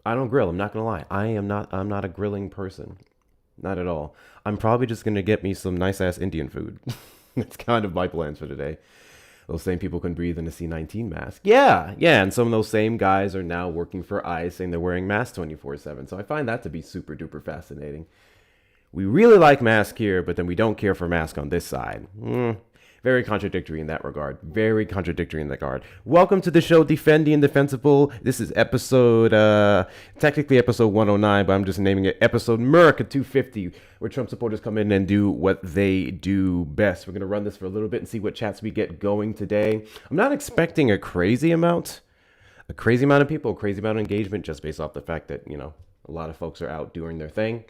I don't grill. I'm not gonna lie. I'm not a grilling person. Not at all. I'm probably just gonna get me some nice ass Indian food. That's kind of my plans for today. Those same people can breathe in a C-19 mask. Yeah, yeah, and some of those same guys are now working for ICE saying they're wearing masks 24/7. So I find that to be super duper fascinating. We really like masks here, but then we don't care for masks on this side. Very contradictory in that regard. Very contradictory in that regard. Welcome to the show, Defend the Indefensible. This is technically episode 109, but I'm just naming it episode Murica 250, where Trump supporters come in and do what they do best. We're going to run this for a little bit and see what chats we get going today. I'm not expecting a crazy amount of people, a crazy amount of engagement, just based off the fact that, a lot of folks are out doing their thing.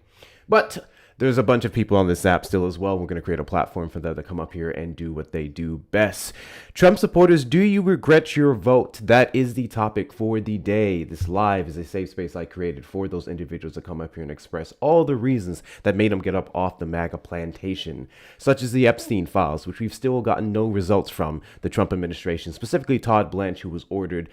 But there's a bunch of people on this app still as well. We're going to create a platform for them to come up here and do what they do best. Trump supporters, do you regret your vote? That is the topic for the day. This live is a safe space I created for those individuals to come up here and express all the reasons that made them get up off the MAGA plantation, such as the Epstein files, which we've still gotten no results from the Trump administration, specifically Todd Blanche, who was ordered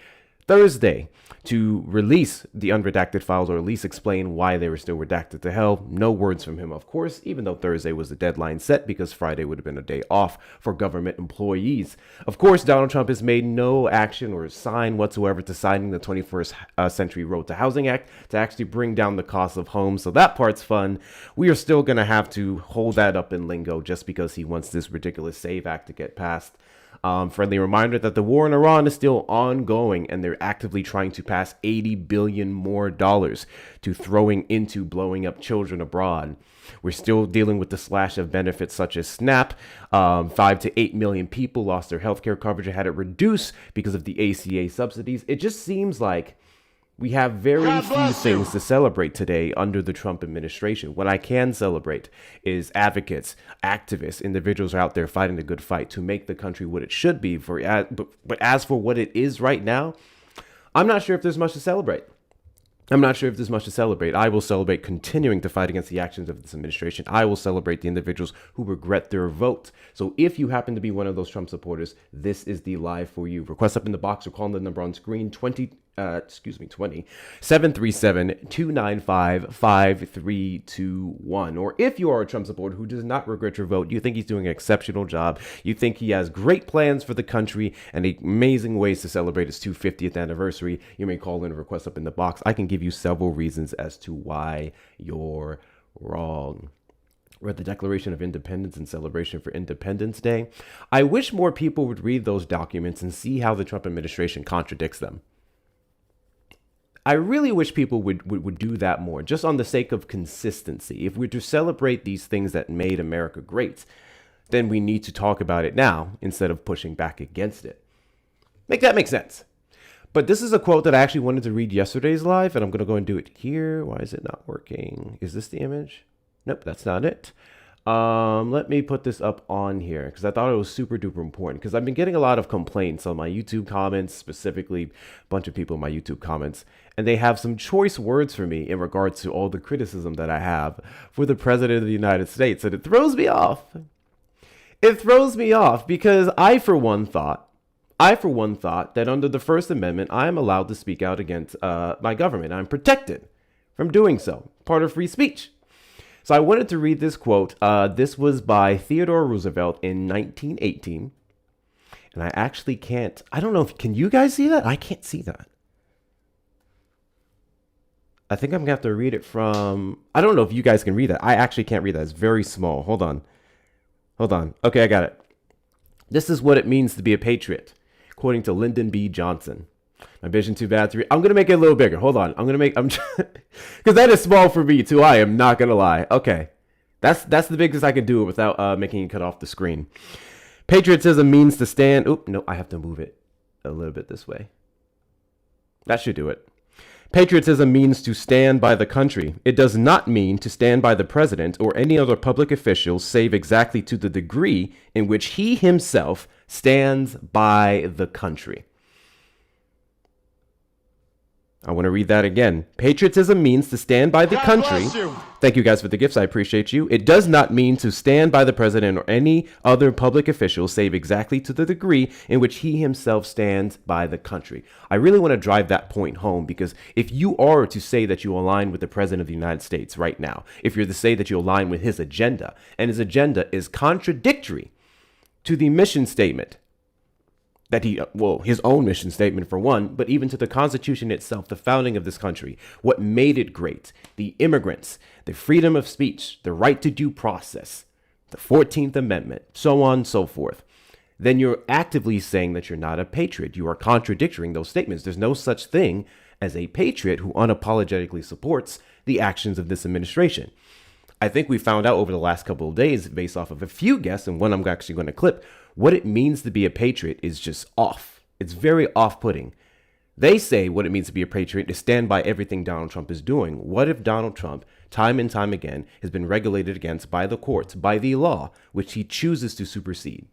Thursday to release the unredacted files, or at least explain why they were still redacted to hell. No words from him, of course, even though Thursday was the deadline set because Friday would have been a day off for government employees. Of course, Donald Trump has made no action or sign whatsoever to signing the 21st Century Road to Housing Act to actually bring down the cost of homes. So that part's fun. We are still going to have to hold that up in lingo just because he wants this ridiculous SAVE Act to get passed. Friendly reminder that the war in Iran is still ongoing, and they're actively trying to pass $80 billion more to throwing into blowing up children abroad. We're still dealing with the slash of benefits such as SNAP. 5 to 8 million people lost their healthcare coverage and had it reduced because of the ACA subsidies. It just seems like we have very few things to celebrate today under the Trump administration. What I can celebrate is advocates, activists, individuals are out there fighting the good fight to make the country what it should be. But as for what it is right now, I'm not sure if there's much to celebrate. I will celebrate continuing to fight against the actions of this administration. I will celebrate the individuals who regret their vote. So if you happen to be one of those Trump supporters, this is the live for you. Request up in the box or call on the number on screen 20 737-295-5321. Or if you are a Trump supporter who does not regret your vote, you think he's doing an exceptional job, you think he has great plans for the country and amazing ways to celebrate his 250th anniversary, you may call in a request up in the box. I can give you several reasons as to why you're wrong. Read the Declaration of Independence and celebration for Independence Day. I wish more people would read those documents and see how the Trump administration contradicts them. I really wish people would do that more, just on the sake of consistency. If we're to celebrate these things that made America great, then we need to talk about it now instead of pushing back against it. Make that make sense. But this is a quote that I actually wanted to read yesterday's live, and I'm going to go and do it here. Why is it not working? Is this the image? Nope, that's not it. Let me put this up on here because I thought it was super duper important, because I've been getting a lot of complaints on my YouTube comments, specifically a bunch of people in my YouTube comments, and they have some choice words for me in regards to all the criticism that I have for the president of the United States. And it throws me off. It throws me off because I, for one, thought that under the First Amendment, I am allowed to speak out against my government. I'm protected from doing so. Part of free speech. So I wanted to read this quote. This was by Theodore Roosevelt in 1918. And I actually can't. I don't know can you guys see that? I can't see that. I think I'm going to have to read it from. I don't know if you guys can read that. I actually can't read that. It's very small. Hold on. Okay, I got it. This is what it means to be a patriot, according to Lyndon B. Johnson. My vision too bad to read. I'm going to make it a little bigger. Hold on. Because that is small for me too. I am not going to lie. Okay. That's the biggest I can do it without making it cut off the screen. Patriotism means to stand. Oop, no, I have to move it a little bit this way. That should do it. Patriotism means to stand by the country. It does not mean to stand by the president or any other public official, save exactly to the degree in which he himself stands by the country. I want to read that again. Patriotism means to stand by the country. Thank you guys for the gifts. I appreciate you. It does not mean to stand by the president or any other public official, save exactly to the degree in which he himself stands by the country. I really want to drive that point home, because if you are to say that you align with the president of the United States right now, if you're to say that you align with his agenda, and his agenda is contradictory to the mission statement, that his own mission statement for one, but even to the Constitution itself, the founding of this country, what made it great, the immigrants, the freedom of speech, the right to due process, the 14th Amendment, so on and so forth, then you're actively saying that you're not a patriot. You are contradicting those statements. There's no such thing as a patriot who unapologetically supports the actions of this administration. I think we found out over the last couple of days, based off of a few guests, and one I'm actually going to clip, what it means to be a patriot is just off. It's very off-putting. They say what it means to be a patriot is stand by everything Donald Trump is doing. What if Donald Trump, time and time again, has been regulated against by the courts, by the law, which he chooses to supersede?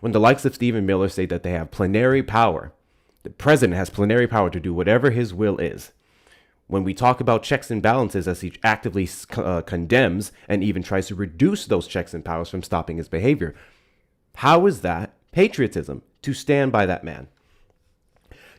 When the likes of Stephen Miller say that they have plenary power, the president has plenary power to do whatever his will is. When we talk about checks and balances, as he actively condemns and even tries to reduce those checks and powers from stopping his behavior, how is that patriotism to stand by that man?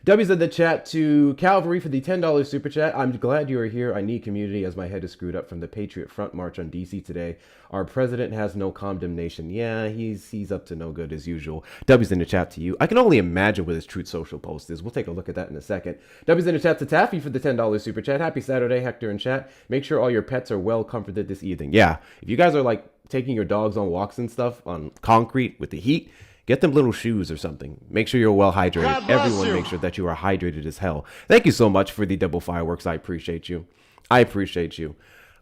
W's in the chat to Calvary for the $10 super chat. I'm glad you are here. I need community as my head is screwed up from the Patriot Front March on DC today. Our president has no condemnation. Yeah, he's up to no good as usual. W's in the chat to you. I can only imagine what his Truth Social post is. We'll take a look at that in a second. W's in the chat to Taffy for the $10 super chat. Happy Saturday, Hector in chat. Make sure all your pets are well comforted this evening. Yeah, if you guys are like taking your dogs on walks and stuff on concrete with the heat, get them little shoes or something. Make sure you're well hydrated. Everyone make sure that you are hydrated as hell. Thank you so much for the double fireworks. I appreciate you. I appreciate you.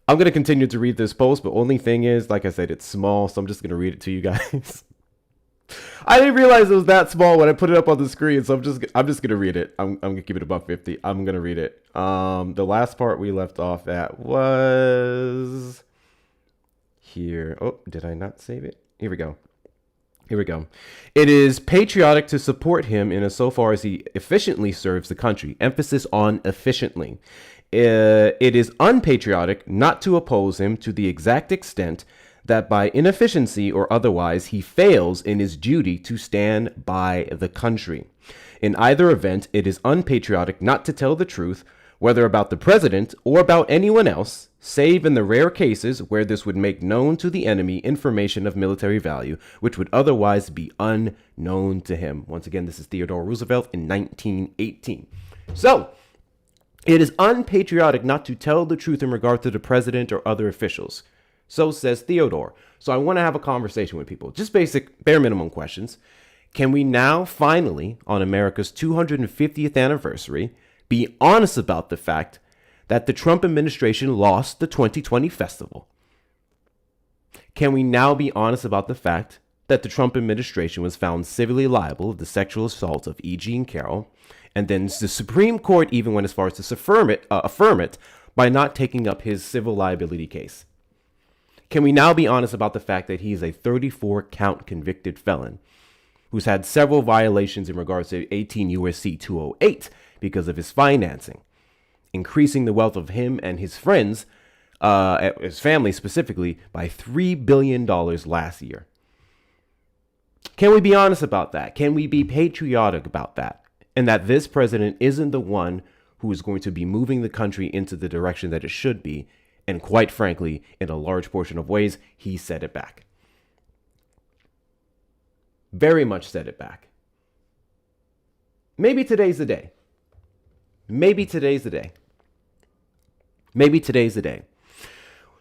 I'm going to continue to read this post, but only thing is, like I said, it's small, so I'm just going to read it to you guys. I didn't realize it was that small when I put it up on the screen, so I'm just going to read it. I'm going to keep it above 50. I'm going to read it. The last part we left off at was here. Oh, did I not save it? Here we go. Here we go. It is patriotic to support him insofar as he efficiently serves the country. Emphasis on efficiently. It is unpatriotic not to oppose him to the exact extent that by inefficiency or otherwise he fails in his duty to stand by the country. In either event, it is unpatriotic not to tell the truth, whether about the president or about anyone else, save in the rare cases where this would make known to the enemy information of military value, which would otherwise be unknown to him. Once again, this is Theodore Roosevelt in 1918. So, it is unpatriotic not to tell the truth in regard to the president or other officials. So says Theodore. So I want to have a conversation with people. Just basic, bare minimum questions. Can we now finally, on America's 250th anniversary, be honest about the fact that the Trump administration lost the 2020 festival? Can we now be honest about the fact that the Trump administration was found civilly liable of the sexual assault of E.G. and Carroll, and then the Supreme Court even went as far as to affirm it by not taking up his civil liability case? Can we now be honest about the fact that he's a 34-count convicted felon who's had several violations in regards to 18 U.S.C. 208 because of his financing, increasing the wealth of him and his friends, his family specifically, by $3 billion last year? Can we be honest about that? Can we be patriotic about that? And that this president isn't the one who is going to be moving the country into the direction that it should be. And quite frankly, in a large portion of ways, he set it back. Very much set it back. Maybe today's the day. Maybe today's the day. Maybe today's the day.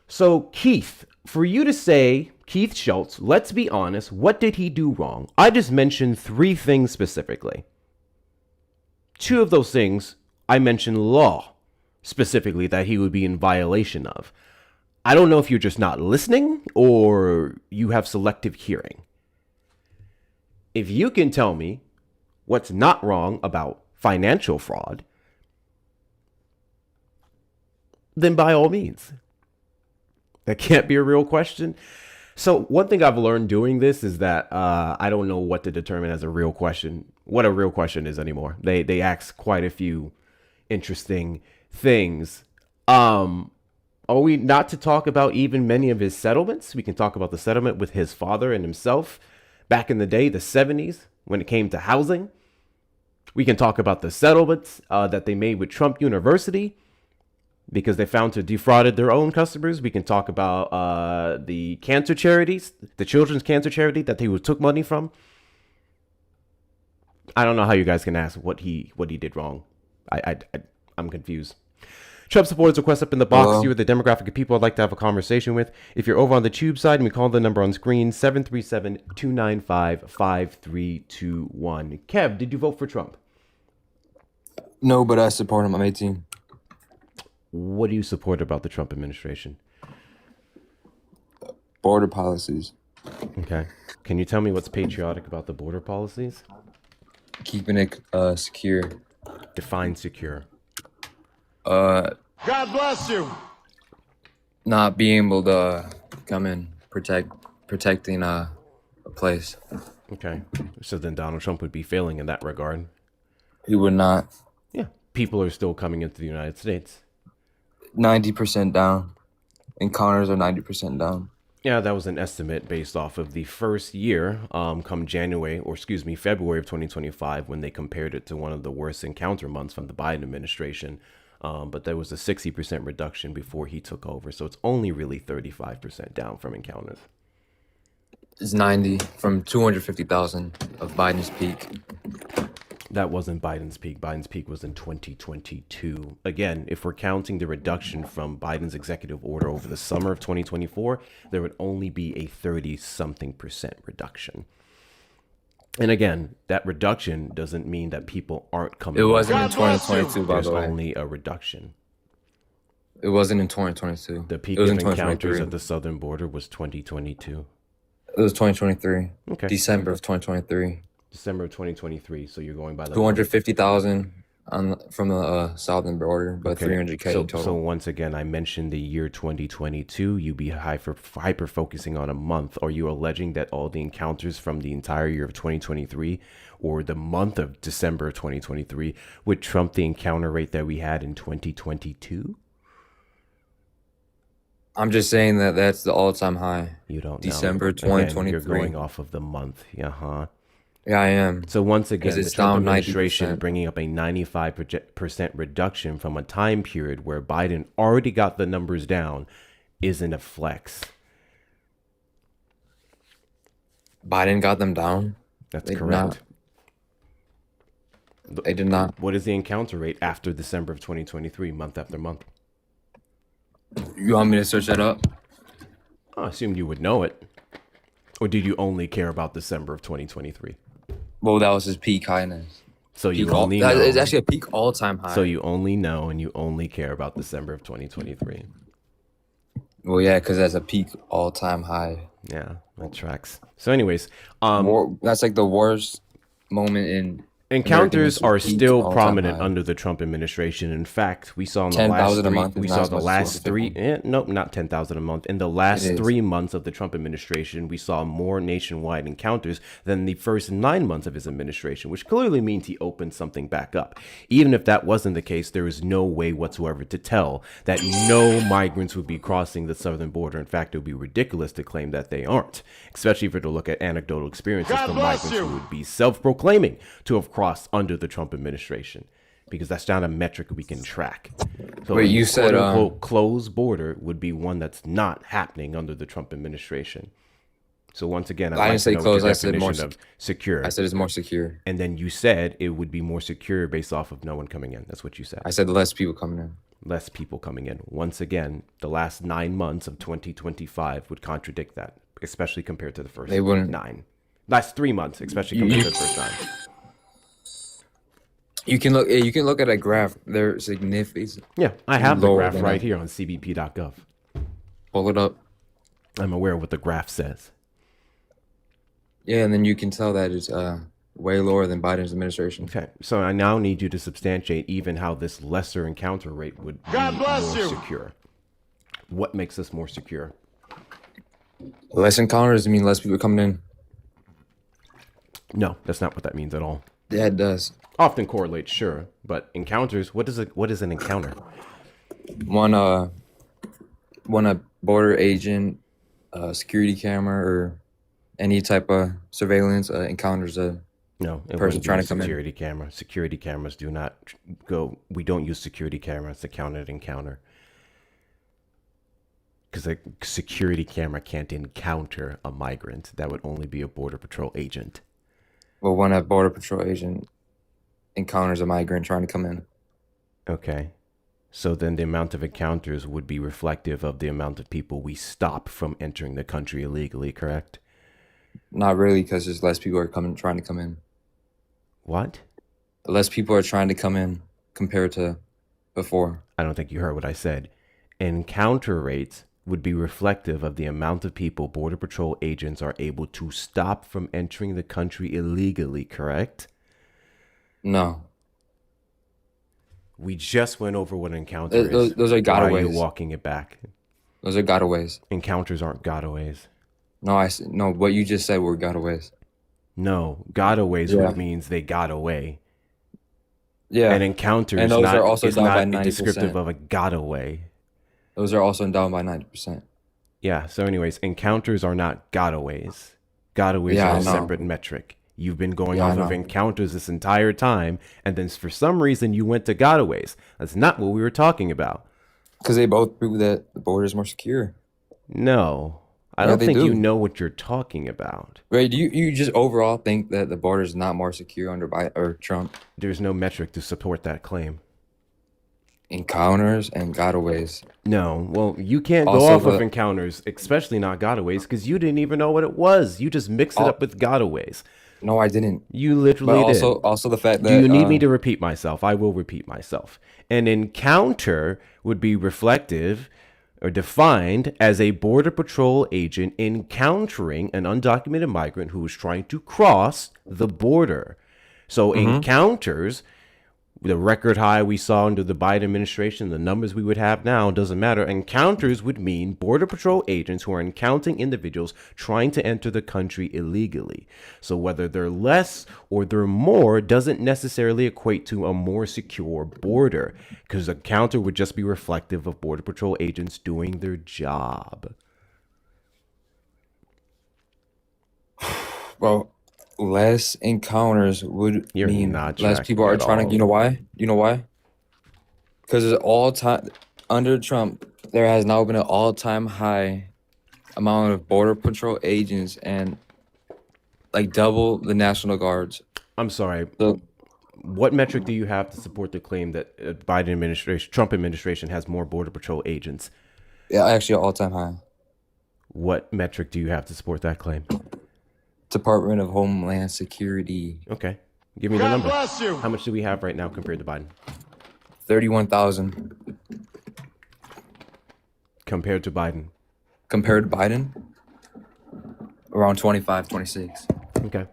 So, Keith, for you to say, Keith Schultz, let's be honest, what did he do wrong? I just mentioned 3 things specifically. 2 of those things, I mentioned law, specifically that he would be in violation of. I don't know if you're just not listening or you have selective hearing. If you can tell me what's not wrong about financial fraud, then by all means. That can't be a real question. So one thing I've learned doing this is that I don't know what to determine as a real question, what a real question is anymore. They ask quite a few interesting things. Are we not to talk about even many of his settlements? We can talk about the settlement with his father and himself back in the day, the 70s, when it came to housing. We can talk about the settlements that they made with Trump University because they found to defrauded their own customers. We can talk about the cancer charities, the children's cancer charity that they took money from. I don't know how you guys can ask what he did wrong. I'm confused. Trump supporters request up in the box. Hello? You're the demographic of people I'd like to have a conversation with. If you're over on the tube side, and we call the number on screen 737-295-5321. Kev, did you vote for Trump? No, but I support him. I'm 18. What do you support about the Trump administration? Border policies. Okay. Can you tell me what's patriotic about the border policies? Keeping it secure. Define secure. God bless you. Not being able to come in, protecting a place. Okay. So then Donald Trump would be failing in that regard. He would not. Yeah. People are still coming into the United States. 90% down. Encounters are 90% down. Yeah, that was an estimate based off of the first year, come February of 2025, when they compared it to one of the worst encounter months from the Biden administration. But there was a 60% reduction before he took over. So it's only really 35% down from encounters. It's 90 from 250,000 of Biden's peak. That wasn't Biden's peak. Biden's peak was in 2022. Again, if we're counting the reduction from Biden's executive order over the summer of 2024, there would only be a 30-something% reduction. And again, that reduction doesn't mean that people aren't coming. It wasn't in 2022, by There's the way. only a reduction. It wasn't in 2022. The peak it was of in encounters at the southern border was 2022. It was 2023. Okay. December of 2023. December of 2023. So you're going by the 250,000 from the southern border, but okay. 300K total. So once again, I mentioned the year 2022. You be hyper focusing on a month. Are you alleging that all the encounters from the entire year of 2023 or the month of December of 2023 would trump the encounter rate that we had in 2022? I'm just saying that that's the all-time high. You don't December know. 2023. Again, you're going off of the month. Yeah, Yeah, I am. So once again, the it's Trump down administration 90%. bringing up a 95% reduction from a time period where Biden already got the numbers down isn't a flex. Biden got them down. That's correct. They did not. What is the encounter rate after December of 2023, month after month? You want me to search that up? I assumed you would know it. Or did you only care about December of 2023? Well, that was his peak highness. So you Peak only know. It's actually a peak all-time high. So you only know and you only care about December of 2023. Well, yeah, because that's a peak all-time high. Yeah, that tracks. So anyways, That's like the worst moment in encounters are still all-time prominent high. under the Trump administration. In fact, we saw in the 10,000 a last month three, is we not saw as the much as last what three, people- nope, not 10,000 a month. In the last It is. 3 months of the Trump administration, we saw more nationwide encounters than the first 9 months of his administration, which clearly means he opened something back up. Even if that wasn't the case, there is no way whatsoever to tell that no migrants would be crossing the southern border. In fact, it would be ridiculous to claim that they aren't, especially if we were to look at anecdotal experiences from migrants who would be self-proclaiming to have crossed under the Trump administration, because that's not a metric we can track. So Wait, you said quote, closed border would be one that's not happening under the Trump administration. So once again, I didn't say closed. I said more secure. I said it's more secure. And then you said it would be more secure based off of no one coming in. That's what you said. I said less people coming in. Less people coming in. Once again, the last 9 months of 2025 would contradict that, especially compared to the first They wouldn't. 9. Last 3 months, especially compared to the first 9. You can look at a graph. They're significant. Yeah, I have the Lower graph than right that. here on cbp.gov. Pull it up. I'm aware of what the graph says. Yeah, and then you can tell that it's way lower than Biden's administration. Okay, so I now need you to substantiate even how this lesser encounter rate would be God bless more you. secure. What makes us more secure? Less encounters mean less people coming in. No, that's not what that means at all. Yeah, it does. Often correlates, sure, but encounters. What is an encounter? When a border agent, security camera, or any type of surveillance encounters a No, it person wouldn't be trying a to come in. security camera. Security cameras do not go. We don't use security cameras to count an encounter. Because a security camera can't encounter a migrant. That would only be a border patrol agent. Well, when a border patrol agent encounters a migrant trying to come in. Okay. So then the amount of encounters would be reflective of the amount of people we stop from entering the country illegally, correct? Not really, because there's less people are trying to come in. What? Less people are trying to come in compared to before. I don't think you heard what I said. Encounter rates would be reflective of the amount of people Border Patrol agents are able to stop from entering the country illegally, correct? No. We just went over what an encounter is. Those are Why are you gotaways. walking it back? Those are gotaways. Encounters aren't gotaways. No, what you just said were gotaways. No, gotaways Yeah. means they got away. Yeah. An encounter And is those not, are also is down by not 90%. descriptive of a gotaway. Those are also down by 90%. Yeah, so anyways, encounters are not gotaways. Gotaways Yeah, are I a know. separate metric. You've been going Yeah, I off of know. encounters this entire time, and then for some reason you went to gotaways. That's not what we were talking about. Because they both prove that the border is more secure. No, I Yeah, don't they think do. you know what you're talking about. Right? Do you just overall think that the border is not more secure under Biden or Trump? There's no metric to support that claim. Encounters and gotaways. No, well, you can't go Also off of the- encounters, especially not gotaways, because you didn't even know what it was. You just mixed it Al- up with gotaways. No, I didn't. You But literally also did. the fact that Do you need me to repeat myself? I will repeat myself. An encounter would be reflective or defined as a Border Patrol agent encountering an undocumented migrant who is trying to cross the border. So encounters, the record high we saw under the Biden administration, the numbers we would have now, doesn't matter. Encounters would mean Border Patrol agents who are encountering individuals trying to enter the country illegally. So whether they're less or they're more doesn't necessarily equate to a more secure border, because an encounter would just be reflective of Border Patrol agents doing their job. well, less encounters would You're mean not less tracking people are at trying all. to. You know why? You know why? Because it's all time under Trump. There has now been an all-time high amount of border patrol agents and like double the National Guards. I'm sorry. So What metric do you have to support the claim that Biden administration, Trump administration has more Border Patrol agents? yeah, actually an all-time high. What metric do you have to support that claim? Department of Homeland Security, Okay. Give me the God number. bless you. How much do we have right now compared to Biden? 31,000 Compared to Biden. compared to Biden. Around 25, 26. Okay.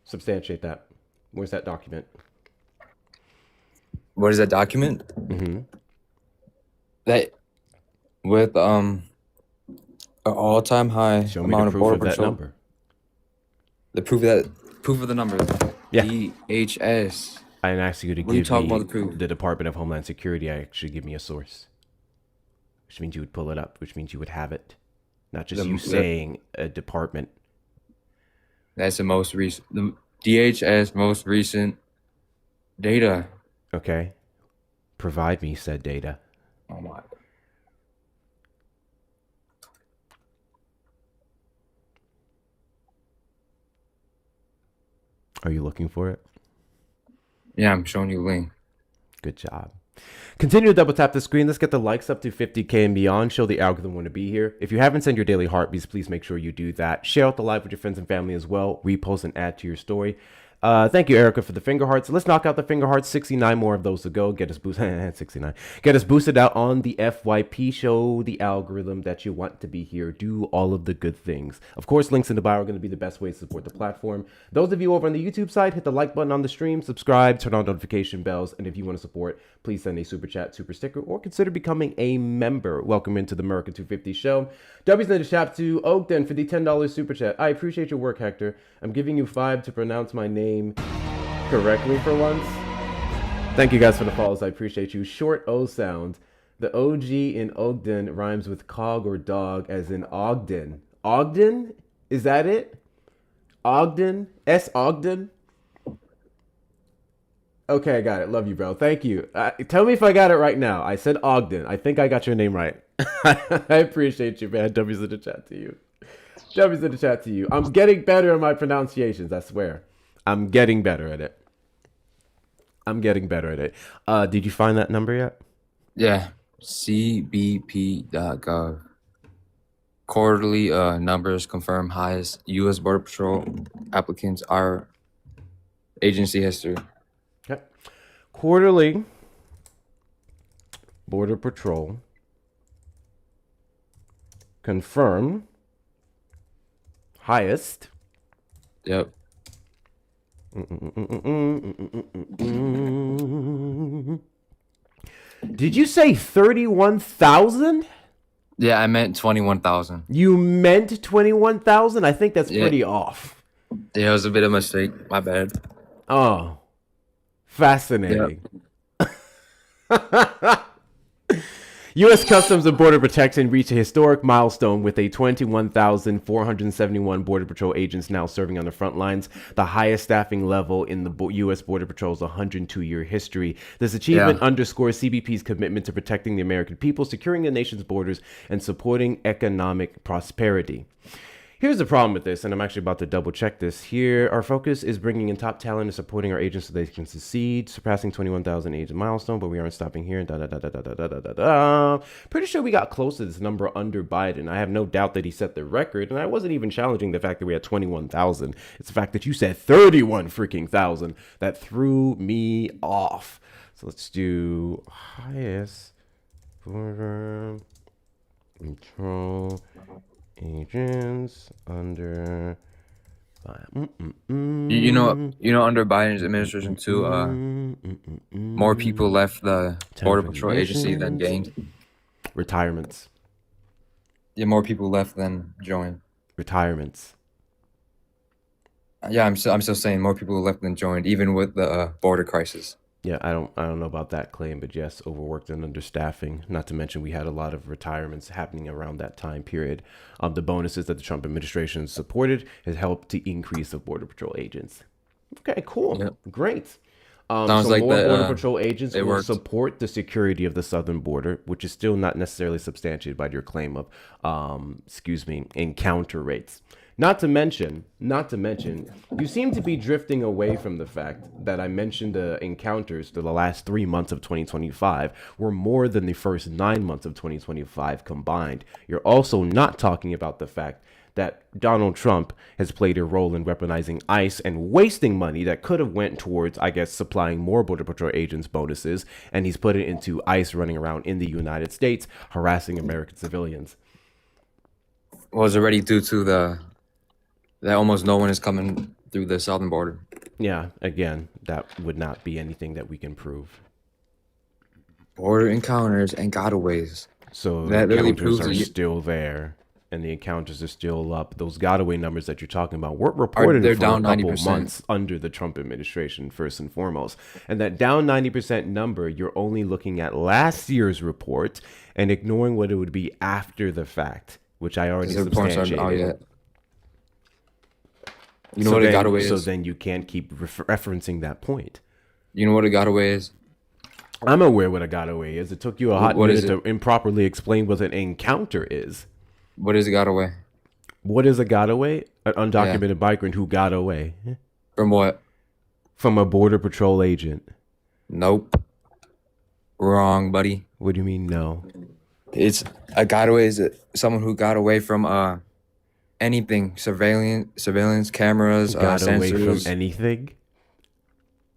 Substantiate that. Where's that document? What is that document? That with an all-time high Show me the amount of proof border of that patrol. number. The proof of the numbers. Yeah. DHS. I didn't ask you to What are you give talking me about the proof? the Department of Homeland Security. I actually give me a source, which means you would pull it up, which means you would have it, not just you saying a department. That's the most recent. The DHS most recent data. Okay. Provide me said data. Oh my. Are you looking for it? Yeah, I'm showing you a link. Good job. Continue to double tap the screen. Let's get the likes up to 50K and beyond. Show the algorithm when to be here. If you haven't sent your daily heartbeats, please make sure you do that. Share out the live with your friends and family as well. Repost and add to your story. Thank you, Erica, for the finger hearts. Let's knock out the finger hearts. 69 more of those to go. Get us boosted. 69. Get us boosted out on the FYP. Show the algorithm that you want to be here. Do all of the good things. Of course, links in the bio are going to be the best way to support the platform. Those of you over on the YouTube side, hit the like button on the stream, subscribe, turn on notification bells, and if you want to support, please send a super chat, super sticker, or consider becoming a member. Welcome into the Murica 250 show. W's in the chat to Oakden for the $10 super chat. I appreciate your work, Hector. I'm giving you 5 to pronounce my name correctly for once. Thank you guys for the follows. I appreciate you. Short O sound. The OG in Ogden rhymes with cog or dog, as in Ogden. Ogden? Is that it? Ogden? S. Ogden? Okay, I got it. Love you, bro. Thank you. Tell me if I got it right now. I said Ogden. I think I got your name right. I appreciate you, man. W's in the chat to you. W's in the chat to you. I'm getting better at my pronunciations, I swear. I'm getting better at it. Did you find that number yet? Yeah. CBP.gov. Quarterly numbers confirm highest U.S. Border Patrol applicants are agency history. Okay. Quarterly Border Patrol confirm highest. Yep. Did you say 31,000? Yeah, I meant 21,000. You meant 21,000? I think that's pretty off. Yeah, it was a bit of a mistake. My bad. Oh, fascinating. Yep. U.S. Customs and Border Protection reached a historic milestone with a 21,471 Border Patrol agents now serving on the front lines, the highest staffing level in the U.S. Border Patrol's 102-year history. This achievement underscores CBP's commitment to protecting the American people, securing the nation's borders, and supporting economic prosperity. Here's the problem with this, and I'm actually about to double check this here. Our focus is bringing in top talent and supporting our agents so they can succeed, surpassing 21,000 agent milestone, but we aren't stopping here. Pretty sure we got close to this number under Biden. I have no doubt that he set the record, and I wasn't even challenging the fact that we had 21,000. It's the fact that you said 31 freaking thousand that threw me off. So let's do highest border control agents under you know under Biden's administration too, more people left the Border Patrol agency than gained. Retirements. Yeah, more people left than joined. Retirements. Yeah, I'm still saying more people left than joined, even with the border crisis. Yeah, I don't know about that claim, but yes, overworked and understaffing. Not to mention we had a lot of retirements happening around that time period. The bonuses that the Trump administration supported has helped to increase the Border Patrol agents. Okay, cool. Yep. Great. Sounds like more the Border Patrol agents will worked. support the security of the southern border, which is still not necessarily substantiated by your claim of, encounter rates. Not to mention, you seem to be drifting away from the fact that I mentioned the encounters for the last 3 months of 2025 were more than the first 9 months of 2025 combined. You're also not talking about the fact that Donald Trump has played a role in weaponizing ICE and wasting money that could have went towards, I guess, supplying more Border Patrol agents bonuses, and he's put it into ICE running around in the United States, harassing American civilians. Was already due to that almost no one is coming through the southern border. Yeah, again, that would not be anything that we can prove. Border encounters and gotaways. So that the really encounters proves are still there, and the encounters are still up. Those gotaway numbers that you're talking about weren't reported for down a couple 90%. months under the Trump administration, first and foremost. And that down 90% number, you're only looking at last year's report and ignoring what it would be after the fact, which I already substantiated. You know what a gotaway is? So then you can't keep referencing that point. You know what a gotaway is? I'm aware what a gotaway is. It took you a hot minute to improperly explain what an encounter is. What is a gotaway? What is a gotaway? An undocumented migrant who got away. From what? From a Border Patrol agent. Nope. Wrong, buddy. What do you mean, no? It's a gotaway is someone who got away from anything, surveillance cameras, got sensors, away from anything.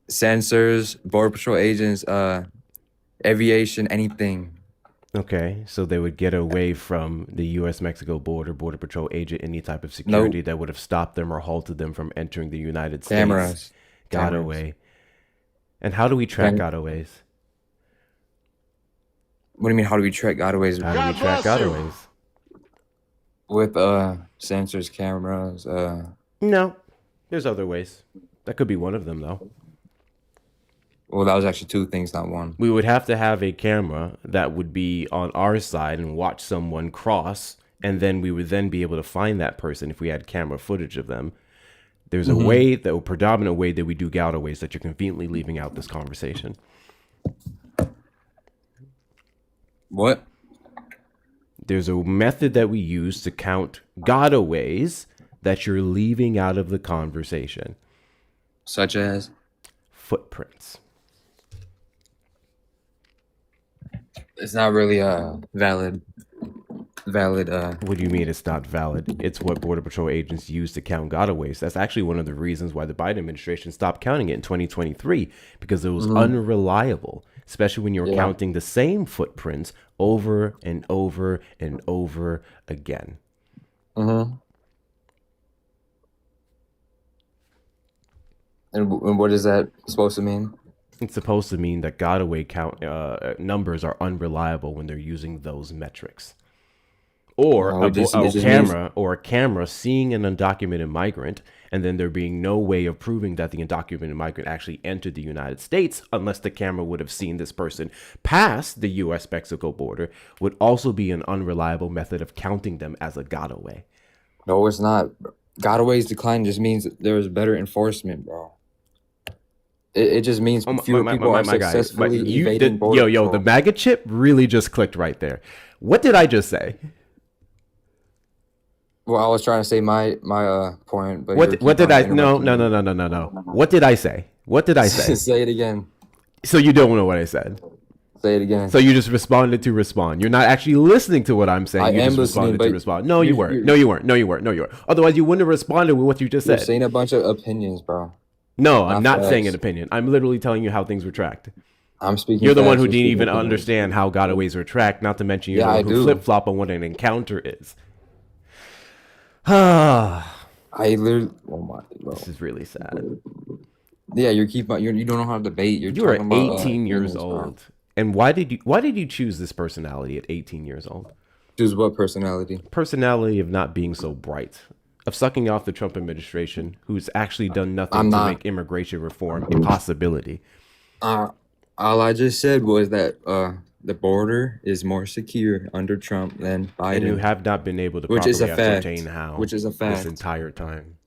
Sensors, Border Patrol agents, aviation, anything. Okay, so they would get away from the U.S.-Mexico Border Patrol agent, any type of security that would have stopped them or halted them from entering the United States. Cameras. Got away. And how do we track gotaways? What do you mean? How do we track gotaways? How do we track gotaways? With sensors, cameras. No, there's other ways. That could be one of them, though. Well, that was actually two things, not one. We would have to have a camera that would be on our side and watch someone cross, and then we would then be able to find that person if we had camera footage of them. There's a way, the predominant way that we do gotaways that you're conveniently leaving out this conversation. What? There's a method that we use to count gotaways that you're leaving out of the conversation. Such as? Footprints. It's not really a valid. What do you mean it's not valid? It's what Border Patrol agents use to count gotaways. That's actually one of the reasons why the Biden administration stopped counting it in 2023, because it was unreliable, especially when you're counting the same footprints over and over and over again. And what is that supposed to mean? It's supposed to mean that gotaway count numbers are unreliable when they're using those metrics. Or a camera seeing an undocumented migrant, and then there being no way of proving that the undocumented migrant actually entered the United States unless the camera would have seen this person pass the U.S.-Mexico border, would also be an unreliable method of counting them as a gotaway. No, it's not. Gotaways decline just means there is better enforcement, bro. It just means fewer people are successfully evading border control. The MAGA chip really just clicked right there. What did I just say? Well, I was trying to say my point, but what did I? No. What did I say? What did I say? Say it again. So you don't know what I said. Say it again. So you just responded to respond. You're not actually listening to what I'm saying. I you am just listening, responded to respond. No, you weren't. No, you weren't. Otherwise, you wouldn't have responded with what you just said. You're saying a bunch of opinions, bro. No, I'm not saying an opinion. I'm literally telling you how things were tracked. I'm speaking. You're the one who didn't even understand how gotaways were tracked. Not to mention you're the one who flip flop on what an encounter is. I literally. Oh my, bro. This is really sad. Yeah, you don't know how to debate. You are 18 years old. And why did you choose this personality at 18 years old? Choose what personality? Personality of not being so bright, of sucking off the Trump administration, who's actually done nothing to make immigration reform a possibility. All I just said was that the border is more secure under Trump than Biden. And you have not been able to properly ascertain how. Which is a fact. This entire time.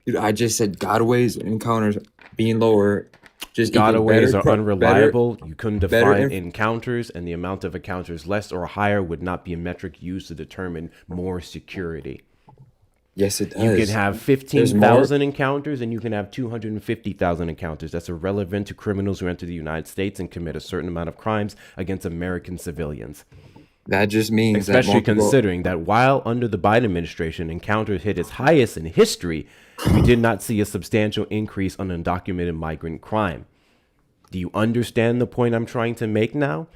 Dude, I just said gotaways and encounters being lower. Just gotaways are unreliable. You couldn't define encounters, and the amount of encounters less or higher would not be a metric used to determine more security. Yes, it does. You can have 15,000 encounters, and you can have 250,000 encounters. That's irrelevant to criminals who enter the United States and commit a certain amount of crimes against American civilians. That just means especially considering that while under the Biden administration, encounters hit its highest in history, we did not see a substantial increase on undocumented migrant crime. Do you understand the point I'm trying to make now?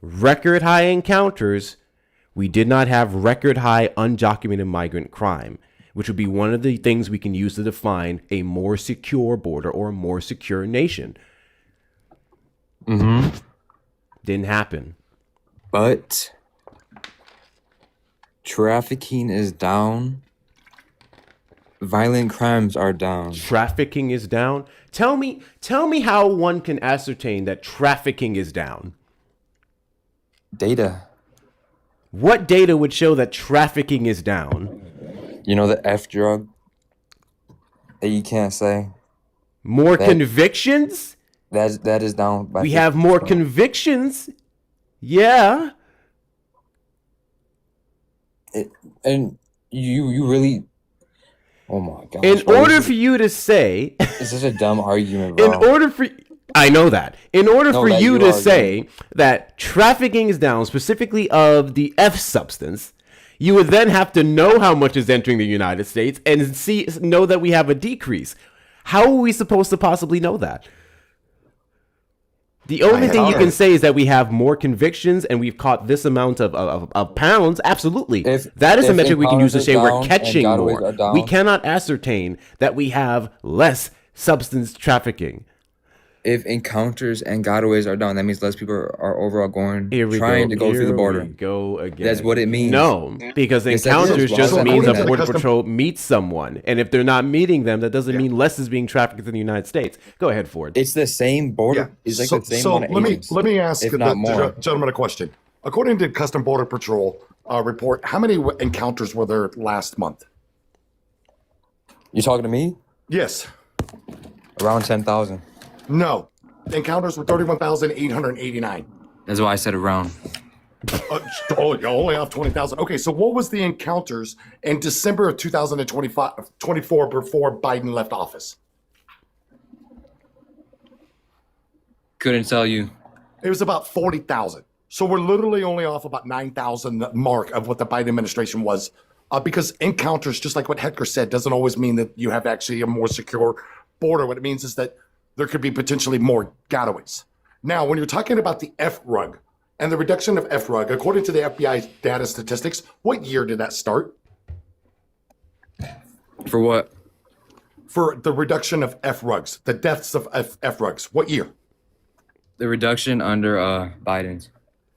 Record high encounters, we did not have record high undocumented migrant crime, which would be one of the things we can use to define a more secure border or a more secure nation. Didn't happen. But trafficking is down. Violent crimes are down. Trafficking is down? Tell me how one can ascertain that trafficking is down. Data. What data would show that trafficking is down? You know the F drug that you can't say? More convictions? That is down by we have more convictions. Yeah. And you really... Oh my gosh. In order for you to say... It's such a dumb argument, bro. I know that. In order for you to say that trafficking is down, specifically of the F substance, you would then have to know how much is entering the United States and know that we have a decrease. How are we supposed to possibly know that? The only thing you can say is that we have more convictions and we've caught this amount of pounds. Absolutely. That is a metric we can use to say we're catching more. We cannot ascertain that we have less substance trafficking. if encounters and gotaways are down, that means less people are overall Here we trying go. to go through the Here border. we go again. That's what it means. No, because Yes, that is. encounters Well, just so means according a to the border custom- patrol meets someone, and if they're not meeting them, that doesn't mean less is being trafficked in the United States. Go ahead, Ford. It's the same border. It's like the same amount of agents, let me ask if the not more. gentleman a question. According to Custom Border Patrol report, how many encounters were there last month? You talking to me? Yes. Around 10,000. No. Encounters were 31,889. That's why I said around. You only have 20,000. Okay, so what was the encounters in December of 2024 before Biden left office? Couldn't tell you. It was about 40,000. So we're literally only off about 9,000 mark of what the Biden administration was. Because encounters, just like what Hector said, doesn't always mean that you have actually a more secure border. What it means is that there could be potentially more gotaways. Now, when you're talking about the FRUG and the reduction of FRUG, according to the FBI data statistics, what year did that start? For what? For the reduction of FRUGs, the deaths of FRUGs, what year? The reduction under Biden's.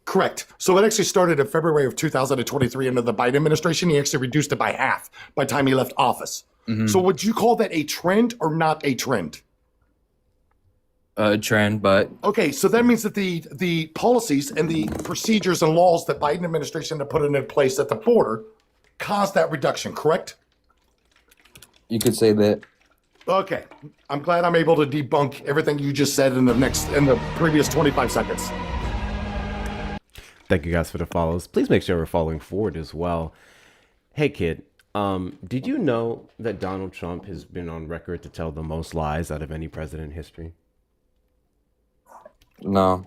Correct. So it actually started in February of 2023 under the Biden administration. He actually reduced it by half by the time he left office. Mm-hmm. So would you call that a trend or not a trend? A trend, but Okay, so that means that the policies and the procedures and laws that Biden administration had put into place at the border caused that reduction, correct? you could say that. Okay, I'm glad I'm able to debunk everything you just said in the previous 25 seconds. Thank you guys for the follows. Please make sure we're following Ford as well. Hey, kid. Did you know that Donald Trump has been on record to tell the most lies out of any president in history? No.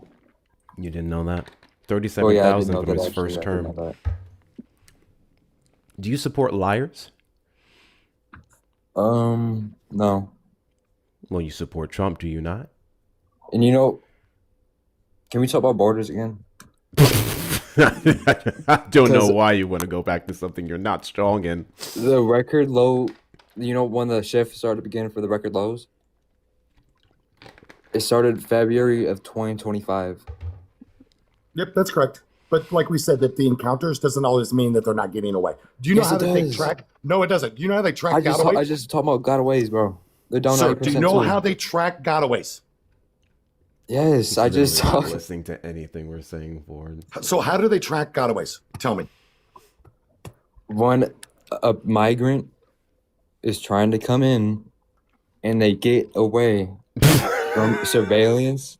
You didn't know that? Oh, yeah, I didn't 37,000 know from that his actually. first I didn't know term. that. Do you support liars? No. Well, you support Trump, do you not? And you know, can we talk about borders again? I don't know Because- why you want to go back to something you're not strong in. The record low, you know, when the shift started beginning for the record lows? It started February of 2025. Yep, that's correct. But like we said, that the encounters doesn't always mean that they're not getting away. Do you know Yes, how it they does. track? No, it doesn't. Do you know how they track I gotaways? just talking about gotaways, bro. They're down Sir, 90% do you know too. how they track gotaways? Yes, I just Literally not talked. listening to anything we're saying, Ford. So how do they track gotaways? Tell me. When a migrant is trying to come in and they get away from surveillance,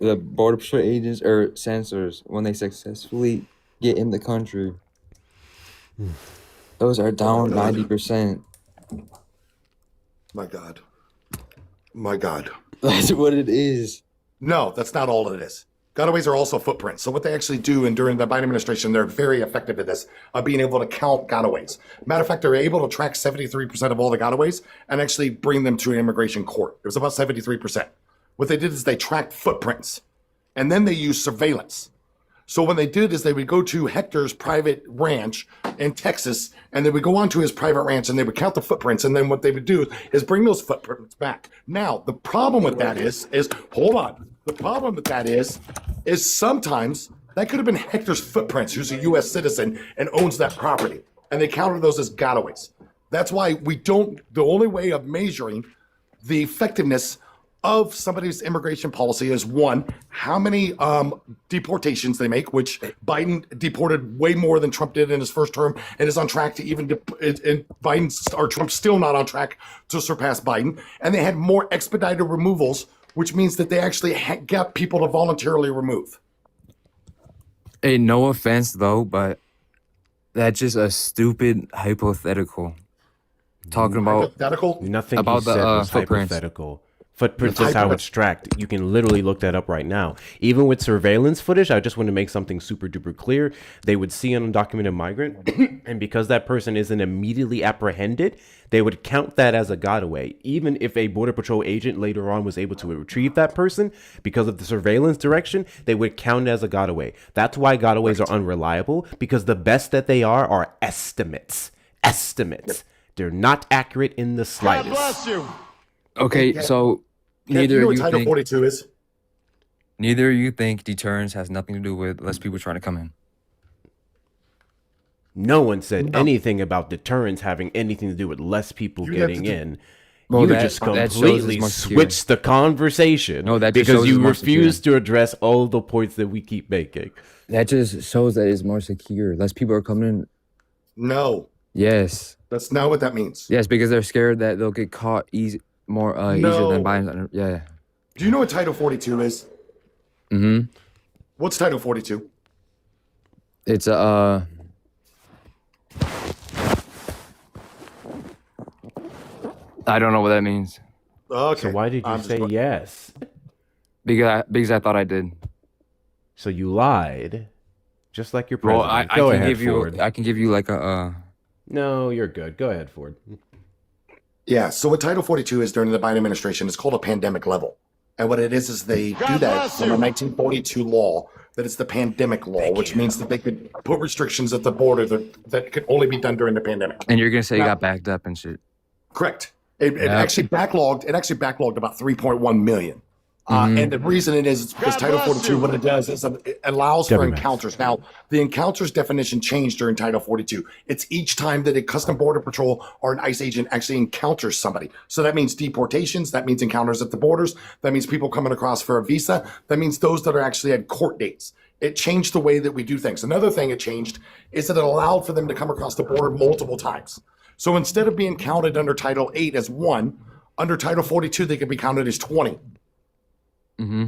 the border patrol agents or sensors, when they successfully get in the country, those are down 90%. My God. My God. That's what it is. No, that's not all it is. Gotaways are also footprints. So what they actually do, and during the Biden administration, they're very effective at this, of being able to count gotaways. Matter of fact, they're able to track 73% of all the gotaways and actually bring them to an immigration court. It was about 73%. What they did is they tracked footprints, and then they used surveillance. So what they did is they would go to Hector's private ranch in Texas, and they would go onto his private ranch, and they would count the footprints, and then what they would do is bring those footprints back. Now, the problem with that is hold on. The problem with that is sometimes that could have been Hector's footprints, who's a U.S. citizen and owns that property, and they counted those as gotaways. That's why the only way of measuring the effectiveness of somebody's immigration policy is one, how many deportations they make, which Biden deported way more than Trump did in his first term, and is on track to even Trump's still not on track to surpass Biden. And they had more expedited removals, which means that they actually got people to voluntarily remove. Hey, no offense though, but that's just a stupid hypothetical. Talking about Hypothetical? Nothing About you the, said was footprints. hypothetical. Footprints is how it's tracked. You can literally look that up right now. Even with surveillance footage, I just want to make something super duper clear. They would see an undocumented migrant, and because that person isn't immediately apprehended, they would count that as a gotaway. Even if a Border Patrol agent later on was able to retrieve that person, because of the surveillance direction, they would count it as a gotaway. That's why gotaways are unreliable, because the best that they are estimates. Estimates. They're not accurate in the God slightest. bless you. okay, so neither you know what you Title think 42 is? neither you think deterrence has nothing to do with less people trying to come in. No one said No. anything about deterrence having anything to do with less people You have getting to- in. Well, You that- just that shows it's completely more secure. switched the conversation No, that just because shows you it's more refuse to address all the points that we keep making. That just shows that it's more secure. Less people are coming in. No, Yes. that's not what that means. Yes, because they're scared that they'll get caught easier than No. buying. Yeah. Do you know what Title 42 is? Mm-hmm. What's Title 42? It's I don't know what that means Okay. So why did you I'm just say go- yes? because I thought I did. So you lied, just like your Well, president. I Go can ahead, give you Ford. I can give you like a No, you're good. Go ahead, Ford. Yeah, so what Title 42 is during the Biden administration is called a pandemic level. And what it is they do that bless from you. a 1942 law, that it's the pandemic law, which means that they could put restrictions at the border that could only be done during the pandemic. and you're gonna say you Now- got backed up and shit. Correct. It Yeah. actually backlogged. It actually backlogged about 3.1 million. And the reason it is because God Title bless 42, you. what it does is it allows for WMAX. encounters. Now, the encounters definition changed during Title 42. It's each time that a Custom Border Patrol or an ICE agent actually encounters somebody. So that means deportations. That means encounters at the borders. That means people coming across for a visa. That means those that are actually at court dates. It changed the way that we do things. Another thing it changed is that it allowed for them to come across the border multiple times. So instead of being counted under Title 8 as 1, under Title 42, they could be counted as 20. Mm-hmm.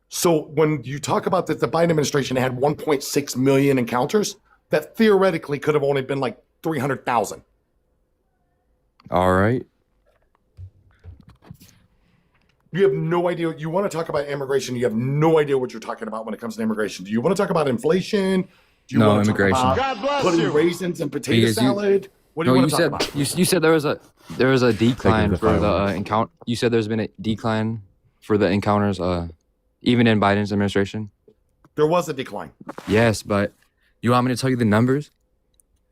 So when you talk about that the Biden administration had 1.6 million encounters, that theoretically could have only been like 300,000. All right. You have no idea. You want to talk about immigration, you have no idea what you're talking about when it comes to immigration. Do you want to talk about inflation? Do you No, want to immigration. talk God about bless putting you. raisins in potato Because you- salad? What do No, you you want to talk said about? you said there was a decline the for the fireworks. encounter. You said there's been a decline for the encounters, even in Biden's administration. There was a decline. Yes, but you want me to tell you the numbers?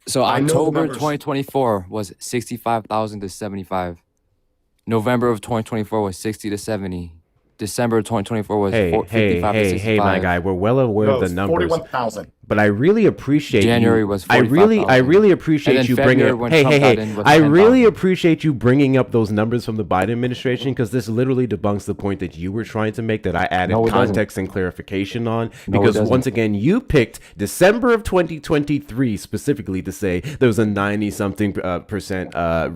So I know the October numbers. 2024 was 65,000 to 75. November of 2024 was 60 to 70. December of 2024 was Hey, 55 to hey, 65. hey, my guy. We're well aware No, of the it's numbers, 41,000. but I really appreciate January you. was I really 45,000. appreciate And then you bringing February up. when Hey, Trump hey, got hey! in was I really 10,000. appreciate you bringing up those numbers from the Biden administration because this literally debunks the point that you were trying to make that I added No, it doesn't. context and clarification on. No, it Because doesn't. once again, you picked December of 2023 specifically to say there was a 90-something percent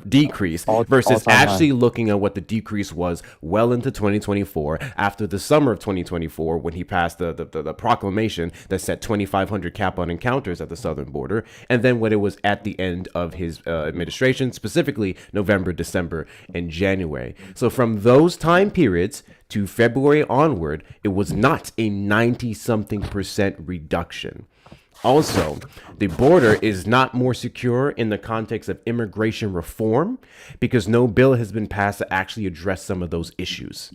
decrease versus all-time high. actually looking at what the decrease was well into 2024 after the summer of 2024 when he passed the proclamation that set 2,500 cap on encounters at the southern border, and then when it was at the end of his administration, specifically November, December, and January. So from those time periods to February onward, it was not a 90-something percent reduction. Also, the border is not more secure in the context of immigration reform because no bill has been passed to actually address some of those issues.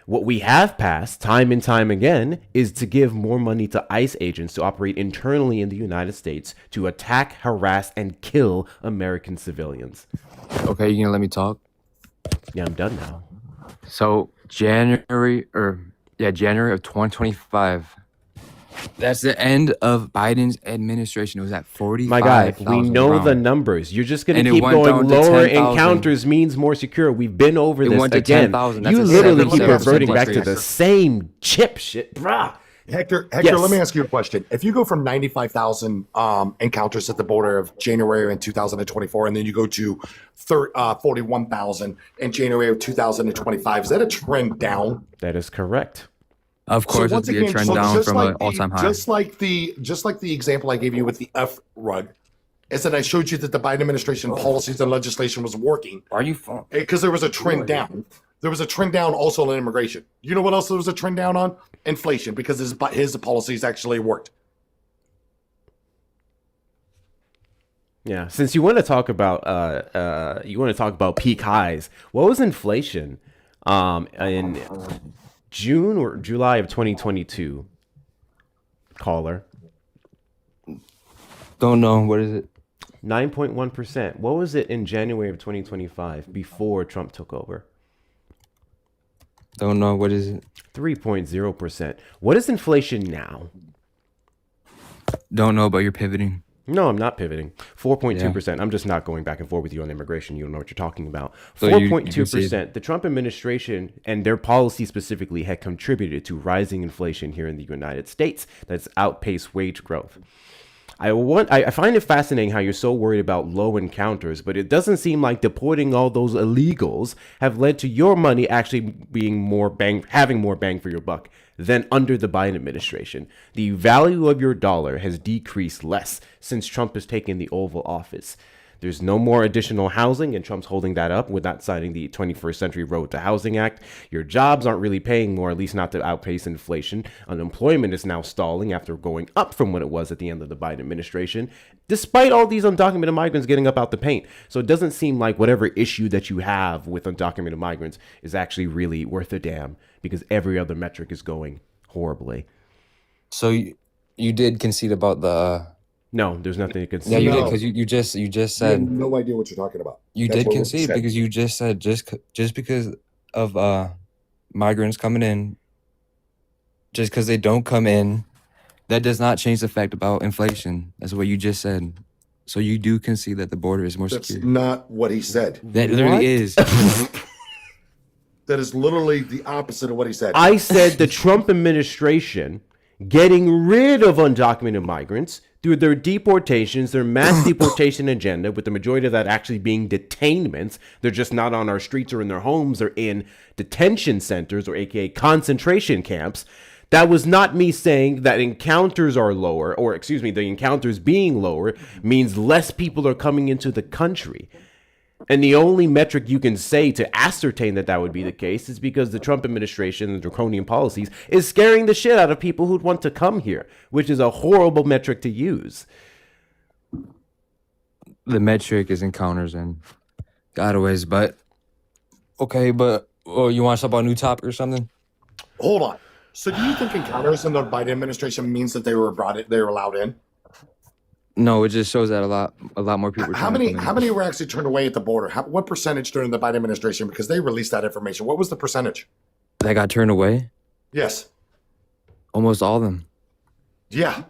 What we have passed time and time again is to give more money to ICE agents to operate internally in the United States to attack, harass, and kill American civilians. Okay, you gonna let me talk? Yeah, I'm done now. So January of 2025. That's the end of Biden's administration. It was at 45. My guy, we know the numbers. You're just going And to it keep went going down to lower. 10,000. Encounters means more secure. We've been over It this went to again. 10,000. That's You a literally keep 7% reverting back to increase. the same chip shit, bruh. Hector, Yes. let me ask you a question. If you go from 95,000 encounters at the border of January in 2024, and then you go to 41,000 in January of 2025, is that a trend down? That is correct. Of course, once it'd be a again, trend so down just from like an the- all-time high. Just like the example I gave you with the F rug, is that I showed you that the Biden administration policies and legislation was working Are you phone? because there was a trend down. There was a trend down also on immigration. You know what else there was a trend down on? Inflation, because his policies actually worked. Yeah. Since you want to talk about peak highs, what was inflation in June or July of 2022? Caller. Don't know. What is it? 9.1%. What was it in January of 2025 before Trump took over? Don't know. What is it? 3.0%. What is inflation now? Don't know, but you're pivoting. No, I'm not pivoting. 4.2%. I'm just not going back and forth with you on immigration. You don't know what you're talking about. So you concede. 4.2%. The Trump administration and their policy specifically had contributed to rising inflation here in the United States that's outpaced wage growth. I find it fascinating how you're so worried about low encounters, but it doesn't seem like deporting all those illegals have led to your money actually having more bang for your buck than under the Biden administration. The value of your dollar has decreased less since Trump has taken the Oval Office. There's no more additional housing, and Trump's holding that up with not signing the 21st Century Road to Housing Act. Your jobs aren't really paying more, at least not to outpace inflation. Unemployment is now stalling after going up from what it was at the end of the Biden administration, despite all these undocumented migrants getting up out the paint. So it doesn't seem like whatever issue that you have with undocumented migrants is actually really worth a damn, because every other metric is going horribly. So you did concede about the. No, there's nothing to concede. Yeah, you did No. because you just You have said no idea what you're talking about. you That's did what we concede said. because you just said just because of migrants coming in, just because they don't come in, that does not change the fact about inflation. That's what you just said. So you do concede that the border is more That's secure. not what he said. That literally is. That is literally the opposite of what he said. I said the Trump administration getting rid of undocumented migrants through their deportations, their mass deportation agenda, with the majority of that actually being detainments. They're just not on our streets or in their homes. They're in detention centers, or AKA concentration camps. That was not me saying that encounters are lower, or excuse me, the encounters being lower means less people are coming into the country. And the only metric you can say to ascertain that that would be the case is because the Trump administration and draconian policies is scaring the shit out of people who'd want to come here, which is a horrible metric to use. The metric is encounters and gotaways, but okay, but you want to talk about a new topic or something? Hold on. So do you think encounters in the Biden administration means that they were allowed in? No, it just shows that a lot more people. Are How trying to many come in. how many were actually turned away at the border? What percentage during the Biden administration? Because they released that information. What was the percentage? that got turned away? Yes. Almost all of them. Yeah.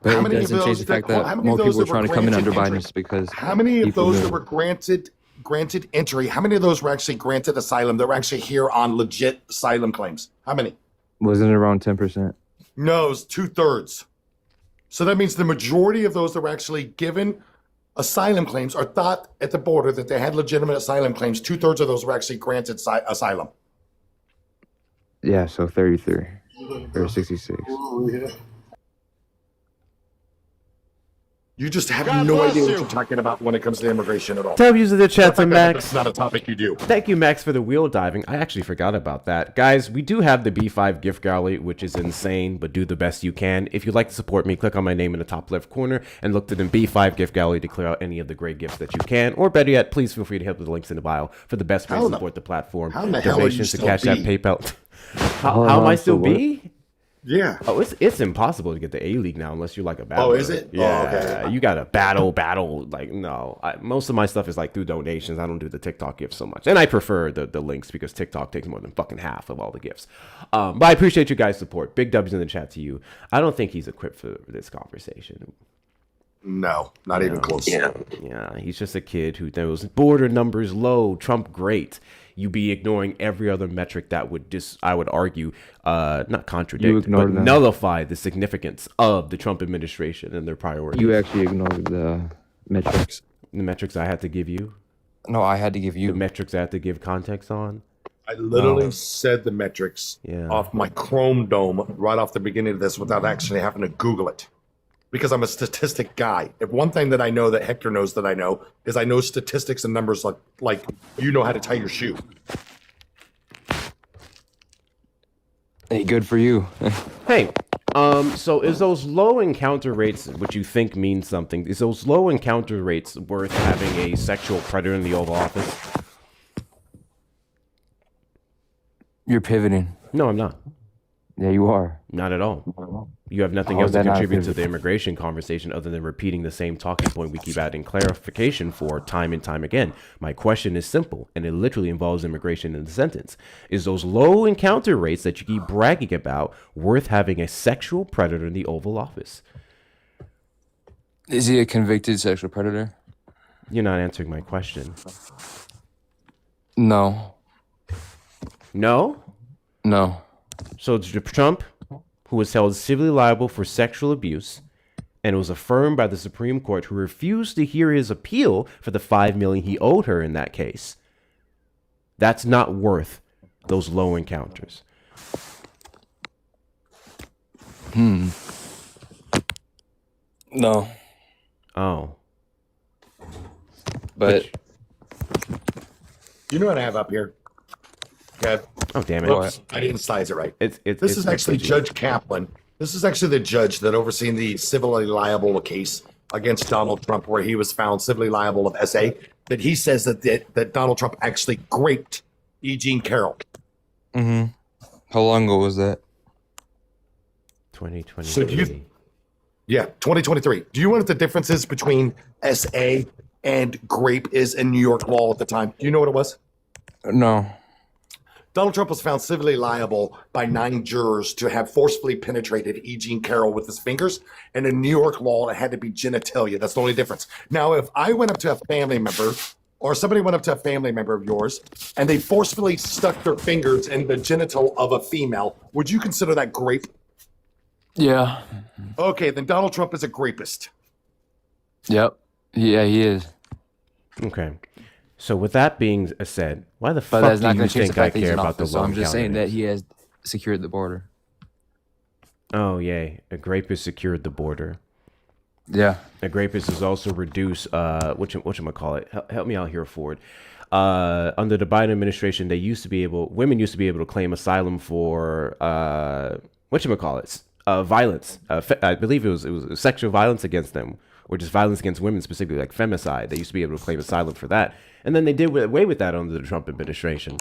But How it many of doesn't change those the that- fact how that many more of those people are that were trying to come in granted under entry? Biden's because How many of people those knew. that were granted entry? How many of those were actually granted asylum? That were actually here on legit asylum claims? How many? Wasn't it around 10%? No, it's 2/3. So that means the majority of those that were actually given asylum claims are thought at the border that they had legitimate asylum claims. 2/3 of those were actually granted asylum. Yeah, so 33 or 66. You just have God no bless idea what you. you're talking about when it comes to immigration at all. W's in the chat to Max. That's not a topic you do. Thank you, Max, for the wheel diving. I actually forgot about that. Guys, we do have the B5 gift gallery, which is insane, but do the best you can. If you'd like to support me, click on my name in the top left corner and look to the B5 gift gallery to clear out any of the great gifts that you can. Or better yet, please feel free to hit the links in the bio for the best way to How the- support the platform. how in the hell are you Donations to still Cash App, B? PayPal. How am I still so what? B? Yeah. Oh, it's impossible to get the A League now unless you're like a battle. Oh, is it? Oh, Yeah, okay. you got to battle. Like, no, most of my stuff is like through donations. I don't do the TikTok gifts so much, and I prefer the links because TikTok takes more than fucking half of all the gifts. But I appreciate you guys' support. Big W's in the chat to you. I don't think he's equipped for this conversation. No, not even close. Yeah, he's just a kid who knows border numbers low, Trump great. You be ignoring every other metric that would I would argue, not contradict, ignored but them. nullify the significance of the Trump administration and their priorities. You actually ignored the metrics. The metrics I had to give you, No, I had to give the you. metrics I had to give context on. I literally said the metrics Yeah. off my Chrome Dome right off the beginning of this without actually having to Google it. Because I'm a statistic guy. If one thing that I know that Hector knows that I know is I know statistics and numbers like you know how to tie your shoe. Hey, good for you. Hey, so is those low encounter rates, which you think means something, is those low encounter rates worth having a sexual predator in the Oval Office? You're pivoting. No, I'm not. Yeah, you are. Not at all. You have nothing How else is to that not contribute to the physical? immigration conversation other than repeating the same talking point we keep adding clarification for time and time again. My question is simple, and it literally involves immigration in the sentence. Is those low encounter rates that you keep bragging about worth having a sexual predator in the Oval Office? Is he a convicted sexual predator? You're not answering my question. No. No? No. So it's Trump, who was held civilly liable for sexual abuse, and it was affirmed by the Supreme Court, who refused to hear his appeal for the $5 million he owed her in that case. That's not worth those low encounters. No. Oh. But You know what I have up here? Okay. Oh, damn it. Whoops, I didn't size it right. It's This is actually Judge Kaplan. This is actually the judge that overseen the civilly liable case against Donald Trump, where he was found civilly liable of SA. That he says that Donald Trump actually raped E. Jean Carroll. how long ago was that? 2020. So do you- Yeah, 2023. Do you know what the difference is between SA and grape is in New York law at the time? Do you know what it was? No. Donald Trump was found civilly liable by 9 jurors to have forcefully penetrated E. Jean Carroll with his fingers. And in New York law, it had to be genitalia. That's the only difference. Now, if I went up to a family member or somebody went up to a family member of yours and they forcefully stuck their fingers in the genital of a female, would you consider that grape? Yeah. Okay, then Donald Trump is a grapist. Yep. Yeah, he is. Okay. So with that being said, why the But fuck that's do not you going to change the think I fact that he's care in about the office. So low I'm just saying that encounters? he has secured the border. Oh, yay. A grapist secured the border. Yeah. A grapist is also reduced, whatchamacallit? Help me out here, Ford. Under the Biden administration, women used to be able to claim asylum for, violence. I believe it was sexual violence against them, or just violence against women specifically, like femicide. They used to be able to claim asylum for that. And then they did away with that under the Trump administration.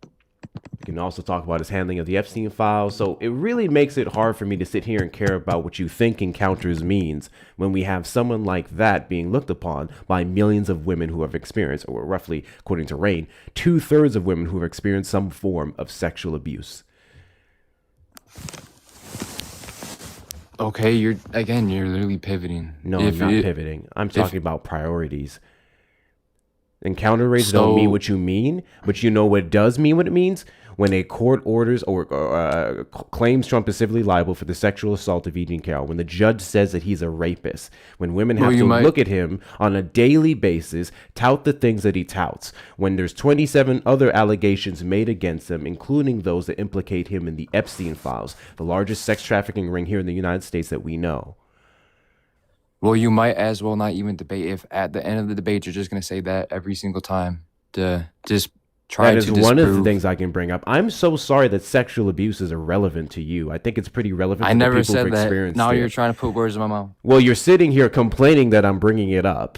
You can also talk about his handling of the Epstein files. So it really makes it hard for me to sit here and care about what you think encounters means when we have someone like that being looked upon by millions of women who have experienced, or roughly, according to Rain, 2/3 of women who have experienced some form of sexual abuse. Okay, you're literally pivoting. No, I'm not pivoting. I'm talking about priorities. Encounter rates don't mean what you mean, but you know what does mean what it means? When a court orders or claims Trump is civilly liable for the sexual assault of E. Jean Carroll, when the judge says that he's a rapist, when women have to look at him on a daily basis, tout the things that he touts, when there's 27 other allegations made against him, including those that implicate him in the Epstein files, the largest sex trafficking ring here in the United States that we know. Well, you might as well not even debate if at the end of the debate you're just going to say that every single time to just try to disprove. That is one of the things I can bring up. I'm so sorry that sexual abuse is irrelevant to you. I think it's pretty relevant. I never said that. Now you're trying to put words in my mouth. Well, you're sitting here complaining that I'm bringing it up.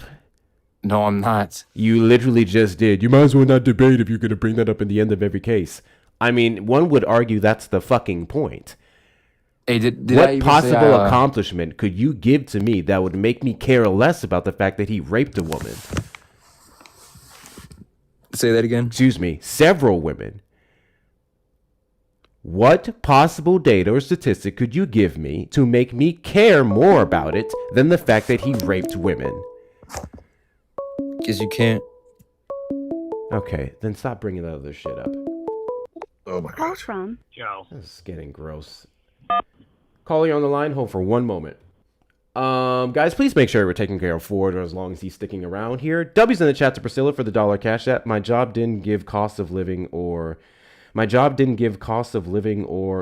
No, I'm not. You literally just did. You might as well not debate if you're going to bring that up in the end of every case. I mean, one would argue that's the fucking point. Hey, did what possible accomplishment could you give to me that would make me care less about the fact that he raped a woman? Say that again. Excuse me, several women. What possible data or statistic could you give me to make me care more about it than the fact that he raped women? Because you can't. Okay, then stop bringing that other shit up. Oh my God. From Joe. This is getting gross. Calling on the line, hold for one moment. Guys, please make sure we're taking care of Ford as long as he's sticking around here. W's in the chat to Priscilla for the $1 cash app. My job didn't give cost of living or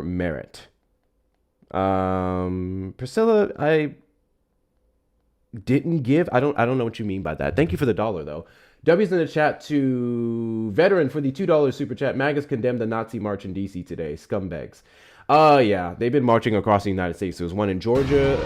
merit. Priscilla, I didn't give. I don't know what you mean by that. Thank you for the $1 though. W's in the chat to Veteran for the $2 super chat. MAGA's condemned the Nazi march in DC today. Scumbags. Yeah, they've been marching across the United States. There was one in Georgia.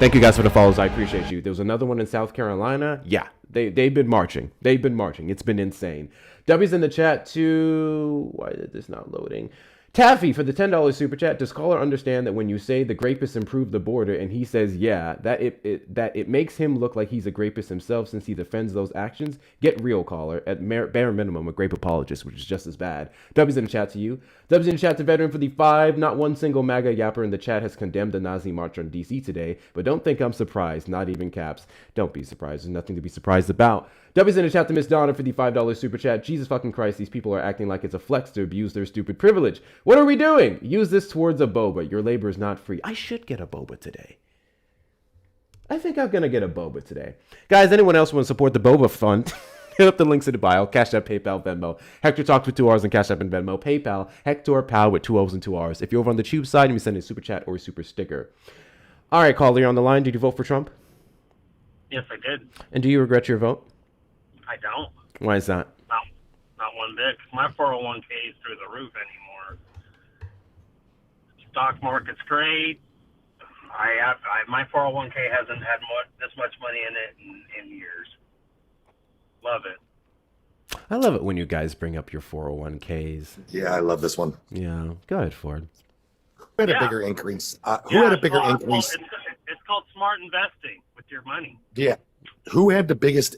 Thank you guys for the follows. I appreciate you. There was another one in South Carolina. Yeah, they've been marching. They've been marching. It's been insane. W's in the chat too. Why is this not loading? Taffy for the $10 super chat. Does caller understand that when you say the grapists improved the border and he says yeah, that it makes him look like he's a grapist himself since he defends those actions? Get real, caller. At bare minimum, a grape apologist, which is just as bad. W's in the chat to you. W's in the chat to veteran for the 5. Not one single MAGA yapper in the chat has condemned the Nazi march on DC today, but don't think I'm surprised. Not even caps. Don't be surprised. There's nothing to be surprised about. W's in the chat to Miss Donna for the $5 super chat. Jesus fucking Christ, these people are acting like it's a flex to abuse their stupid privilege. What are we doing? Use this towards a boba. Your labor is not free. I should get a boba today. I think I'm going to get a boba today. Guys, anyone else want to support the boba fund? Hit up the links in the bio. Cash App, PayPal, Venmo. Hector Talks with 2 R's and Cash App and Venmo. PayPal, Hector Pal with 2 O's and 2 R's. If you're over on the tube side, you can send a super chat or a super sticker. All right, caller, you're on the line. Did you vote for Trump? Yes, I did. And do you regret your vote? I don't. Why is that? Not one bit. My 401k is through the roof anymore. Stock market's great. My 401k hasn't had this much money in it in years. Love it. I love it when you guys bring up your 401ks. Yeah, I love this one. Yeah, go ahead, Ford. Who had a bigger increase? Who had a bigger increase? It's called smart investing with your money. Yeah. Who had the biggest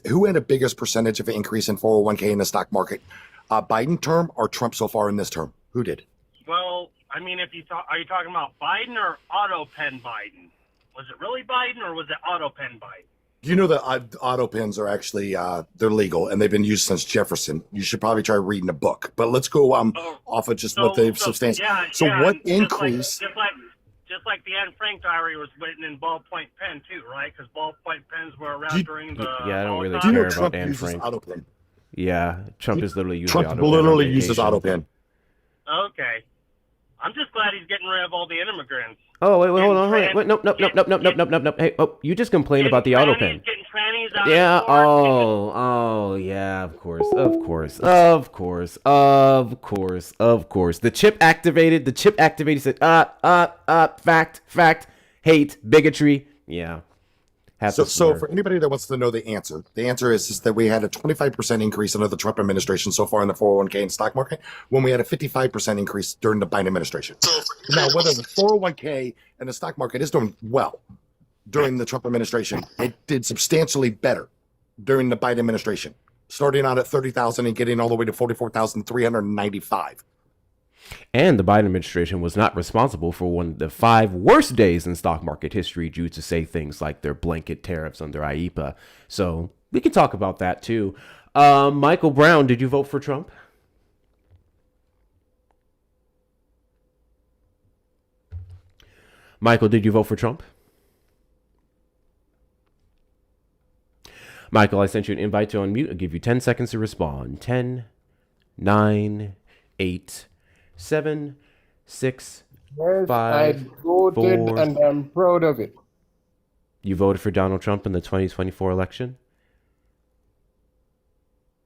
percentage of an increase in 401k in the stock market? Biden term or Trump so far in this term? Who did? Well, I mean, are you talking about Biden or auto pen Biden? Was it really Biden or was it auto pen Biden? You know that auto pens are actually they're legal and they've been used since Jefferson. You should probably try reading a book. But let's go off of just what they've substantiated. What increase? Just like the Anne Frank diary was written in ballpoint pen too, right? Because ballpoint pens were around during the. Yeah, I don't really Do you know care Trump about Anne uses Frank. auto pen? Yeah, Trump is literally using Trump auto pen literally on uses vacation. auto pen. Okay, I'm just glad he's getting rid of all the immigrants. Oh wait, hold on, wait, nope. Hey, you just complained about the auto pen. Getting trannies out Yeah. of court. Oh, yeah. Of course. The chip activated said, fact, hate, bigotry. Yeah. So for anybody that wants to know the answer is that we had a 25% increase under the Trump administration so far in the 401k and stock market, when we had a 55% increase during the Biden administration. Now, whether the 401k and the stock market is doing well during the Trump administration, it did substantially better during the Biden administration, starting out at 30,000 and getting all the way to 44,395. And the Biden administration was not responsible for one of the 5 worst days in stock market history due to, say, things like their blanket tariffs under IEPA. So we could talk about that, too. Michael Brown, did you vote for Trump? Michael, did you vote for Trump? Michael, I sent you an invite to unmute. I'll give you 10 seconds to respond. 10, 9, 8, 7, 6, Yes, 5, I voted 4. and I'm proud of it. You voted for Donald Trump in the 2024 election?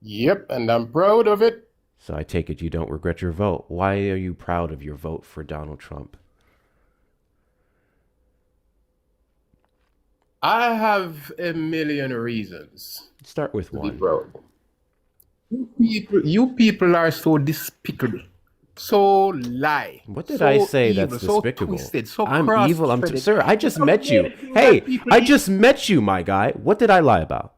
Yep, and I'm proud of it. So I take it you don't regret your vote. Why are you proud of your vote for Donald Trump? I have a million reasons Start with to be one. proud. You people are so despicable. So lie. What did so I say evil, that's so despicable? Twisted, so I'm evil. cross-threaded. Sir, I just How met you. dare you Hey, let people I be- just met you, my guy. What did I lie about?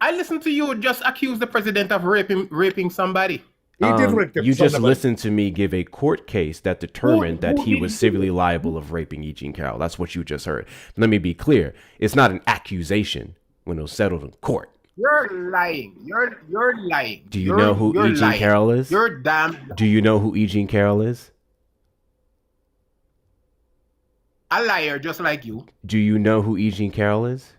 I listened to you just accuse the president of raping somebody. You just listened to me give a court case that determined that who he did was you- civilly liable of raping E. Jean Carroll. That's what you just heard. Let me be clear. It's not an accusation when it was settled in court. You're lying. You're lying. Do you know who E. Jean lying. Carroll is? You're damn. Do you know who E. Jean Carroll is? A liar just like you. Do you know who E. Jean Carroll is?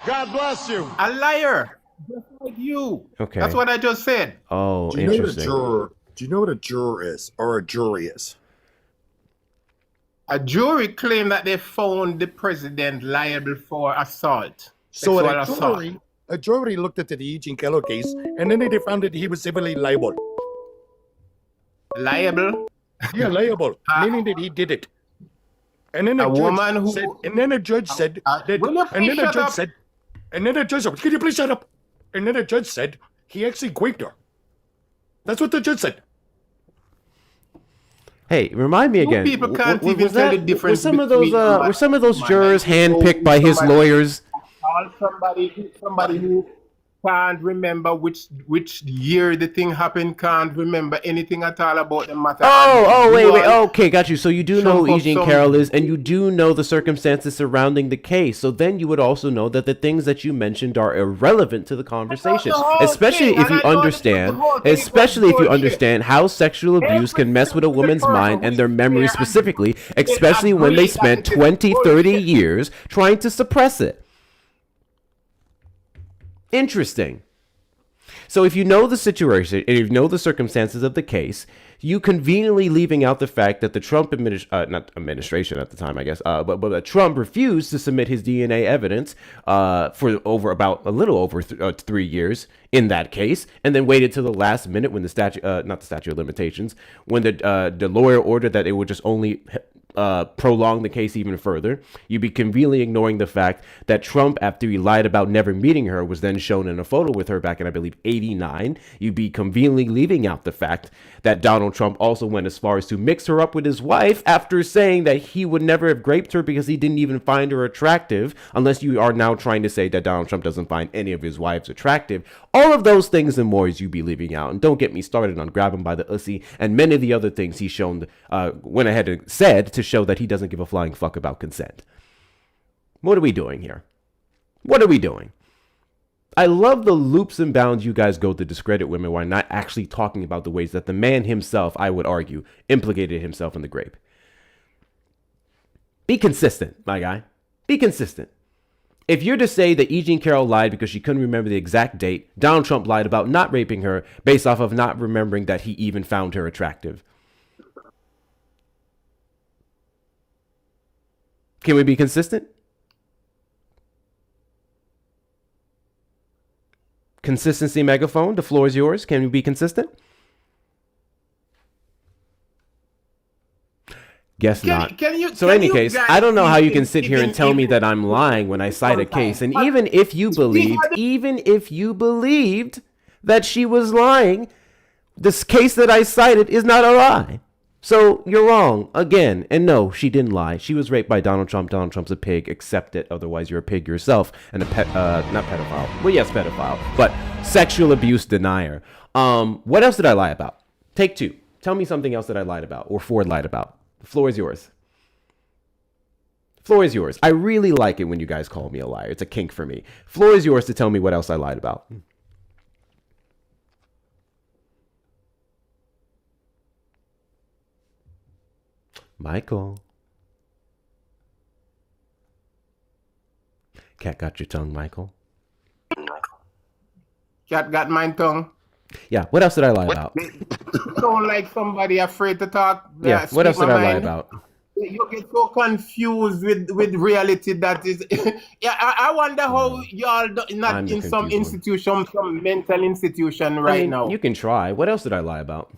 God bless you. A liar just like you. Okay. That's what I just said. Oh, Do you know what a interesting. juror? Do you know what a juror is, or a jury is? A jury claimed that they found the president liable for assault. So Sexual assault. a jury looked at the E. Jean Carroll case, and then they found that he was civilly liable. Liable? Yeah, liable, meaning that he did it. And then A woman who said, and then a judge said that, will you and please then a shut judge up? said, and then a judge said, can you please shut up? And then a judge said he actually raped her. That's what the judge said. Hey, remind me You again. people can't even Was tell the that difference were between some of those man. jurors Like, you know, handpicked by his somebody- lawyers? somebody who can't remember which year the thing happened, can't remember anything at all about the matter. Wait. Okay, got you. So you do know who Trump E. Jean some- Carroll is, and you do know the circumstances surrounding the case. So then you would also know that the things that you mentioned are irrelevant to the conversation, the whole especially thing, if you and I know understand, the whole thing is especially if you bullshit. understand how sexual abuse can mess with a woman's mind and their memory specifically, especially when they spent 20, 30 years trying to suppress it. Interesting. So if you know the situation and you know the circumstances of the case, you conveniently leaving out the fact that the Trump not administration at the time, I guess, but Trump refused to submit his DNA evidence for a little over 3 years in that case, and then waited till the last minute when not the statute of limitations, when the lawyer ordered that it would just only prolong the case even further. You'd be conveniently ignoring the fact that Trump, after he lied about never meeting her, was then shown in a photo with her back in, I believe, 89. You'd be conveniently leaving out the fact that Donald Trump also went as far as to mix her up with his wife after saying that he would never have raped her because he didn't even find her attractive, unless you are now trying to say that Donald Trump doesn't find any of his wives attractive. All of those things and more is you be leaving out. And don't get me started on grabbing by the ussy and many of the other things he's shown, went ahead and said to show that he doesn't give a flying fuck about consent. What are we doing here? What are we doing? I love the loops and bounds you guys go to discredit women while not actually talking about the ways that the man himself, I would argue, implicated himself in the grape. Be consistent, my guy. Be consistent. If you're to say that E. Jean Carroll lied because she couldn't remember the exact date, Donald Trump lied about not raping her based off of not remembering that he even found her attractive. Can we be consistent? Consistency megaphone, the floor is yours. Can we be consistent? Guess not. So in any case, I don't know how you can sit here and tell me that I'm lying when I cite a case. And even if you believed that she was lying, this case that I cited is not a lie. So you're wrong again. And no, she didn't lie. She was raped by Donald Trump. Donald Trump's a pig. Accept it. Otherwise, you're a pig yourself and a not pedophile. Well, yes, pedophile, but sexual abuse denier. What else did I lie about? Take two. Tell me something else that I lied about or Ford lied about. The floor is yours. The floor is yours. I really like it when you guys call me a liar. It's a kink for me. Floor is yours to tell me what else I lied about. Michael. Cat got your tongue, Michael. Cat got my tongue. Yeah, what else did I lie about? Sound like somebody afraid to talk. Yeah, what else did I lie about? You get so confused with reality that is. Yeah, I wonder how y'all not in some institution, some mental institution right now. You can try. What else did I lie about?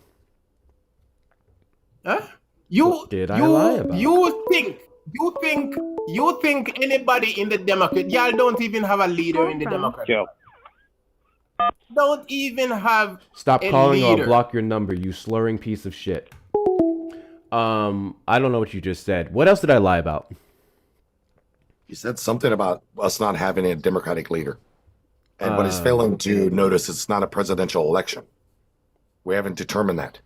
Huh? What did I lie about? You think anybody in the Democrat? Y'all don't even have a leader in the Democrat. Yo. Don't even have. Stop a calling or leader. I'll block your number, you slurring piece of shit. I don't know what you just said. What else did I lie about? He said something about us not having a Democratic leader. And what he's failing to notice, it's not a presidential election. We haven't determined that.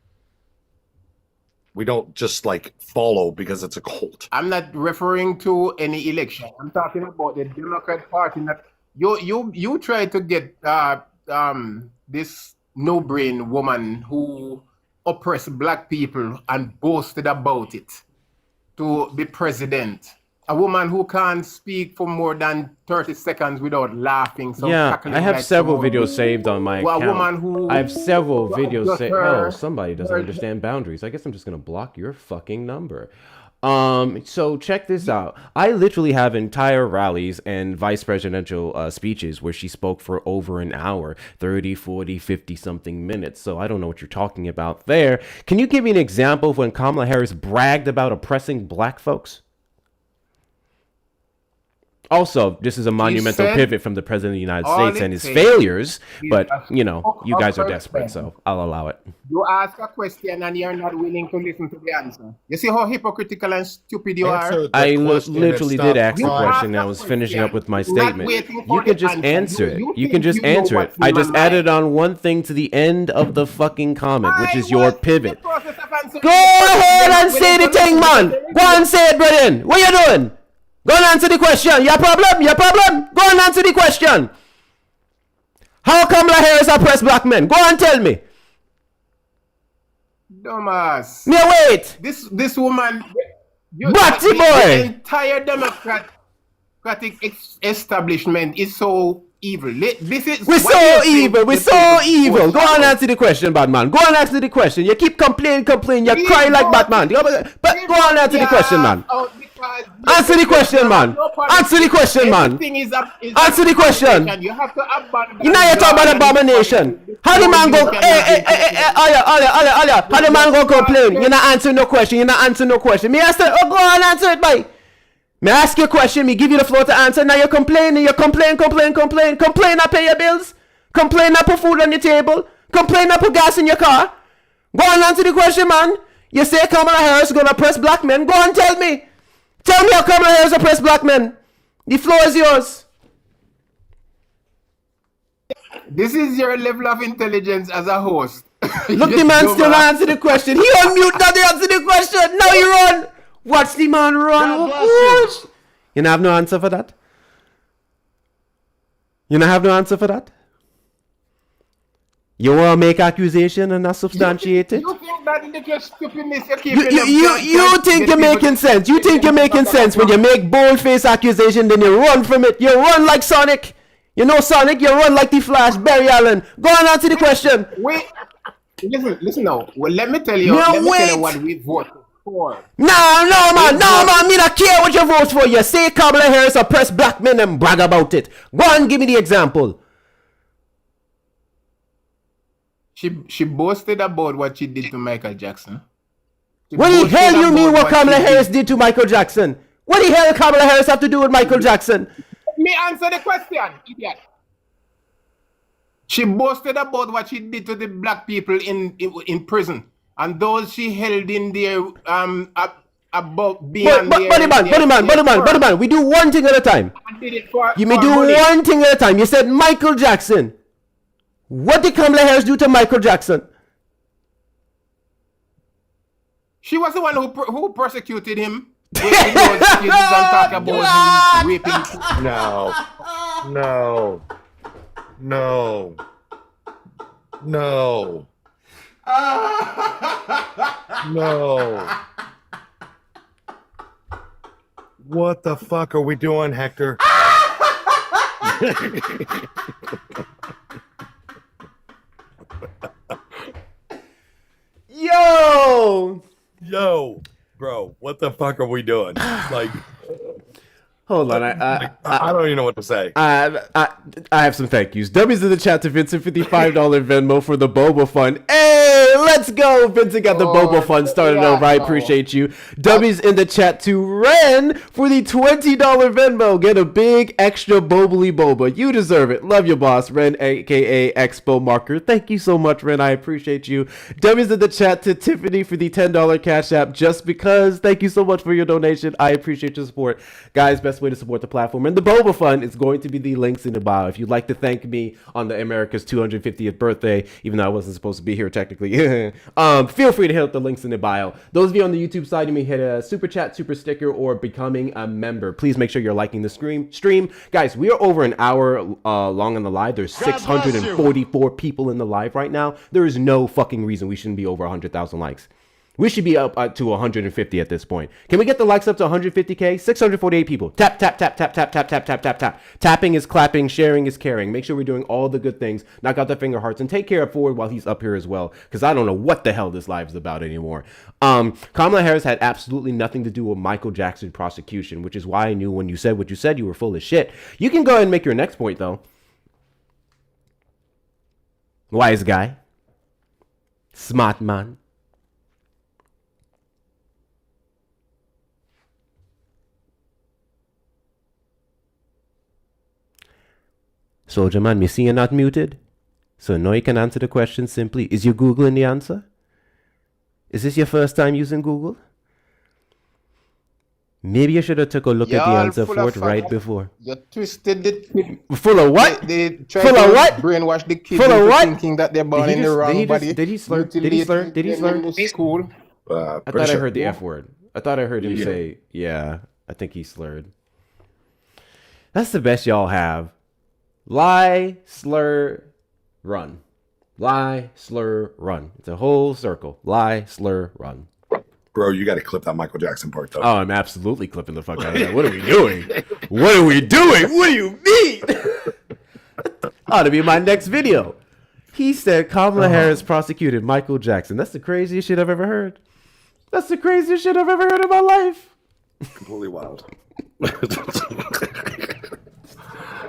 We don't just follow because it's a cult. I'm not referring to any election. I'm talking about the Democrat Party. That you try to get this no-brain woman who oppressed black people and boasted about it to be president. A woman who can't speak for more than 30 seconds without laughing. So Yeah, I have several videos saved on my account. A woman who I have several videos saved. Oh, somebody doesn't understand boundaries. I guess I'm just going to block your fucking number. So check this out. I literally have entire rallies and vice presidential speeches where she spoke for over an hour, 30, 40, 50 something minutes. So I don't know what you're talking about there. Can you give me an example of when Kamala Harris bragged about oppressing black folks? Also, this is a monumental pivot from the president of the United States and his failures, but you know, you guys are desperate, so I'll allow it. You ask a question and you're not willing to listen to the answer. You see how hypocritical and stupid you are? I literally did ask the question. I was finishing up with my statement. You could just answer it. You can just answer it. I just added on one thing to the end of the fucking comment, which is your pivot. Go ahead and say the thing, man. Go and say it, Brennan. What you doing? Go and answer the question. Your problem? Your problem? Go and answer the question. How come Kamala Harris oppress black men? Go and tell me. Dumbass. Me wait. This woman. Batty boy. The entire democratic establishment is so evil. We're so evil. We're so evil. Go and answer the question, Batman. Go and answer the question. You keep complaining. You cry like Batman. But go and answer the question, man. Answer the question, man. Answer the question, man. Answer the question. You have to abandon. You know you're talking about abomination. How the man go? How the man go complain? You're not answering no question. You're not answering no question. Me ask go on answer it, boy. Me ask you a question. Me give you the floor to answer. Now you're complaining. You complain. Complain. I pay your bills. Complain. I put food on your table. Complain. I put gas in your car. Go on answer the question, man. You say Kamala Harris gonna oppress black men. Go on tell me. Tell me how Kamala Harris oppress black men. The floor is yours. This is your level of intelligence as a host. Look, the man still answer the question. He unmute, now they answer the question. Now he run. Watch the man run. Watch. You don't have no answer for that? You don't have no answer for that? You want to make accusation and not substantiate it? You think that in the just stupidness you think you're making sense. You think you're making sense when you make bold-faced accusation, then you run from it. You run like Sonic. You know Sonic, you run like the Flash, Barry Allen. Go and answer the question. Wait. Listen now. Well, let me tell you what we voted for. No, man. Me not care what you vote for. You say Kamala Harris oppress black men and brag about it. Go and give me the example. She boasted about what she did to Michael Jackson. What the hell you mean what Kamala Harris did to Michael Jackson? What the hell Kamala Harris have to do with Michael Jackson? Let me answer the question, idiot. She boasted about what she did to the black people in prison and those she held in there above beyond Buddy man, we do one thing at a time. You may do one thing at a time. You said Michael Jackson. What did Kamala Harris do to Michael Jackson? She was the one who persecuted him. Talk about him raping. No. What the fuck are we doing, Hector? Yo, bro, what the fuck are we doing? Like, hold on, I don't even know what to say. I have some thank yous. W's in the chat to Vincent, $55 Venmo for the Boba Fund. Hey, let's go. Vincent got the Boba Fund started over. I appreciate you. W's in the chat to Ren for the $20 Venmo. Get a big extra Bobly Boba. You deserve it. Love your boss, Ren, aka Expo Marker. Thank you so much, Ren. I appreciate you. W's in the chat to Tiffany for the $10 Cash App just because. Thank you so much for your donation. I appreciate your support. Guys, best way to support the platform and the Boba Fund is going to be the links in the bio. If you'd like to thank me on the America's 250th birthday, even though I wasn't supposed to be here technically, feel free to hit up the links in the bio. Those of you on the YouTube side, you may hit a super chat, super sticker, or becoming a member. Please make sure you're liking the stream. Guys, we are over an hour long on the live. There's 644 people in the live right now. There is no fucking reason we shouldn't be over 100,000 likes. We should be up to 150 at this point. Can we get the likes up to 150K? 648 people. Tap, tap, tap, tap, tap, tap, tap, tap, tap, tap. Tapping is clapping. Sharing is caring. Make sure we're doing all the good things. Knock out the finger hearts and take care of Ford while he's up here as well. Because I don't know what the hell this live is about anymore. Kamala Harris had absolutely nothing to do with Michael Jackson prosecution, which is why I knew when you said what you said, you were full of shit. You can go ahead and make your next point, though. Wise guy. Smart man. Soldier man, me see you're not muted. So now you can answer the question simply. Is you Googling the answer? Is this your first time using Google? Maybe you should have took a look at the Y'all answer full for of it right fuck. before. You twisted the kid. Full of what? They try Full to of what? brainwash the kids Full of into what? thinking that they're born Did he in the just- wrong did he just- body. did he slur? Did he slur? Did he Mutilated slur? them in the school. I Pretty thought I sure. heard the F word. I thought I heard him Yeah. say, yeah, I think he slurred. That's the best y'all have. Lie, slur, run. Lie, slur, run. It's a whole circle. Lie, slur, run. Bro, you got to clip that Michael Jackson part, though. Oh, I'm absolutely clipping the fuck out of that. What are we doing? What are we doing? What do you mean? Ought to be my next video. He said Kamala Harris prosecuted Michael Jackson. That's the craziest shit I've ever heard. That's the craziest shit I've ever heard in my life. Completely wild.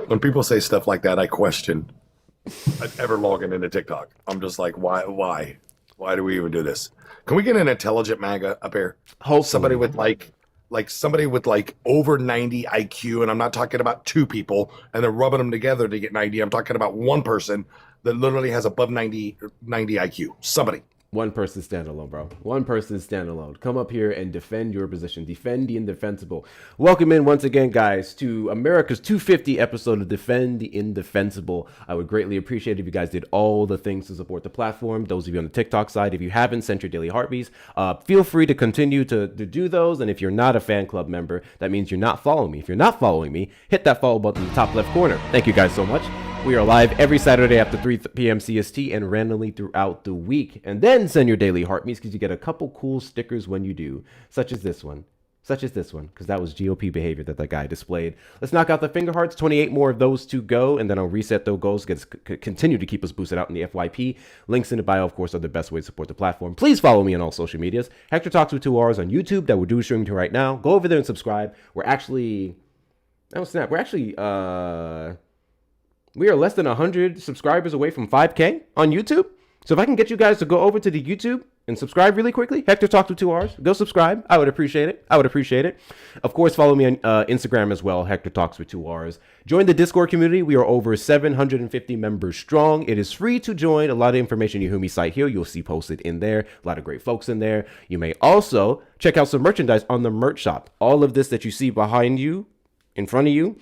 When people say stuff like that, I question ever logging into TikTok. I'm just like, why? Why do we even do this? Can we get an intelligent MAGA up here? Hopefully. Somebody with somebody with over 90 IQ, and I'm not talking about two people and they're rubbing them together to get 90. I'm talking about one person that literally has above 90 IQ. Somebody. One person standalone, bro. One person standalone. Come up here and defend your position. Defend the indefensible. Welcome in once again, guys, to America's 250 episode of Defend the Indefensible. I would greatly appreciate it if you guys did all the things to support the platform. Those of you on the TikTok side, if you haven't sent your daily heartbeats, feel free to continue to do those. And if you're not a fan club member, that means you're not following me. If you're not following me, hit that follow button in the top left corner. Thank you guys so much. We are live every Saturday after 3 p.m. CST and randomly throughout the week. And then send your daily heartbeats because you get a couple cool stickers when you do, such as this one. Because that was GOP behavior that guy displayed. Let's knock out the finger hearts. 28 more of those to go, and then I'll reset those goals. Continue to keep us boosted out in the FYP. Links in the bio, of course, are the best way to support the platform. Please follow me on all social medias. Hector Talks with 2 R's on YouTube that we're doing streaming to right now. Go over there and subscribe. We are less than 100 subscribers away from 5K on YouTube. So if I can get you guys to go over to the YouTube and subscribe really quickly, Hector Talks with 2 R's, go subscribe. I would appreciate it. Of course, follow me on Instagram as well, Hector Talks with 2 R's. Join the Discord community. We are over 750 members strong. It is free to join. A lot of information you hear me cite here, you'll see posted in there. A lot of great folks in there. You may also check out some merchandise on the merch shop. All of this that you see behind you, in front of you,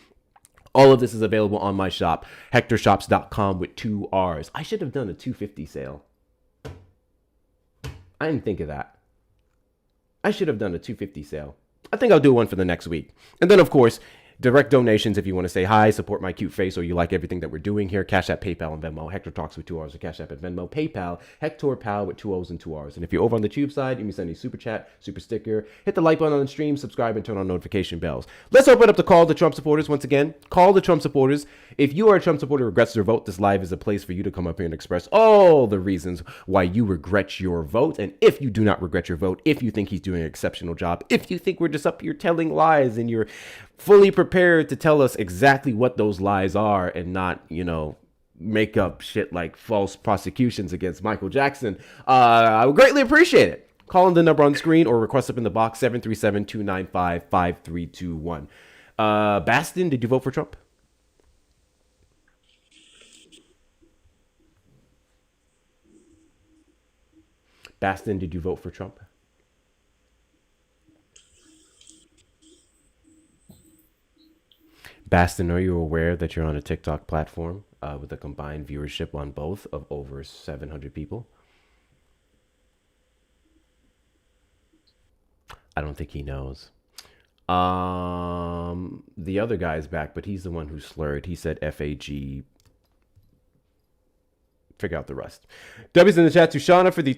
all of this is available on my shop, hectorshops.com with 2 R's. I should have done a 250 sale. I didn't think of that. I should have done a 250 sale. I think I'll do one for the next week. And then, of course, direct donations if you want to say hi, support my cute face, or you like everything that we're doing here. Cash App, PayPal, and Venmo. Hector Talks with 2 R's or Cash App and Venmo. PayPal, Hector Pal with 2 O's and 2 R's. And if you're over on the Tube side, you can send a super chat, super sticker, hit the like button on the stream, subscribe, and turn on notification bells. Let's open up the call to Trump supporters once again. Call the Trump supporters. If you are a Trump supporter who regrets your vote, this live is a place for you to come up here and express all the reasons why you regret your vote. And if you do not regret your vote, if you think he's doing an exceptional job, if you think we're just up here telling lies and you're fully prepared to tell us exactly what those lies are and not, make up shit like false prosecutions against Michael Jackson, I would greatly appreciate it. Call in the number on screen or request up in the box, 737-295-5321. Bastin, did you vote for Trump? Bastin, did you vote for Trump? Bastin, are you aware that you're on a TikTok platform with a combined viewership on both of over 700 people? I don't think he knows. The other guy's back, but he's the one who slurred. He said FAG. Figure out the rest. W's in the chat to Shauna for the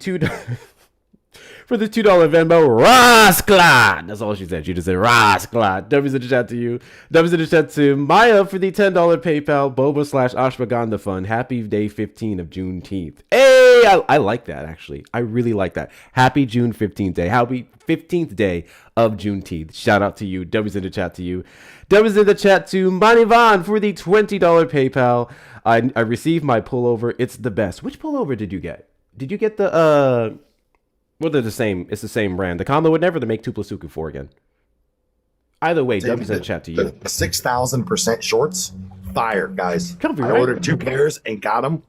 for the $2 Venmo. Rasclad. That's all she said. She just said Rasclad. W's in the chat to you. W's in the chat to Maya for the $10 PayPal. Boba/Ashwagandha Fund. Happy day 15 of Juneteenth. Hey, I like that actually. I really like that. Happy June 15th day. Happy 15th day of Juneteenth. Shout out to you. W's in the chat to you. W's in the chat to Manivan for the $20 PayPal. I received my pullover. It's the best. Which pullover did you get? Did you get the well, they're the same. It's the same brand. The combo would never make 2 + 2 = 4 again. Either way, W's in the chat to you. The 6,000% shorts, fire, guys. Comfy, I right? ordered 2 pairs and got them.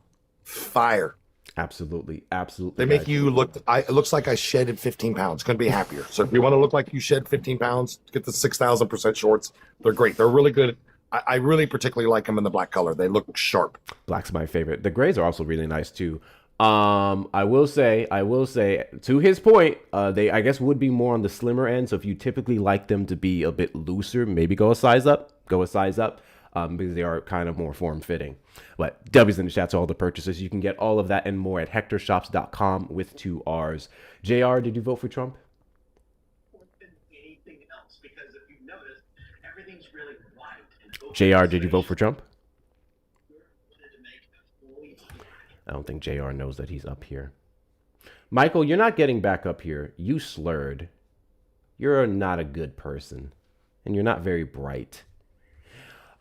Fire. Absolutely. Absolutely. They make you look. It looks like I shedded 15 pounds. Couldn't be happier. So if you want to look like you shed 15 pounds, get the 6,000% shorts. They're great. They're really good. I really particularly like them in the black color. They look sharp. Black's my favorite. The grays are also really nice too. I will say to his point, they I guess would be more on the slimmer end. So if you typically like them to be a bit looser, maybe go a size up. Because they are kind of more form-fitting. But W's in the chat to all the purchases. You can get all of that and more at hectorshops.com with 2 R's. JR, did you vote for Trump? Anything else, because if you notice, everything's really white. JR, did you vote for Trump? I don't think JR knows that he's up here. Michael, you're not getting back up here. You slurred. You're not a good person. And you're not very bright.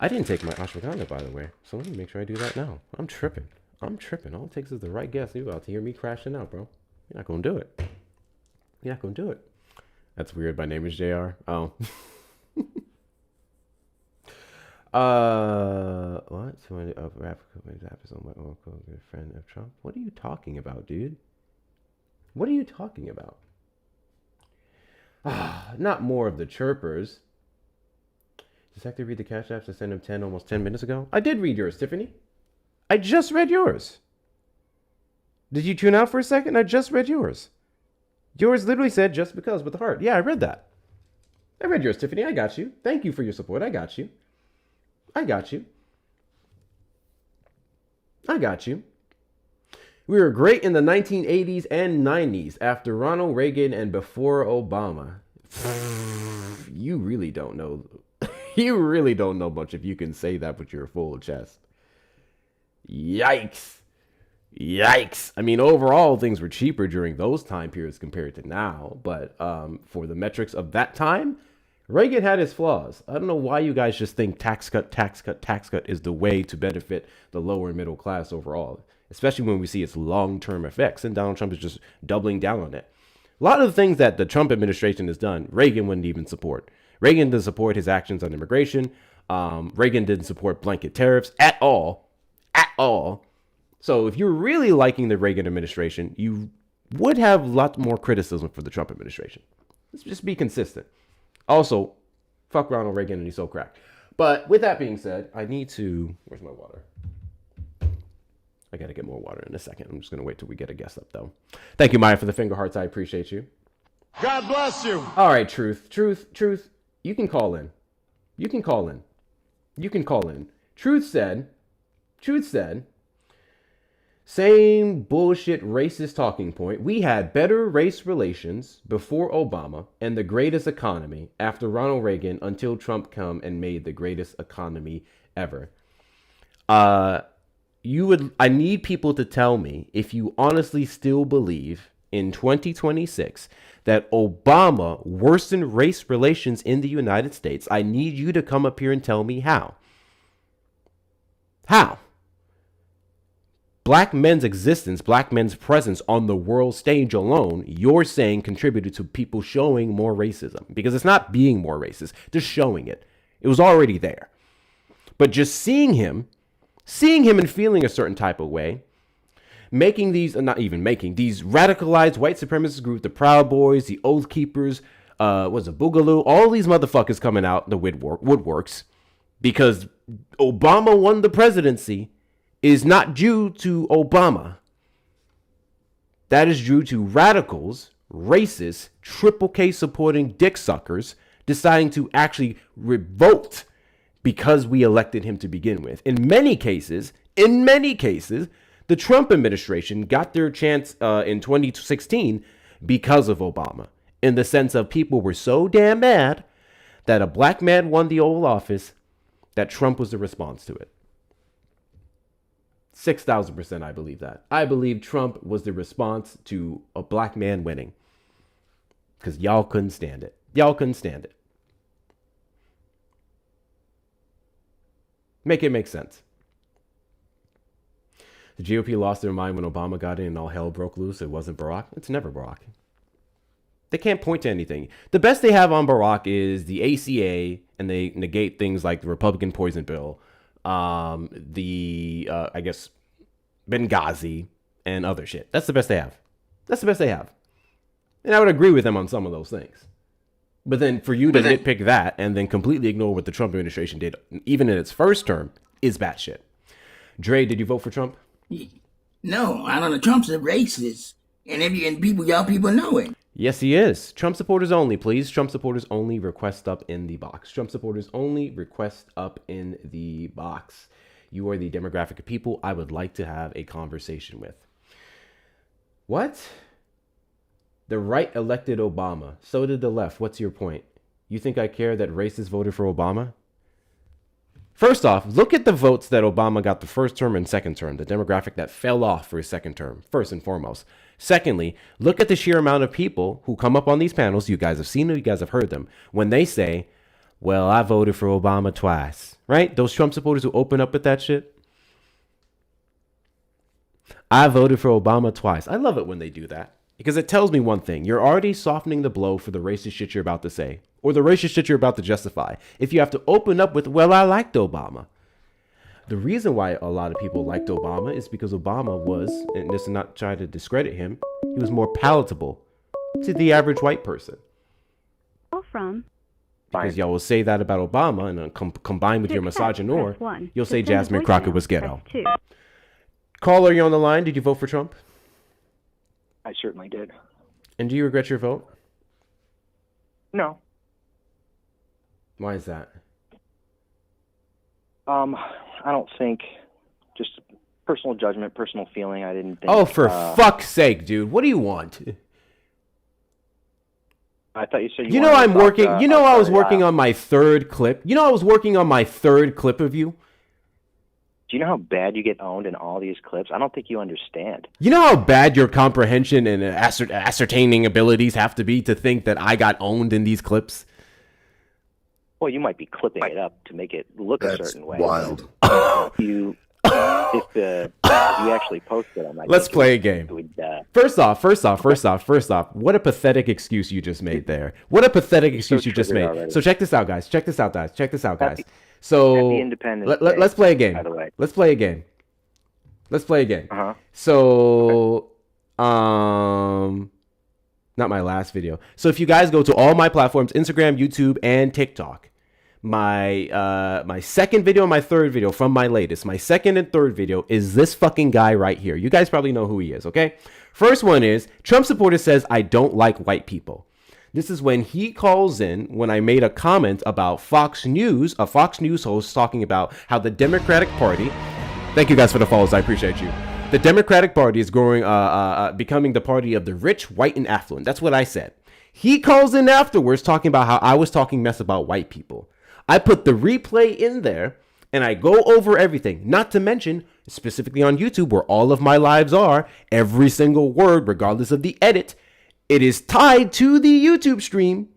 I didn't take my ashwagandha, by the way. So let me make sure I do that now. I'm tripping. All it takes is the right guess. You're about to hear me crashing out, bro. You're not going to do it. You're not going to do it. That's weird. My name is JR. Oh. What? Somebody of Africa is on my uncle, good friend of Trump. What are you talking about, dude? What are you talking about? Not more of the chirpers. Does Hector read the cash apps to send him 10 almost 10 minutes ago? I did read yours, Tiffany. I just read yours. Did you tune out for a second? I just read yours. Yours literally said just because with the heart. Yeah, I read that. I read yours, Tiffany. I got you. Thank you for your support. I got you. We were great in the 1980s and 90s after Ronald Reagan and before Obama. You really don't know. You really don't know much if you can say that with your full chest. Yikes. I mean, overall, things were cheaper during those time periods compared to now. But for the metrics of that time, Reagan had his flaws. I don't know why you guys just think tax cut is the way to benefit the lower and middle class overall, especially when we see its long-term effects. And Donald Trump is just doubling down on it. A lot of the things that the Trump administration has done, Reagan wouldn't even support. Reagan didn't support his actions on immigration. Reagan didn't support blanket tariffs at all. So if you're really liking the Reagan administration, you would have a lot more criticism for the Trump administration. Let's just be consistent. Also, fuck Ronald Reagan and he's so cracked. But with that being said, I need to... Where's my water? I got to get more water in a second. I'm just going to wait till we get a guest up, though. Thank you, Maya, for the finger hearts. I appreciate you. God bless you. All right, Truth. You can call in. Truth said, same bullshit racist talking point. We had better race relations before Obama and the greatest economy after Ronald Reagan until Trump come and made the greatest economy ever. I need people to tell me if you honestly still believe in 2026 that Obama worsened race relations in the United States. I need you to come up here and tell me how. How? Black men's existence, black men's presence on the world stage alone, you're saying contributed to people showing more racism. Because it's not being more racist, just showing it. It was already there. But just seeing him and feeling a certain type of way, making these radicalized white supremacist groups, the Proud Boys, the Oath Keepers, Boogaloo, all these motherfuckers coming out the woodworks because Obama won the presidency is not due to Obama. That is due to radicals, racists, Triple K supporting dick suckers deciding to actually revolt because we elected him to begin with. In many cases, the Trump administration got their chance in 2016 because of Obama, in the sense of people were so damn mad that a black man won the Oval Office that Trump was the response to it. 6,000% I believe that. I believe Trump was the response to a black man winning. Because y'all couldn't stand it. Y'all couldn't stand it. Make it make sense. The GOP lost their mind when Obama got in and all hell broke loose. It wasn't Barack. It's never Barack. They can't point to anything. The best they have on Barack is the ACA, and they negate things like the Republican poison bill, I guess, Benghazi, and other shit. That's the best they have. That's the best they have. And I would agree with them on some of those things. But then for you to nitpick that and then completely ignore what the Trump administration did, even in its first term, is batshit. Dre, did you vote for Trump? No, I don't know. Trump's a racist, and y'all people know it. Yes, he is. Trump supporters only, please. Trump supporters only. Request up in the box. Trump supporters only. Request up in the box. You are the demographic of people I would like to have a conversation with. What? The right elected Obama. So did the left. What's your point? You think I care that racists voted for Obama? First off, look at the votes that Obama got the first term and second term, the demographic that fell off for his second term, first and foremost. Secondly, look at the sheer amount of people who come up on these panels. You guys have seen them, you guys have heard them, when they say, well, I voted for Obama twice, right? Those Trump supporters who open up with that shit. I voted for Obama twice. I love it when they do that because it tells me one thing. You're already softening the blow for the racist shit you're about to say, or the racist shit you're about to justify. If you have to open up with, well, I liked Obama. The reason why a lot of people liked Obama is because Obama was, and this is not trying to discredit him, he was more palatable to the average white person. Because y'all will say that about Obama, and combined with your misogynoir, you'll say Jasmine Crockett was ghetto. Caller, you on the line? Did you vote for Trump? I certainly did. And do you regret your vote? No. Why is that? I don't think, just personal judgment, personal feeling. I didn't think. Oh, for fuck's sake, dude! What do you want? I thought you said you know I'm working. You know I was working on my third clip. You know I was working on my third clip of you. Do you know how bad you get owned in all these clips? I don't think you understand. You know how bad your comprehension and ascertaining abilities have to be to think that I got owned in these clips? Well, you might be clipping it up to make it look a certain way. Wild. If you actually post it, let's play a game. First off, what a pathetic excuse you just made there. What a pathetic excuse you just made. Already. So check this out, guys. So let's play a game. By the way. Let's play a game. Uh-huh. So, not my last video. So if you guys go to all my platforms, Instagram, YouTube, and TikTok, my second video and my third video from my latest, my second and third video is this fucking guy right here. You guys probably know who he is, okay? First one is Trump supporter says, I don't like white people. This is when he calls in when I made a comment about Fox News, a Fox News host talking about how the Democratic Party, thank you guys for the follows, I appreciate you. The Democratic Party is growing, becoming the party of the rich, white, and affluent. That's what I said. He calls in afterwards talking about how I was talking mess about white people. I put the replay in there and I go over everything, not to mention specifically on YouTube where all of my lives are, every single word, regardless of the edit, it is tied to the YouTube stream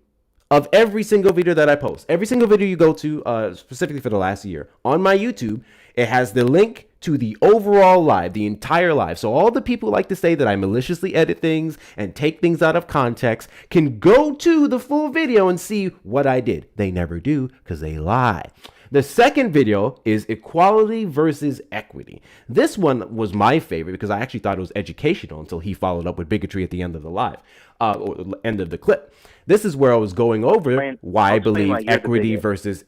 of every single video that I post. Every single video you go to, specifically for the last year, on my YouTube, it has the link to the overall live, the entire live. So all the people who like to say that I maliciously edit things and take things out of context can go to the full video and see what I did. They never do because they lie. The second video is equality versus equity. This one was my favorite because I actually thought it was educational until he followed up with bigotry at the end of the live, or end of the clip. This is where I was going over why I believe equity versus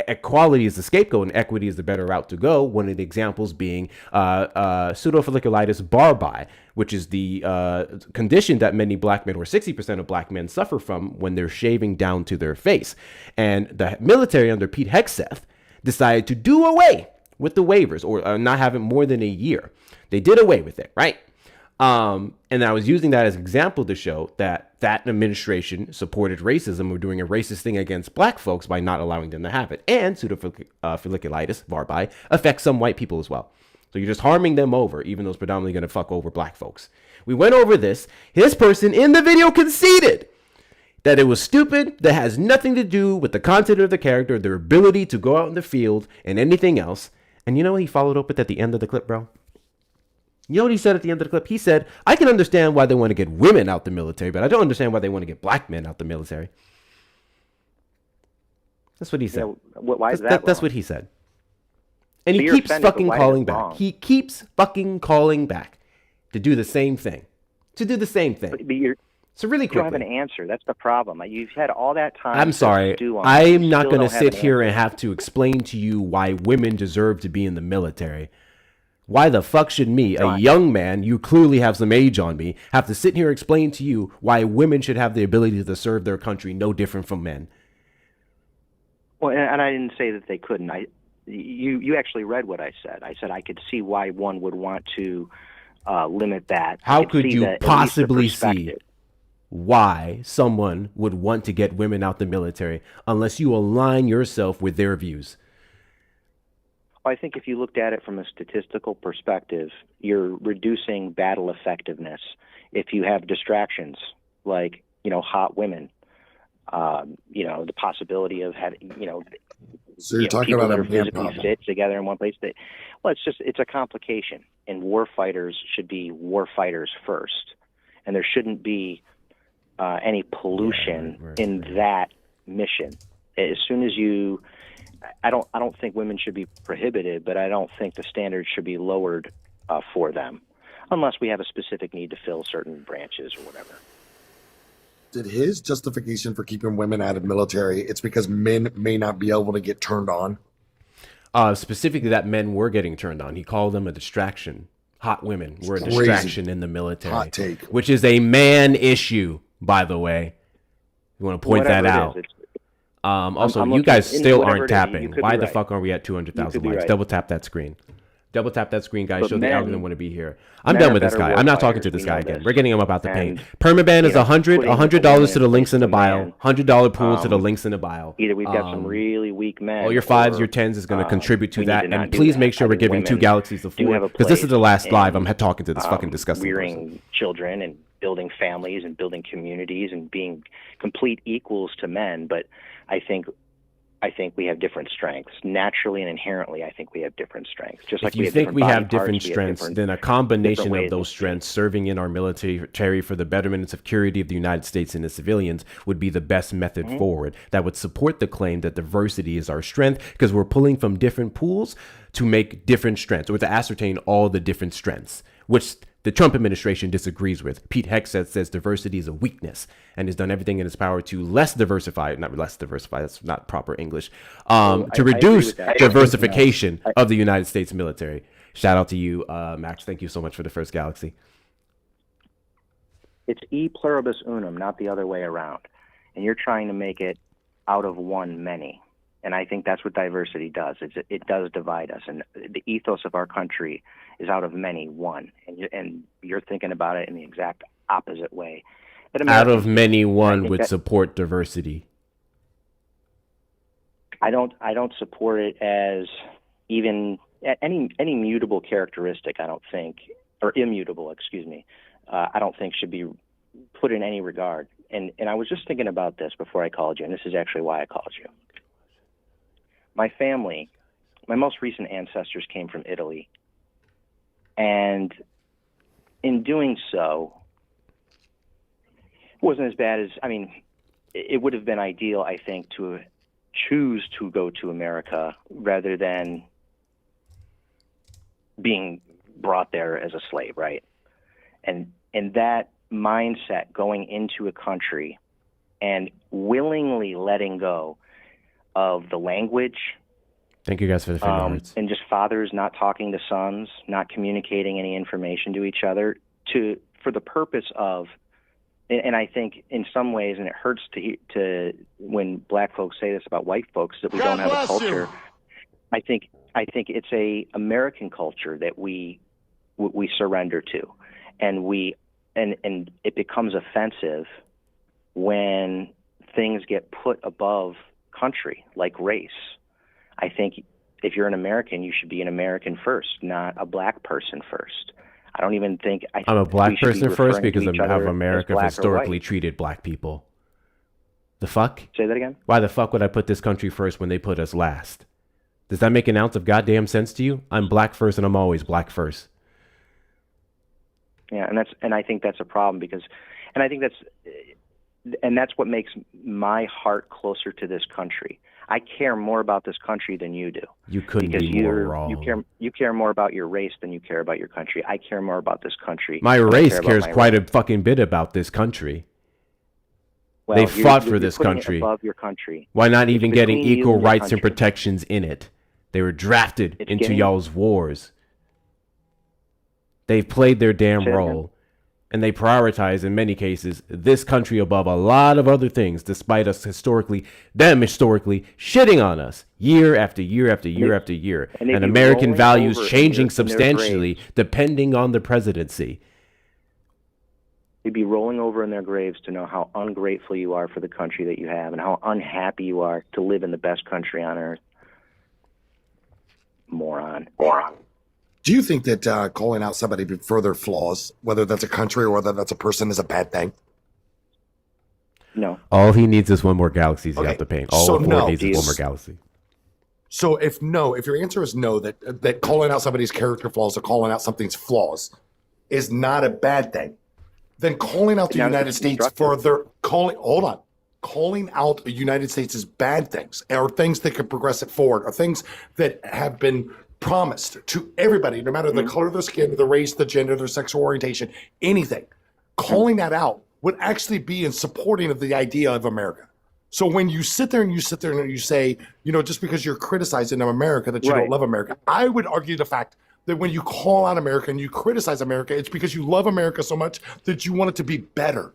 equality is the scapegoat and equity is the better route to go. One of the examples being pseudofolliculitis barbae, which is the condition that many black men, or 60% of black men, suffer from when they're shaving down to their face. And the military under Pete Hegseth decided to do away with the waivers, or not have it more than a year. They did away with it, right? And I was using that as an example to show that that administration supported racism or doing a racist thing against black folks by not allowing them to have it. And pseudofolliculitis, varbi, affects some white people as well. So you're just harming them over, even though it's predominantly going to fuck over black folks. We went over this. His person in the video conceded that it was stupid, that has nothing to do with the content of the character, their ability to go out in the field, and anything else. And you know what he followed up with at the end of the clip, bro? You know what he said at the end of the clip? He said, I can understand why they want to get women out the military, but I don't understand why they want to get black men out the military. That's what he said. Why is that? That's what he said. And he keeps fucking calling back. He keeps fucking calling back to do the same thing. To do the same thing. So really quickly. You don't have an answer. That's the problem. You've had all that time. I'm sorry. I'm not going to sit here and have to explain to you why women deserve to be in the military. Why the fuck should me, a young man, you clearly have some age on me, have to sit here and explain to you why women should have the ability to serve their country no different from men? Well, and I didn't say that they couldn't. You actually read what I said. I said I could see why one would want to limit that. How could you possibly see why someone would want to get women out the military unless you align yourself with their views? I think if you looked at it from a statistical perspective, you're reducing battle effectiveness. If you have distractions like, hot women, the possibility of having, so you're talking people about that are physically fit together in one place. It's a complication, and war fighters should be war fighters first, and there shouldn't be any pollution in that mission. As soon as I don't think women should be prohibited, but I don't think the standards should be lowered for them, unless we have a specific need to fill certain branches or whatever. Did his justification for keeping women out of military, it's because men may not be able to get turned on? Specifically that men were getting turned on. He called them a distraction. Hot women were a distraction in the military. Hot take. Which is a man issue, by the way. You want to point that out. Also, you guys still aren't tapping. Why the fuck are we at 200,000 likes? Double tap that screen. Double tap that screen, guys. Show the algorithm want to be here. I'm done with this guy. I'm not talking to this guy again. We're getting him about the paint. Permaban is $100 to the links in the bio. $100 pool to the links in the bio. Either we've got some really weak men. All your 5s, your 10s is going to contribute to that. And please make sure we're giving 2 galaxies the floor. Because this is the last live I'm talking to this fucking disgusting rearing children and building families and building communities and being complete equals to men. But I think we have different strengths. Naturally and inherently, I think we have different strengths. Just like if you think we have different strengths, then a combination of those strengths serving in our military for the betterment and security of the United States and its civilians would be the best method forward. That would support the claim that diversity is our strength, because we're pulling from different pools to make different strengths, or to ascertain all the different strengths, which the Trump administration disagrees with. Pete Hegseth says diversity is a weakness and has done everything in its power to not less diversify, that's not proper English, to reduce diversification of the United States military. Shout out to you, Max. Thank you so much for the first galaxy. It's e pluribus unum, not the other way around. And you're trying to make it out of one many. And I think that's what diversity does. It does divide us. And the ethos of our country is out of many, one. And you're thinking about it in the exact opposite way. Out of many, one would support diversity. I don't support it as even any mutable characteristic. I don't think, or immutable, excuse me. I don't think should be put in any regard. And I was just thinking about this before I called you, and this is actually why I called you. My family, my most recent ancestors came from Italy. And in doing so, it wasn't as bad as, it would have been ideal, I think, to choose to go to America rather than being brought there as a slave, right? And that mindset going into a country and willingly letting go of the language. Thank you guys for the favorites. And just fathers not talking to sons, not communicating any information to each other for the purpose of, and I think in some ways, and it hurts to when black folks say this about white folks, that we don't have a culture. I think it's a American culture that we surrender to. and it becomes offensive when things get put above country, like race. I think if you're an American, you should be an American first, not a black person first. I don't even think I'm a black we should be person first referring to because each of how other as America black or historically white. treated black people. The fuck? Say that again? Why the fuck would I put this country first when they put us last? Does that make an ounce of goddamn sense to you? I'm black first and I'm always black first. Yeah, and I think that's a problem and that's what makes my heart closer to this country. I care more about this country than you do. You couldn't because be more wrong. You care more about your race than you care about your country. I care more about this country. My than I race care about cares my quite race. a fucking bit about this country. Well, They fought for you're this putting it country. above your country. Why not It's even getting between you equal and your rights and country. protections in it? They were drafted It's into getting- y'all's wars. They've played their damn Say that again. role. And they prioritize, in many cases, this country above a lot of other things, despite us historically shitting on us year after year after year after year. and they'd And be American rolling values over in changing their substantially depending on the presidency. You'd be rolling over in their graves to know how ungrateful you are for the country that you have and how unhappy you are to live in the best country on earth. Moron. Do you think that calling out somebody for their flaws, whether that's a country or whether that's a person, is a bad thing? No. All he needs is one more galaxy to Okay, have to paint. All so Ford no. needs is one more galaxy. So if your answer is no, that calling out somebody's character flaws or calling out something's flaws is not a bad thing, then calling out the Now, United it's States for their calling out the United States as bad things or things that could progress it forward or things that have been promised to everybody, no matter the color of their skin, the race, the gender, their sexual orientation, anything. Calling that out would actually be in supporting of the idea of America. So when you sit there and you say, just because you're criticizing America that you Right. don't love America, I would argue the fact that when you call out America and you criticize America, it's because you love America so much that you want it to be better.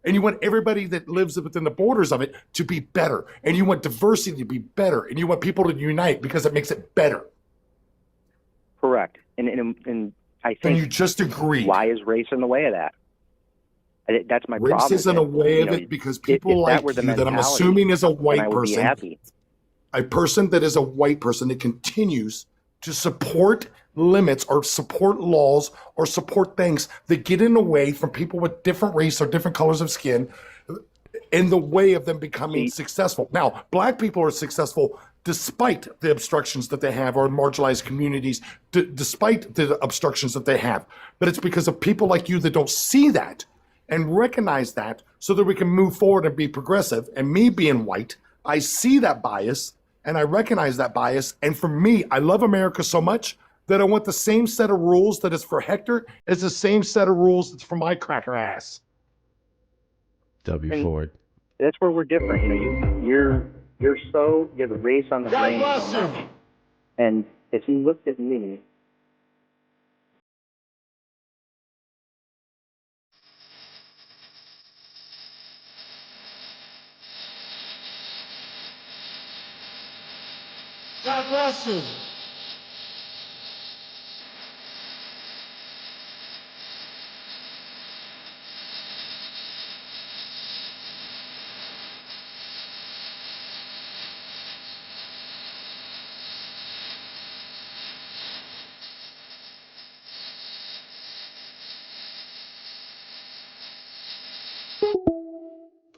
And you want everybody that lives within the borders of it to be better. And you want diversity to be better. And you want people to unite because it makes it better. Correct. And I And you think just agreed. why is race in the way of that? That's my Race problem. is in a way of it because people if like that were the you that I'm mentality, assuming is a then I white would be person, happy. a person that is a white person that continues to support limits or support laws or support things that get in the way from people with different race or different colors of skin in the way of them becoming successful. Now, black people are successful despite the obstructions that they have or marginalized communities, despite the obstructions that they have. But it's because of people like you that don't see that and recognize that so that we can move forward and be progressive. And me being white, I see that bias and I recognize that bias. And for me, I love America so much that I want the same set of rules that is for Hector as the same set of rules that's for my cracker ass. W. And- Ford. That's where we're different. You have a race on the brain so much. And if you looked at me, God bless you.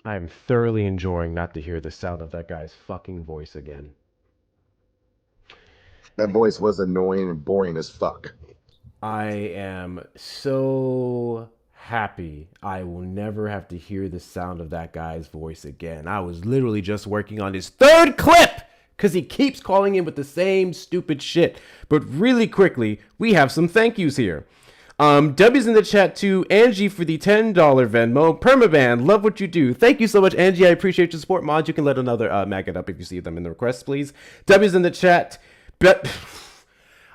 I am thoroughly enjoying not to hear the sound of that guy's fucking voice again. That voice was annoying and boring as fuck. I am so happy I will never have to hear the sound of that guy's voice again. I was literally just working on his third clip because he keeps calling in with the same stupid shit. But really quickly, we have some thank yous here. W's in the chat to Angie for the $10 Venmo. Permaban, love what you do. Thank you so much, Angie. I appreciate your support. Mods, you can let another maggot up if you see them in the requests, please. W's in the chat. But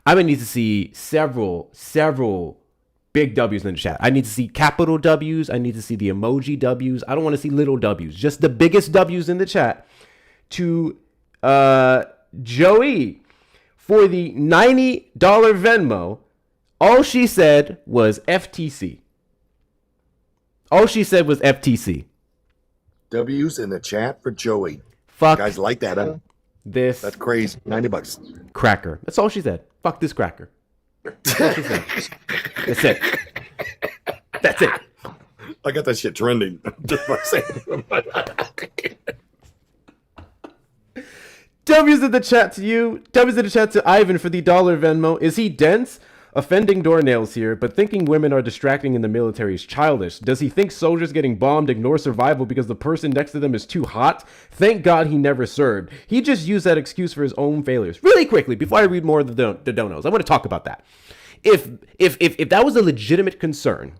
I'm gonna need to see several big W's in the chat. I need to see capital W's. I need to see the emoji W's. I don't want to see little W's. Just the biggest W's in the chat. To Joey for the $90 Venmo. All she said was FTC. All she said was FTC. W's in the chat for Joey. Fuck Guys like that, huh? this That's crazy. $90. cracker. That's all she said. Fuck this cracker. That's all she said. That's it. That's it. I got that shit trending. Just by saying. W's in the chat to you. W's in the chat to Ivan for the dollar Venmo. Is he dense? Offending doornails here, but thinking women are distracting in the military is childish. Does he think soldiers getting bombed ignore survival because the person next to them is too hot? Thank God he never served. He just used that excuse for his own failures. Really quickly, before I read more of the donos, I want to talk about that. If that was a legitimate concern,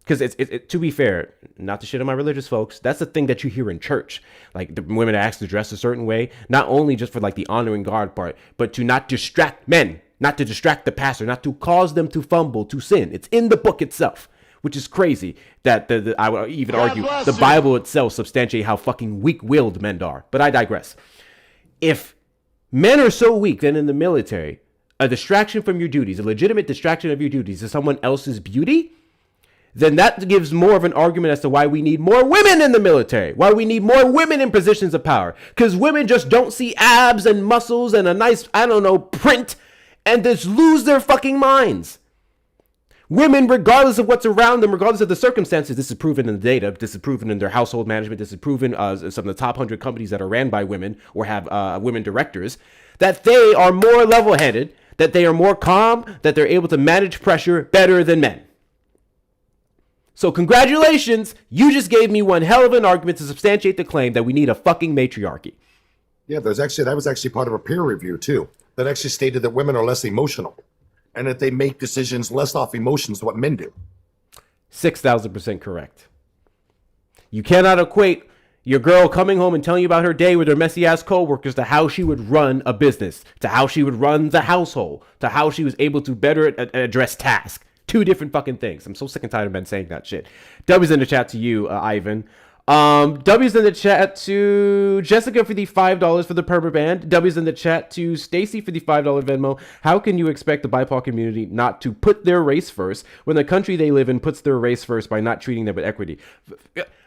because it's to be fair, not to shit on my religious folks, that's the thing that you hear in church. Like the women are asked to dress a certain way, not only just for like the honoring God part, but to not distract men, not to distract the pastor, not to cause them to fumble, to sin. It's in the book itself, which is crazy that I would even argue the Bible itself substantiate how fucking weak-willed men are. But I digress. If men are so weak, then in the military, a distraction from your duties, a legitimate distraction of your duties is someone else's beauty, then that gives more of an argument as to why we need more women in the military, why we need more women in positions of power. Because women just don't see abs and muscles and a nice, I don't know, print and just lose their fucking minds. Women, regardless of what's around them, regardless of the circumstances, this is proven in the data, this is proven in their household management, this is proven some of the top 100 companies that are ran by women or have women directors, that they are more level-headed, that they are more calm, that they're able to manage pressure better than men. So congratulations, you just gave me one hell of an argument to substantiate the claim that we need a fucking matriarchy. Yeah, that was actually part of a peer review too. That actually stated that women are less emotional and that they make decisions less off emotions than what men do. 6,000% correct. You cannot equate your girl coming home and telling you about her day with her messy ass coworkers to how she would run a business, to how she would run the household, to how she was able to better address tasks. Two different fucking things. I'm so sick and tired of men saying that shit. W's in the chat to you, Ivan. W's in the chat to Jessica for the $5 for the perma band. W's in the chat to Stacy for the $5 Venmo. How can you expect the BIPOC community not to put their race first when the country they live in puts their race first by not treating them with equity?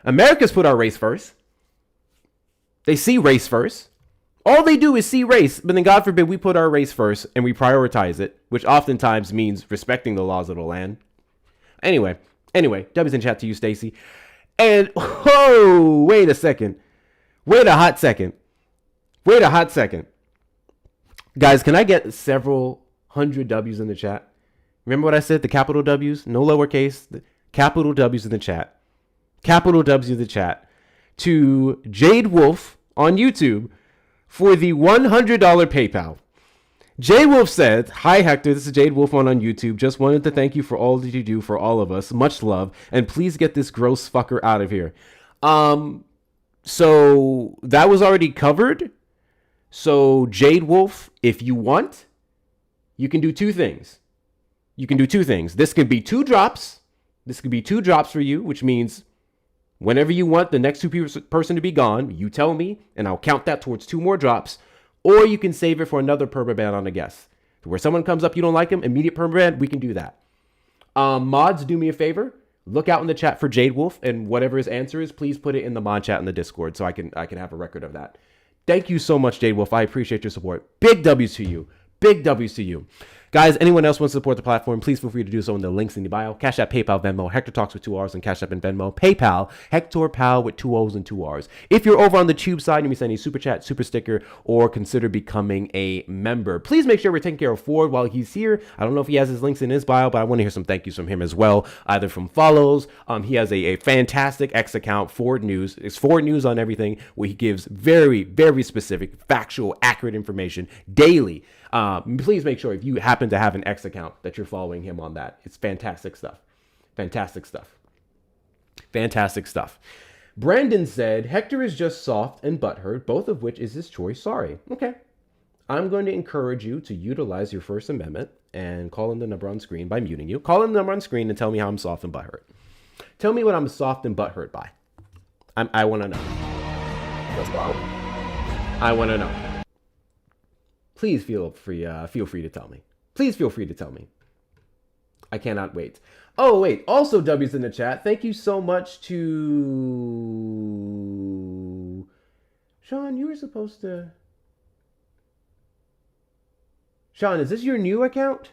America's put our race first. They see race first. All they do is see race, but then God forbid we put our race first and we prioritize it, which oftentimes means respecting the laws of the land. Anyway, W's in chat to you, Stacy. And, oh, wait a second. Wait a hot second. Guys, can I get several hundred W's in the chat? Remember what I said? The capital W's, no lowercase. The capital W's in the chat. Capital W's in the chat. To Jade Wolf on YouTube for the $100 PayPal. Jade Wolf said, "Hi Hector, this is Jade Wolf on YouTube. Just wanted to thank you for all that you do for all of us. Much love, and please get this gross fucker out of here." So that was already covered. So Jade Wolf, if you want, you can do two things. This can be 2 drops. This could be 2 drops for you, which means whenever you want the next person to be gone, you tell me, and I'll count that towards 2 more drops. Or you can save it for another permaban on a guest. Where someone comes up, you don't like him, immediate permaban, we can do that. Mods, do me a favor. Look out in the chat for Jade Wolf, and whatever his answer is, please put it in the mod chat in the Discord so I can have a record of that. Thank you so much, Jade Wolf. I appreciate your support. Big W's to you. Big W's to you. Guys, anyone else wants to support the platform, please feel free to do so in the links in the bio. Cash App, PayPal, Venmo, Hector Talks with 2 R's and Cash App and Venmo. PayPal, Hector Pal with 2 O's and 2 R's. If you're over on the Tube side, you may send a super chat, super sticker, or consider becoming a member. Please make sure we're taking care of Ford while he's here. I don't know if he has his links in his bio, but I want to hear some thank yous from him as well, either from follows. He has a fantastic X account, Ford News. It's Ford News on everything, where he gives very, very specific, factual, accurate information daily. Please make sure if you happen to have an X account that you're following him on that. It's fantastic stuff. Brandon said, Hector is just soft and butthurt, both of which is his choice. Sorry. Okay. I'm going to encourage you to utilize your First Amendment and call in the number on screen by muting you. Call in the number on screen and tell me how I'm soft and butthurt. Tell me what I'm soft and butthurt by. I want to know. I want to know. Please feel free to tell me. I cannot wait. Oh, wait. Also, W's in the chat. Thank you so much to... Sean, you were supposed to... Sean, is this your new account?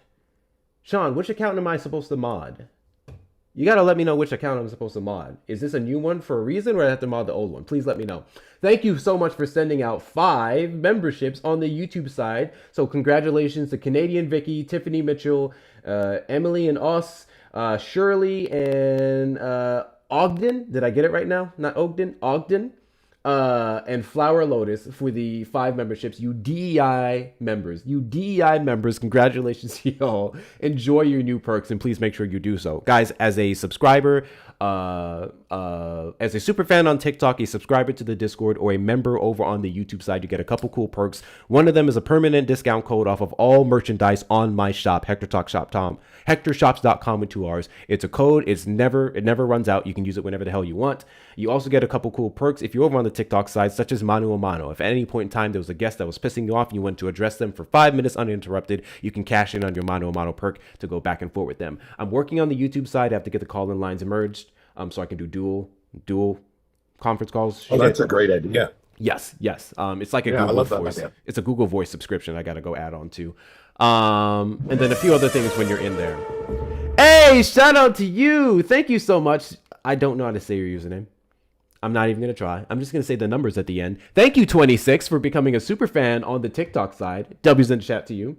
Sean, which account am I supposed to mod? You gotta let me know which account I'm supposed to mod. Is this a new one for a reason, or I have to mod the old one? Please let me know. Thank you so much for sending out 5 memberships on the YouTube side. So congratulations to Canadian Vicky, Tiffany Mitchell, Emily and Us, Shirley and Ogden. Did I get it right now? Not Ogden, Ogden. And Flower Lotus for the 5 memberships. You DEI members, congratulations to y'all. Enjoy your new perks, and please make sure you do so. Guys, as a subscriber, as a super fan on TikTok, a subscriber to the Discord, or a member over on the YouTube side, you get a couple cool perks. One of them is a permanent discount code off of all merchandise on my shop, HectorShops.com with 2 R's. It's a code. It never runs out. You can use it whenever the hell you want. You also get a couple cool perks if you're over on the TikTok side, such as mano a mano. If at any point in time there was a guest that was pissing you off and you wanted to address them for 5 minutes uninterrupted, you can cash in on your mano a mano perk to go back and forth with them. I'm working on the YouTube side. I have to get the call-in lines merged, so I can do dual conference calls. Oh, that's a great idea. Yes. It's like a Google Voice. It's a Google Voice subscription I got to go add on to. And then a few other things when you're in there. Hey, shout out to you. Thank you so much. I don't know how to say your username. I'm not even going to try. I'm just going to say the numbers at the end. Thank you, 26, for becoming a super fan on the TikTok side. W's in the chat to you.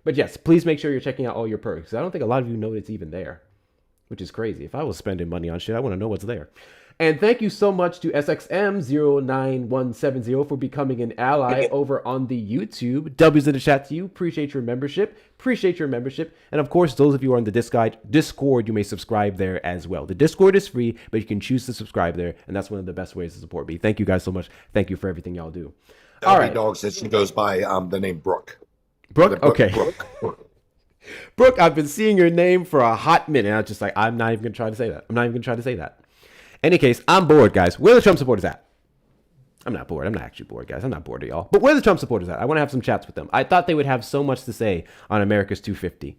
But yes, please make sure you're checking out all your perks. I don't think a lot of you know it's even there, which is crazy. If I was spending money on shit, I want to know what's there. And thank you so much to SXM09170 for becoming an ally over on the YouTube. W's in the chat to you. Appreciate your membership. And of course, those of you who are on the Discord, you may subscribe there as well. The Discord is free, but you can choose to subscribe there. And that's one of the best ways to support me. Thank you guys so much. Thank you for everything y'all do. All right. Dog says she goes by the name Brooke. Brooke? Okay. Brooke, I've been seeing your name for a hot minute. I was just like, I'm not even going to try to say that. Any case, I'm bored, guys. Where are the Trump supporters at? I'm not bored. I'm not actually bored, guys. I'm not bored of y'all. But where are the Trump supporters at? I want to have some chats with them. I thought they would have so much to say on America's 250.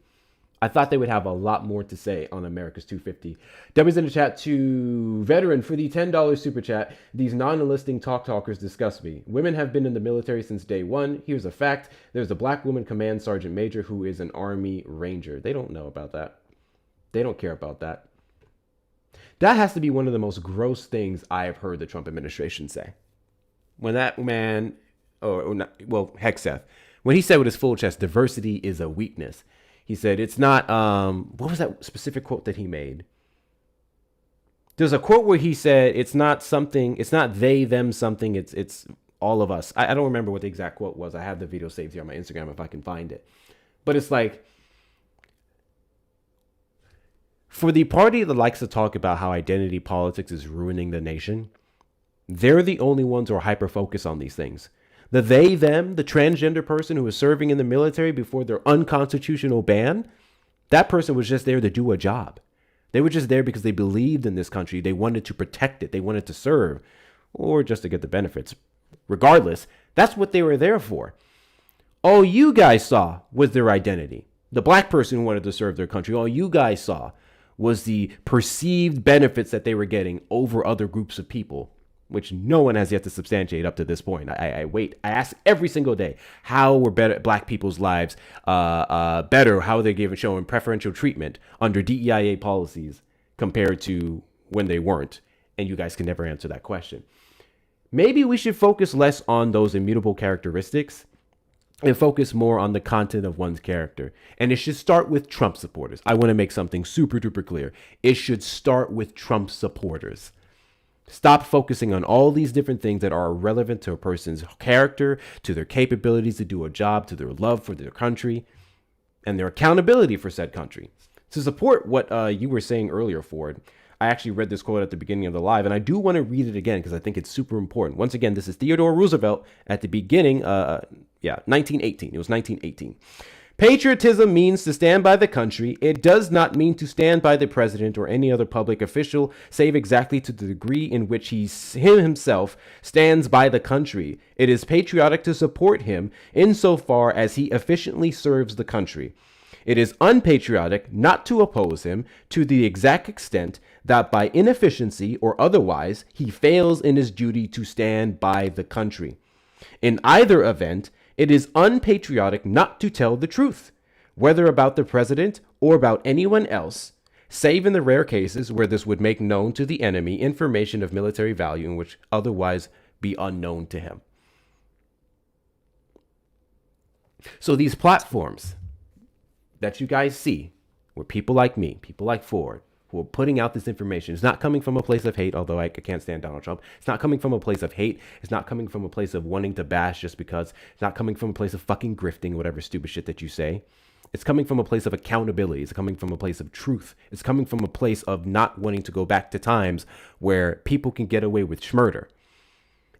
I thought they would have a lot more to say on America's 250. W's in the chat to Veteran for the $10 super chat. These non-enlisting talkers disgust me. Women have been in the military since day one. Here's a fact. There's a black woman command sergeant major who is an Army Ranger. They don't know about that. They don't care about that. That has to be one of the most gross things I have heard the Trump administration say. When that man, Hexeth, when he said with his full chest, diversity is a weakness. He said it's not, what was that specific quote that he made? There's a quote where he said it's not they, them something, it's all of us. I don't remember what the exact quote was. I have the video saved here on my Instagram if I can find it. But it's like, for the party that likes to talk about how identity politics is ruining the nation, they're the only ones who are hyper-focused on these things. The they, them, the transgender person who was serving in the military before their unconstitutional ban, that person was just there to do a job. They were just there because they believed in this country. They wanted to protect it. They wanted to serve, or just to get the benefits. Regardless, that's what they were there for. All you guys saw was their identity. The black person who wanted to serve their country, all you guys saw was the perceived benefits that they were getting over other groups of people, which no one has yet to substantiate up to this point. I ask every single day, how were black people's lives better? How are they showing preferential treatment under DEIA policies compared to when they weren't? And you guys can never answer that question. Maybe we should focus less on those immutable characteristics and focus more on the content of one's character. And it should start with Trump supporters. I want to make something super duper clear. It should start with Trump supporters. Stop focusing on all these different things that are irrelevant to a person's character, to their capabilities to do a job, to their love for their country, and their accountability for said country. To support what you were saying earlier, Ford, I actually read this quote at the beginning of the live, and I do want to read it again because I think it's super important. Once again, this is Theodore Roosevelt at the beginning, 1918. It was 1918. Patriotism means to stand by the country. It does not mean to stand by the president or any other public official, save exactly to the degree in which he himself stands by the country. It is patriotic to support him insofar as he efficiently serves the country. It is unpatriotic not to oppose him to the exact extent that by inefficiency or otherwise he fails in his duty to stand by the country. In either event, it is unpatriotic not to tell the truth, whether about the president or about anyone else, save in the rare cases where this would make known to the enemy information of military value and which otherwise be unknown to him. So these platforms that you guys see, where people like me, people like Ford, who are putting out this information, is not coming from a place of hate, although I can't stand Donald Trump. It's not coming from a place of hate. It's not coming from a place of wanting to bash just because. It's not coming from a place of fucking grifting, whatever stupid shit that you say. It's coming from a place of accountability. It's coming from a place of truth. It's coming from a place of not wanting to go back to times where people can get away with schmurder.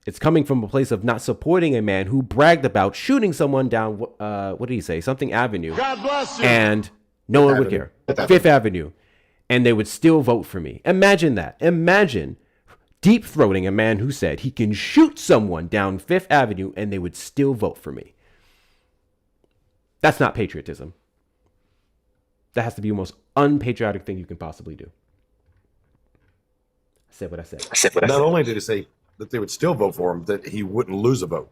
It's coming from a place of not supporting a man who bragged about shooting someone down, what did he say? Something Avenue. God bless you. And no one would care. Fifth Avenue. And they would still vote for me. Imagine that. Imagine deep-throating a man who said he can shoot someone down Fifth Avenue and they would still vote for me. That's not patriotism. That has to be the most unpatriotic thing you can possibly do. I said what I said. Not only did he say that they would still vote for him, that he wouldn't lose a vote.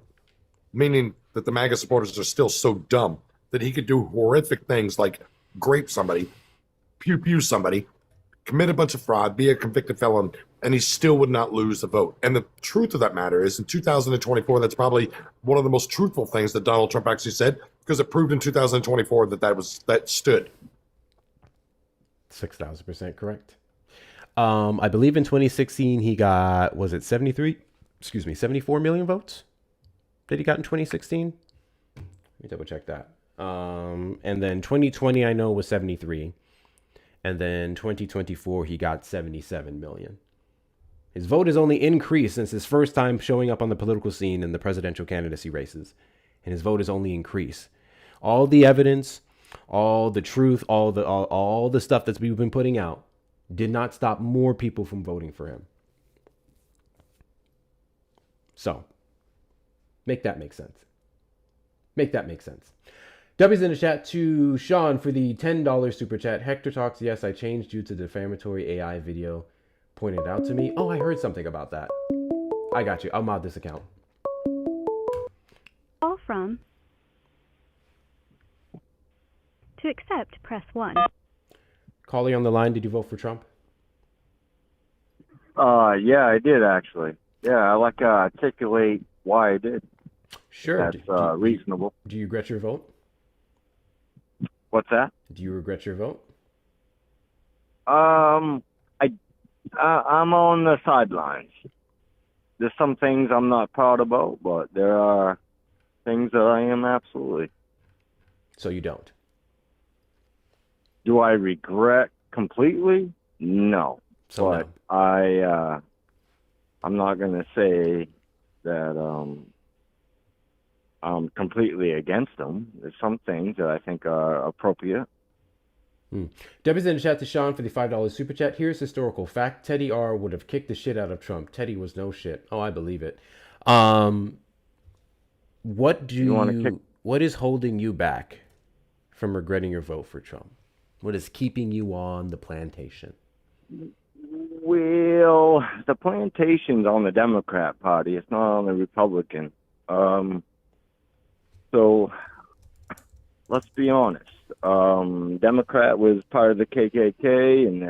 Meaning that the MAGA supporters are still so dumb that he could do horrific things like grape somebody, pew somebody, commit a bunch of fraud, be a convicted felon, and he still would not lose the vote. And the truth of that matter is in 2024, that's probably one of the most truthful things that Donald Trump actually said, because it proved in 2024 that stood. 6,000% correct. I believe in 2016 he got, was it 74 million votes that he got in 2016? Let me double check that. And then 2020 I know was 73. And then 2024 he got 77 million. His vote has only increased since his first time showing up on the political scene in the presidential candidacy races. And his vote has only increased. All the evidence, all the truth, all the stuff that we've been putting out did not stop more people from voting for him. So, make that make sense. Make that make sense. W's in the chat to Sean for the $10 super chat. Hector talks, yes, I changed due to defamatory AI video pointed out to me. Oh, I heard something about that. I got you. I'll mod this account. Call from. To accept, press 1. Caller on the line, did you vote for Trump? Yeah, I did actually. Yeah, I like to articulate why I did. Sure. That's reasonable. Do you regret your vote? What's that? Do you regret your vote? I'm on the sidelines. There's some things I'm not proud about, but there are things that I am absolutely. So you don't? Do I regret completely? No. So but no. I'm not going to say that I'm completely against them. There's some things that I think are appropriate. Debbie's in the chat to Sean for the $5 super chat. Here's historical fact. Teddy R would have kicked the shit out of Trump. Teddy was no shit. Oh, I believe it. What is holding you back from regretting your vote for Trump? What is keeping you on the plantation? Well, the plantation's on the Democrat Party. It's not on the Republican. So let's be honest. Democrat was part of the KKK, and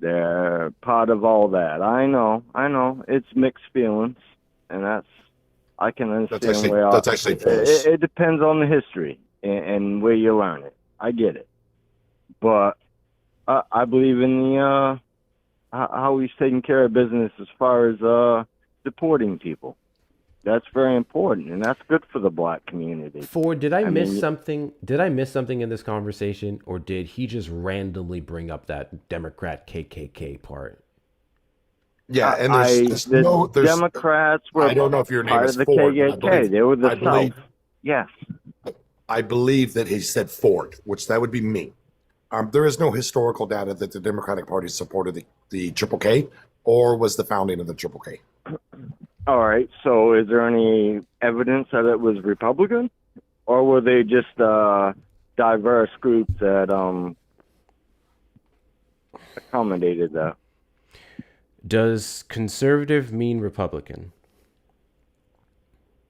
they're part of all that. I know. It's mixed feelings, and I can understand that's actually false. It depends on the history and where you learn it. I get it, but I believe in the how he's taking care of business as far as deporting people. That's very important, and that's good for the black community. Ford, did I miss something? Did I miss something in this conversation, or did he just randomly bring up that Democrat KKK part? Yeah, and there's Democrats were I don't know if your name part is of the Ford. KKK. They were the South. Yes. I believe that he said Ford, which that would be me. There is no historical data that the Democratic Party supported the Triple K or was the founding of the Triple K. All right. So is there any evidence that it was Republican? Or were they just diverse groups that accommodated that. Does conservative mean Republican?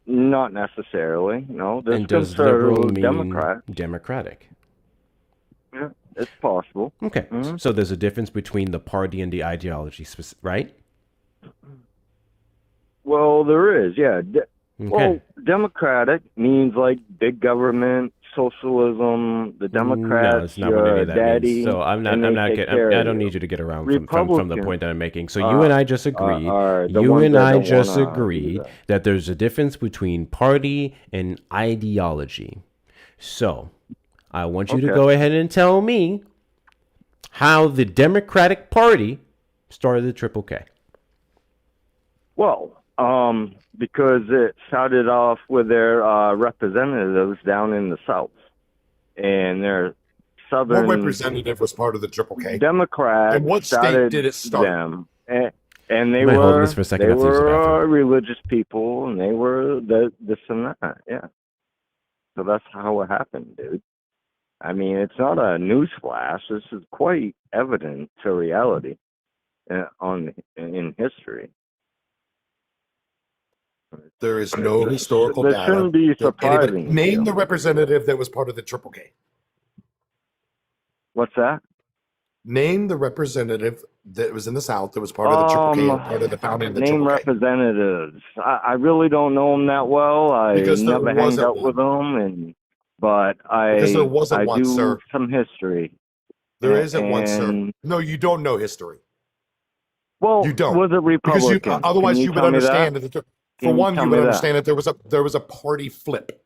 Not necessarily. No, there's And does liberal conservative mean Democrats. Democratic? Yeah, it's possible. Okay. Mhm. So there's a difference between the party and the ideology, right? Well, there is. Yeah. Okay. Well, Democratic means like big government, socialism. The Democrats, No, that's not what any your of that daddy, means. So I'm not. and I'm they not take getting. care I of don't you. need you to get around from the Republicans point that I'm making. So you and I just agreed. are the You ones and that I don't just wanna do agreed that. that there's a difference between party and ideology. So I want you to Okay. go ahead and tell me how the Democratic Party started the Triple K. Well, because it started off with their representatives down in the South, and their Southern What representative was part of the Triple K? Democrats And what state started did it start? them, and they You might hold were this for a second. they I have to use the were bathroom. religious people, and they were this and that. Yeah, so that's how it happened, dude. I mean, it's not a newsflash. This is quite evident to reality in history. There is no historical That data. shouldn't be that surprising anybody- to Name you. the representative that was part of the Triple K. What's that? Name the representative that was in the South that was part of the Triple K and part of the founding of the Name Triple K. representatives. I really don't know them that well. I Because there never hanged wasn't out with them, but Because there wasn't I one, do sir. some history. There isn't one, sir. And- No, you don't know history. Well, You don't. was it Because Republican? otherwise Can you would tell me that? understand that. For Can you one, tell you me would that? understand that there was a party flip,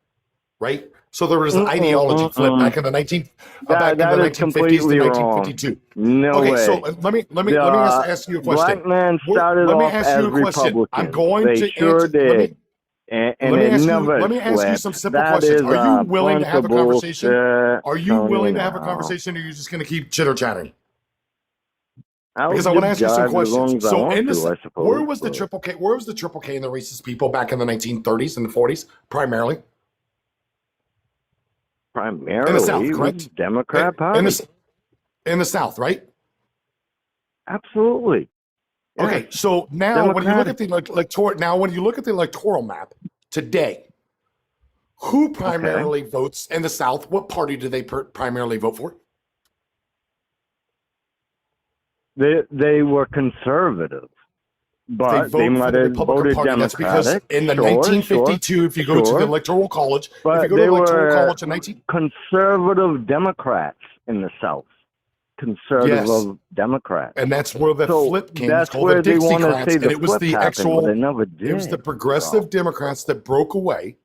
right? So there was an ideology flip back in the That is 1950s to completely wrong. 1952. No Okay, way. so let me ask you a question. Black man started Let me off ask as you a question. Republican. I'm going They to sure answer. did. And Let me it ask you. never Let me ask you flipped. some simple That questions. is Are you a willing to bunch have a of conversation? bullshit, Are you Tony, willing to have a now. conversation, or are you just going to keep chitter chatting? I'll Because I want to ask just you some jive as long questions. as I So, want in to, the, I suppose. where was the but- Triple K? Where was the Triple K and the racist people back in the 1930s and the 40s, primarily? Primarily, In the South, it was correct? Democrat Party. In the South, right? Absolutely. Yeah. Okay, so now when you look at Democratic. the electoral map today, who primarily votes in the South? What party do they primarily vote for? They were conservative, but they vote might for the have Republican voted Party. That's because Democratic. in the Sure, 1952, if you go to sure. the Electoral College, if But you go they to the Electoral were College in 19... conservative Democrats in the South. Conservative Democrats. And that's where the So flip came. that's It's called where the they want to Dixiecrats, say and the it was flip the happened, actual... but they never did. It was the progressive Democrats that broke away,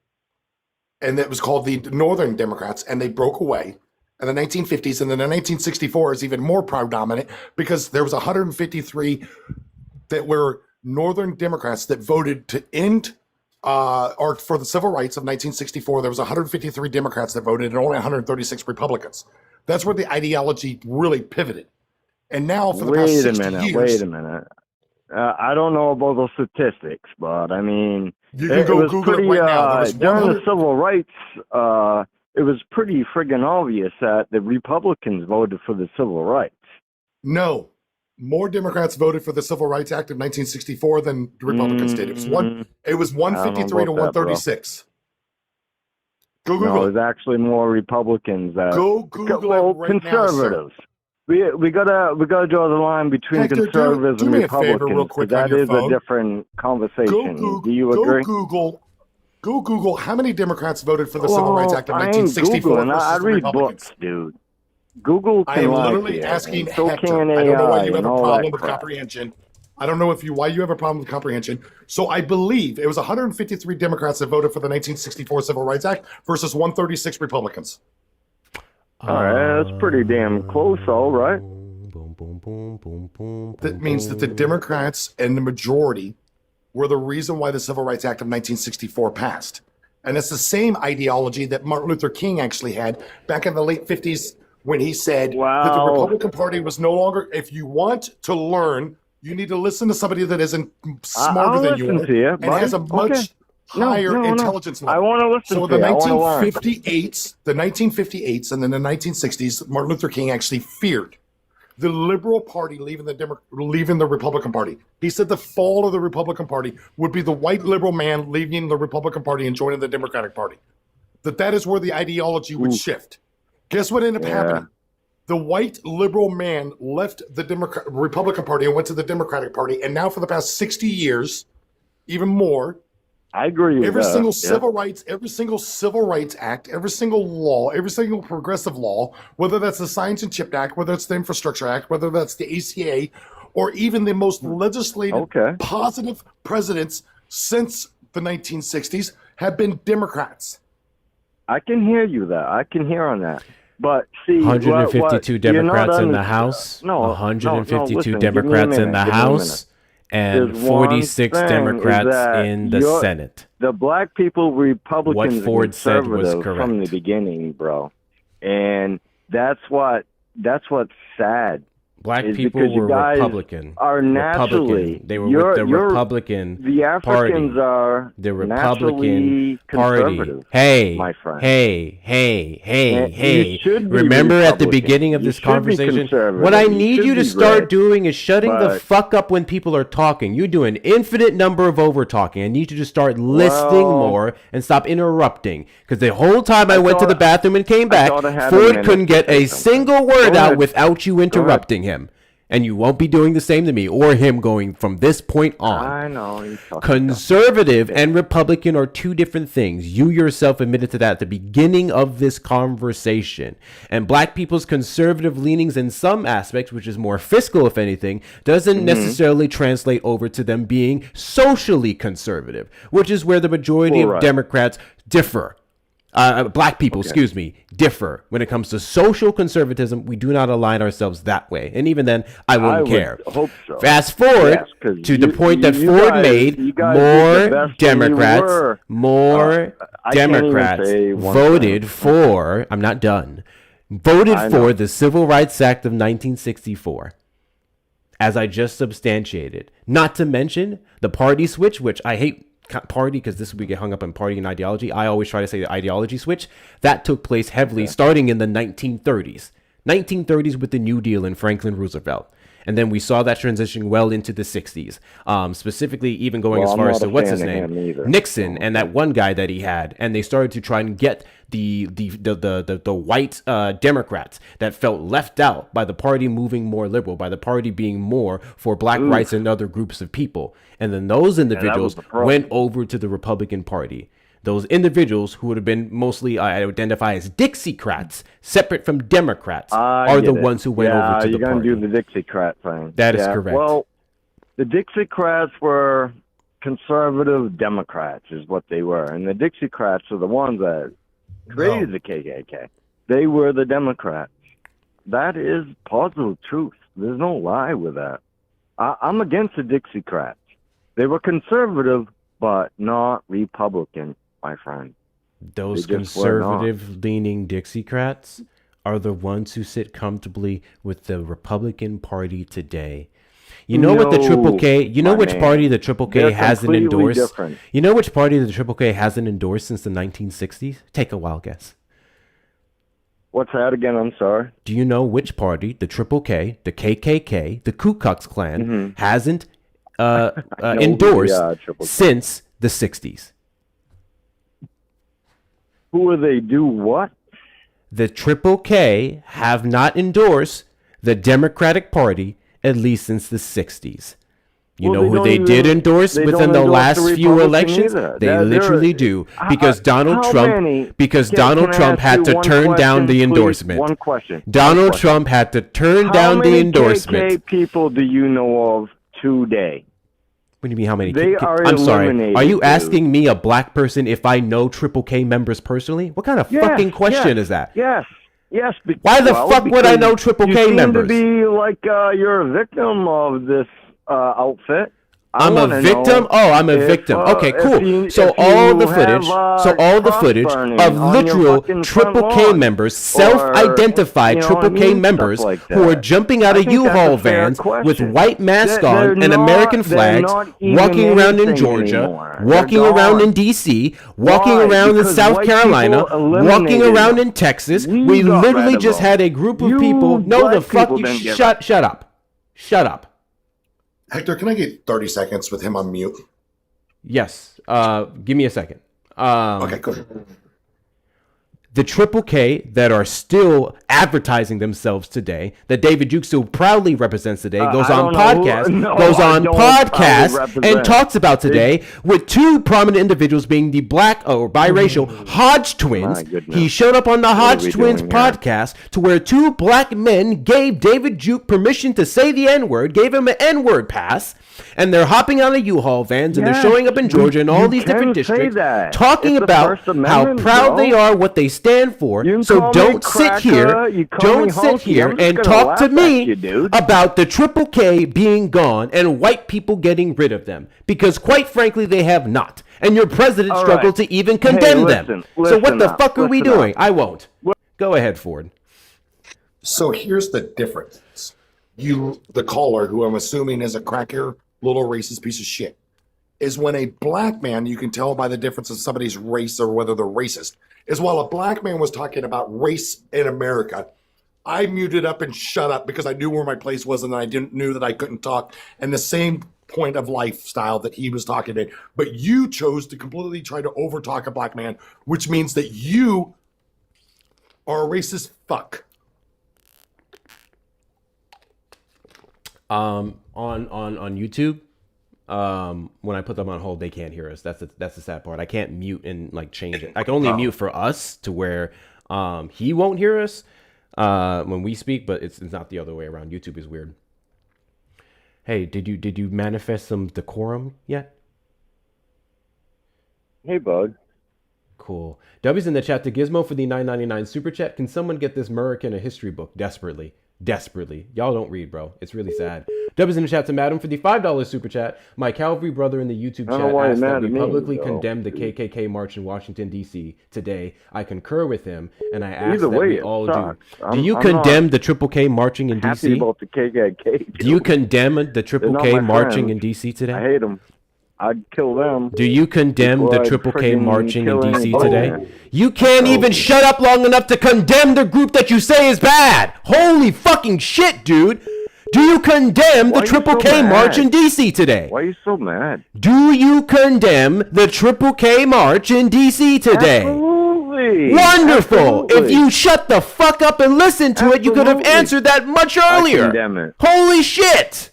and it was called the Northern Democrats, and they broke away in the 1950s, and then the 1964 is even more predominant because there was 153 that were Northern Democrats that voted to end or for the civil rights of 1964. There was 153 Democrats that voted and only 136 Republicans. That's where the ideology really pivoted. And now for the past 60 years... Wait a minute. I don't know about those statistics, but I mean, You can it go was Google pretty, it right now. There was during the 100 civil rights, it was pretty friggin' obvious that the Republicans voted for the civil rights. No, more Democrats voted for the Civil Rights Act of 1964 than the Republicans did. It was 153 to about that, bro. 136. Go No, Google it it. was actually more Republicans that Go Google it right now, sir. conservatives. We gotta draw the line between Hector, conservatives do and me a favor real Republicans, quick because on that your is a phone. different conversation. Do you Go agree? Google how many Democrats voted for the Civil Rights Act of I ain't 1964 Googling. versus I the read Republicans. books, dude. Google I can am lie to literally you, asking and so Hector. can I don't know why AI you have and a all problem that with crap. comprehension. I don't know why you have a problem with comprehension. So I believe it was 153 Democrats that voted for the 1964 Civil Rights Act versus 136 Republicans. All right, that's pretty damn close, all right. That means that the Democrats and the majority were the reason why the Civil Rights Act of 1964 passed. And it's the same ideology that Martin Luther King actually had back in the late 50s when he said that the Wow. Republican Party was no longer, if you want to learn, you need to listen to somebody that isn't smarter I'll than you listen are to you, and buddy. has a much Okay. higher intelligence I level. want to listen So to the you. I want to learn. 1958s and then the 1960s, Martin Luther King actually feared the Liberal Party leaving the Republican Party. He said the fall of the Republican Party would be the white liberal man leaving the Republican Party and joining the Democratic Party. That is where the ideology would shift. Guess what ended up happening? The white liberal man left the Republican Party and went to the Democratic Party, and now for the past 60 years, even more, I agree with every that. single civil rights act, every single law, every single progressive law, whether that's the Science and Chip Act, whether it's the Infrastructure Act, whether that's the ACA, or even the most legislative positive presidents since the 1960s have been Democrats. I can hear you there. I can hear on that. But see, 152 Democrats in the House, no, 152 listen, Democrats in the House, and There's one 46 thing, Democrats is that in the Senate. The black people, Republicans, and Ford said was conservatives correct. from the beginning, bro. And that's what's sad. Black is people because you were guys Republican. Are naturally They were with the Republican The Africans Party. are The Republican Party. Hey, my friend. Hey. You should be Remember at the Republican. beginning of You this should be conversation, conservative. what I You need should you to be start red. doing is shutting the But- fuck up when people are talking. You do an infinite number of over talking. I need you to start listening more and stop interrupting. Because the whole time I went to the bathroom and came back, thought I had a Ford minute couldn't get to say a something. single word Go out ahead. without you interrupting him. And you won't be doing the same to me or him going from this point on. I know. You're talking Conservative and Republican are two different things. You yourself admitted to that at the beginning of this conversation. And black people's conservative leanings in some aspects, which is more fiscal, if anything, doesn't necessarily translate over to them being socially conservative, which is where the majority of Democrats differ. Black people, differ. When it comes to social conservatism, we do not align ourselves that way. And even then, I wouldn't care. Hope so. Fast forward to the point that Ford made, more Democrats voted for, I'm not done, voted for the Civil Rights Act of 1964. As I just substantiated. Not to mention the party switch, which I hate party because this we get hung up on party and ideology. I always try to say the ideology switch that took place heavily starting in the 1930s with the New Deal and Franklin Roosevelt, and then we saw that transition well into the 60s, specifically even going as far as to what's his name, Nixon, and that one guy that he had, and they started to try and get the white Democrats that felt left out by the party moving more liberal, by the party being more for black rights and other groups of people. And then those individuals went over to the Republican Party. Those individuals who would have been mostly identified as Dixiecrats, separate from Democrats, are the ones who went over to the you're party. You're going to do the Dixiecrat thing. That is correct. Well, the Dixiecrats were conservative Democrats is what they were. And the Dixiecrats are the ones that created the KKK. They were the Democrats. That is positive truth. There's no lie with that. I'm against the Dixiecrats. They were conservative, but not Republican, my friend. Those conservative-leaning Dixiecrats are the ones who sit comfortably with the Republican Party today. You know what the Triple K? You know which party the Triple K hasn't endorsed? Different. You know which party the Triple K hasn't endorsed since the 1960s? Take a wild guess. What's that again? I'm sorry. Do you know which party the Triple K, the KKK, the Ku Klux Klan hasn't endorsed since the 60s? Who are they? Do what? The Triple K have not endorsed the Democratic Party at least since the 60s. You know who they did endorse within the last few elections? They literally do. Because Donald Trump had to turn down the endorsement. One question. Donald Trump had to turn down the endorsement. How many KKK people do you know of today? What do you mean, how many? They are I'm sorry. eliminated, Are you dude. asking me, a black person, if I know Triple K members personally? What kind of fucking question is that? Yes. Why the fuck would I know Triple K members? You seem to be like you're a victim of this outfit. I'm a wanna victim. know Oh, I'm a if, victim. Okay, if cool. you, So if all you the footage, have, cross burning of on your literal fucking Triple front K lawn, members, or, self-identified you know what I Triple K mean? Stuff members like who are that. jumping out I of think that's U-Haul a fair vans with question. white masks They're on and American they're flags, not walking even around in anything Georgia, anymore. They're walking around in gone. D.C., walking Why? around in Because South white Carolina, people walking eliminated around them. in Texas. We We got rid literally of just them. had a group of You people. No, the black fuck people you. didn't get Shut up. Shut up. Hector, can I get 30 seconds with him on mute? Yes. Give me a second. Okay, good. The Triple K that are still advertising themselves today, that David Duke still proudly represents today, goes I on don't know. podcast, No, goes I on don't proudly podcast and represent. talks about today with two prominent individuals being the black or biracial Hodge twins. My goodness. He showed up on the What are Hodge we twins doing here? podcast to where two black men gave David Duke permission to say the N-word, gave him an N-word pass, and they're hopping on the U-Haul vans and they're Yes, showing up in Georgia and all you these can different say districts that. talking It's the about First how Amendment, proud bro. they are, what they stand for. You can So call me don't sit cracker, here, you call me don't sit honky, here I'm just and gonna talk to laugh me at you, dude. about the Triple K being gone and white people getting rid of them. Because quite frankly, they have not. And your president All struggled right. to even Hey, condemn them. listen, So what listen the up, fuck are we listen up. doing? I won't. Go ahead, Ford. So here's the difference. You, the caller, who I'm assuming is a cracker, little racist piece of shit, is when a black man, you can tell by the difference of somebody's race or whether they're racist, is while a black man was talking about race in America, I muted up and shut up because I knew where my place was and I didn't knew that I couldn't talk. And the same point of lifestyle that he was talking to. But you chose to completely try to overtalk a black man, which means that you are a racist fuck. On YouTube, when I put them on hold, they can't hear us. That's the sad part. I can't mute and like change it. I can only mute for us to where he won't hear us when we speak, but it's not the other way around. YouTube is weird. Hey, did you manifest some decorum yet? Hey, bud. Cool. W's in the chat to Gizmo for the $9.99 super chat. Can someone get this Murica a history book? Desperately. Y'all don't read, bro. It's really sad. W's in the chat to Madam for the $5 super chat. My Calvary brother in the YouTube I don't know chat why you're asked that mad we at me, publicly though. condemn the KKK march in Washington, D.C. today. I concur with him, and I ask Either that way, we it all sucks. do. Do I'm you not condemn the Triple K marching in happy D.C.? about the KKK. Do you condemn the Triple not K my marching friends. in D.C. today? I hate them. I'd kill them. Do you condemn before the I'd Triple K friggin' marching in kill DC anybody. today? You can't So- even shut up long enough to condemn the group that you say is bad. Holy fucking shit, dude. Do you condemn Why the are you Triple so K march mad? in DC today? Why are you so mad? Do you condemn the Triple K march in DC today? Absolutely. Wonderful. Absolutely. If you shut the fuck up and listen to it, you could have Absolutely. answered that much I earlier. condemn it. Holy shit.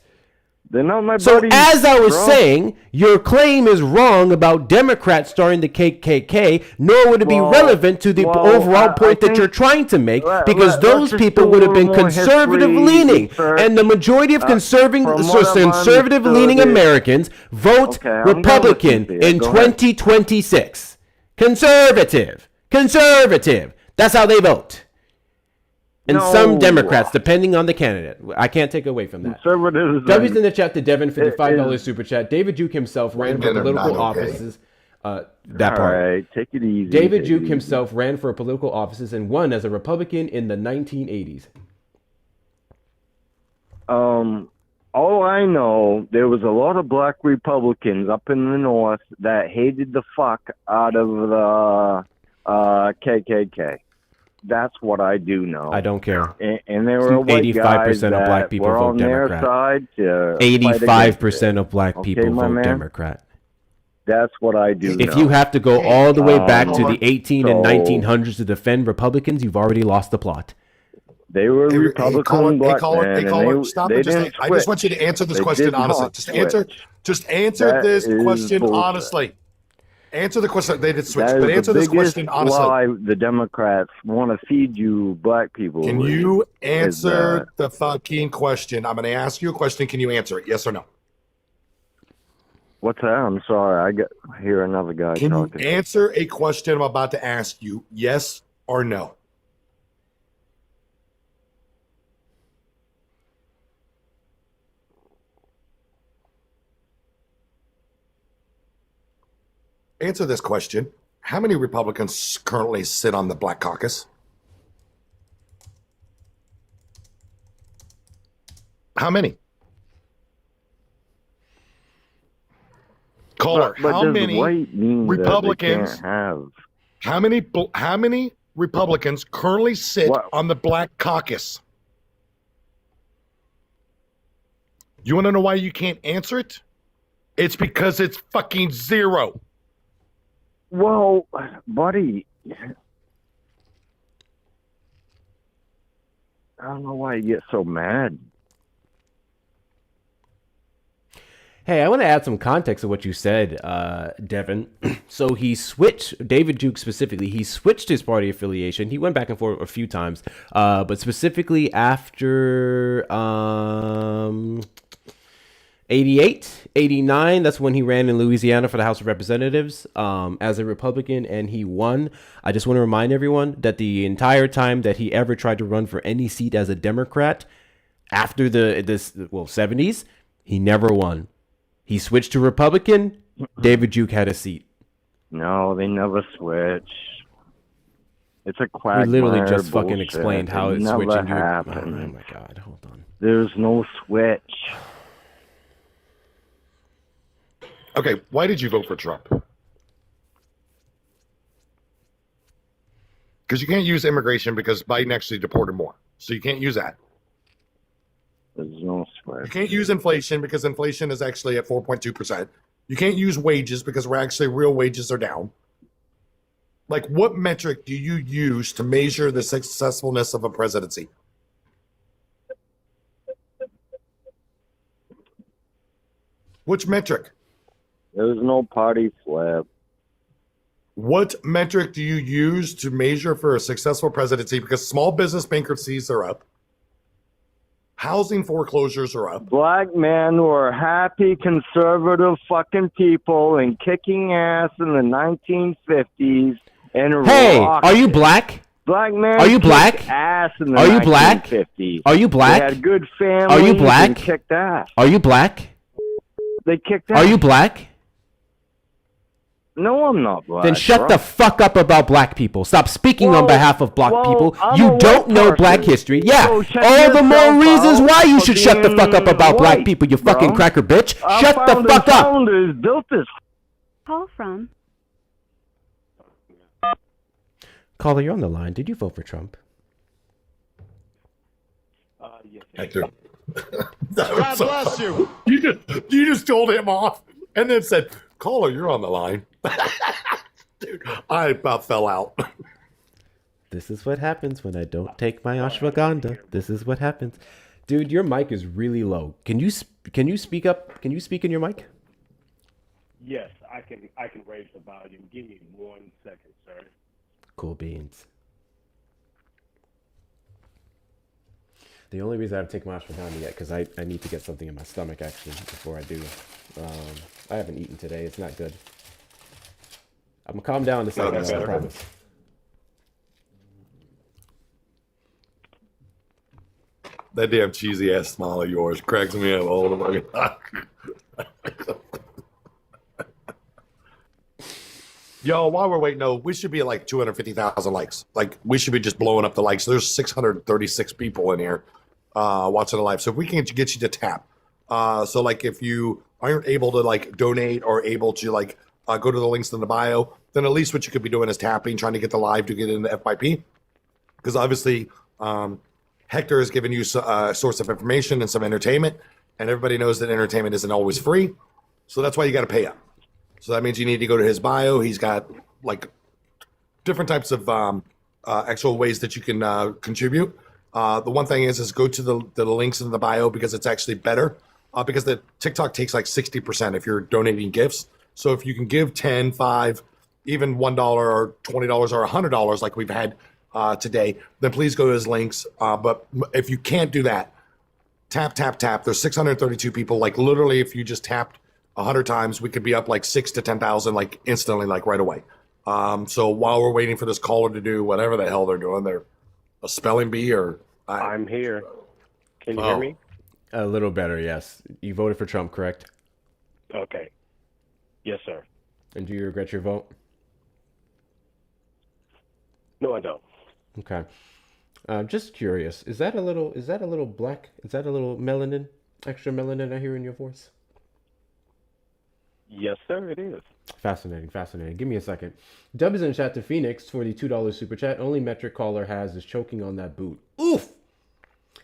They're not my So buddies. as I was bro. saying, your claim is wrong about Democrats starting the KKK, nor would it be Well, relevant to the overall I point that think- you're trying to make, let's because those just people do would a have been little more conservative history leaning, research. and the majority of from what I've conservative leaning understood, Americans vote Okay, I'm done Republican listening to you. in Go ahead. 2026. Conservative. That's how they vote. And some No. Democrats, depending on the candidate. I can't take away from that. Conservatives. W's in the chat to Devin for the It $5 is- super chat. David Duke himself ran for Women are political not okay. offices. That All part. right, take it easy. David take it Duke easy. himself ran for political offices and won as a Republican in the 1980s. All I know, there was a lot of black Republicans up in the north that hated the fuck out of the KKK. That's what I do know. I don't care. And there were white 85% guys of black that people were vote on their Democrat. side to fight 85% against of black it. people Okay, my vote man? Democrat. That's what I do If know. you have to go all the way back to the 18 and so- 1900s to defend Republicans, you've already lost the plot. They were Republican black men, and stop they it. didn't I switch. just want you to answer this They question did not honestly. Just answer That this is question bullshit. honestly. Answer the question. They did switch, That is but answer the this biggest question honestly. lie the Democrats want to feed you black people. Can with, you is answer that- the fucking question? I'm going to ask you a question. Can you answer it? Yes or no? What's that? I'm sorry. I hear another guy Can talking. you answer a question I'm about to ask you? Yes or no? Answer this question. How many Republicans currently sit on the Black Caucus? How many? Caller, But how does many white mean Republicans? that they can't have? How many Republicans currently sit What? on the Black Caucus? You want to know why you can't answer it? It's because it's fucking zero. Well, buddy, I don't know why you get so mad. Hey, I want to add some context to what you said, Devin. So he switched, David Duke specifically, he switched his party affiliation. He went back and forth a few times, but specifically after 88, 89, that's when he ran in Louisiana for the House of Representatives as a Republican, and he won. I just want to remind everyone that the entire time that he ever tried to run for any seat as a Democrat after the 70s, he never won. He switched to Republican. David Duke had a seat. No, they never switch. It's a quagmire. We literally just bullshit. fucking explained how it's never switching. happened. Oh my God, hold on. There's no switch. Okay, why did you vote for Trump? Because you can't use immigration because Biden actually deported more. So you can't use that. There's no switch. You can't use inflation because inflation is actually at 4.2%. You can't use wages because real wages are down. Like, what metric do you use to measure the successfulness of a presidency? Which metric? There's no party flip. What metric do you use to measure for a successful presidency? Because small business bankruptcies are up. Housing foreclosures are up. Black men were happy conservative fucking people and kicking ass in the 1950s and Hey, rocked are you it. black? Black men Are you black? kicked ass in the Are you black? 1950s. Are you black? They had good families. Are you black? And kicked ass. Are you black? They kicked ass. Are you black? No, I'm not black. Then shut bro. the fuck up about black people. Stop speaking on behalf of black people. I'm a You white don't know person. black history. Yeah, So shut all the more yourself reasons out why you for should shut the fuck up being about black white, people, you bro. fucking cracker bitch. Our Shut the founders- fuck up. Founders built this. Call from Caller, you're on the line. Did you vote for Trump? Yes. Hector. God bless you. You just told him off and then said, caller, you're on the line. Dude, I about fell out. This is what happens when I don't take my ashwagandha. This is what happens. Dude, your mic is really low. Can you speak up? Can you speak in your mic? Yes, I can raise the volume. Give me 1 second, sir. Cool beans. The only reason I haven't taken my ashwagandha yet because I need to get something in my stomach actually before I do. I haven't eaten today. It's not good. I'm gonna calm down in a second. I promise. That damn cheesy ass smile of yours cracks me up all the fucking time. Yo, while we're waiting, we should be at like 250,000 likes. Like, we should be just blowing up the likes. There's 636 people in here watching the live. So if we can get you to tap. So like if you aren't able to like donate or able to like go to the links in the bio, then at least what you could be doing is tapping, trying to get the live to get into FYP. Because obviously Hector has given you a source of information and some entertainment. And everybody knows that entertainment isn't always free. So that's why you got to pay up. So that means you need to go to his bio. He's got like different types of actual ways that you can contribute. The one thing is go to the links in the bio because it's actually better because the TikTok takes like 60% if you're donating gifts. So if you can give 10, 5, even $1 or $20 or $100 like we've had today, then please go to his links. But if you can't do that, tap. There's 632 people. Like literally if you just tapped 100 times, we could be up like 6,000 to 10,000 like instantly, like right away. So while we're waiting for this caller to do whatever the hell they're doing, they're a spelling bee or I'm here. Can you hear me? A little better, yes. You voted for Trump, correct? Okay. Yes, sir. And do you regret your vote? No, I don't. Okay. Just curious. Is that a little? Is that a little black? Is that a little melanin? Extra melanin I hear in your voice. Yes, sir, it is. Fascinating, fascinating. Give me a second. Dub is in chat to Phoenix for the $2 super chat. Only metric caller has is choking on that boot. Oof.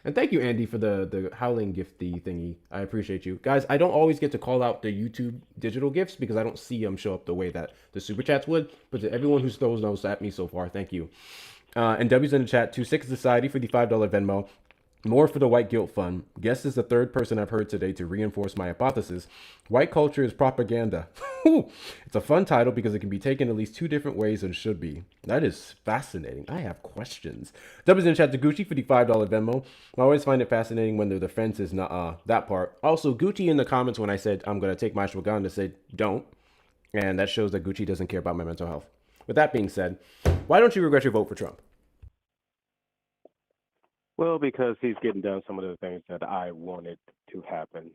And thank you, Andy, for the howling gifty thingy. I appreciate you. Guys, I don't always get to call out the YouTube digital gifts because I don't see them show up the way that the super chats would. But to everyone who throws those at me so far, thank you. And W's in the chat, 26 Society for the $5 Venmo. More for the white guilt fund. Guest is the third person I've heard today to reinforce my hypothesis. White culture is propaganda. It's a fun title because it can be taken at least two different ways and should be. That is fascinating. I have questions. W's in the chat to Gucci for the $5 Venmo. I always find it fascinating when the defense is not that part. Also, Gucci in the comments when I said I'm going to take my ashwagandha said don't. And that shows that Gucci doesn't care about my mental health. With that being said, why don't you regret your vote for Trump? Well, because he's getting done some of the things that I wanted to happen.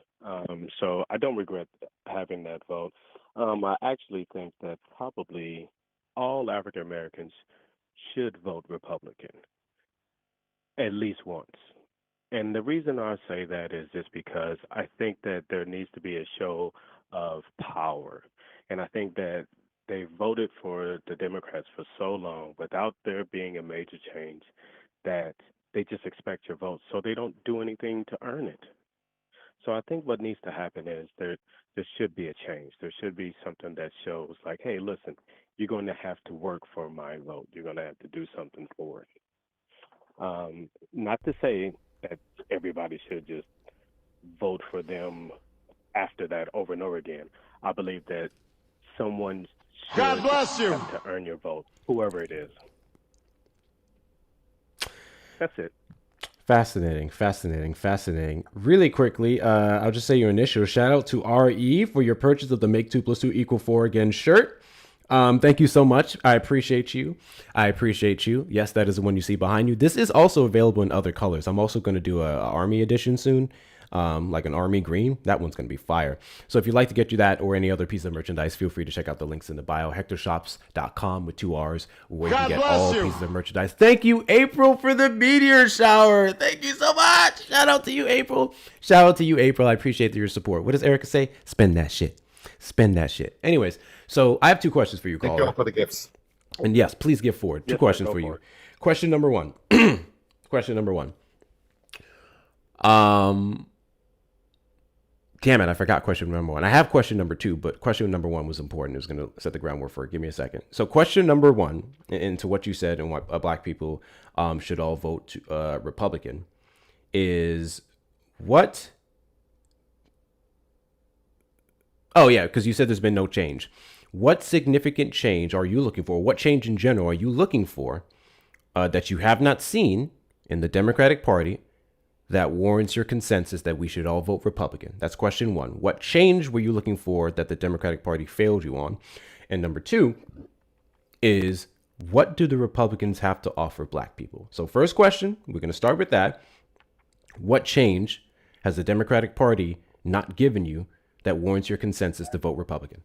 So I don't regret having that vote. I actually think that probably all African Americans should vote Republican at least once. And the reason I say that is just because I think that there needs to be a show of power. And I think that they voted for the Democrats for so long without there being a major change that they just expect your vote. So they don't do anything to earn it. So I think what needs to happen is there should be a change. There should be something that shows like, hey, listen, you're going to have to work for my vote. You're going to have to do something for it. Not to say that everybody should just vote for them after that over and over again. I believe that someone should God bless you. have to earn your vote, whoever it is. That's it. Fascinating, fascinating, fascinating. Really quickly, I'll just say your initials. Shout out to RE for your purchase of the Make 2 + 2 = 4 Again shirt. Thank you so much. I appreciate you. I appreciate you. Yes, that is the one you see behind you. This is also available in other colors. I'm also going to do a army edition soon, like an army green. That one's going to be fire. So if you'd like to get you that or any other piece of merchandise, feel free to check out the links in the bio, hectorshops.com with 2 R's, where you can get all pieces of merchandise. Thank you, April, for the meteor shower. Thank you so much. Shout out to you, April. Shout out to you, April. I appreciate your support. What does Erica say? Spend that shit. Spend that shit. Anyways, so I have 2 questions for you, caller. Thank you all for the gifts. And yes, please give forward. 2 questions for you. Question number 1. Question number 1. Damn it, I forgot question number 1. I have question number 2, but question number 1 was important. It was going to set the groundwork for it. Give me a second. So question number 1, into what you said and what black people should all vote to, Republican, is what... Oh, yeah, because you said there's been no change. What significant change are you looking for? What change in general are you looking for that you have not seen in the Democratic Party that warrants your consensus that we should all vote Republican? That's question 1. What change were you looking for that the Democratic Party failed you on? And number 2 is, what do the Republicans have to offer black people? So first question, we're going to start with that. What change has the Democratic Party not given you that warrants your consensus to vote Republican?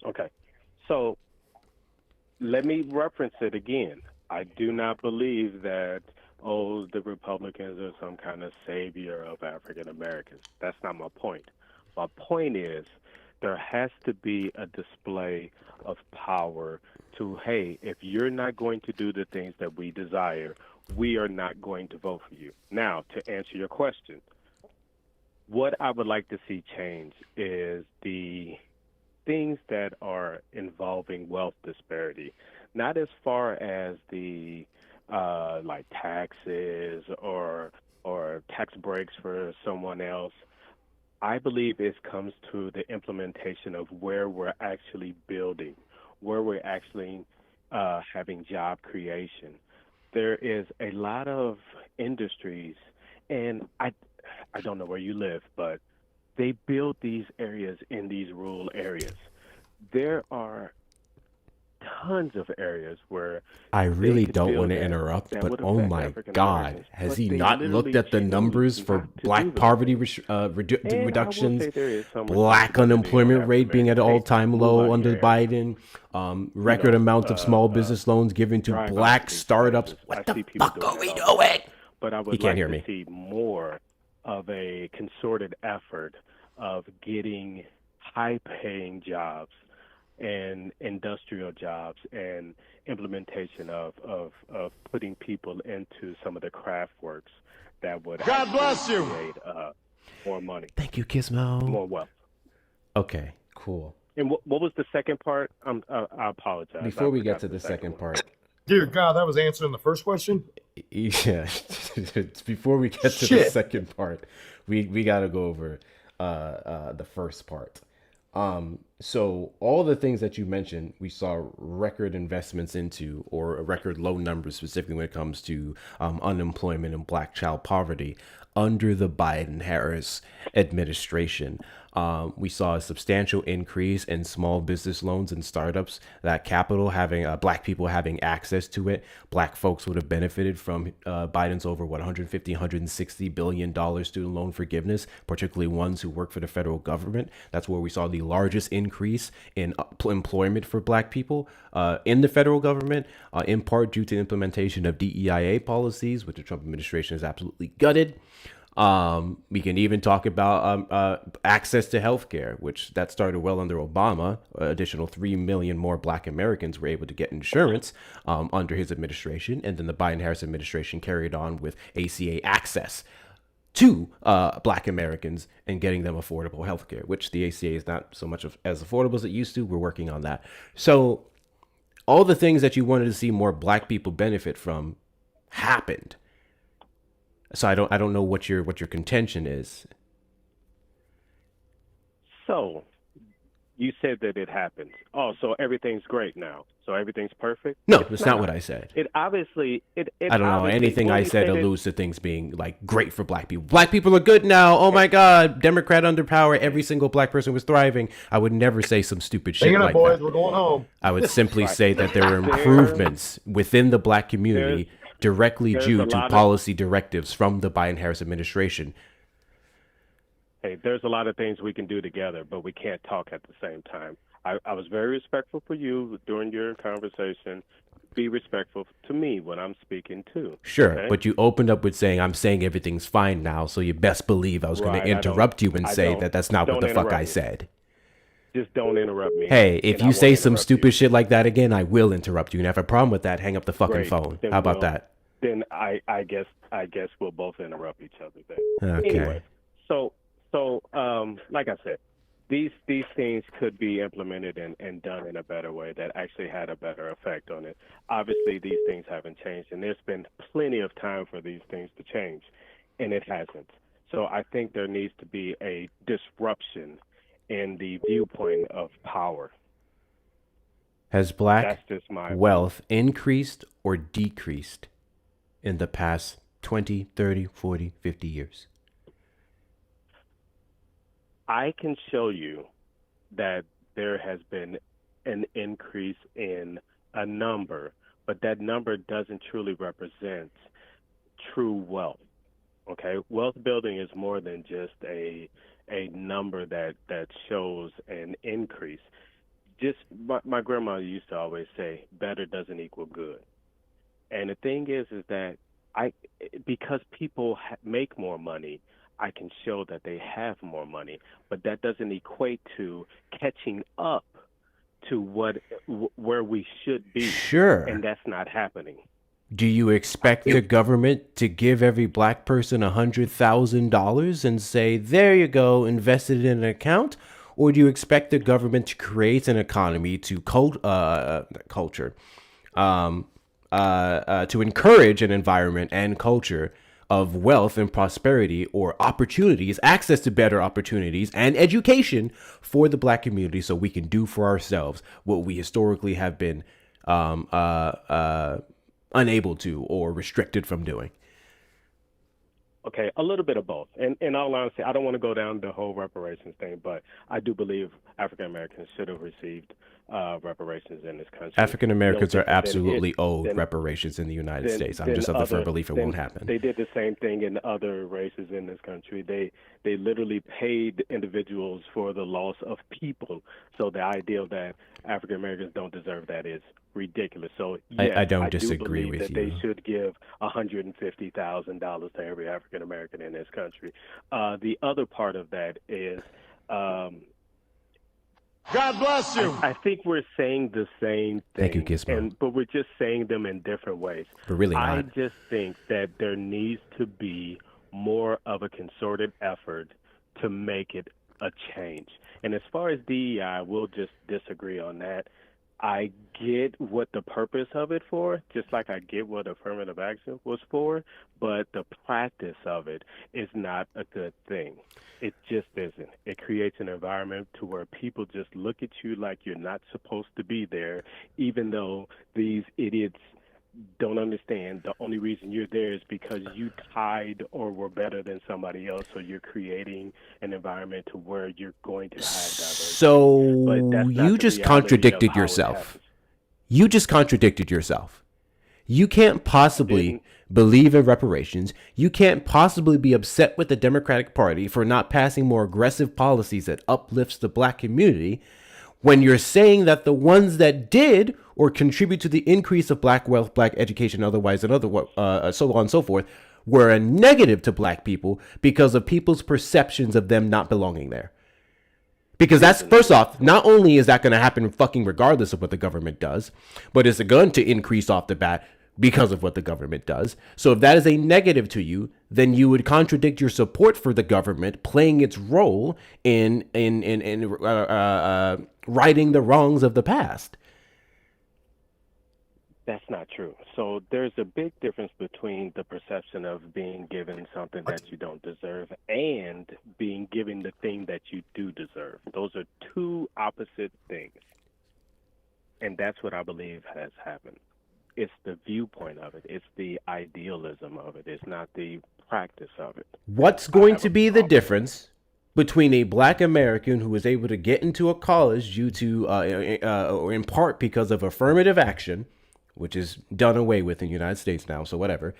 Okay. So let me reference it again. I do not believe that, the Republicans are some kind of savior of African Americans. That's not my point. My point is there has to be a display of power to, hey, if you're not going to do the things that we desire, we are not going to vote for you. Now, to answer your question, what I would like to see change is the things that are involving wealth disparity, not as far as the like taxes or tax breaks for someone else. I believe it comes to the implementation of where we're actually building, where we're actually having job creation. There is a lot of industries, and I don't know where you live, but they build these areas in these rural areas. There are tons of areas where I really could don't feel want to that interrupt, that but would oh affect my African God, Americans, has but he they not looked literally at the choose numbers for not to do black those poverty things. And I will reductions, say there is some black responsibility on unemployment African rate being at Americans. an Hey, all-time move out low of under your area. Biden, You record know, amount of small business loans given to drive out to black these startups. places. What I the see people fuck doing are it we all the time. doing? But I He would can't like hear to me. see more of a concerted effort of getting high-paying jobs and industrial jobs and implementation of putting people into some of the craft works that would God bless you. create more money, Thank you, Gizmo. more wealth. Okay, cool. And what was the second part? I apologize. Before we get to the second part, Dear God, that was answering the first question. yeah, before we get to the second part, we got to go over the first part. So all the things that you mentioned, we saw record investments into, or record low numbers, specifically when it comes to unemployment and black child poverty under the Biden-Harris administration. We saw a substantial increase in small business loans and startups. That capital having black people having access to it. Black folks would have benefited from Biden's over $150-160 billion student loan forgiveness, particularly ones who work for the federal government. That's where we saw the largest increase in employment for black people in the federal government, in part due to the implementation of DEIA policies, which the Trump administration has absolutely gutted. We can even talk about access to healthcare, which that started well under Obama. Additional 3 million more black Americans were able to get insurance under his administration. And then the Biden-Harris administration carried on with ACA access to black Americans and getting them affordable healthcare, which the ACA is not so much as affordable as it used to. We're working on that. So all the things that you wanted to see more black people benefit from happened. So I don't know what your contention is. So you said that it happens. Oh, so everything's great now. So everything's perfect? No, that's not what I said. It obviously I don't know. Anything well, I you said it- alludes to things being like great for black people. Black people are good now. Oh my God. Democrat under power. Every single black person was thriving. I would never say some stupid shit Hang like up, boys. that. We're going home. I would simply Right. say that there were improvements within the black community directly there's due a to lot of- policy directives from the Biden-Harris administration. Hey, there's a lot of things we can do together, but we can't talk at the same time. I was very respectful for you during your conversation. Be respectful to me when I'm speaking too. Sure, okay? but you opened up with saying, I'm saying everything's fine now, so you best believe I was going Right, to I don't- interrupt you and I say don't. that that's not what Don't the fuck I interrupt me. said. Just don't interrupt me. Hey, if and I you won't say some interrupt stupid shit like that again, I will interrupt you. And if I have a problem with that, hang up the fucking Great. phone. Then How about we'll- that? Then I guess we'll both interrupt each other then. Okay. Anyway, so like I said, these things could be implemented and done in a better way that actually had a better effect on it. Obviously, these things haven't changed, and there's been plenty of time for these things to change, and it hasn't. So I think there needs to be a disruption in the viewpoint of power. Has black That's just my wealth increased or decreased in the past 20, 30, 40, 50 years? I can show you that there has been an increase in a number, but that number doesn't truly represent true wealth. Okay, wealth building is more than just a number that shows an increase. Just my grandma used to always say, better doesn't equal good. And the thing is that because people make more money, I can show that they have more money, but that doesn't equate to catching up to where we should be. Sure. And that's not happening. Do you expect the government to give every black person $100,000 and say, there you go, invest it in an account? Or do you expect the government to create an economy to to encourage an environment and culture of wealth and prosperity, or opportunities, access to better opportunities and education for the black community, so we can do for ourselves what we historically have been unable to or restricted from doing? Okay, a little bit of both. And in all honesty, I don't want to go down the whole reparations thing, but I do believe African Americans should have received reparations in this country. African Americans No are different than absolutely it- owed than- reparations in the United than- States. I'm than just of the firm other- belief it than- won't happen. They did the same thing in other races in this country. They literally paid individuals for the loss of people. So the idea that African Americans don't deserve that is ridiculous. So yes, I don't do disagree believe with that you. they should give $150,000 to every African American in this country. The other part of that is. God bless you. I think we're saying the same thing. Thank you, Gizmo. But we're just saying them in different ways. But really I not. just think that there needs to be more of a concerted effort to make it a change. And as far as DEI, we'll just disagree on that. I get what the purpose of it for, just like I get what affirmative action was for, but the practice of it is not a good thing. It just isn't. It creates an environment to where people just look at you like you're not supposed to be there, even though these idiots don't understand the only reason you're there is because you tied or were better than somebody else, so you're creating an environment to where you're going to have diversity. So But that's not you the just reality contradicted of how it yourself. happens. You just contradicted yourself. You can't possibly believe in reparations. You can't possibly be upset with the Democratic Party for not passing more aggressive policies that uplifts the black community when you're saying that the ones that did or contribute to the increase of black wealth, black education, otherwise, and so on and so forth, were a negative to black people because of people's perceptions of them not belonging there. Because that's, first off, not only is that going to happen fucking regardless of what the government does, but it's going to increase off the bat because of what the government does. So if that is a negative to you, then you would contradict your support for the government playing its role in righting the wrongs of the past. That's not true. So there's a big difference between the perception of being given something that you don't deserve and being given the thing that you do deserve. Those are two opposite things. And that's what I believe has happened. It's the viewpoint of it. It's the idealism of it. It's not the practice of it. What's going to be the difference between a black American who was able to get into a college due to, or in part because of affirmative action, which is done away with in the United States now, so whatever,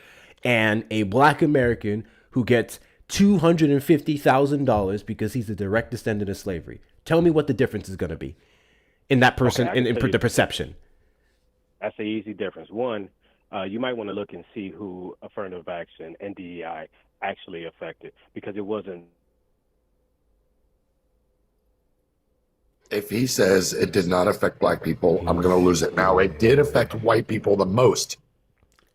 and a black American who gets $250,000 because he's a direct descendant of slavery? Tell me what the difference is going to be in that person, Okay, in the perception. That's an easy difference. One, you might want to look and see who affirmative action and DEI actually affected, because it wasn't. If he says it did not affect black people, I'm going to lose it. Now, it did affect white people the most.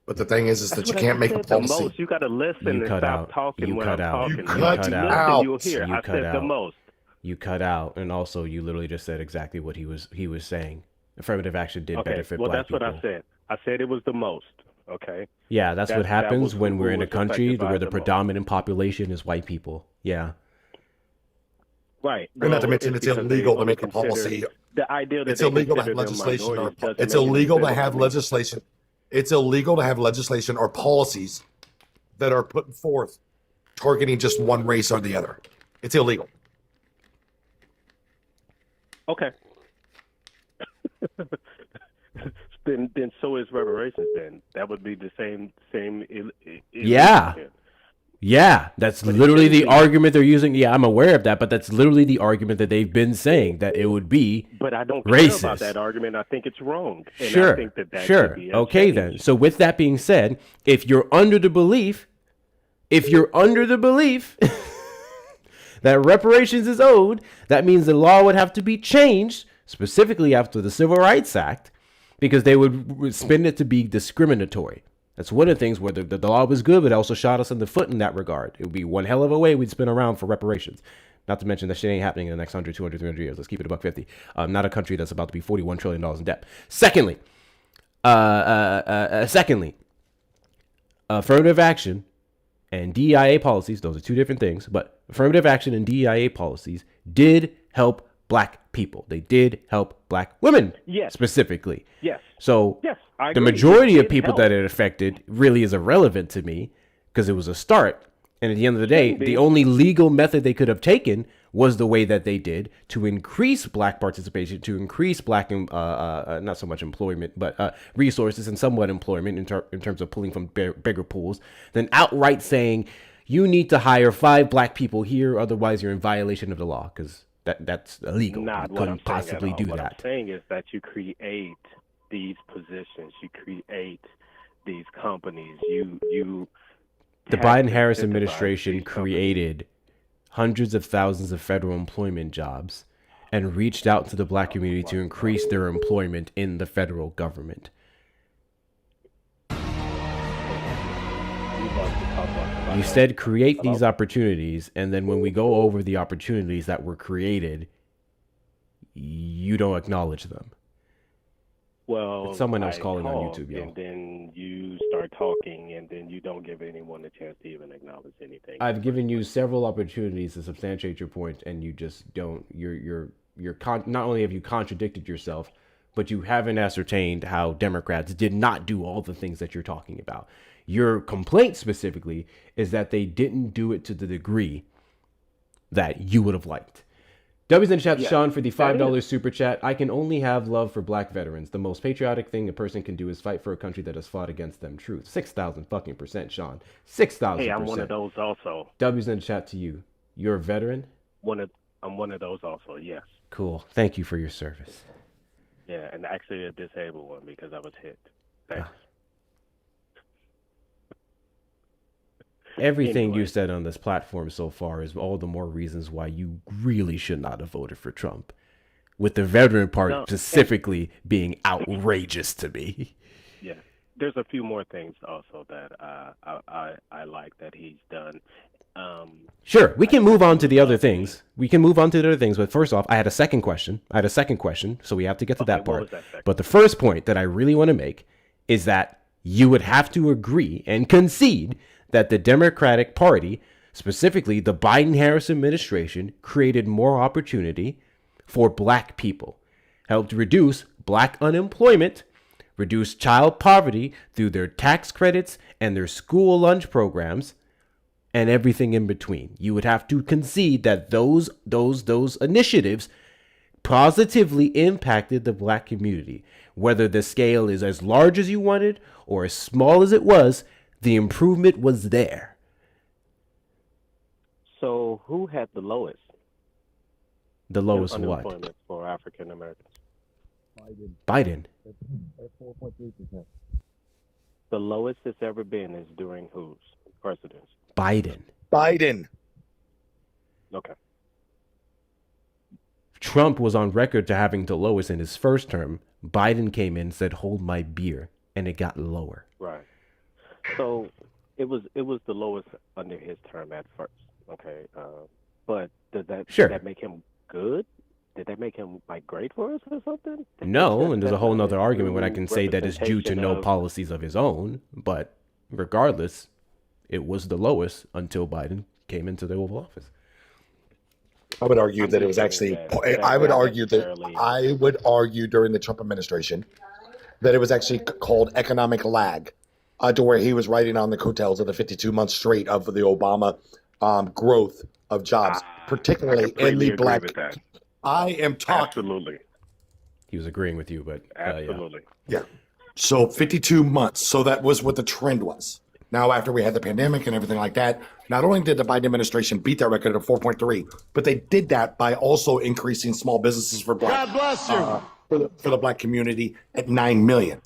But the thing is That's that you what I can't make a said, the policy. most. You got to listen and cut stop out. talking You when cut I'm out. talking. You If cut you out. listen, you'll hear. You I cut said the out. most. You cut out, and also you literally just said exactly what he was saying. Affirmative action did Okay, benefit well, black that's people. what I said. I said it was the most. Okay. Yeah, that's what That happens was when who we're in a was country affected by where the most. predominant population is white people. Yeah. Right. And not to Well, mention it's because they illegal to only make a policy. consider- The idea that It's they illegal to have consider them legislation or minorities doesn't it's make any illegal to sense have me. legislation. It's illegal to have legislation or policies that are put forth targeting just one race or the other. It's illegal. Okay. then so is reparations. Then that would be the same. Yeah. Yeah, that's But it literally the shouldn't be. argument they're using. Yeah, I'm aware of that, but that's literally the argument that they've been saying, that it would be But I don't care racist. about that argument. I think it's wrong. And Sure, I think that sure. should be Okay, changed. then. So with that being said, if you're under the belief that reparations is owed, that means the law would have to be changed, specifically after the Civil Rights Act, because they would spin it to be discriminatory. That's one of the things where the law was good, but it also shot us in the foot in that regard. It would be one hell of a way we'd spin around for reparations. Not to mention that shit ain't happening in the next 100, 200, 300 years. Let's keep it $150. Not a country that's about to be $41 trillion in debt. Secondly, affirmative action and DEIA policies, those are two different things, but affirmative action and DEIA policies did help black people. They did help black women Yes. specifically. Yes. So Yes, I the agree. majority It of people helped. that it affected really is irrelevant to me because it was a start. And at the end of the day, Shouldn't be. the only legal method they could have taken was the way that they did to increase black participation, to increase black, not so much employment, but resources and somewhat employment in terms of pulling from bigger pools, than outright saying, you need to hire 5 black people here, otherwise you're in violation of the law, because that's illegal. Not You what I'm couldn't saying possibly at all. do What that. I'm saying is that you create these positions, you create these companies, you The tax Biden-Harris incentivize administration these companies. created hundreds of thousands of federal employment jobs and reached out to the black community to increase their employment in the federal government. You said create these opportunities, and then when we go over the opportunities that were created, you don't acknowledge them. Well, It's someone else I calling on talk, YouTube, y'all. and then you start talking, and then you don't give anyone a chance to even acknowledge anything. I've given you several opportunities to substantiate your point, and you just don't. Not only have you contradicted yourself, but you haven't ascertained how Democrats did not do all the things that you're talking about. Your complaint specifically is that they didn't do it to the degree that you would have liked. W's in the chat, Yeah, Sean, for the that $5 is. super chat. I can only have love for black veterans. The most patriotic thing a person can do is fight for a country that has fought against them. Truth. 6,000 fucking percent, Sean. 6,000%. Hey, I'm one of those also. W's in the chat to you. You're a veteran? I'm one of those also. Yes. Cool. Thank you for your service. Yeah, and actually a disabled one because I was hit. Thanks. Everything Anyway. you said on this platform so far is all the more reasons why you really should not have voted for Trump. With the veteran part No, specifically being outrageous to me. Yeah, there's a few more things also that I like that he's done. Sure, we can move on to the other things. But first off, I had a second question. So we have to get to that what part. was that second? But the first point that I really want to make is that you would have to agree and concede that the Democratic Party, specifically the Biden-Harris administration, created more opportunity for black people, helped reduce black unemployment, reduce child poverty through their tax credits and their school lunch programs, and everything in between. You would have to concede that those initiatives positively impacted the black community. Whether the scale is as large as you wanted or as small as it was, the improvement was there. So who had the lowest? The lowest what? Unemployment for African Americans. Biden. At 4.3%. The lowest it's ever been is during whose presidency? Biden. Okay. Trump was on record to having the lowest in his first term. Biden came in and said, hold my beer, and it got lower. Right. So it was the lowest under his term at first. Okay. But did that make him good? Did that make him like great for us or something? No, and there's a whole nother argument when I can say that it's due to no policies of his own. But regardless, it was the lowest until Biden came into the Oval Office. I would argue that it was actually. I would argue during the Trump administration that it was actually called economic lag, to where he was riding on the coattails of the 52 months straight of the Obama growth of jobs, particularly in the black. I am talking. Absolutely. He was agreeing with you, but absolutely. Yeah. So 52 months. So that was what the trend was. Now, after we had the pandemic and everything like that, not only did the Biden administration beat that record of 4.3, but they did that by also increasing small businesses for black. God bless you. For the black community at 9 million.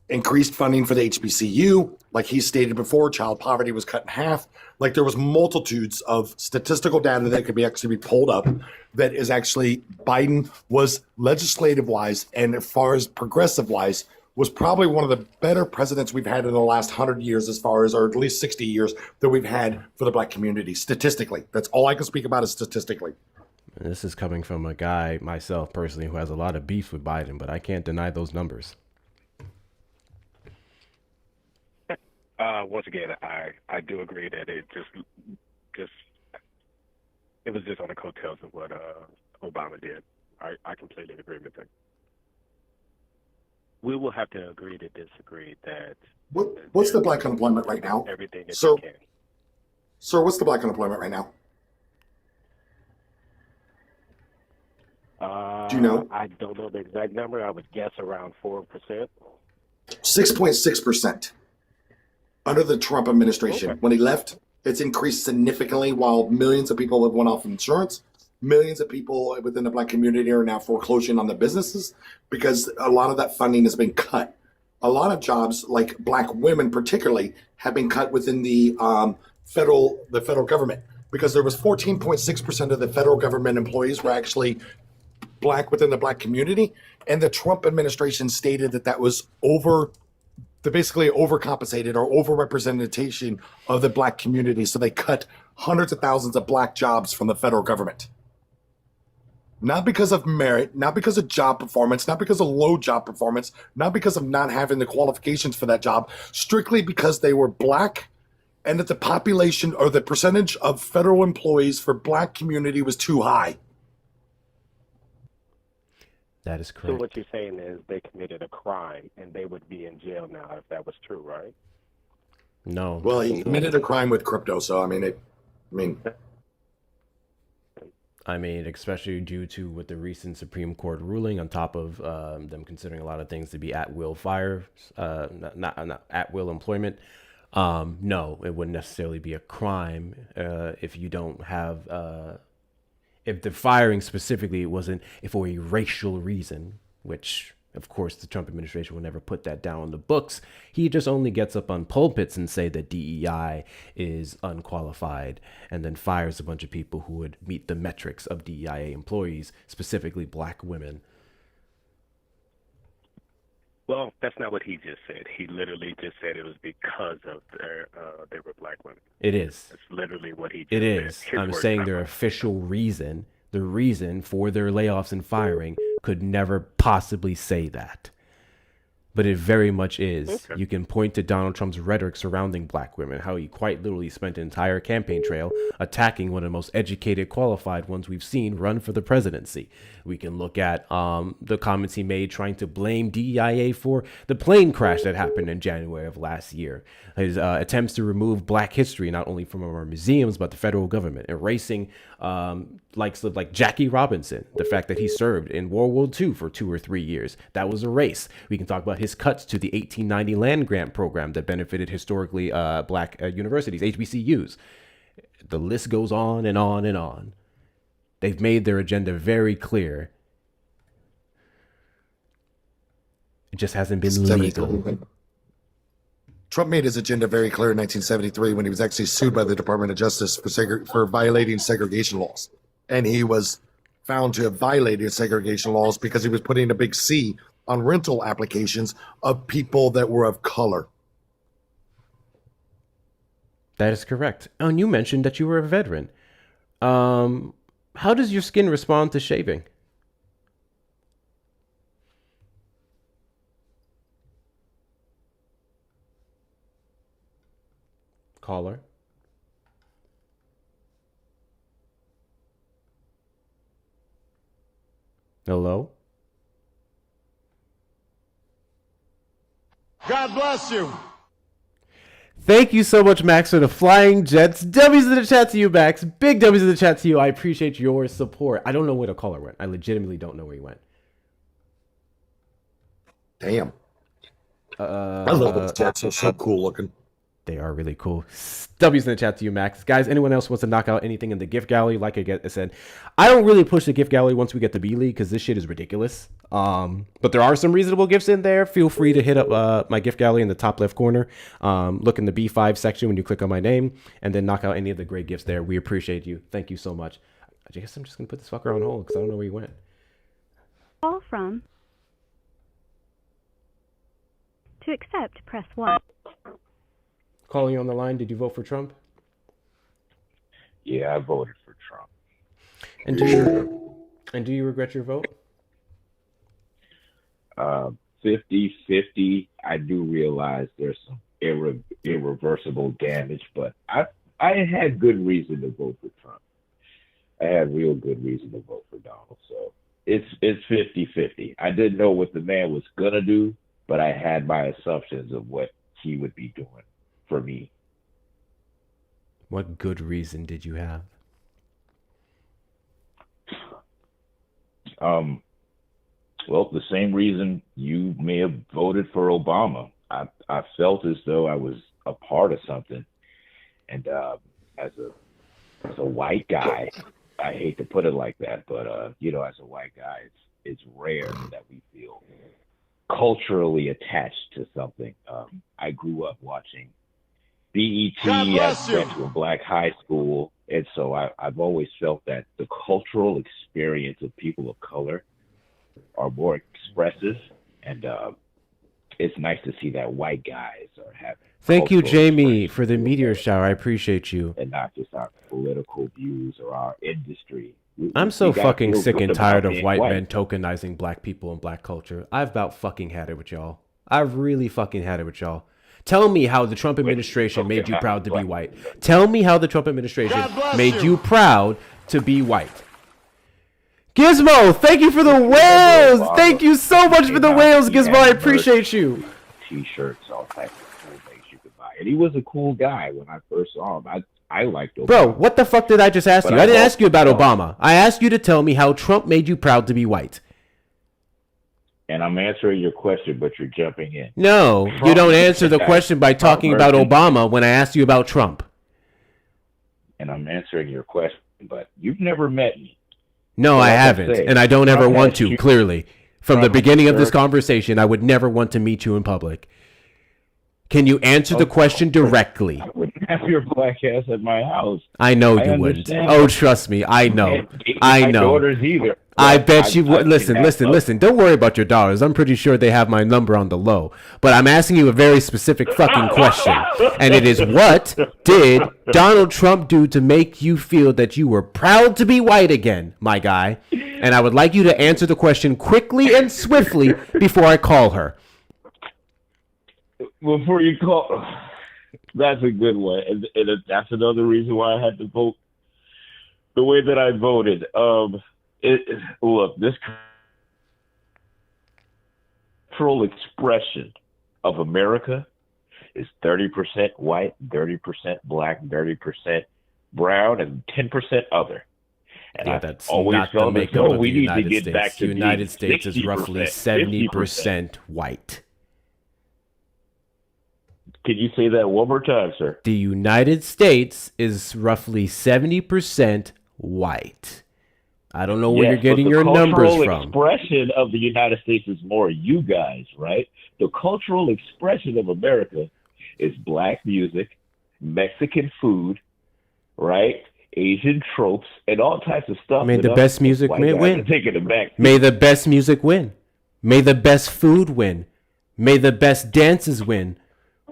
Increased funding for the HBCU, like he stated before, child poverty was cut in half. Like there was multitudes of statistical data that could actually be pulled up that is actually Biden was legislative wise and as far as progressive wise was probably one of the better presidents we've had in the last 100 years as far as, or at least 60 years that we've had for the black community statistically. That's all I can speak about is statistically. this is coming from a guy, myself personally, who has a lot of beef with Biden, but I can't deny those numbers. Once again, I do agree that it was just on the coattails of what Obama did. I completely agree with that. We will have to agree to disagree that. What's the black unemployment right now? Everything that So you can. Sir, what's the black unemployment right now? Do you know? I don't know the exact number. I would guess around 4%. 6.6%. Under the Trump administration. Okay. When he left, it's increased significantly while millions of people have went off insurance. Millions of people within the black community are now foreclosing on their businesses because a lot of that funding has been cut. A lot of jobs, like black women particularly, have been cut within the federal government because there was 14.6% of the federal government employees were actually black within the black community, and the Trump administration stated that was basically overcompensated or overrepresentation of the black community. So they cut hundreds of thousands of black jobs from the federal government. Not because of merit, not because of job performance, not because of low job performance, not because of not having the qualifications for that job, strictly because they were black and that the population or the percentage of federal employees for black community was too high. That is So correct. what you're saying is they committed a crime and they would be in jail now if that was true, right? No. Well, he committed a crime with crypto, so I mean, especially due to with the recent Supreme Court ruling, on top of them considering a lot of things to be at will not at will employment. No, it wouldn't necessarily be a crime if you don't have if the firing specifically wasn't for a racial reason, which of course the Trump administration will never put that down on the books. He just only gets up on pulpits and say that DEI is unqualified and then fires a bunch of people who would meet the metrics of DEIA employees, specifically black women. Well, that's not what he just said. He literally just said it was because of they were black women. It is. That's literally what he just It said. is. His I'm words, saying not their mine. official reason, the reason for their layoffs and firing could never possibly say that. But it very much is. Okay. You can point to Donald Trump's rhetoric surrounding black women, how he quite literally spent an entire campaign trail attacking one of the most educated, qualified ones we've seen run for the presidency. We can look at the comments he made trying to blame DEIA for the plane crash that happened in January of last year. His attempts to remove black history, not only from our museums, but the federal government, erasing like Jackie Robinson, the fact that he served in World War II for 2 or 3 years. That was erased. We can talk about his cuts to the 1890 land grant program that benefited historically black universities, HBCUs. The list goes on and on and on. They've made their agenda very clear. It just hasn't been legal. Trump made his agenda very clear in 1973 when he was actually sued by the Department of Justice for violating segregation laws. And he was found to have violated segregation laws because he was putting a big C on rental applications of people that were of color. That is correct. Oh, and you mentioned that you were a veteran. How does your skin respond to shaving? Caller. Hello? God bless you. Thank you so much, Max, for the flying jets. W's in the chat to you, Max. Big W's in the chat to you. I appreciate your support. I don't know where the caller went. I legitimately don't know where he went. Damn. I love those jets. They're so cool looking. They are really cool. W's in the chat to you, Max. Guys, anyone else wants to knock out anything in the gift gallery? Like I said, I don't really push the gift gallery once we get to B-League because this shit is ridiculous. But there are some reasonable gifts in there. Feel free to hit up my gift gallery in the top left corner. Look in the B5 section when you click on my name and then knock out any of the great gifts there. We appreciate you. Thank you so much. I guess I'm just going to put this fucker on hold because I don't know where he went. Call from. To accept, press 1. Calling you on the line, did you vote for Trump? Yeah, I voted for Trump. And do you regret your vote? 50-50. I do realize there's some irreversible damage, but I had good reason to vote for Trump. I had real good reason to vote for Donald. So it's 50-50. I didn't know what the man was gonna do, but I had my assumptions of what he would be doing for me. What good reason did you have? Well, the same reason you may have voted for Obama. I felt as though I was a part of something, and as a white guy, I hate to put it like that, but as a white guy, it's rare that we feel culturally attached to something. I grew up watching BET. I went to a black high school, and so I've always felt that the cultural experience of people of color are more expressive, and it's nice to see that white guys are having. Thank you, Jamie, for the meteor shower. I appreciate you. And not just our political views or our industry. I'm so fucking sick and tired of white white men tokenizing black people and black culture. I've about fucking had it with y'all. I've really fucking had it with y'all. Tell me how the Trump administration made you proud to be white. Tell me how the Trump administration made you proud to be white. Gizmo, thank you for the whales. Thank you so much for the whales, Gizmo. I appreciate you. T-shirts, all types of cool things you could buy. And he was a cool guy when I first saw him. I liked Obama. Bro, what the fuck did I just ask you? I didn't ask you about Obama. I asked you to tell me how Trump made you proud to be white. And I'm answering your question, but you're jumping in. No, you don't answer the question by talking about Obama when I asked you about Trump. And I'm answering your question, but you've never met me. No, I haven't, and I don't ever want to, clearly. From the beginning of this conversation, I would never want to meet you in public. Can you answer the question directly? I wouldn't have your black ass at my house. I know you wouldn't. Oh, trust me, I know. I know. My daughters either. I bet you would. Listen. Don't worry about your daughters. I'm pretty sure they have my number on the low. But I'm asking you a very specific fucking question. And it is, what did Donald Trump do to make you feel that you were proud to be white again, my guy? And I would like you to answer the question quickly and swiftly before I call her. Before you call, that's a good one. And that's another reason why I had to vote the way that I voted. Look, this cultural expression of America is 30% white, 30% black, 30% brown, and 10% other. And yeah, that's not the makeup of the United States. The United States is roughly 70% white. Can you say that one more time, sir? The United States is roughly 70% white. I don't know where you're getting your numbers from. The cultural expression of the United States is more you guys, right? The cultural expression of America is black music, Mexican food, right? Asian tropes, and all types of stuff. May the best music win. May the best music win. May the best food win. May the best dances win.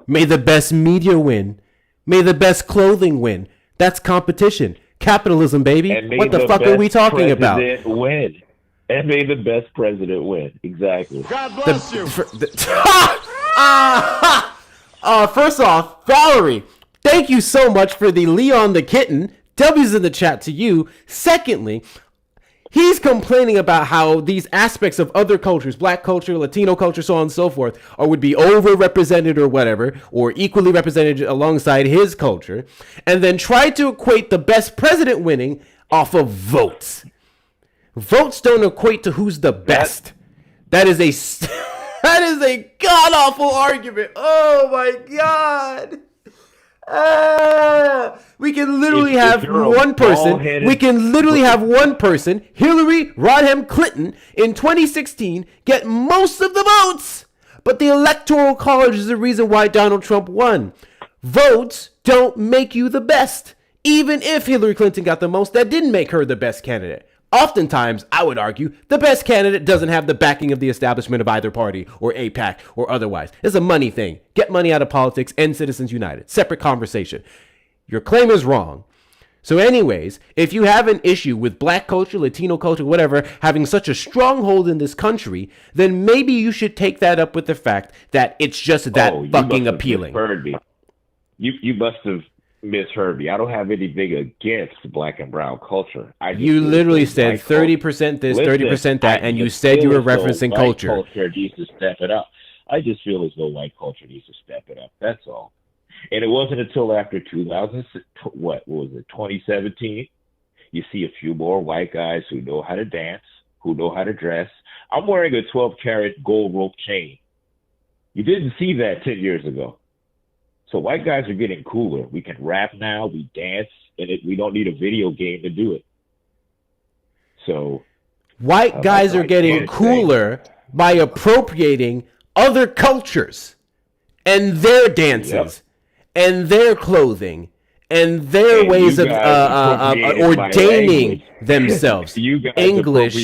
May the best media win. May the best clothing win. That's competition. Capitalism, baby. What the fuck are we talking about? Win. And may the best president win. Exactly. God bless you. First off, Valerie, thank you so much for the Leon the Kitten. W's in the chat to you. Secondly, he's complaining about how these aspects of other cultures, black culture, Latino culture, so on and so forth, would be overrepresented or whatever, or equally represented alongside his culture, and then try to equate the best president winning off of votes. Votes don't equate to who's the best. That is a god-awful argument. Oh my god. We can literally have one person. We can literally have one person, Hillary Rodham Clinton, in 2016, get most of the votes. But the Electoral College is the reason why Donald Trump won. Votes don't make you the best. Even if Hillary Clinton got the most, that didn't make her the best candidate. Oftentimes, I would argue, the best candidate doesn't have the backing of the establishment of either party or APAC or otherwise. It's a money thing. Get money out of politics, end Citizens United. Separate conversation. Your claim is wrong. So anyways, if you have an issue with black culture, Latino culture, whatever, having such a stronghold in this country, then maybe you should take that up with the fact that it's just that fucking appealing. You must have misheard me. I don't have anything against black and brown culture. You literally said 30% this, 30% that, and you said you were referencing culture. White culture needs to step it up. I just feel as though white culture needs to step it up. That's all. And it wasn't until after 2000, what was it, 2017, you see a few more white guys who know how to dance, who know how to dress. I'm wearing a 12-karat gold rope chain. You didn't see that 10 years ago. So white guys are getting cooler. We can rap now, we dance, and we don't need a video game to do it. So white guys are getting cooler by appropriating other cultures and their dances and their clothing and their ways of ordaining themselves. English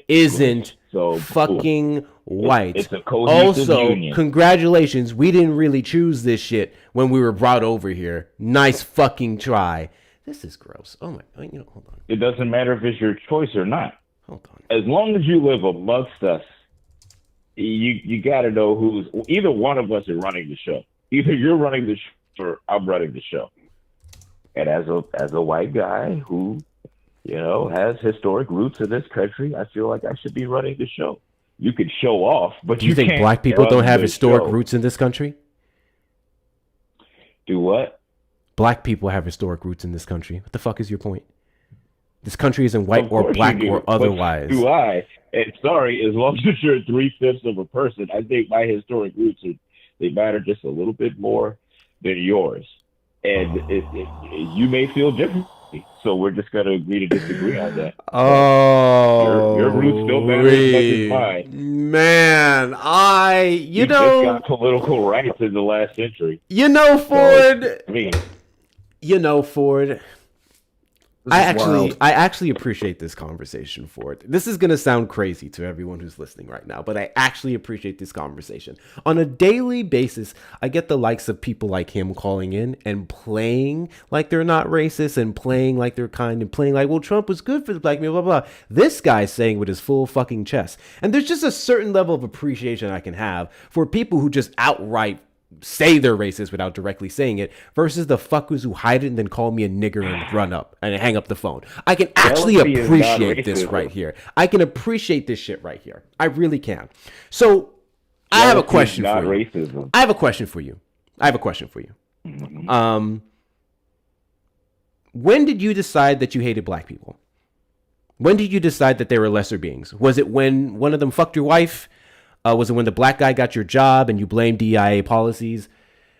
isn't fucking white. Also, congratulations, we didn't really choose this shit when we were brought over here. Nice fucking try. This is gross. Oh my, hold on. It doesn't matter if it's your choice or not. Hold on. As long as you live amongst us, you got to know who's either one of us are running the show. Either you're running the show or I'm running the show. And as a white guy who, has historic roots in this country, I feel like I should be running the show. You can show off, but do you think black people don't have historic roots in this country? Do what? Black people have historic roots in this country. What the fuck is your point? This country isn't white or black or otherwise. Do I? And sorry, as long as you're 3/5 of a person, I think my historic roots they matter just a little bit more than yours. And you may feel differently, so we're just gonna agree to disagree on that. Oh, your roots don't matter as much as mine. Man, you just got political rights in the last century. Ford. So, Ford. I actually appreciate this conversation, Ford. This is gonna sound crazy to everyone who's listening right now, but I actually appreciate this conversation. On a daily basis, I get the likes of people like him calling in and playing like they're not racist and playing like they're kind and playing like, well, Trump was good for the black people, blah, blah. This guy's saying with his full fucking chest. And there's just a certain level of appreciation I can have for people who just outright say they're racist without directly saying it versus the fuckers who hide it and then call me a nigger and run up and hang up the phone. I can actually appreciate this right here. I can appreciate this shit right here. I really can. So I have a question for you. I have a question for you. When did you decide that you hated black people? When did you decide that they were lesser beings? Was it when one of them fucked your wife? Was it when the black guy got your job and you blamed DIA policies?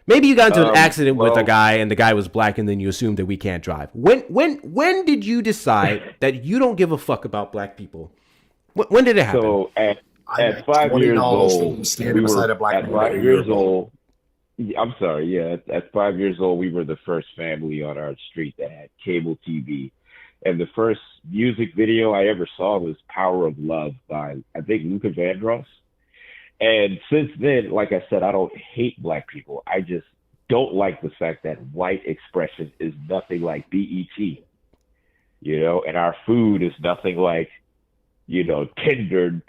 Maybe you got into an accident with a guy and the guy was black and then you assumed that we can't drive. When did you decide that you don't give a fuck about black people? When did it happen? So at 5 years old, I'm sorry, yeah. At 5 years old, we were the first family on our street that had cable TV. And the first music video I ever saw was Power of Love by, I think, Luther Vandross. And since then, like I said, I don't hate black people. I just don't like the fact that white expression is nothing like BET, and our food is nothing like, tendernism,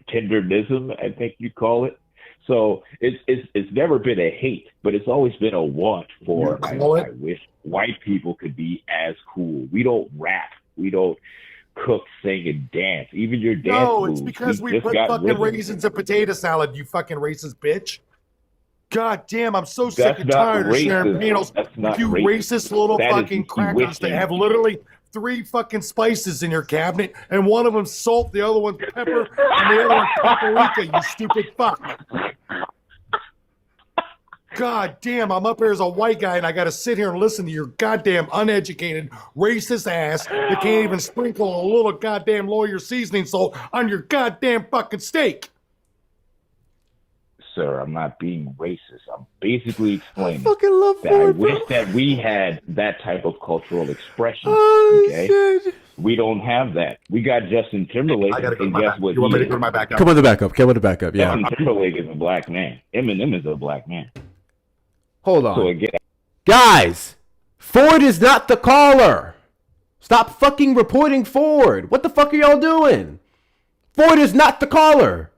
I think you'd call it. So it's never been a hate, but it's always been a want for, I wish white people could be as cool. We don't rap. We don't cook, sing, and dance. Even your dance No, moves. it's because we put got fucking rhythm. raisins in potato salad, you fucking racist bitch. God damn, I'm so sick That's and not tired of sharing racism. meals That's with not you racist little That is fucking crackers that intuition. have literally 3 fucking spices in your cabinet, and one of them's salt, the other one's pepper, and the other one's paprika, you stupid fuck. God damn, I'm up here as a white guy and I gotta sit here and listen to your goddamn uneducated, racist ass that can't even sprinkle a little goddamn lawyer seasoning salt on your goddamn fucking steak. Sir, I'm not being racist. I'm basically explaining fucking love that I Ford, wish bro. that we had that type of cultural expression. Oh, okay? shit. We don't have that. We got Justin Timberlake, I gotta go to and my guess back. what? You want me to he go to is? my backup? Come on the backup. Yeah. Justin Timberlake is a black man. Eminem is a black man. Hold on. So again, Guys, Ford is not the caller. Stop fucking reporting Ford. What the fuck are y'all doing? Ford is not the caller.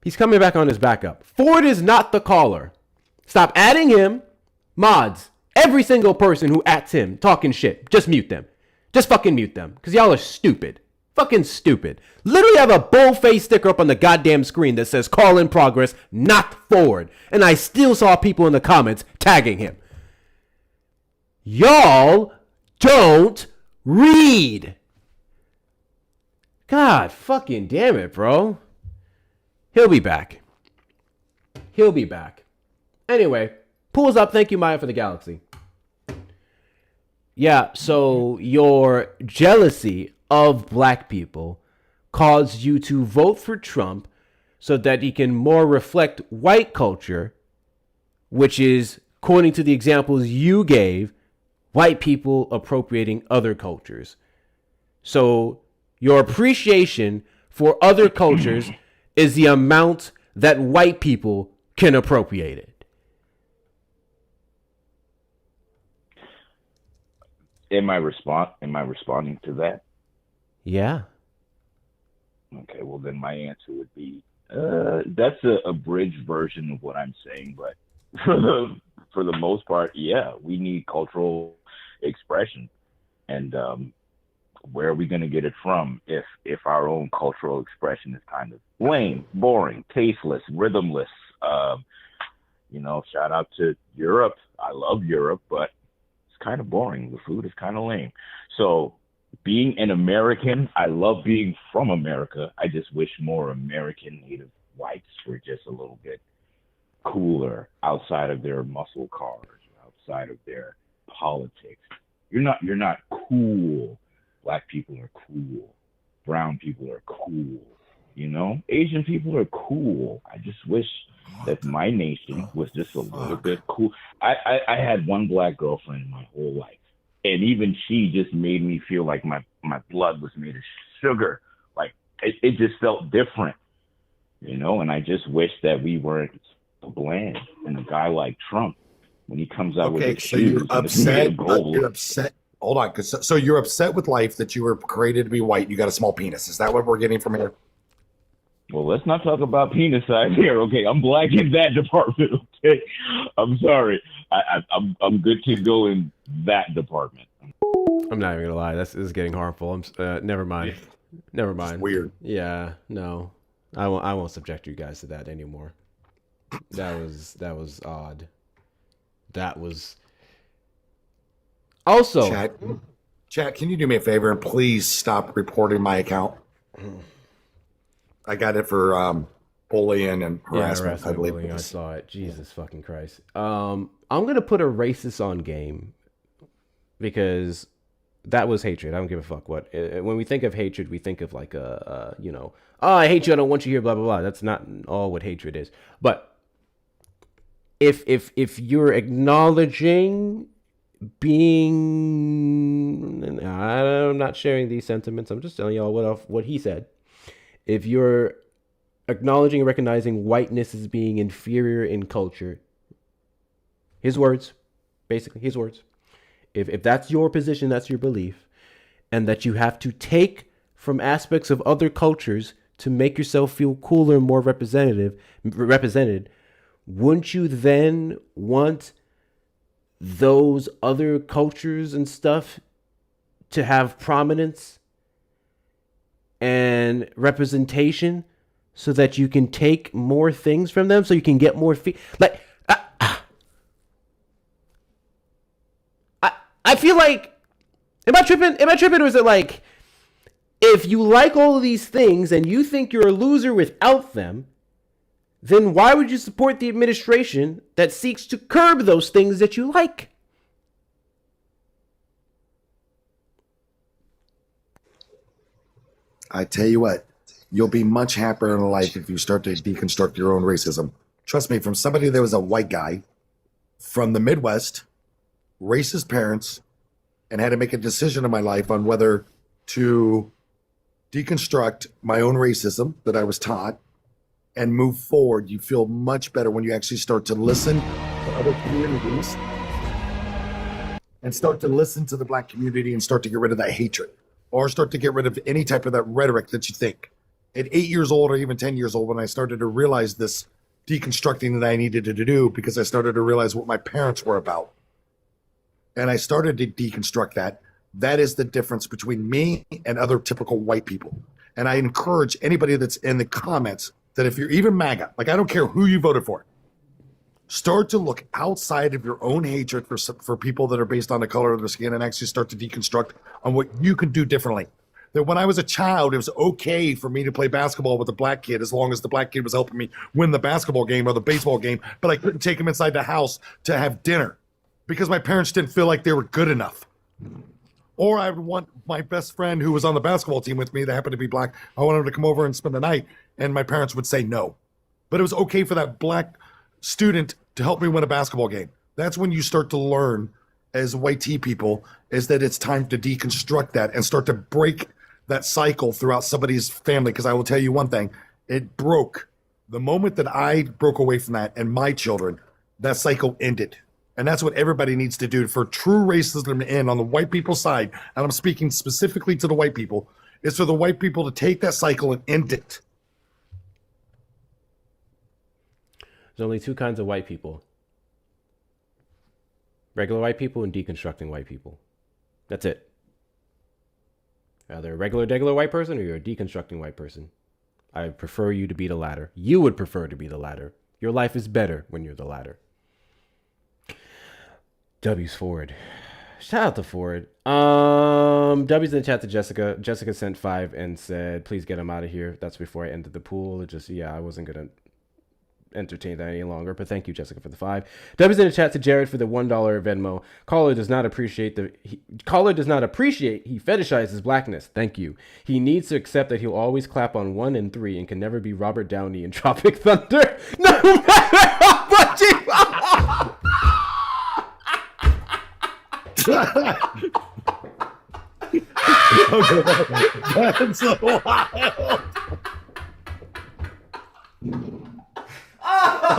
He's coming back on his backup. Ford is not the caller. Stop adding him. Mods, every single person who ats him talking shit, just mute them. Just fucking mute them, because y'all are stupid. Fucking stupid. Literally have a bull-faced sticker up on the goddamn screen that says call in progress, not forward. And I still saw people in the comments tagging him. Y'all don't read. God fucking damn it, bro. He'll be back. He'll be back. Anyway, pulls up. Thank you, Maya, for the galaxy. Yeah, so your jealousy of black people caused you to vote for Trump so that he can more reflect white culture, which is, according to the examples you gave, white people appropriating other cultures. So your appreciation for other cultures is the amount that white people can appropriate it. Am I responding to that? Yeah. Okay, well then my answer would be that's a abridged version of what I'm saying, but for the most part, yeah, we need cultural expression, and where are we going to get it from if our own cultural expression is kind of lame, boring, tasteless, rhythmless? Shout out to Europe. I love Europe, but it's kind of boring. The food is kind of lame. So being an American, I love being from America. I just wish more American native whites were just a little bit cooler outside of their muscle cars, outside of their politics. You're not cool. Black people are cool. Brown people are cool. Asian people are cool. I just wish that my nation was just a little bit cool. I had one black girlfriend my whole life, and even she just made me feel like my blood was made of sugar. Like it just felt different, and I just wish that we weren't so bland. And a guy like Trump, when he comes out with his shoes, you're upset. You're upset. Hold on, so you're upset with life that you were created to be white. And you got a small penis. Is that what we're getting from here? Well, let's not talk about penis size here, okay? I'm black in that department, okay? I'm sorry. I'm good to go in that department. I'm not even gonna lie. This is getting harmful. Never mind. Never mind. It's weird. Yeah. No. I won't subject you guys to that anymore. That was odd. That was. Also, chat. Can you do me a favor and please stop reporting my account? I got it for bullying and harassment. I believe bullying, I saw it. Jesus fucking Christ. I'm gonna put a racist on game because that was hatred. I don't give a fuck what. When we think of hatred, we think of like oh, I hate you. I don't want you here. Blah blah blah. That's not all what hatred is. But if you're acknowledging being, I'm not sharing these sentiments. I'm just telling y'all what he said. If you're acknowledging and recognizing whiteness as being inferior in culture, his words, basically his words. If that's your position, that's your belief, and that you have to take from aspects of other cultures to make yourself feel cooler and more represented, wouldn't you then want those other cultures and stuff to have prominence and representation so that you can take more things from them, so you can get more I feel like, am I tripping, or is it like, if you like all of these things and you think you're a loser without them, then why would you support the administration that seeks to curb those things that you like? I tell you what, you'll be much happier in life if you start to deconstruct your own racism. Trust me, from somebody that was a white guy from the Midwest, racist parents, and had to make a decision in my life on whether to deconstruct my own racism that I was taught and move forward. You feel much better when you actually start to listen to other communities and start to listen to the black community and start to get rid of that hatred, or start to get rid of any type of that rhetoric that you think. At 8 years old or even 10 years old, when I started to realize this deconstructing that I needed to do, because I started to realize what my parents were about. And I started to deconstruct that. That is the difference between me and other typical white people. And I encourage anybody that's in the comments that if you're even MAGA, like I don't care who you voted for, start to look outside of your own hatred for people that are based on the color of their skin and actually start to deconstruct on what you can do differently. That when I was a child, it was okay for me to play basketball with a black kid as long as the black kid was helping me win the basketball game or the baseball game, but I couldn't take him inside the house to have dinner because my parents didn't feel like they were good enough. Or I would want my best friend who was on the basketball team with me that happened to be black, I wanted him to come over and spend the night, and my parents would say no. But it was okay for that black student to help me win a basketball game. That's when you start to learn as white tea people is that it's time to deconstruct that and start to break that cycle throughout somebody's family. Because I will tell you one thing, it broke. The moment that I broke away from that and my children, that cycle ended. And that's what everybody needs to do for true racism to end on the white people's side. And I'm speaking specifically to the white people, is for the white people to take that cycle and end it. There's only two kinds of white people. Regular white people and deconstructing white people. That's it. Either a regular white person or you're a deconstructing white person. I prefer you to be the latter. You would prefer to be the latter. Your life is better when you're the latter. W's Ford. Shout out to Ford. W's in the chat to Jessica. Jessica sent 5 and said, please get him out of here. That's before I entered the pool. It just, I wasn't going to entertain that any longer, but thank you, Jessica, for the 5. W's in the chat to Jared for the $1 Venmo. Caller does not appreciate he fetishizes blackness. Thank you. He needs to accept that he'll always clap on 1 and 3 and can never be Robert Downey in Tropic Thunder. No matter how much he... That's so wild.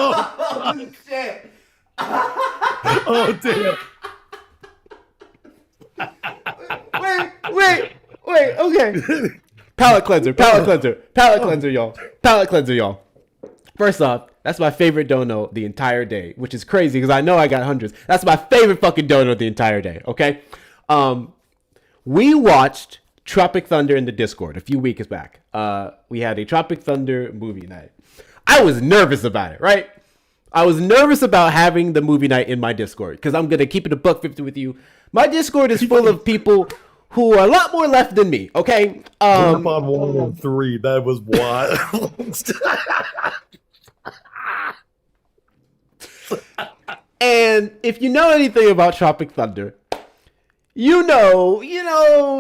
Oh, shit. Oh, damn. Wait, okay. Palate cleanser, y'all. First off, that's my favorite dono the entire day, which is crazy because I know I got hundreds. That's my favorite fucking dono the entire day, okay? We watched Tropic Thunder in the Discord a few weeks back. We had a Tropic Thunder movie night. I was nervous about it, right? I was nervous about having the movie night in my Discord because I'm going to keep it a $1.50 with you. My Discord is full of people who are a lot more left than me, okay? On 1 and 3, that was wild. And if you know anything about Tropic Thunder, you know,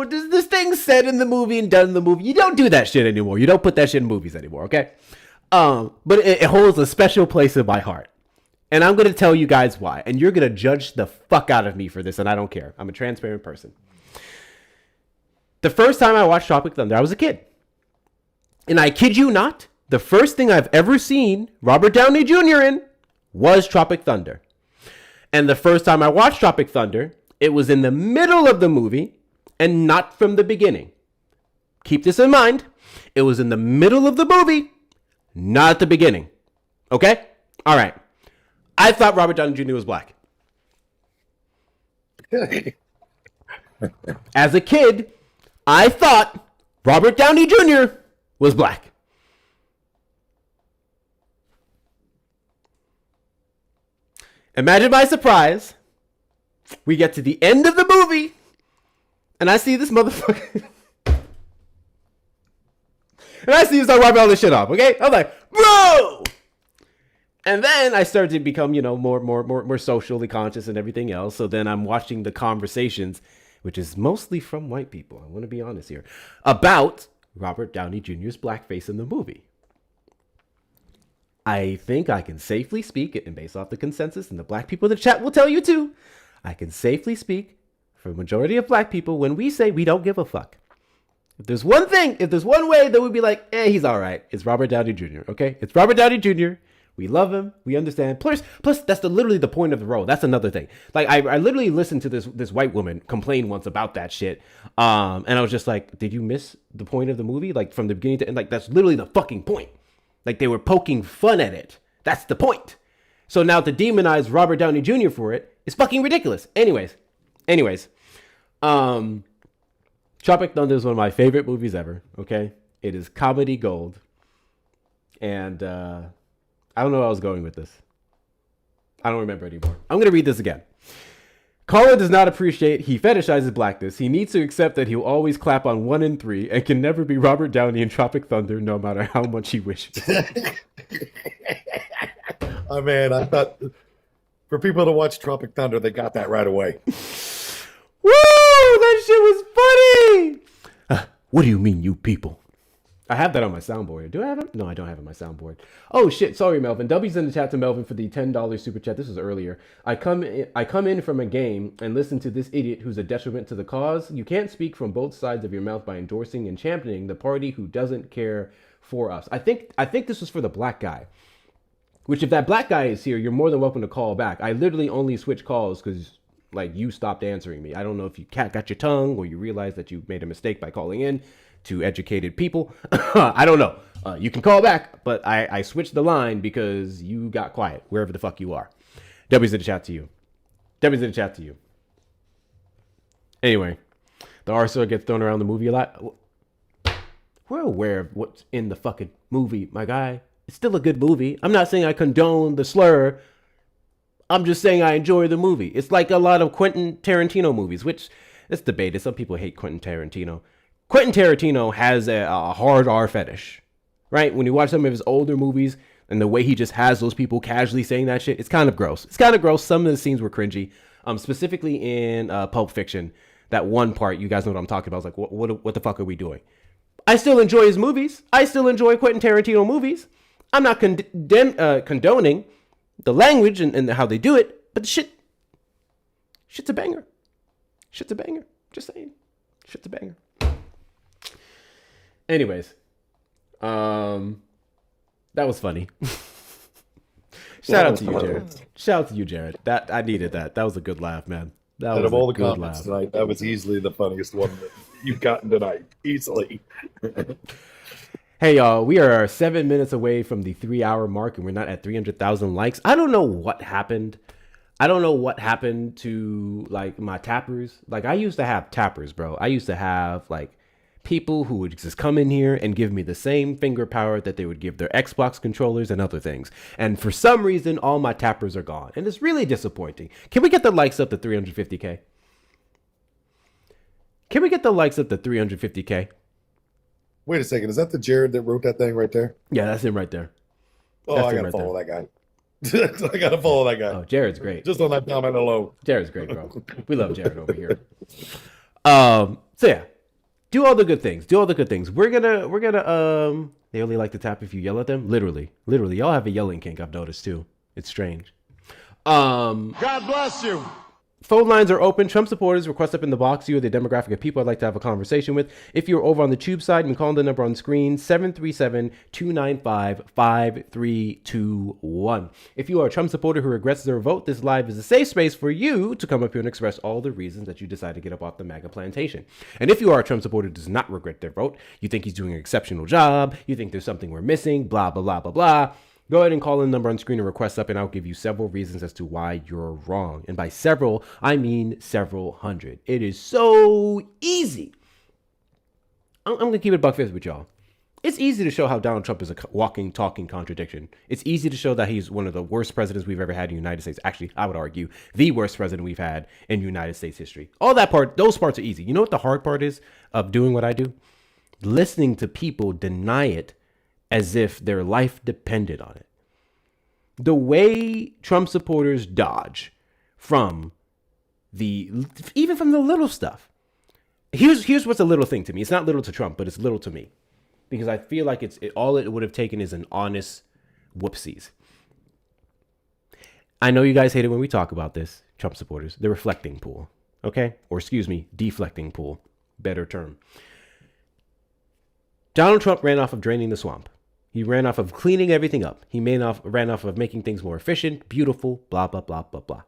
there's things said in the movie and done in the movie. You don't do that shit anymore. You don't put that shit in movies anymore, okay? But it holds a special place in my heart. And I'm going to tell you guys why. And you're going to judge the fuck out of me for this, and I don't care. I'm a transparent person. The first time I watched Tropic Thunder, I was a kid. And I kid you not, the first thing I've ever seen Robert Downey Jr. in was Tropic Thunder. And the first time I watched Tropic Thunder, it was in the middle of the movie and not from the beginning. Keep this in mind. It was in the middle of the movie, not at the beginning. Okay? All right. I thought Robert Downey Jr. was black. As a kid, I thought Robert Downey Jr. was black. Imagine my surprise. We get to the end of the movie, and I see this motherfucker. And I see him start wiping all this shit off, okay? I'm like, bro! And then I started to become, more socially conscious and everything else. So then I'm watching the conversations, which is mostly from white people, I want to be honest here, about Robert Downey Jr.'s blackface in the movie. I think I can safely speak, and based off the consensus, and the black people in the chat will tell you too, I can safely speak for the majority of black people when we say we don't give a fuck. If there's one way that we'd be like, he's all right, it's Robert Downey Jr., okay? It's Robert Downey Jr., we love him, we understand. Plus that's literally the point of the role. That's another thing. Like, I literally listened to this white woman complain once about that shit, and I was just like, did you miss the point of the movie? Like, from the beginning to end, like, that's literally the fucking point. Like, they were poking fun at it. That's the point. So now to demonize Robert Downey Jr. for it is fucking ridiculous. Anyways. Tropic Thunder is one of my favorite movies ever. Okay, it is comedy gold, and I don't know where I was going with this. I don't remember anymore. I'm gonna read this again. Colin does not appreciate, he fetishizes blackness. He needs to accept that he'll always clap on 1 and 3 and can never be Robert Downey in Tropic Thunder no matter how much he wishes. Oh, man, I thought for people to watch Tropic Thunder, they got that right away. Woo! That shit was funny! What do you mean, you people? I have that on my soundboard. Do I have it? No, I don't have it on my soundboard. Oh shit! Sorry, Melvin. W's in the chat to Melvin for the $10 super chat. This was earlier. I come in from a game and listen to this idiot who's a detriment to the cause. You can't speak from both sides of your mouth by endorsing and championing the party who doesn't care for us. I think this was for the black guy. Which, if that black guy is here, you're more than welcome to call back. I literally only switch calls because like you stopped answering me. I don't know if you got your tongue or you realized that you made a mistake by calling in to educated people. I don't know. You can call back, but I switched the line because you got quiet, wherever the fuck you are. W's in the chat to you. W's in the chat to you. Anyway, the R slur gets thrown around the movie a lot. We're aware of what's in the fucking movie, my guy. It's still a good movie. I'm not saying I condone the slur. I'm just saying I enjoy the movie. It's like a lot of Quentin Tarantino movies, which it's debated. Some people hate Quentin Tarantino. Quentin Tarantino has a hard R fetish, right? When you watch some of his older movies and the way he just has those people casually saying that shit, it's kind of gross. It's kind of gross. Some of the scenes were cringy. Specifically in Pulp Fiction, that one part, you guys know what I'm talking about. I was like, what the fuck are we doing? I still enjoy his movies. I still enjoy Quentin Tarantino movies. I'm not condoning the language and how they do it, but the shit's a banger. Shit's a banger. Just saying. Shit's a banger. Anyways, that was funny. Shout out to you, Jared. Shout out to you, Jared. That I needed that. That was a good laugh, man. That Out was of all a the good comments laugh. tonight, that was easily the funniest one that you've gotten tonight. Easily. Hey, y'all, we are 7 minutes away from the 3-hour mark, and we're not at 300,000 likes. I don't know what happened. I don't know what happened to, like, my tappers. Like, I used to have tappers, bro. I used to have, like, people who would just come in here and give me the same finger power that they would give their Xbox controllers and other things. And for some reason, all my tappers are gone. And it's really disappointing. Can we get the likes up to 350K? Can we get the likes up to 350K? Wait a second. Is that the Jared that wrote that thing right there? Yeah, that's him right there. Oh, That's I him gotta right follow there. that guy. I gotta follow that guy. Oh, Jared's great. Just on that comment alone. Jared's great, bro. We love Jared over here. So yeah, do all the good things. Do all the good things. We're gonna they only like to tap if you yell at them. Literally, y'all have a yelling kink. I've noticed too. It's strange. God bless you. Phone lines are open. Trump supporters, request up in the box. You are the demographic of people I'd like to have a conversation with. If you're over on the tube side, you can call the number on screen, 737-295-5321. If you are a Trump supporter who regrets their vote, this live is a safe space for you to come up here and express all the reasons that you decide to get up off the MAGA plantation. And if you are a Trump supporter who does not regret their vote, you think he's doing an exceptional job, you think there's something we're missing, blah, blah, blah, blah, blah, go ahead and call in the number on screen and request up, and I'll give you several reasons as to why you're wrong. And by several, I mean several hundred. It is so easy. I'm going to keep it $1.50 with y'all. It's easy to show how Donald Trump is a walking, talking contradiction. It's easy to show that he's one of the worst presidents we've ever had in the United States. Actually, I would argue the worst president we've had in United States history. Those parts are easy. You know what the hard part is of doing what I do? Listening to people deny it as if their life depended on it. The way Trump supporters dodge from even from the little stuff. Here's what's a little thing to me. It's not little to Trump, but it's little to me. Because I feel like all it would have taken is an honest whoopsies. I know you guys hate it when we talk about this, Trump supporters. The reflecting pool, okay? Or excuse me, deflecting pool. Better term. Donald Trump ran off of draining the swamp. He ran off of cleaning everything up. He ran off of making things more efficient, beautiful, blah, blah, blah, blah, blah.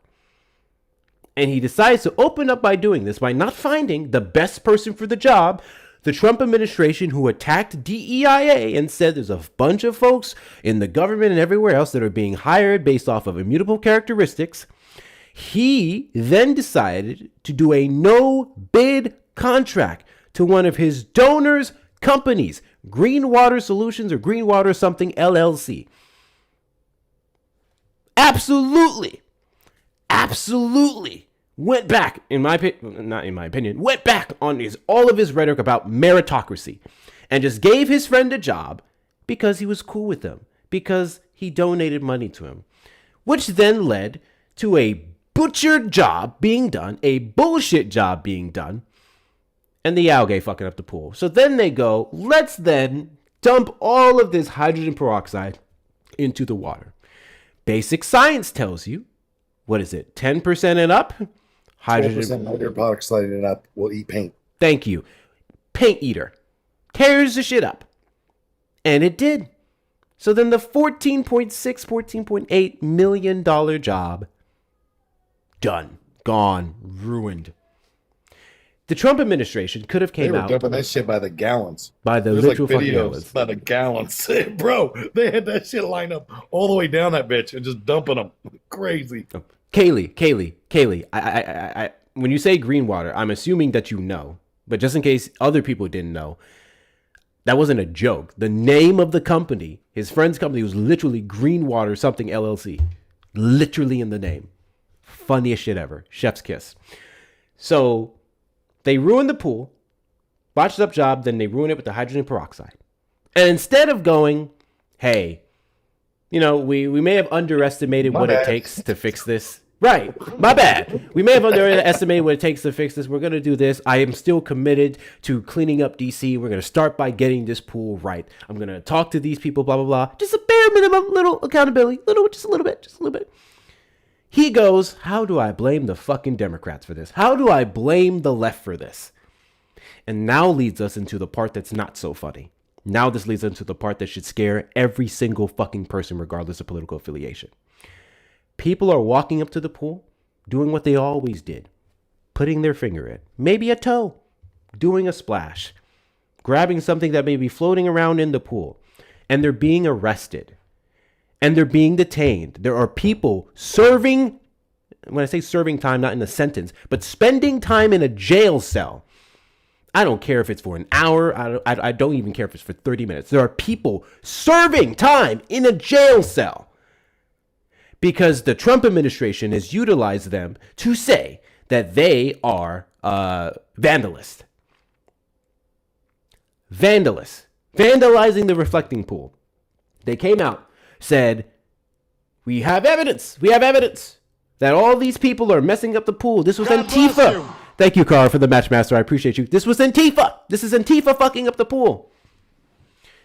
And he decides to open up by doing this, by not finding the best person for the job, the Trump administration who attacked DEIA and said there's a bunch of folks in the government and everywhere else that are being hired based off of immutable characteristics. He then decided to do a no-bid contract to one of his donors' companies, Green Water Solutions or Green Water something LLC. Absolutely went back, not in my opinion, went back on all of his rhetoric about meritocracy and just gave his friend a job because he was cool with him, because he donated money to him, which then led to a butchered job being done, a bullshit job being done, and the algae fucking up the pool. So then they go, let's then dump all of this hydrogen peroxide into the water. Basic science tells you, what is it, 10% and up? Hydrogen peroxide and up will eat paint. Thank you. Paint eater. Tears the shit up. And it did. So then the $14.8 million job, done, gone, ruined. The Trump administration could have came out. They were dumping that shit by the gallons. By the There's literal like fucking videos gallons. by the gallons. Bro, they had that shit lined up all the way down that bitch and just dumping them. Crazy. Kaylee, I when you say green water, I'm assuming that you know. But just in case other people didn't know, that wasn't a joke. The name of the company, his friend's company, was literally Green Water something LLC. Literally in the name. Funniest shit ever. Chef's kiss. So they ruined the pool, botched up job, then they ruined it with the hydrogen peroxide. And instead of going, hey, you know, we may have underestimated what it takes to fix this. Right. My bad. We may have underestimated what it takes to fix this. We're going to do this. I am still committed to cleaning up DC. We're going to start by getting this pool right. I'm going to talk to these people, blah, blah, blah. Just a bare minimum, little accountability. Just a little bit. He goes, how do I blame the fucking Democrats for this? How do I blame the left for this? And now leads us into the part that's not so funny. Now this leads into the part that should scare every single fucking person, regardless of political affiliation. People are walking up to the pool, doing what they always did, putting their finger in, maybe a toe, doing a splash, grabbing something that may be floating around in the pool, and they're being arrested, and they're being detained. There are people serving, when I say serving time, not in a sentence, but spending time in a jail cell. I don't care if it's for an hour. I don't even care if it's for 30 minutes. There are people serving time in a jail cell because the Trump administration has utilized them to say that they are vandalists. Vandalizing the reflecting pool. They came out, said, we have evidence that all these people are messing up the pool. This was Antifa. Thank you, Carl, for the Matchmaster. I appreciate you. This was Antifa. This is Antifa fucking up the pool.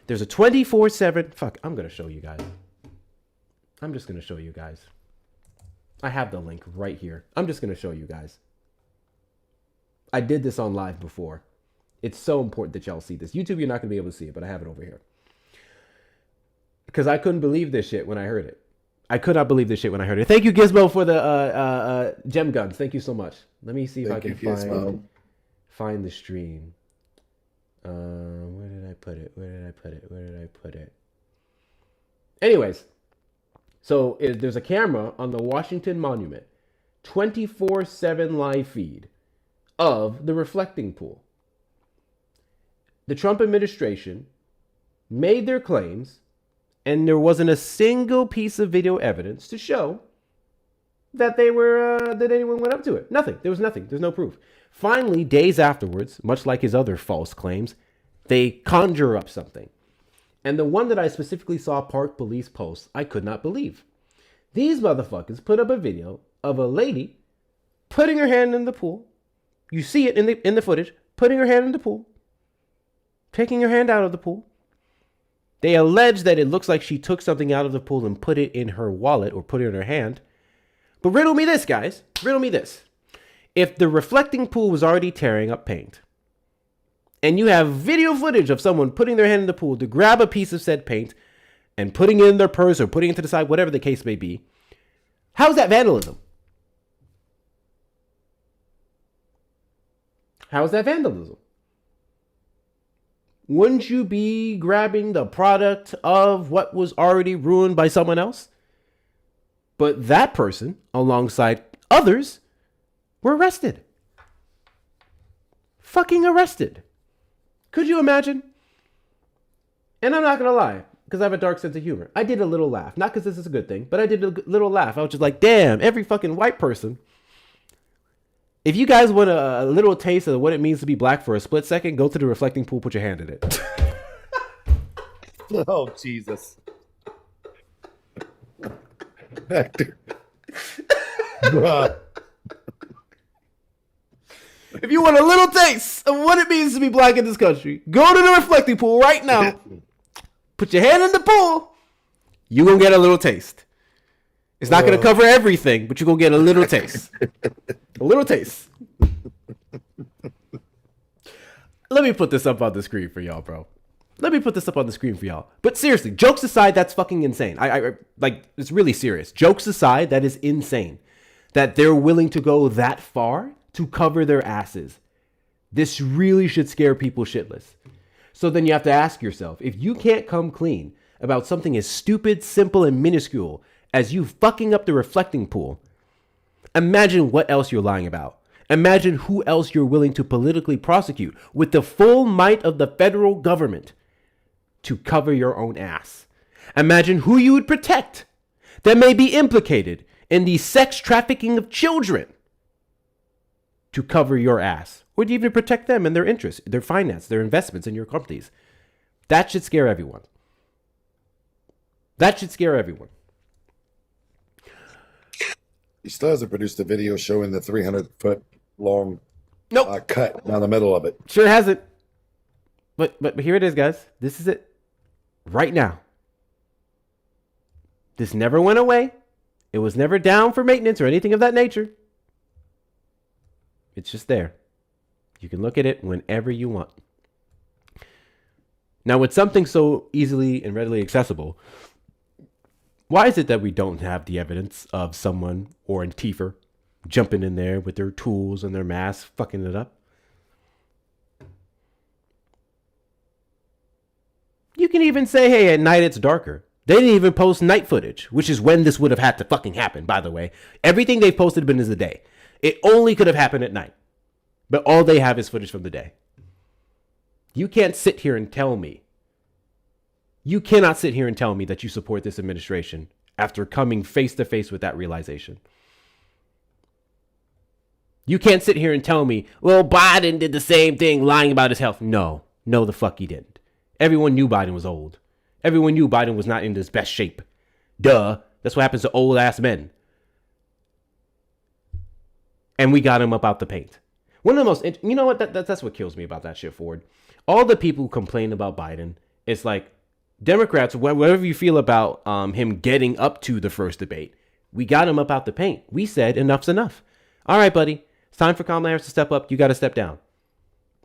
There's a 24/7. Fuck, I'm going to show you guys. I'm just going to show you guys. I have the link right here. I'm just going to show you guys. I did this on live before. It's so important that y'all see this. YouTube, you're not going to be able to see it, but I have it over here. Because I couldn't believe this shit when I heard it. I could not believe this shit when I heard it. Thank you, Gizmo, for the gem guns. Thank you so much. Let me see if I can find the stream. Where did I put it? Anyways, so there's a camera on the Washington Monument, 24/7 live feed of the reflecting pool. The Trump administration made their claims, and there wasn't a single piece of video evidence to show that they were that anyone went up to it. Nothing. There was nothing. There's no proof. Finally, days afterwards, much like his other false claims, they conjure up something. And the one that I specifically saw Park Police post, I could not believe. These motherfuckers put up a video of a lady putting her hand in the pool. You see it in the footage, putting her hand in the pool, taking her hand out of the pool. They allege that it looks like she took something out of the pool and put it in her wallet or put it in her hand. But riddle me this, guys. Riddle me this. If the reflecting pool was already tearing up paint, and you have video footage of someone putting their hand in the pool to grab a piece of said paint and putting it in their purse or putting it to the side, whatever the case may be, how's that vandalism? How's that vandalism? Wouldn't you be grabbing the product of what was already ruined by someone else? But that person, alongside others, were arrested. Fucking arrested. Could you imagine? And I'm not going to lie, because I have a dark sense of humor. I did a little laugh. Not because this is a good thing, but I did a little laugh. I was just like, damn, every fucking white person. If you guys want a little taste of what it means to be black for a split second, go to the reflecting pool, put your hand in it. Oh, Jesus. Hector. Bruh. If you want a little taste of what it means to be black in this country, go to the reflecting pool right now. Put your hand in the pool. You're going to get a little taste. It's not going to cover everything, but you're going to get a little taste. A little taste. Let me put this up on the screen for y'all, bro. Let me put this up on the screen for y'all. But seriously, jokes aside, that's fucking insane. I like, it's really serious. Jokes aside, that is insane. That they're willing to go that far to cover their asses. This really should scare people shitless. So then you have to ask yourself, if you can't come clean about something as stupid, simple, and minuscule as you fucking up the reflecting pool, imagine what else you're lying about. Imagine who else you're willing to politically prosecute with the full might of the federal government to cover your own ass. Imagine who you would protect that may be implicated in the sex trafficking of children to cover your ass, or to even protect them and their interests, their finance, their investments in your companies. That should scare everyone. That should scare everyone. He still hasn't produced a video showing the 300-foot long nope. Cut down the middle of it. Sure hasn't. But here it is, guys. This is it. Right now. This never went away. It was never down for maintenance or anything of that nature. It's just there. You can look at it whenever you want. Now, with something so easily and readily accessible, why is it that we don't have the evidence of someone or Antifa jumping in there with their tools and their masks, fucking it up? You can even say, hey, at night it's darker. They didn't even post night footage, which is when this would have had to fucking happen, by the way. Everything they've posted been is the day. It only could have happened at night. But all they have is footage from the day. You can't sit here and tell me. You cannot sit here and tell me that you support this administration after coming face to face with that realization. You can't sit here and tell me, well, Biden did the same thing, lying about his health. No, the fuck he didn't. Everyone knew Biden was old. Everyone knew Biden was not in his best shape. Duh. That's what happens to old ass men. And we got him up out the paint. One of the most, you know what? That's what kills me about that shit, Ford. All the people who complain about Biden, it's like Democrats, whatever you feel about him getting up to the first debate, we got him up out the paint. We said enough's enough. All right, buddy. It's time for Kamala Harris to step up. You got to step down.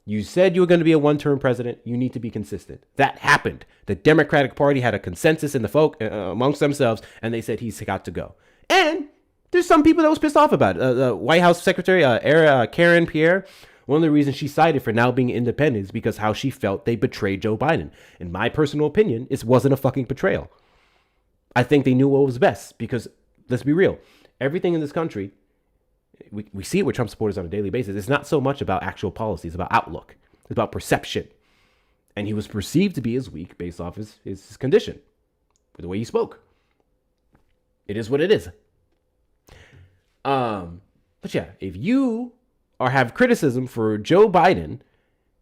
You said you were going to be a one-term president. You need to be consistent. That happened. The Democratic Party had a consensus in the folk amongst themselves, and they said he's got to go. And there's some people that was pissed off about it. The White House Secretary, Karen Pierre, one of the reasons she cited for now being independent is because how she felt they betrayed Joe Biden. In my personal opinion, it wasn't a fucking betrayal. I think they knew what was best because, let's be real, everything in this country, we see it with Trump supporters on a daily basis. It's not so much about actual policy. It's about outlook. It's about perception. And he was perceived to be as weak based off his condition, for the way he spoke. It is what it is. But yeah, if you have criticism for Joe Biden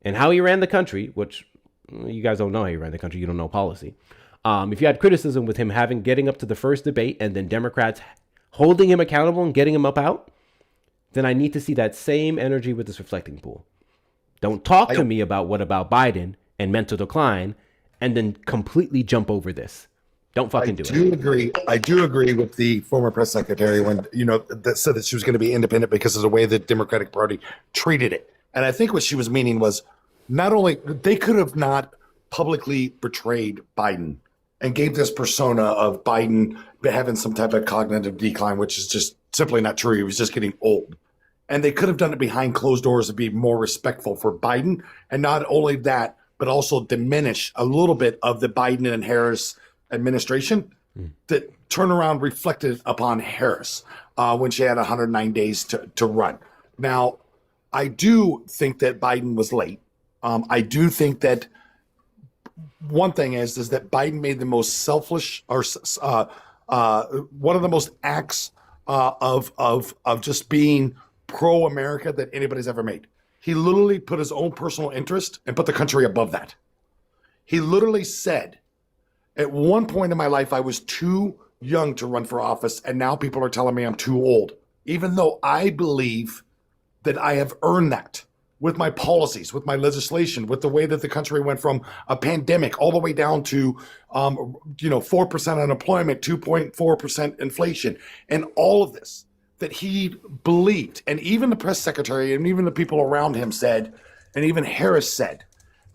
and how he ran the country, which you guys don't know how he ran the country, you don't know policy. If you had criticism with him getting up to the first debate and then Democrats holding him accountable and getting him up out, then I need to see that same energy with this reflecting pool. Don't talk to me about what about Biden and mental decline and then completely jump over this. Don't fucking do it. I do agree with the former press secretary when, that said that she was going to be independent because of the way the Democratic Party treated it. And I think what she was meaning was not only they could have not publicly betrayed Biden and gave this persona of Biden having some type of cognitive decline, which is just simply not true. He was just getting old. And they could have done it behind closed doors to be more respectful for Biden. And not only that, but also diminish a little bit of the Biden and Harris administration that turnaround reflected upon Harris when she had 109 days to run. Now, I do think that Biden was late. I do think that one thing is that Biden made the most selfish or one of the most acts of just being pro America that anybody's ever made. He literally put his own personal interest and put the country above that. He literally said, at one point in my life, I was too young to run for office, and now people are telling me I'm too old, even though I believe that I have earned that with my policies, with my legislation, with the way that the country went from a pandemic all the way down to, 4% unemployment, 2.4% inflation, and all of this that he believed. And even the press secretary and even the people around him said, and even Harris said,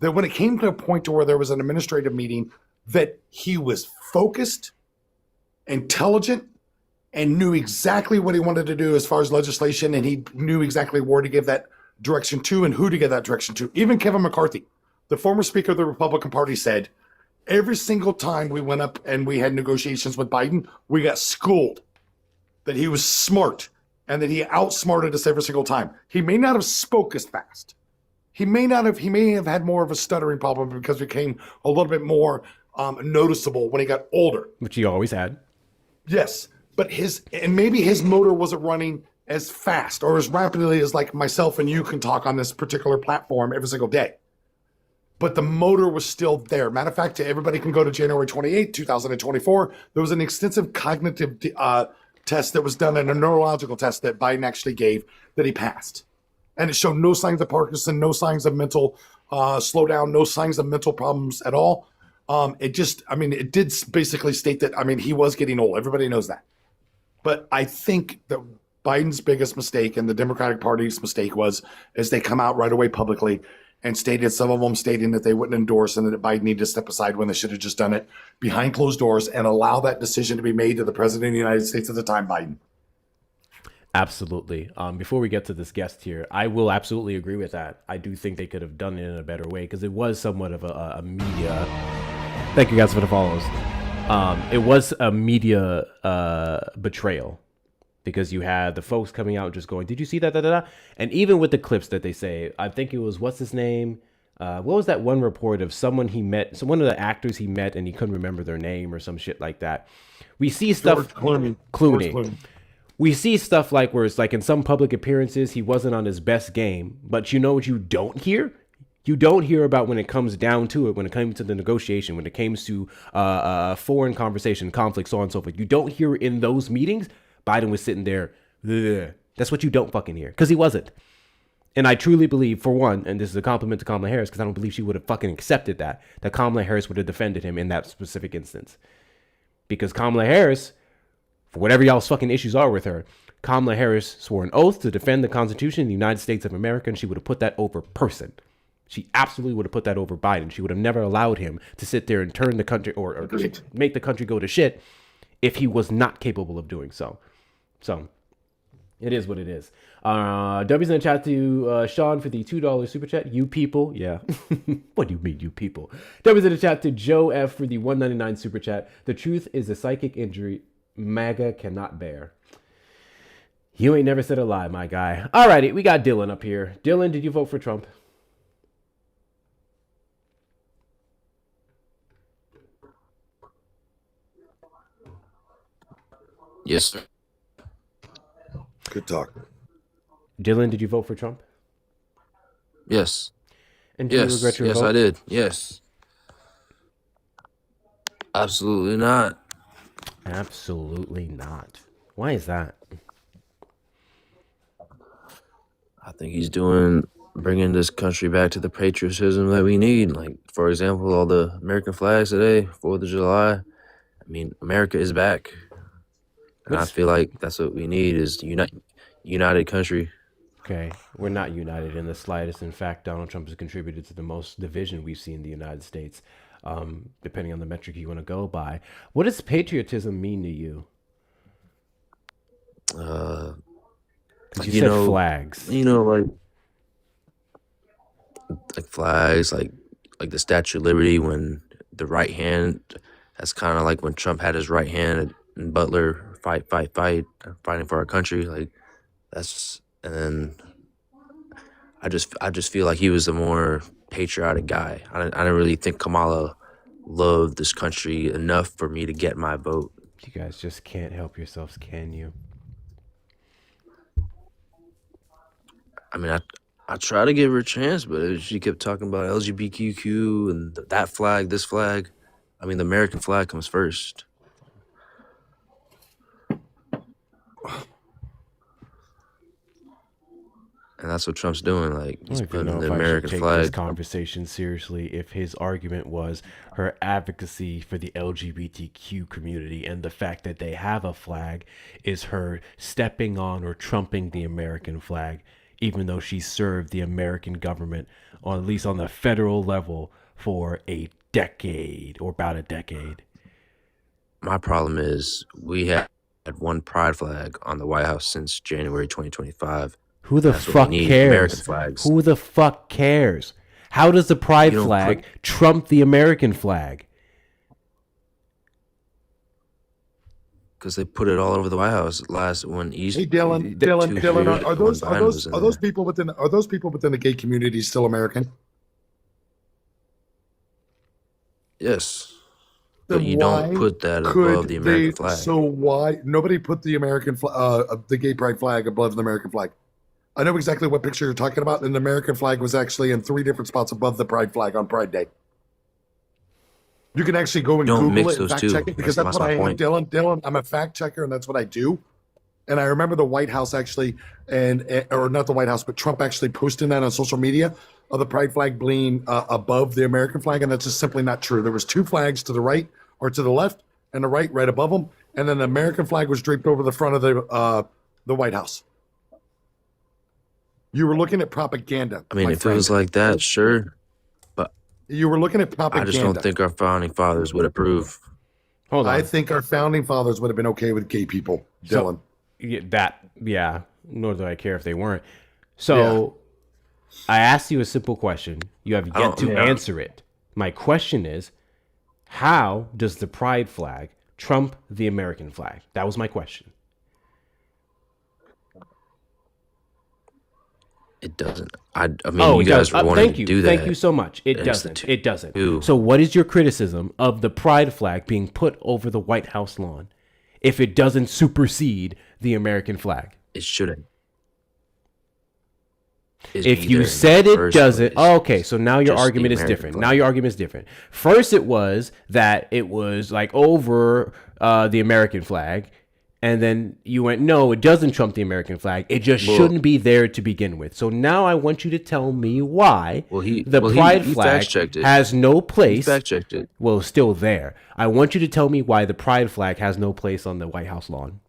that when it came to a point to where there was an administrative meeting, that he was focused, intelligent, and knew exactly what he wanted to do as far as legislation, and he knew exactly where to give that direction to and who to give that direction to. Even Kevin McCarthy, the former Speaker of the Republican Party, said every single time we went up and we had negotiations with Biden, we got schooled that he was smart and that he outsmarted us every single time. He may not have spoke as fast. He may have had more of a stuttering problem because it became a little bit more noticeable when he got older. Which he always had. Yes, but maybe his motor wasn't running as fast or as rapidly as like myself and you can talk on this particular platform every single day. But the motor was still there. Matter of fact, everybody can go to January 28, 2024. There was an extensive cognitive test that was done and a neurological test that Biden actually gave that he passed. And it showed no signs of Parkinson, no signs of mental slowdown, no signs of mental problems at all. It did basically state that, he was getting old. Everybody knows that. But I think that Biden's biggest mistake and the Democratic Party's mistake is they come out right away publicly and stated, some of them stating that they wouldn't endorse and that Biden needed to step aside when they should have just done it behind closed doors and allow that decision to be made to the president of the United States at the time, Biden. Absolutely. Before we get to this guest here, I will absolutely agree with that. I do think they could have done it in a better way because it was somewhat of a media. Thank you guys for the follows. It was a media betrayal because you had the folks coming out just going, "Did you see that?" And even with the clips that they say, I think it was, what's his name? What was that one report of someone he met? So one of the actors he met and he couldn't remember their name or some shit like that. We see stuff. Clooney. We see stuff like where it's like in some public appearances, he wasn't on his best game. But you know what you don't hear? You don't hear about when it comes down to it, when it comes to the negotiation, when it comes to foreign conversation, conflict, so on and so forth. You don't hear in those meetings, Biden was sitting there. Ugh. That's what you don't fucking hear, because he wasn't. And I truly believe, for one, and this is a compliment to Kamala Harris, because I don't believe she would have fucking accepted that Kamala Harris would have defended him in that specific instance. Because Kamala Harris, for whatever y'all's fucking issues are with her, Kamala Harris swore an oath to defend the Constitution of the United States of America, and she would have put that over person. She absolutely would have put that over Biden. She would have never allowed him to sit there and turn the country or make the country go to shit if he was not capable of doing so. So, it is what it is. W's in the chat to Sean for the $2 super chat. You people, yeah. What do you mean, you people? W's in the chat to Joe F for the $1.99 super chat. The truth is a psychic injury MAGA cannot bear. You ain't never said a lie, my guy. Alrighty, we got Dylan up here. Dylan, did you vote for Trump? Yes, sir. Good talk. Dylan, did you vote for Trump? Yes. And do you regret your vote? Yes, I did. Yes. Absolutely not. Absolutely not. Why is that? I think he's bringing this country back to the patriotism that we need. Like, for example, all the American flags today, 4th of July. I mean, America is back. And I feel like that's what we need is united country. Okay, we're not united in the slightest. In fact, Donald Trump has contributed to the most division we've seen in the United States, depending on the metric you want to go by. What does patriotism mean to you? Like, you said flags. Like flags, like the Statue of Liberty when the right hand, that's kind of like when Trump had his right hand and Butler fighting for our country. Like and then I just feel like he was a more patriotic guy. I didn't really think Kamala loved this country enough for me to get my vote. You guys just can't help yourselves, can you? I mean, I try to give her a chance, but she kept talking about LGBTQ and that flag, this flag. I mean, the American flag comes first. And that's what Trump's doing. Like, I he's don't even putting know the if I should American take this flag. conversation seriously if his argument was her advocacy for the LGBTQ community and the fact that they have a flag is her stepping on or trumping the American flag, even though she served the American government, or at least on the federal level, for a decade or about a decade. My problem is we had one pride flag on the White House since January 2025. Who the That's what we fuck need, cares? American flags. Who the fuck cares? How does the pride You don't flag put- trump the American flag? Because they put it all over the White House when East. Hey, Dylan, are those people within the gay community still American? Yes. Then But you don't why put that could above the American flag. So why nobody put the the gay pride flag above the American flag? I know exactly what picture you're talking about, and the American flag was actually in 3 different spots above the pride flag on Pride Day. You can actually go and Don't Google mix it and those fact two. check it because that's That's what my I am, point. Dylan. I'm a fact checker, and that's what I do. And I remember the White House actually, or not the White House, but Trump actually posting that on social media of the pride flag being above the American flag, and that's just simply not true. There was 2 flags to the right or to the left, and the right above them, and then the American flag was draped over the front of the White House. You were looking at propaganda. I mean, my if it friend. was like that, sure. But You were looking at propaganda. I just don't think our founding fathers would approve. Hold on. I think our founding fathers would have been okay with gay people, Dylan. Yeah, nor do I care if they weren't. So I asked you a simple question. You have yet to answer it. My question is, how does the pride flag trump the American flag? That was my question. It doesn't. I mean, you guys wanted thank to you. do that. Thank you so much. It And it's the doesn't. It doesn't. two. So what is your criticism of the pride flag being put over the White House lawn if it doesn't supersede the American flag? It shouldn't. It's If either you in said the it first doesn't, place, okay, so now your just the argument is American different. flag. Now your argument is different. First, it was that it was like over the American flag, and then you went, no, it doesn't trump the American flag. It just Well- shouldn't be there to begin with. So now I want you to tell me why he pride flag fact-checked it. has no place. He fact-checked it. Well, it's still there. I want you to tell me why the pride flag has no place on the White House lawn.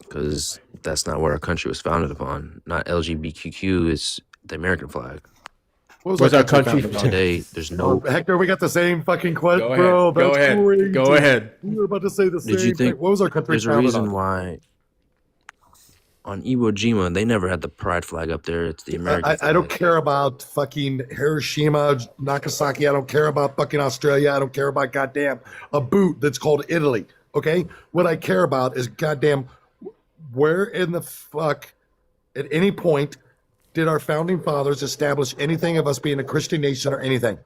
Because that's not what our country was founded upon. Not LGBTQ. It's the American flag. What Was our country founded on? Today, there's no. Hector, we got the same fucking question, Go ahead. bro. Go That's ahead. crazy. Go ahead. You were about to say the same Did you think thing. What was our country there's a founded reason on? why on Iwo Jima they never had the pride flag up there? It's the American I flag. don't care about fucking Hiroshima, Nagasaki. I don't care about fucking Australia. I don't care about goddamn a boot that's called Italy. Okay? What I care about is goddamn where in the fuck at any point did our founding fathers establish anything of us being a Christian nation or anything?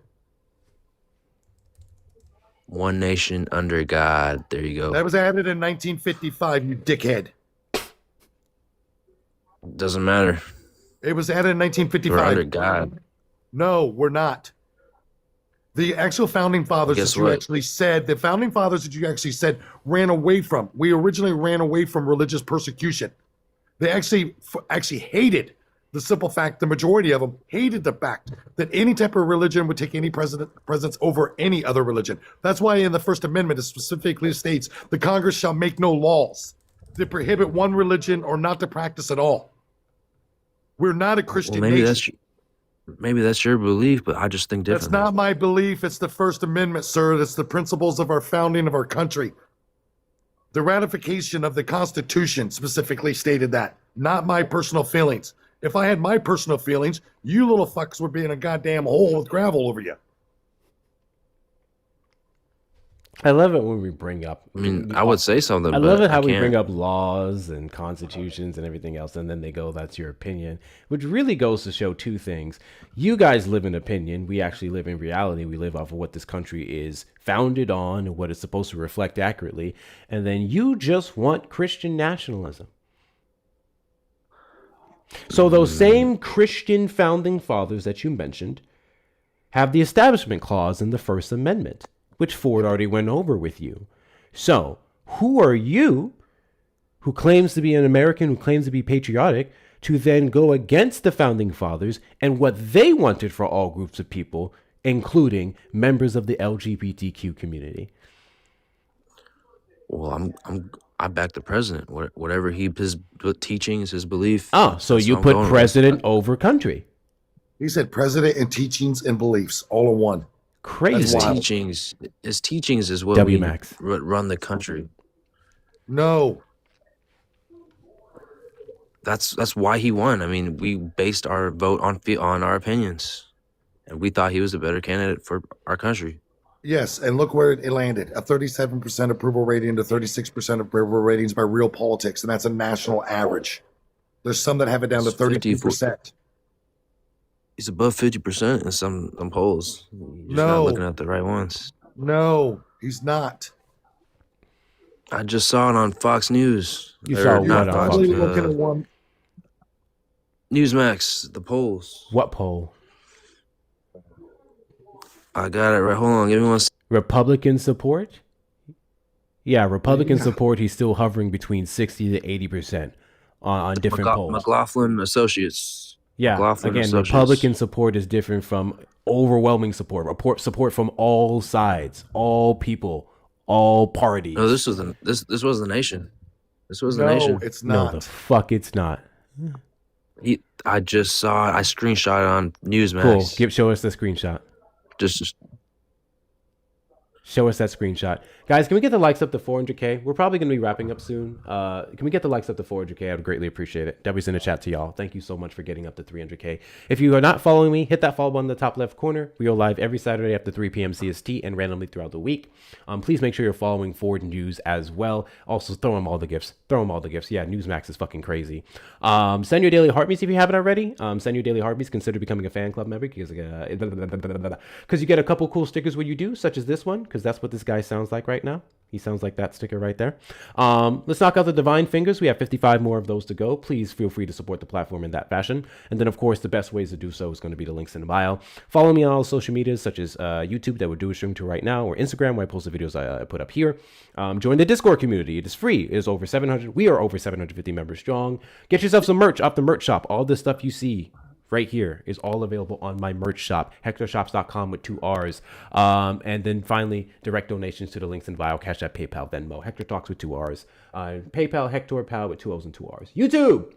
One nation under God. There you go. That was added in 1955, you dickhead. Doesn't matter. It was added in We're 1955. under God. No, we're not. The actual founding fathers Guess that you what? actually said, the founding fathers that you actually said ran away from. We originally ran away from religious persecution. They actually hated the simple fact, the majority of them hated the fact that any type of religion would take any presence over any other religion. That's why in the First Amendment it specifically states the Congress shall make no laws that prohibit one religion or not to practice at all. We're not a Christian Well, maybe nation. that's your belief, but I just think That's differently. not my belief. It's the First Amendment, sir. That's the principles of our founding of our country. The ratification of the Constitution specifically stated that, not my personal feelings. If I had my personal feelings, you little fucks would be in a goddamn hole with gravel over you. I love it when we bring up. I mean, I would say something, I love but it how I we bring can't. up laws and constitutions and everything else, and then they go, "That's your opinion," which really goes to show two things. You guys live in opinion. We actually live in reality. We live off of what this country is founded on and what it's supposed to reflect accurately. And then you just want Christian nationalism. So those same Christian founding fathers that you mentioned have the Establishment Clause in the First Amendment, which Ford already went over with you. So, who are you, who claims to be an American, who claims to be patriotic, to then go against the founding fathers and what they wanted for all groups of people, including members of the LGBTQ community? Well, I back the president. Whatever his teachings, his belief. Oh, so that's you what I'm put going with. president over country. He said president and teachings and beliefs all in one. Crazy. His That's wild. teachings is what W we Max. run the country. No. That's why he won. I mean, we based our vote on our opinions, and we thought he was a better candidate for our country. Yes, and look where it landed. A 37% approval rating to 36% approval ratings by Real Politics, and that's a national average. There's some that have it down to 32%. He's above 50% in some polls. You're just not looking at the right ones. No, he's not. I just saw it on Fox News. You saw not what on Fox Fox News. News? Newsmax, the polls. What poll? I got it right. Hold on, give me one. Republican support? Yeah, Republican support. He's still hovering between 60 to 80% on different polls. McLaughlin Associates. Yeah, McLaughlin again, Associates. Republican support is different from overwhelming support. Support from all sides, all people, all parties. No, this was the nation. This was the nation. No, it's not. No, the fuck, it's not. I just saw it. I screenshot it on Newsmax. Cool. Show us the screenshot. Just show us that screenshot. Guys, can we get the likes up to 400K? We're probably going to be wrapping up soon. Can we get the likes up to 400K? I would greatly appreciate it. W's in the chat to y'all. Thank you so much for getting up to 300K. If you are not following me, hit that follow button in the top left corner. We go live every Saturday after 3 p.m. CST and randomly throughout the week. Please make sure you're following Ford News as well. Also, throw them all the gifts. Yeah, Newsmax is fucking crazy. Send your daily heartbeats if you haven't already. Send your daily heartbeats. Consider becoming a fan club member because you get a couple cool stickers when you do, such as this one, because that's what this guy sounds like right now. He sounds like that sticker right there. Let's knock out the Divine Fingers. We have 55 more of those to go. Please feel free to support the platform in that fashion. And then, of course, the best ways to do so is going to be the links in the bio. Follow me on all social medias, such as YouTube, that we're doing stream to right now, or Instagram, where I post the videos I put up here. Join the Discord community. It is free. It is over 700. We are over 750 members strong. Get yourself some merch off the merch shop. All this stuff you see right here is all available on my merch shop, hectorshops.com with 2 R's. And then finally, direct donations to the links in bio, Cash App, PayPal, Venmo, Hector Talks with 2 R's. PayPal, Hector Pal with 2 O's and 2 R's. YouTube,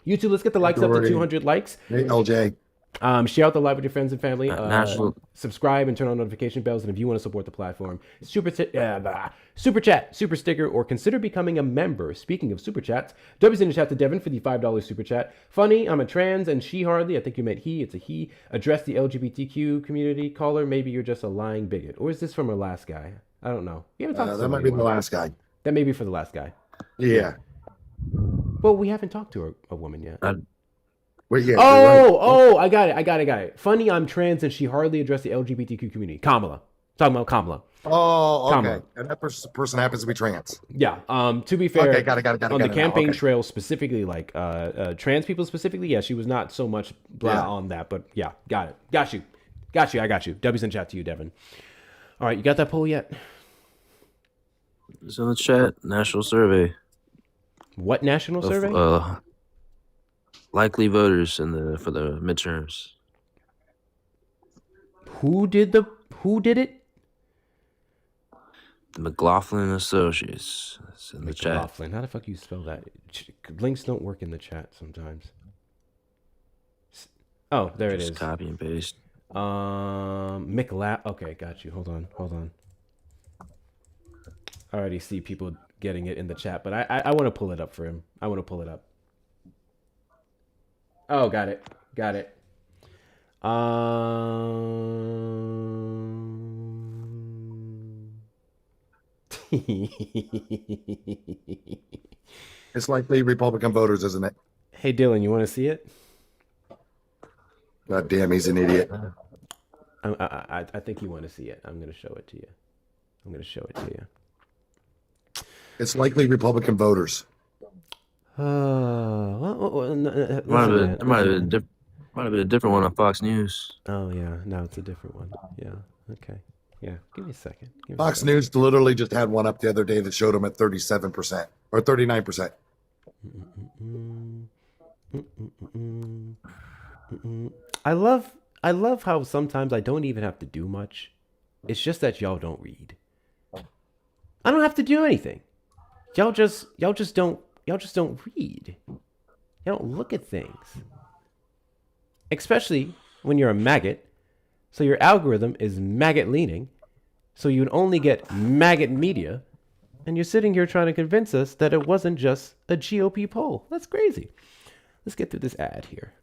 let's get the likes up to 200 likes. Hey, LJ. Share out the live with your friends and family. Subscribe and turn on notification bells. And if you want to support the platform, super chat, super sticker, or consider becoming a member. Speaking of super chats, W's in the chat to Devin for the $5 super chat. Funny, I'm a trans and she hardly. I think you meant he. It's a he. Address the LGBTQ community. Caller, maybe you're just a lying bigot. Or is this from our last guy? I don't know. We haven't talked to that might be the last guy. That may be for the last guy. Yeah. Well, we haven't talked to a woman yet. Well, yeah, right. I got it. Funny, I'm trans and she hardly addressed the LGBTQ community. Kamala. Talking about Kamala. Oh, okay. Kamala. And that person happens to be trans. Yeah. To be fair, okay, got it. On the campaign trail specifically, like trans people specifically, yeah, she was not so much on that, but yeah, got it. Got you. I got you. W's in chat to you, Devin. All right, you got that poll yet? It's in the chat. National survey. What national survey? Likely voters for the midterms. Who did it? The McLaughlin Associates. It's in the chat. McLaughlin. How the fuck you spell that? Links don't work in the chat sometimes. Oh, there it is. Copy and paste. Okay, got you. Hold on. I already see people getting it in the chat, but I want to pull it up for him. I want to pull it up. Oh, got it. It's likely Republican voters, isn't it? Hey, Dylan, you want to see it? God damn, he's an idiot. I think you want to see it. I'm going to show it to you. It's likely Republican voters. Might have been a different one on Fox News. Oh yeah, no, it's a different one. Yeah. Okay. Yeah. Give me a second. Fox News literally just had one up the other day that showed him at 37% or 39%. I love how sometimes I don't even have to do much. It's just that y'all don't read. I don't have to do anything. Y'all just don't read. Y'all don't look at things. Especially when you're a maggot. So your algorithm is maggot leaning. So you'd only get maggot media. And you're sitting here trying to convince us that it wasn't just a GOP poll. That's crazy. Let's get through this ad here.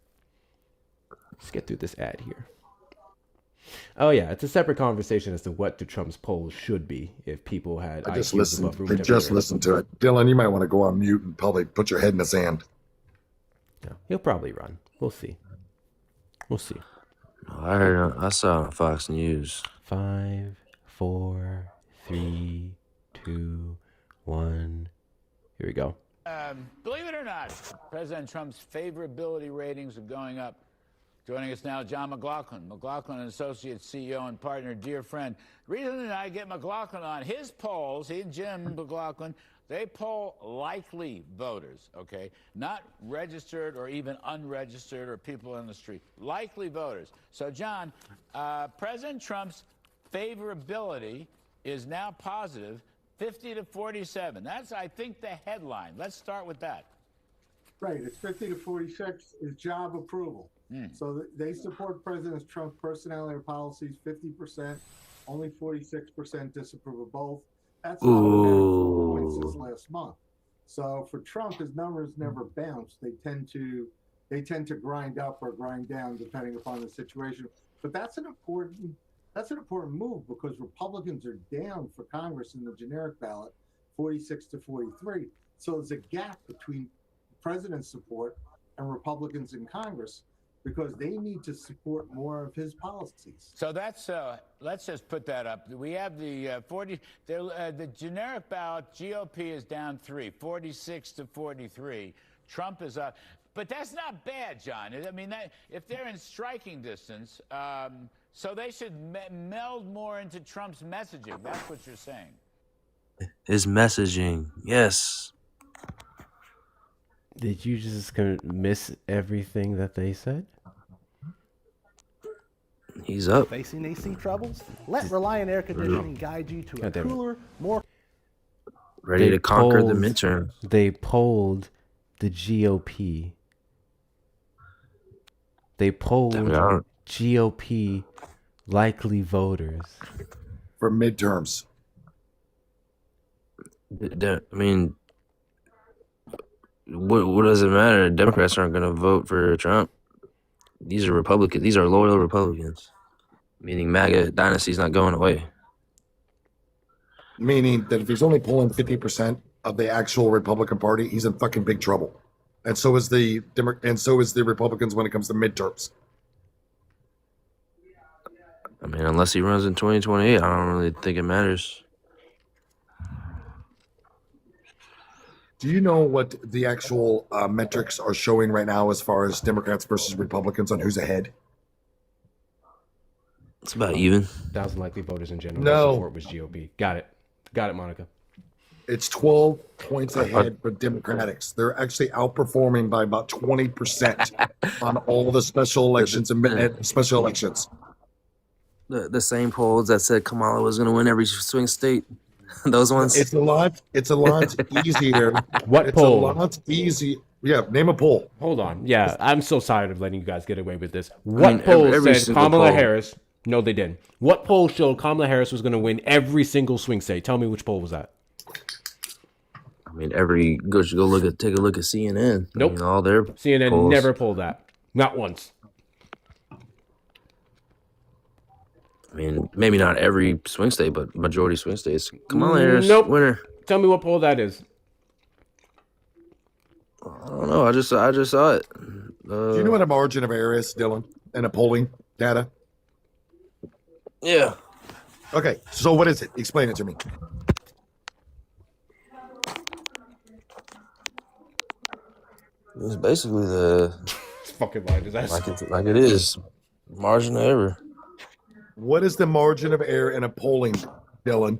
Oh yeah, it's a separate conversation as to what Trump's polls should be if people had. I just listened to it. Dylan, you might want to go on mute and probably put your head in the sand. No, he'll probably run. We'll see. I saw it on Fox News. 5, 4, 3, 2, 1. Here we go. Believe it or not, President Trump's favorability ratings are going up. Joining us now, John McLaughlin, McLaughlin and Associates CEO and partner, dear friend. The reason that I get McLaughlin on his polls, he and Jim McLaughlin, they poll likely voters, okay? Not registered or even unregistered or people in the street. Likely voters. So, John, President Trump's favorability is now positive, 50 to 47. That's, I think, the headline. Let's start with that. Right. It's 50 to 46 is job approval. So they support President Trump's personality or policies 50%, only 46% disapprove of both. That's not a points since last month. So for Trump, his numbers never bounce. They tend to grind up or grind down depending upon the situation. But that's an important move because Republicans are down for Congress in the generic ballot, 46 to 43. So there's a gap between president's support and Republicans in Congress because they need to support more of his policies. So that's let's just put that up. We have the the generic ballot. GOP is down 3, 46 to 43. Trump is up, but that's not bad, John. I mean, if they're in striking distance, so they should meld more into Trump's messaging. That's what you're saying. His messaging, yes. Did you just miss everything that they said? He's up. Facing AC troubles? Let Reliant Air Conditioning guide you to a cooler, more ready to conquer the midterm. They polled the GOP. They polled GOP likely voters for midterms. I mean, what does it matter? Democrats aren't going to vote for Trump. These are Republicans. These are loyal Republicans. Meaning MAGA dynasty's not going away. Meaning that if he's only pulling 50% of the actual Republican Party, he's in fucking big trouble. And so is the Republicans when it comes to midterms. I mean, unless he runs in 2028, I don't really think it matters. Do you know what the actual metrics are showing right now as far as Democrats versus Republicans on who's ahead? It's about even. 1,000 likely voters in general. No. Support was GOP. Got it, Monica. It's 12 points ahead for Democrats. They're actually outperforming by about 20% on all the special elections and special elections. The same polls that said Kamala was going to win every swing state. Those ones. It's a lot easier. What poll? It's a lot easy. Yeah, name a poll. Hold on. Yeah, I'm so tired of letting you guys get away with this. What poll said Kamala Harris? No, they didn't. What poll showed Kamala Harris was going to win every single swing state? Tell me which poll was that. I mean, take a look at CNN. Nope. I mean, all their CNN polls. never pulled that. Not once. I mean, maybe not every swing state, but majority swing states. Kamala Harris, Nope. winner. Tell me what poll that is. I don't know. I just saw it. Do you know what a margin of error is, Dylan, in a polling data? Yeah. Okay, so what is it? Explain it to me. It's basically the It's fucking lie disaster. like it is margin of error. What is the margin of error in a polling, Dylan?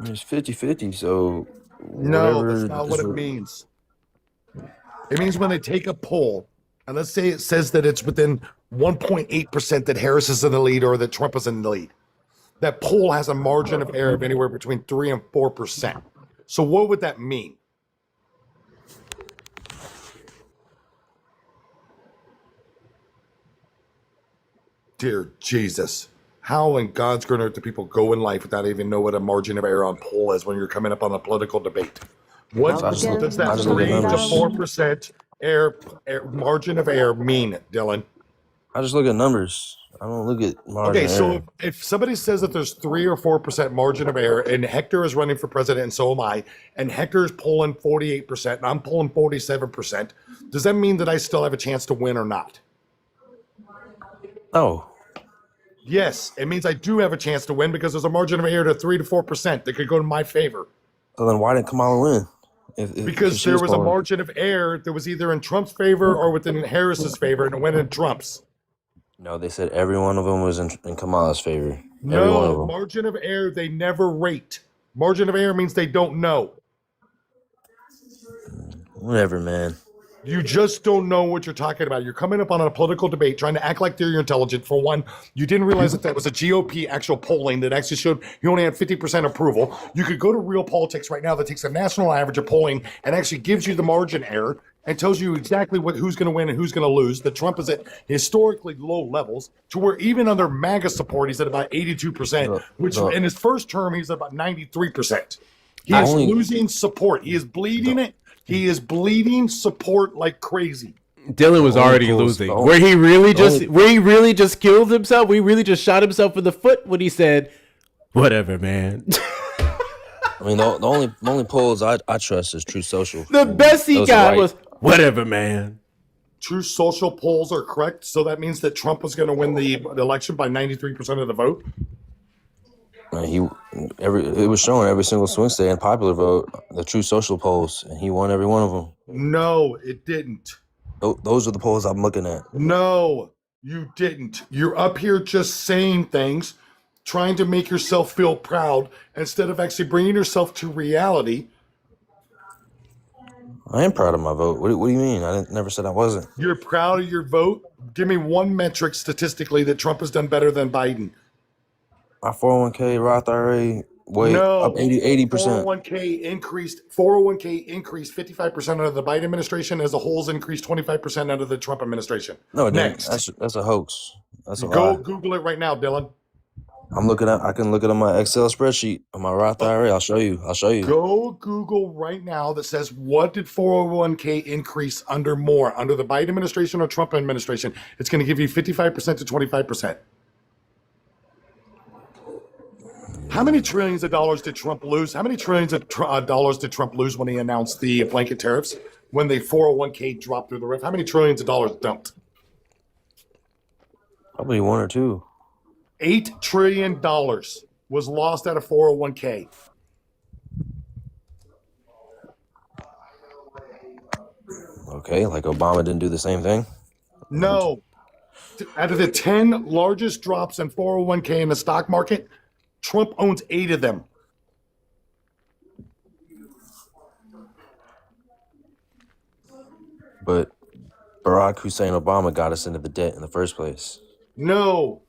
It's 50-50, so No, whatever that's not what it means. It means when they take a poll, and let's say it says that it's within 1.8% that Harris is in the lead or that Trump is in the lead. That poll has a margin of error of anywhere between 3 and 4%. So what would that mean? Dear Jesus, how in God's green earth do people go in life without even know what a margin of error on poll is when you're coming up on a political debate? What does that 3 to 4% margin of error mean, Dylan? I just look at numbers. I don't look at margin Okay, of so error. if somebody says that there's 3 or 4% margin of error, and Hector is running for president, and so am I, and Hector's polling 48%, and I'm polling 47%, does that mean that I still have a chance to win or not? Oh. Yes, it means I do have a chance to win because there's a margin of error to 3 to 4% that could go to my favor. So then why didn't Kamala win? Because there was a margin of error that was either in Trump's favor or within Harris's favor, and it went in Trump's. No, they said every one of them was in Kamala's favor. Every one of No, them. margin of error they never rate. Margin of error means they don't know. Whatever, man. You just don't know what you're talking about. You're coming up on a political debate trying to act like you're intelligent. For one, you didn't realize that was a GOP actual polling that actually showed you only had 50% approval. You could go to Real Politics right now that takes a national average of polling and actually gives you the margin error and tells you exactly who's going to win and who's going to lose. That Trump is at historically low levels to where even under MAGA support, he's at about 82%, which in his first term, he's at about 93%. He is losing support. He is bleeding it. He is bleeding support like crazy. Dylan was already losing. Where he really just killed himself. We really just shot himself in the foot when he said, "Whatever, man." I mean, the only polls I trust is True Social. The best he got was "Whatever, man." True Social polls are correct, so that means that Trump was going to win the election by 93% of the vote. It was showing every single swing state and popular vote, the True Social polls, and he won every one of them. No, it didn't. Those are the polls I'm looking at. No, you didn't. You're up here just saying things, trying to make yourself feel proud instead of actually bringing yourself to reality. I am proud of my vote. What do you mean? I never said I wasn't. You're proud of your vote? Give me one metric statistically that Trump has done better than Biden. My 401k, Roth IRA, up 80%. 401k increased 55% under the Biden administration, as a whole's increased 25% under the Trump administration. No, it didn't. Next. That's a hoax. That's a Go lie. Google it right now, Dylan. I can look it on my Excel spreadsheet on my Roth IRA. I'll show you. Go Google right now that says, what did 401k increase under the Biden administration or Trump administration? It's going to give you 55% to 25%. How many trillions of dollars did Trump lose? How many trillions of dollars did Trump lose when he announced the blanket tariffs? When the 401k dropped through the roof? How many trillions of dollars dumped? Probably one or two. $8 trillion was lost out of 401k. Okay, like Obama didn't do the same thing? No. Out of the 10 largest drops in 401k in the stock market, Trump owns 8 of them. But Barack Hussein Obama got us into the debt in the first place. No.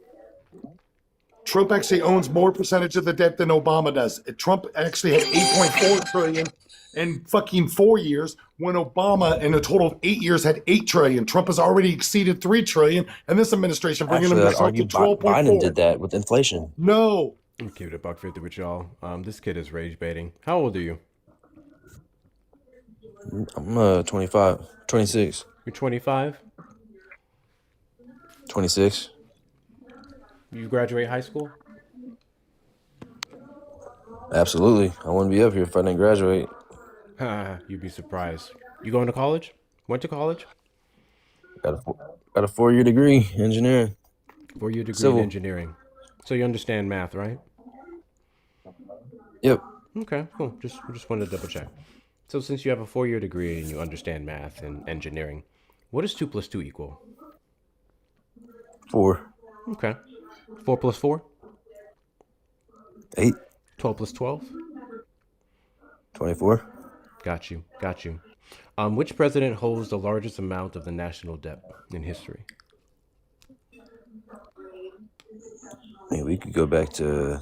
Trump actually owns more percentage of the debt than Obama does. Trump actually had 8.4 trillion in fucking 4 years, when Obama in a total of 8 years had 8 trillion. Trump has already exceeded 3 trillion, and this administration bringing him to 12.4. Biden did that with inflation. No. I'm gonna keep it $1.50 with y'all. This kid is rage baiting. How old are you? I'm 26. You're 25? 26. You graduate high school? Absolutely. I wouldn't be up here if I didn't graduate. You'd be surprised. You going to college? Went to college? Got a 4-year degree, engineering. 4-year degree in Civil. engineering. So you understand math, right? Yep. Okay, cool. Just wanted to double check. So since you have a 4-year degree and you understand math and engineering, what does 2 plus 2 equal? 4. Okay. 4 plus 4? 8. 12 plus 12? 24. Got you. Which president holds the largest amount of the national debt in history? I mean, we could go back to,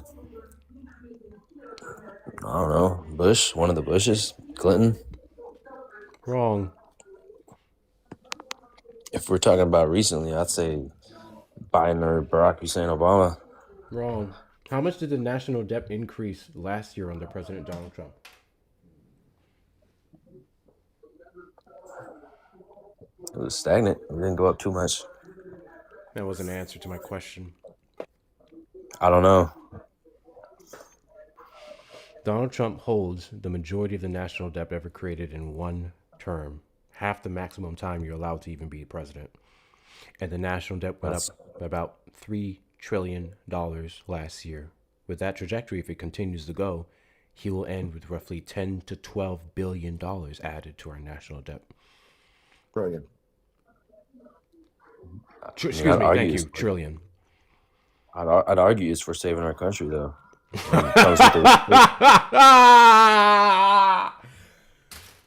I don't know, Bush, one of the Bushes, Clinton. Wrong. If we're talking about recently, I'd say Biden or Barack Hussein Obama. Wrong. How much did the national debt increase last year under President Donald Trump? It was stagnant. It didn't go up too much. That wasn't an answer to my question. I don't know. Donald Trump holds the majority of the national debt ever created in one term, half the maximum time you're allowed to even be president. And the national debt went up by about $3 trillion last year. With that trajectory, if it continues to go, he will end with roughly $10 to $12 billion added to our national debt. Brilliant. Excuse me, thank you, trillion. I'd argue it's for saving our country, though.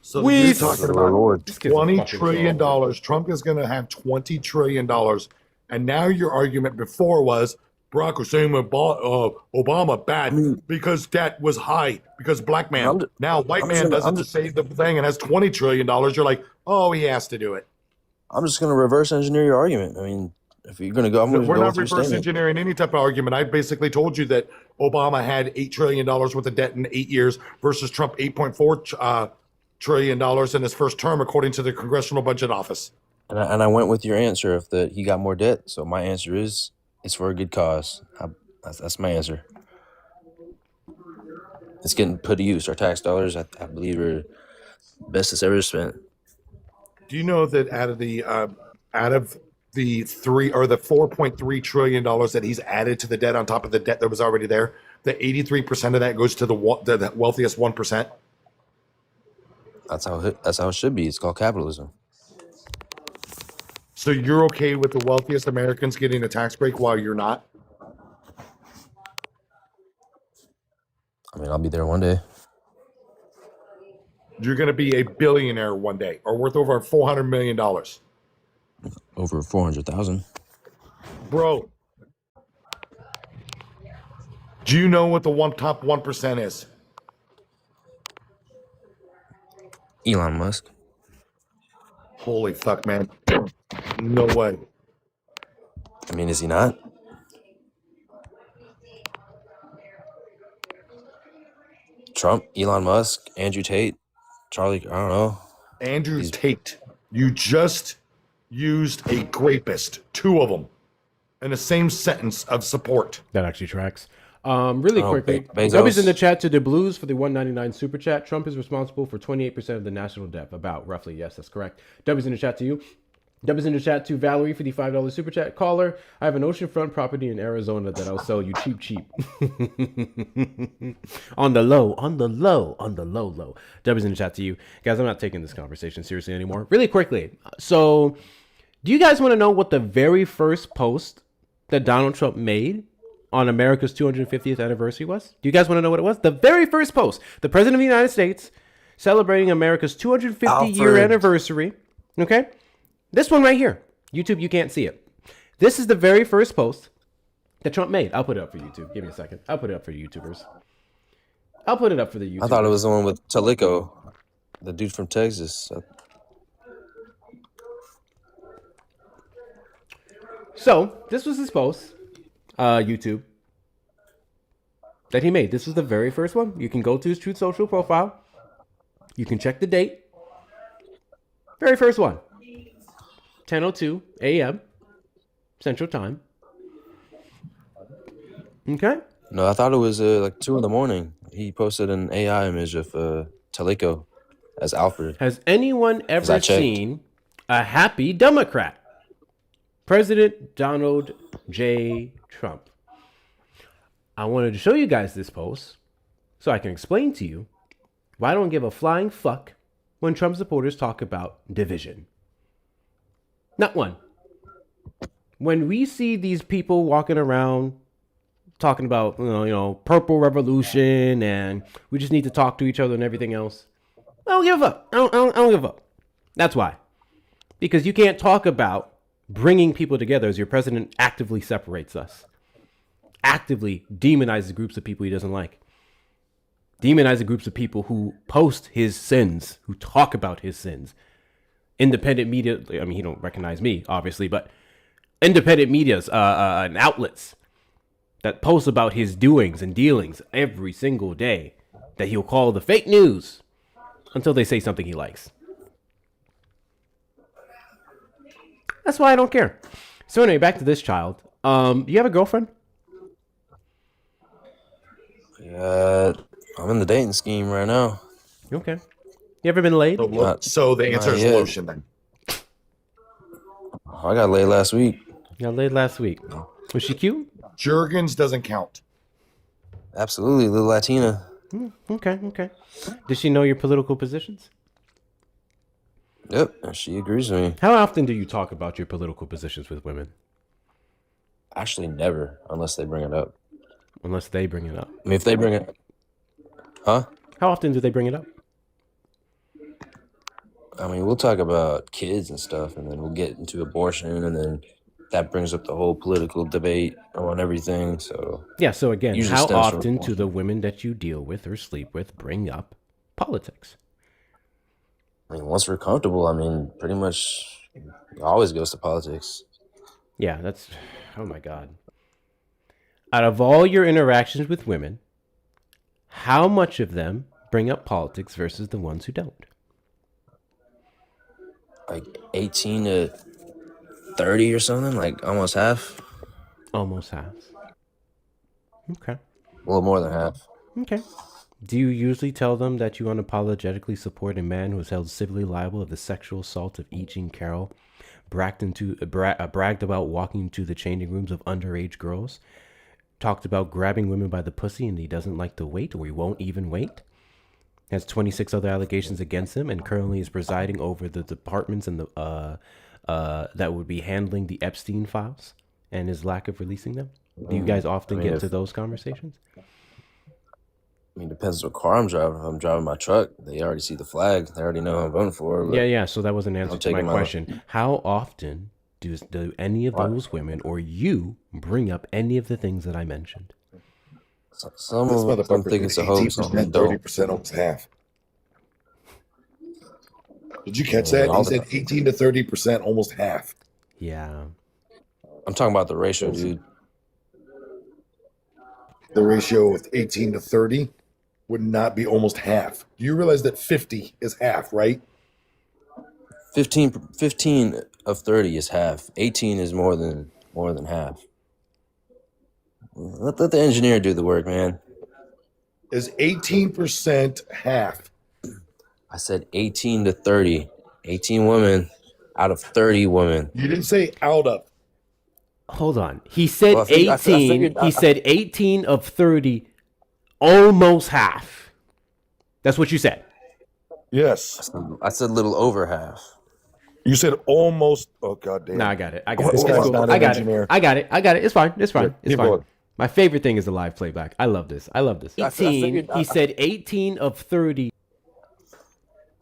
So you're talking about $20 trillion. Trump is going to have $20 trillion. And now your argument before was Barack Hussein Obama bad because debt was high, because black man. Now white man does it to save the thing and has $20 trillion. You're like, oh, he has to do it. I'm just going to reverse engineer your argument. I mean, if you're going to go, I'm going to go We're not with your reverse statement. engineering any type of argument. I basically told you that Obama had $8 trillion worth of debt in 8 years versus Trump $8.4 trillion in his first term, according to the Congressional Budget Office. And I went with your answer of that he got more debt. So my answer is it's for a good cause. That's my answer. It's getting put to use. Our tax dollars, I believe, are best it's ever spent. Do you know that out of the $4.3 trillion that he's added to the debt on top of the debt that was already there, that 83% of that goes to the wealthiest 1%? That's how it should be. It's called capitalism. So you're okay with the wealthiest Americans getting a tax break while you're not? I mean, I'll be there one day. You're going to be a billionaire one day, or worth over $400 million. Over 400,000. Bro, do you know what the top 1% is? Elon Musk. Holy fuck, man. No way. I mean, is he not? Trump, Elon Musk, Andrew Tate, Charlie, I don't know. Andrew Tate. You just used a grapist, 2 of them, in the same sentence of support. That actually tracks. Really quickly, Bezos. W's in the chat to the Blues for the 199 super chat. Trump is responsible for 28% of the national debt, about roughly. Yes, that's correct. W's in the chat to you. W's in the chat to Valerie for the $5 super chat. Caller, I have an oceanfront property in Arizona that I'll sell you cheap. on the low. W's in the chat to you. Guys, I'm not taking this conversation seriously anymore. Really quickly. So, do you guys want to know what the very first post that Donald Trump made on America's 250th anniversary was? Do you guys want to know what it was? The very first post, the President of the United States celebrating America's 250-year anniversary. Okay? This one right here. YouTube, you can't see it. This is the very first post that Trump made. I'll put it up for YouTube. Give me a second. I'll put it up for the YouTubers. I'll put it up for the YouTubers. I thought it was the one with Talico, the dude from Texas. So, this was his post, YouTube, that he made. This was the very first one. You can go to his Truth Social profile. You can check the date. Very first one. 10:02 a.m. Central Time. Okay. No, I thought it was like 2 in the morning. He posted an AI image of Talico as Alfred. Has anyone Because I ever checked. seen a happy Democrat? President Donald J. Trump. I wanted to show you guys this post so I can explain to you why I don't give a flying fuck when Trump supporters talk about division. Not one. When we see these people walking around talking about, purple revolution and we just need to talk to each other and everything else, I don't give a fuck. I don't give a fuck. That's why. Because you can't talk about bringing people together as your president actively separates us. Actively demonizes groups of people he doesn't like. Demonizes groups of people who post his sins, who talk about his sins. Independent media, I mean, he don't recognize me, obviously, but independent medias and outlets that post about his doings and dealings every single day that he'll call the fake news until they say something he likes. That's why I don't care. So anyway, back to this child. Do you have a girlfriend? I'm in the dating scheme right now. Okay. You ever been laid? So the answer is lotion then. I got laid last week. You got laid last week. Was she cute? Jergens doesn't count. Absolutely, little Latina. Okay. Did she know your political positions? Yep, she agrees with me. How often do you talk about your political positions with women? Actually, never, unless they bring it up. Unless they bring it up. I mean, if they bring it... Huh? How often do they bring it up? I mean, we'll talk about kids and stuff, and then we'll get into abortion, and then that brings up the whole political debate on everything, so... Yeah, so again, usually how stems from often do abortion. the women that you deal with or sleep with bring up politics? I mean, once we're comfortable, I mean, pretty much it always goes to politics. Yeah, that's... Oh my God. Out of all your interactions with women, how much of them bring up politics versus the ones who don't? Like 18 to 30 or something, like almost half. Almost half. Okay. A little more than half. Okay. Do you usually tell them that you unapologetically support a man who is held civilly liable of the sexual assault of E. Jean Carroll, bragged about walking into the changing rooms of underage girls, talked about grabbing women by the pussy and he doesn't like to wait or he won't even wait, has 26 other allegations against him and currently is presiding over the departments and the that would be handling the Epstein files and his lack of releasing them? Do you guys often get to those conversations? I mean, depends what car I'm driving. If I'm driving my truck, they already see the flag. They already know who I'm voting for. Yeah. So that was an answer to my question. How often do any of those women or you bring up any of the things that I mentioned? Some of them think it's a hoax. 30%, almost half. Did you catch that? He said 18 to 30%, almost half. Yeah. I'm talking about the ratio, dude. The ratio of 18 to 30 would not be almost half. Do you realize that 50 is half, right? 15 of 30 is half. 18 is more than half. Let the engineer do the work, man. Is 18% half? I said 18 to 30. 18 women out of 30 women. You didn't say out of. Hold on. He said Well, 18. He said 18 of 30, almost half. That's what you said. Yes. I said a little over half. You said almost. Oh, God damn. No, I got it. This guy's not an engineer. I got it. It's fine. It's fine. It's keep fine. going. My favorite thing is the live playback. I love this. 18. He said 18 of 30.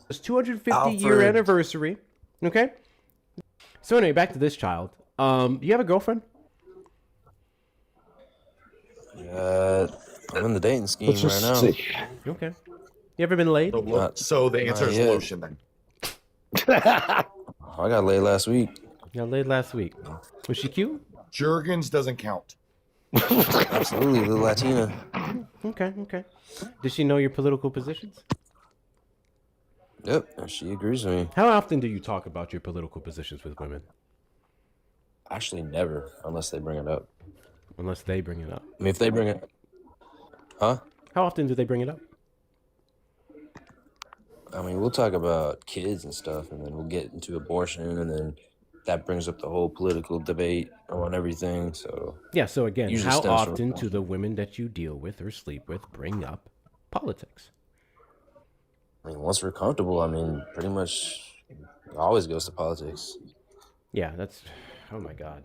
It's 250-year anniversary. Okay. So anyway, back to this child. Do you have a girlfriend? I'm in the dating scheme right now. See. Okay. You ever been laid? So the answer is lotion then. I got laid last week. You got laid last week. Was she cute? Jergens doesn't count. Absolutely, little Latina. Okay. Did she know your political positions? Yep, she agrees with me. How often do you talk about your political positions with women? Actually, never, unless they bring it up. unless they bring it up. I mean, if they bring it, huh? How often do they bring it up? I mean, we'll talk about kids and stuff, and then we'll get into abortion, and then that brings up the whole political debate on everything. So Yeah, so again, usually how stems from- often do the women that you deal with or sleep with bring up politics? I mean, once we're comfortable, I mean, pretty much it always goes to politics. Yeah, that's, oh my God.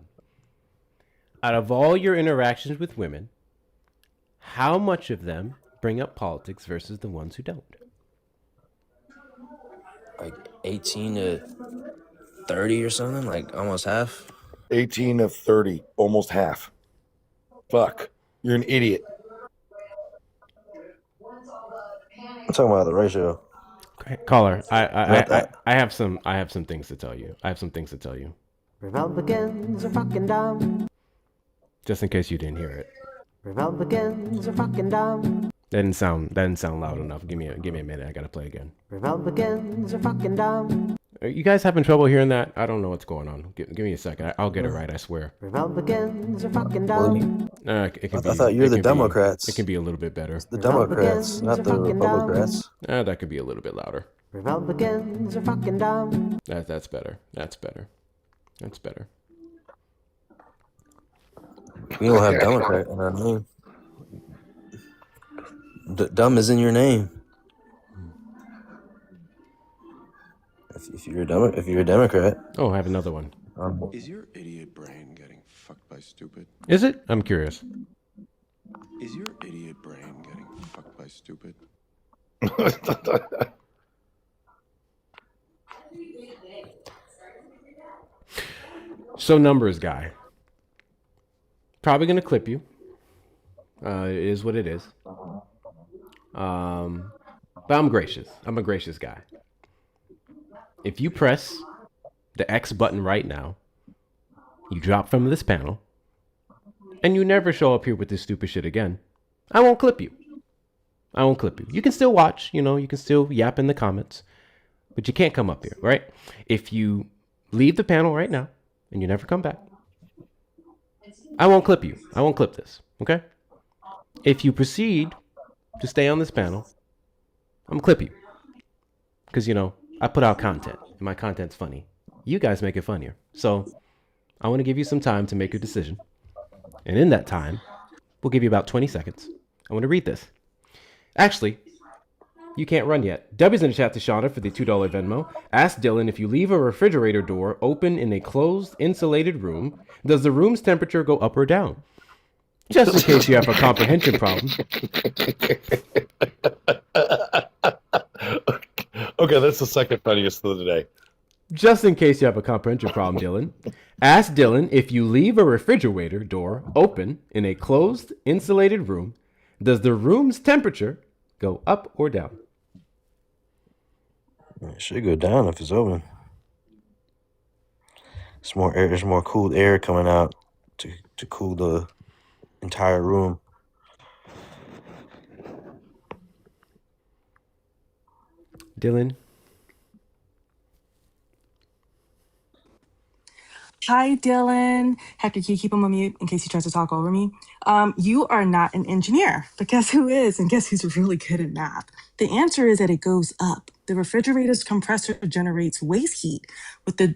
Out of all your interactions with women, how much of them bring up politics versus the ones who don't? Like 18 to 30 or something, like almost half. 18 of 30, almost half. Fuck. You're an idiot. I'm talking about the ratio. Caller, Not that. I have some things to tell you. Republicans are fucking dumb. Just in case you didn't hear it. Republicans are fucking dumb. That didn't sound loud enough. Give me a minute. I gotta play again. Republicans are fucking dumb. Are you guys having trouble hearing that? I don't know what's going on. Give me a second. I'll get it right. I swear. Republicans are fucking dumb. I thought you were the Democrats. It can be a little bit better. It's the Democrats, not the Republicans. That could be a little bit louder. Republicans are fucking dumb. That's better. That's better. We don't have Democrat in our name. Dumb is in your name. If you're a Democrat. Oh, I have another one. Is your idiot brain getting fucked by stupid? Is it? I'm curious. Is your idiot brain getting fucked by stupid? So numbers guy. Probably gonna clip you. It is what it is. But I'm gracious. I'm a gracious guy. If you press the X button right now, you drop from this panel, and you never show up here with this stupid shit again, I won't clip you. You can still watch, you can still yap in the comments, but you can't come up here, right? If you leave the panel right now and you never come back, I won't clip you. I won't clip this, okay? If you proceed to stay on this panel, I'm gonna clip you. Because, I put out content, and my content's funny. You guys make it funnier. So, I want to give you some time to make your decision. And in that time, we'll give you about 20 seconds. I want to read this. Actually, you can't run yet. W's in the chat to Shauna for the $2 Venmo. Ask Dylan, if you leave a refrigerator door open in a closed, insulated room, does the room's temperature go up or down? Just in case you have a comprehension problem. Okay, that's the second funniest of the day. Just in case you have a comprehension problem, Dylan. Ask Dylan, if you leave a refrigerator door open in a closed, insulated room, does the room's temperature go up or down? It should go down if it's open. It's more air. There's more cooled air coming out to cool the entire room. Dylan? Hi, Dylan. Hector, can you keep him on mute in case he tries to talk over me? You are not an engineer, but guess who is? And guess who's really good at math? The answer is that it goes up. The refrigerator's compressor generates waste heat. With the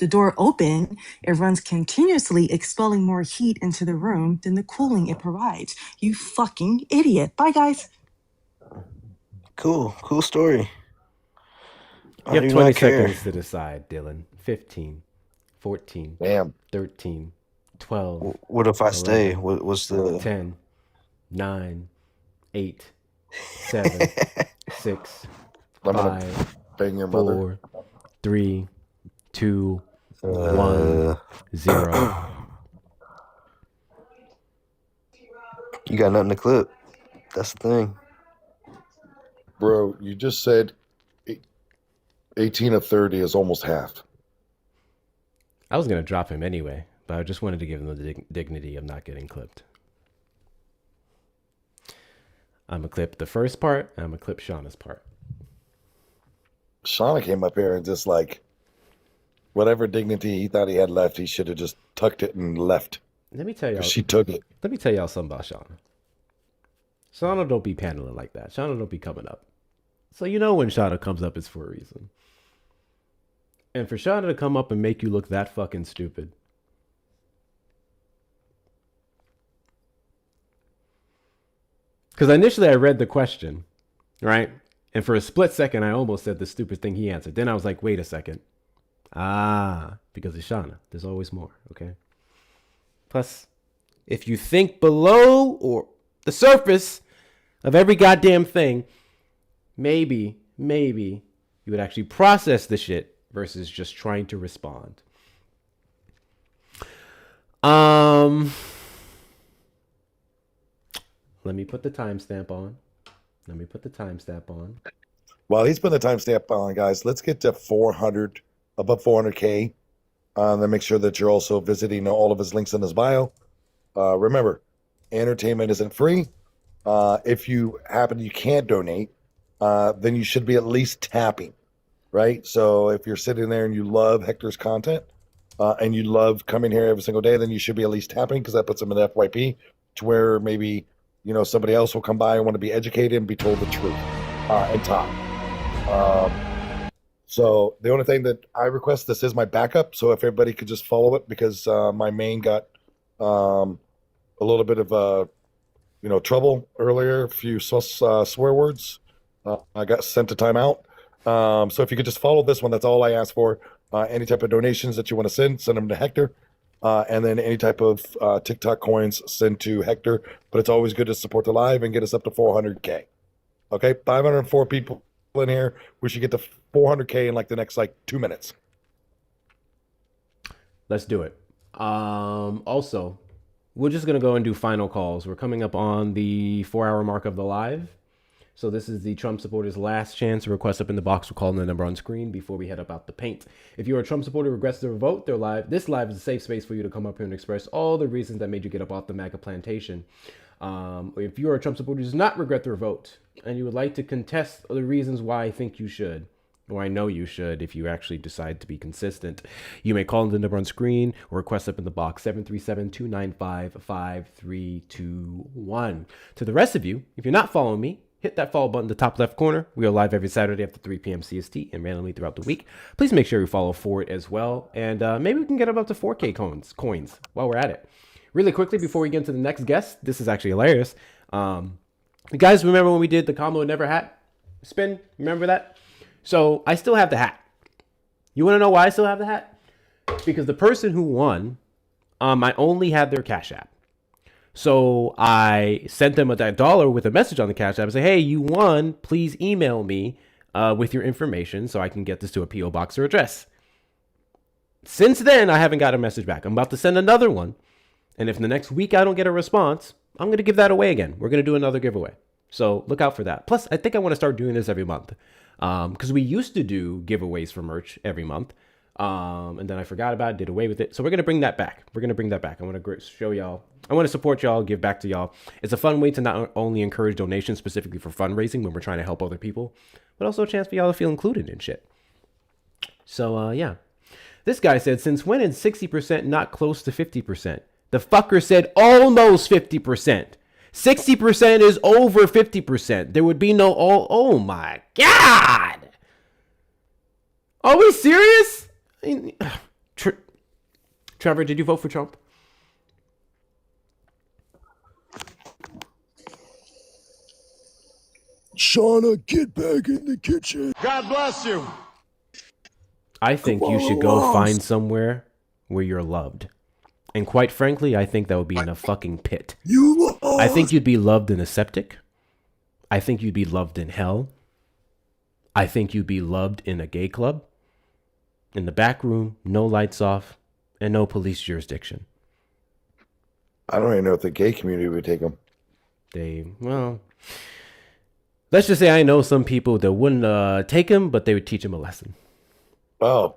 door open, it runs continuously, expelling more heat into the room than the cooling it provides. You fucking idiot. Bye, guys. Cool story. You have 20 seconds to decide, Dylan. 15. 14. Damn. 13. 12. What if I 11, stay? What's the 10, 9, 8, 7, 6, I'm gonna 5, bang your mother. 4, 3, 2, 1, 0. You got nothing to clip. That's the thing. Bro, you just said 18 of 30 is almost half. I was going to drop him anyway, but I just wanted to give him the dignity of not getting clipped. I'm going to clip the first part, and I'm going to clip Shauna's part. Shauna came up here and just like, whatever dignity he thought he had left, he should have just tucked it and left. Let me tell y'all. She took it. Let me tell y'all something about Shauna. Shauna don't be paneling like that. Shauna don't be coming up. So you know when Shauna comes up, it's for a reason. And for Shauna to come up and make you look that fucking stupid. Because initially I read the question, right? And for a split second, I almost said the stupid thing he answered. Then I was like, wait a second. Because it's Shauna. There's always more, okay? Plus, if you think below or the surface of every goddamn thing, maybe you would actually process the shit versus just trying to respond. Let me put the timestamp on. While he's putting the timestamp on, guys, let's get to 400, above 400K. Then make sure that you're also visiting all of his links in his bio. Remember, entertainment isn't free. If you can't donate, then you should be at least tapping, right? So if you're sitting there and you love Hector's content, and you love coming here every single day, then you should be at least tapping, because that puts him in FYP to where maybe, somebody else will come by and want to be educated and be told the truth, and talk. So the only thing that I request, this is my backup, so if everybody could just follow it, because my main got a little bit of trouble earlier, a few swear words. I got sent to timeout. So if you could just follow this one, that's all I ask for. Any type of donations that you want to send them to Hector. And then any type of TikTok coins, send to Hector. But it's always good to support the live and get us up to 400K. Okay, 504 people in here. We should get to 400K in the next 2 minutes. Let's do it. Also, we're just going to go and do final calls. We're coming up on the 4-hour mark of the live. So this is the Trump supporters' last chance to request up in the box. We're calling the number on screen before we head up out the paint. If you're a Trump supporter who regrets to vote, this live is a safe space for you to come up here and express all the reasons that made you get up off the MAGA plantation. If you're a Trump supporter who does not regret their vote and you would like to contest the reasons why I think you should, or I know you should if you actually decide to be consistent, you may call the number on screen or request up in the box, 737-295-5321. To the rest of you, if you're not following me, hit that follow button in the top left corner. We are live every Saturday after 3 p.m. CST and randomly throughout the week. Please make sure you follow for it as well. And maybe we can get up to 4K coins while we're at it. Really quickly, before we get into the next guest, this is actually hilarious. You guys remember when we did the combo never hat spin? Remember that? So I still have the hat. You want to know why I still have the hat? Because the person who won, I only had their Cash App. So I sent them that $1 with a message on the Cash App and say, hey, you won. Please email me with your information so I can get this to a P.O. box or address. Since then, I haven't got a message back. I'm about to send another one. And if in the next week I don't get a response, I'm going to give that away again. We're going to do another giveaway. So look out for that. Plus, I think I want to start doing this every month. Because we used to do giveaways for merch every month. And then I forgot about it, did away with it. So we're going to bring that back. I want to show y'all. I want to support y'all, give back to y'all. It's a fun way to not only encourage donations specifically for fundraising when we're trying to help other people, but also a chance for y'all to feel included in shit. So, yeah. This guy said, since when is 60% not close to 50%? The fucker said almost 50%. 60% is over 50%. There would be no oh my God. Are we serious? Trevor, did you vote for Trump? Shauna, get back in the kitchen. God bless you. I think you should go find somewhere where you're loved. And quite frankly, I think that would be in a fucking pit. You lost. I think you'd be loved in a septic. I think you'd be loved in hell. I think you'd be loved in a gay club. In the back room, no lights off, and no police jurisdiction. I don't even know if the gay community would take them. Let's just say I know some people that wouldn't take him, but they would teach him a lesson. Oh.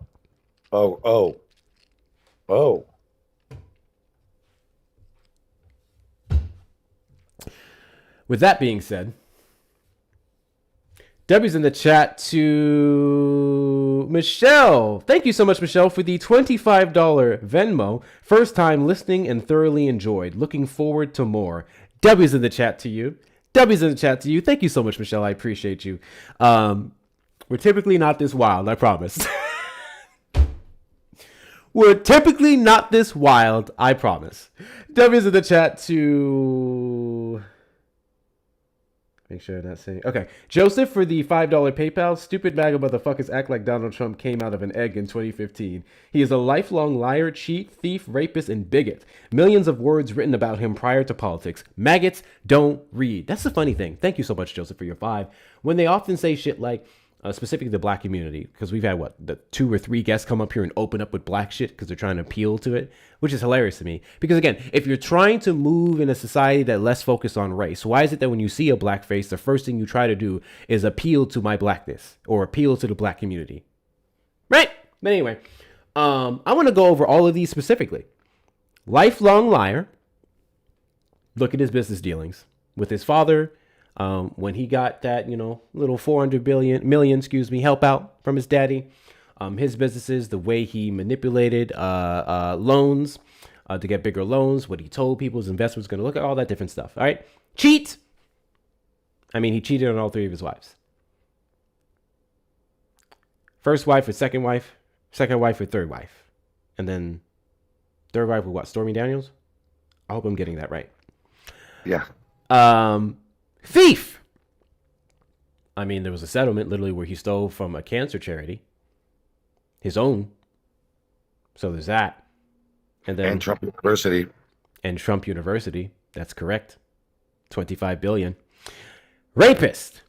With that being said, Debbie's in the chat to to Michelle. Thank you so much, Michelle, for the $25 Venmo. First time listening and thoroughly enjoyed. Looking forward to more. W's in the chat to you. W's in the chat to you. Thank you so much, Michelle. I appreciate you. We're typically not this wild, I promise. We're typically not this wild, I promise. W's in the chat to... Make sure I'm not saying... Okay. Joseph for the $5 PayPal. Stupid MAGA motherfuckers act like Donald Trump came out of an egg in 2015. He is a lifelong liar, cheat, thief, rapist, and bigot. Millions of words written about him prior to politics. Maggots don't read. That's the funny thing. Thank you so much, Joseph, for your 5. When they often say shit like... specifically the black community, because we've had the 2 or 3 guests come up here and open up with black shit because they're trying to appeal to it, which is hilarious to me. Because again, if you're trying to move in a society that less focused on race, why is it that when you see a black face, the first thing you try to do is appeal to my blackness or appeal to the black community, right? But anyway, I want to go over all of these specifically. Lifelong liar. Look at his business dealings with his father. When he got that, little 400 million, help out from his daddy, his businesses, the way he manipulated loans to get bigger loans, what he told people his investments going to look at, all that different stuff. All right. Cheat. I mean, he cheated on all 3 of his wives. First wife with second wife with third wife. And then third wife with what? Stormy Daniels? I hope I'm getting that right. Yeah. Thief. I mean, there was a settlement literally where he stole from a cancer charity, his own. So there's that. And then Trump University. And Trump University. That's correct. $25 billion. Rapist.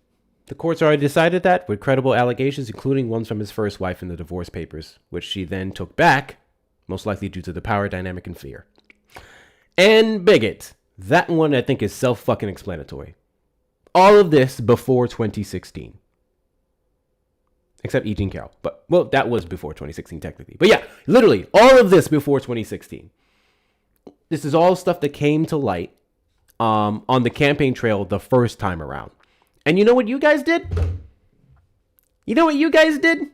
The courts already decided that with credible allegations, including ones from his first wife in the divorce papers, which she then took back, most likely due to the power dynamic and fear. And bigot. That one I think is self-fucking explanatory. All of this before 2016. Except E. Jean Carroll. But, well, that was before 2016 technically. But yeah, literally, all of this before 2016. This is all stuff that came to light on the campaign trail the first time around. And you know what you guys did? You know what you guys did?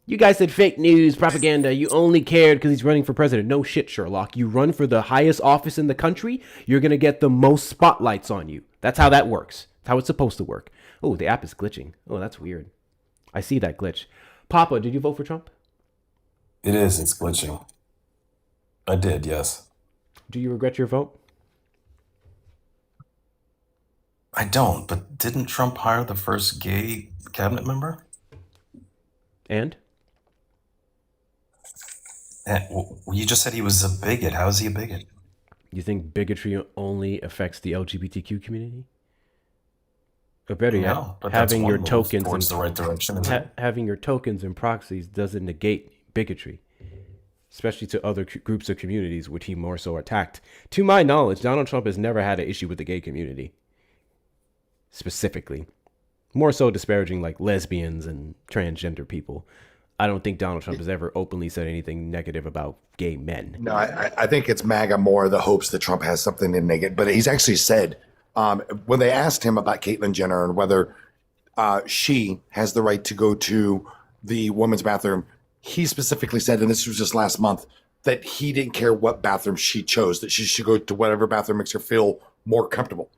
You guys said fake news, propaganda. You only cared because he's running for president. No shit, Sherlock. You run for the highest office in the country, you're going to get the most spotlights on you. That's how that works. That's how it's supposed to work. Oh, the app is glitching. Oh, that's weird. I see that glitch. Papa, did you vote for Trump? It is. It's glitching. I did, yes. Do you regret your vote? I don't, but didn't Trump hire the first gay cabinet member? And? Well, you just said he was a bigot. How is he a bigot? You think bigotry only affects the LGBTQ community? Or better yet, No, but having that's your one move tokens towards the right direction, isn't it? having your tokens and proxies doesn't negate bigotry, especially to other groups of communities, which he more so attacked. To my knowledge, Donald Trump has never had an issue with the gay community, specifically. More so disparaging like lesbians and transgender people. I don't think Donald Trump has ever openly said anything negative about gay men. No, I think it's MAGA more the hopes that Trump has something to negate. But he's actually said, when they asked him about Caitlyn Jenner and whether she has the right to go to the women's bathroom, he specifically said, and this was just last month, that he didn't care what bathroom she chose, that she should go to whatever bathroom makes her feel more comfortable.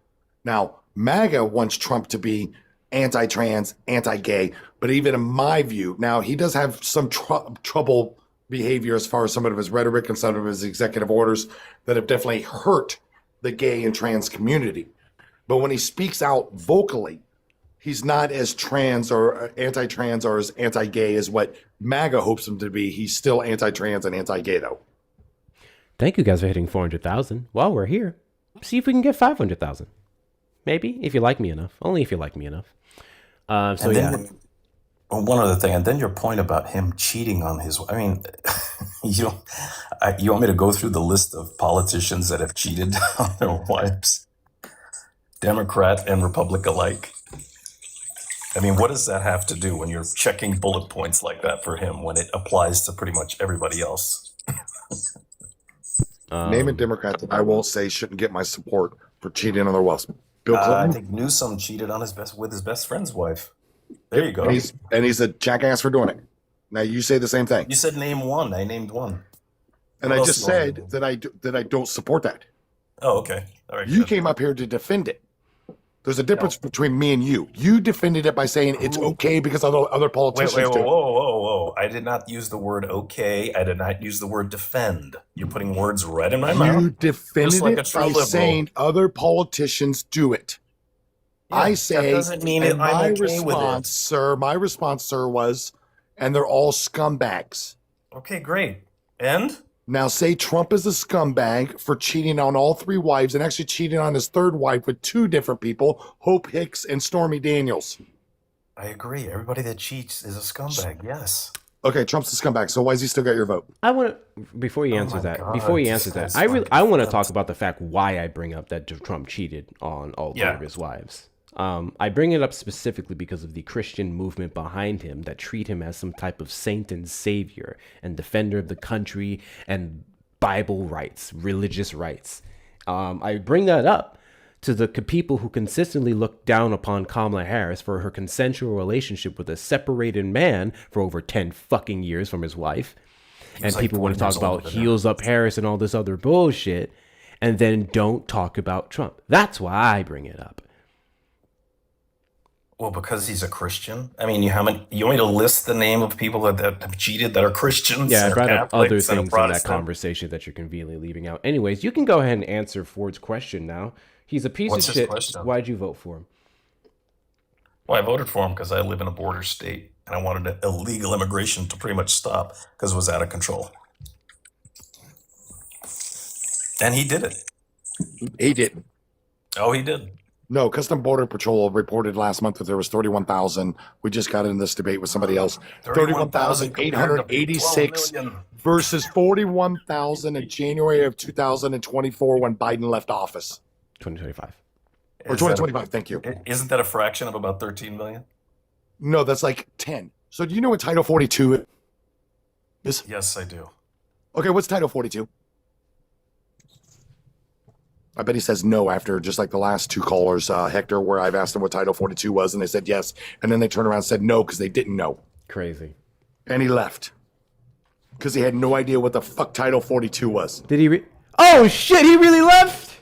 Now, MAGA wants Trump to be anti-trans, anti-gay, but even in my view, now he does have some trouble behavior as far as some of his rhetoric and some of his executive orders that have definitely hurt the gay and trans community. But when he speaks out vocally, he's not as trans or anti-trans or as anti-gay as what MAGA hopes him to be. He's still anti-trans and anti-gay, though. Thank you guys for hitting 400,000. While we're here, see if we can get 500,000. Maybe, if you like me enough. Only if you like me enough. So yeah. One other thing, and then your point about him cheating on his, I mean, you want me to go through the list of politicians that have cheated on their wives? Democrat and Republic alike. I mean, what does that have to do when you're checking bullet points like that for him when it applies to pretty much everybody else? Name a Democrat that I won't say shouldn't get my support for cheating on their wives. Bill Clinton? I think Newsom cheated on his best friend's wife. There you go. And he's a jackass for doing it. Now you say the same thing. You said name one. I named one. And What I else just do you want me said to that I don't support that. Oh, okay. All right. You good. came up here to defend it. There's a difference between me and you. You defended it by saying it's okay because other politicians Wait, do whoa, it. whoa, whoa, whoa. I did not use the word okay. I did not use the word defend. You're putting words right in my mouth. You defended just like a it true by liberal. saying other politicians do it. Yeah, I that say, doesn't mean and I'm my okay with it. response, sir, was, and they're all scumbags. Okay, great. And? Now say Trump is a scumbag for cheating on all 3 wives and actually cheating on his 3rd wife with 2 different people, Hope Hicks and Stormy Daniels. I agree. Everybody that cheats is a scumbag. Yes. Okay, Trump's a scumbag, so why has he still got your vote? I want to before he answers that. I want to talk about the fact why I bring up that Trump cheated on all 3 of his wives. I bring it up specifically because of the Christian movement behind him that treat him as some type of saint and savior and defender of the country and Bible rights, religious rights. I bring that up to the people who consistently look down upon Kamala Harris for her consensual relationship with a separated man for over 10 fucking years from his wife. And like people want to 40 talk years about older than her. heels up Harris and all this other bullshit, and then don't talk about Trump. That's why I bring it up. Well, because he's a Christian. I mean, you want me to list the name of people that have cheated that are Christians? Yeah, I or brought up other Catholics and things in that Protestant? conversation that you're conveniently leaving out. Anyways, you can go ahead and answer Ford's question now. He's a piece What's of his shit. question? Why'd you vote for him? Well, I voted for him because I live in a border state and I wanted illegal immigration to pretty much stop because it was out of control. And he did it. He didn't. Oh, he did. No, Custom Border Patrol reported last month that there was 31,000. We just got in this debate with somebody else. 31,886 versus 41,000 in January of 2024 when Biden left office. 2025. Or 2025, thank you. Isn't that a fraction of about 13 million? No, that's like 10. So do you know what Title 42 is? Yes, I do. Okay, what's Title 42? I bet he says no after just like the last 2 callers, Hector, where I've asked them what Title 42 was, and they said yes. And then they turned around and said no because they didn't know. Crazy. And he left because he had no idea what the fuck Title 42 was. Did he? Oh, shit, he really left?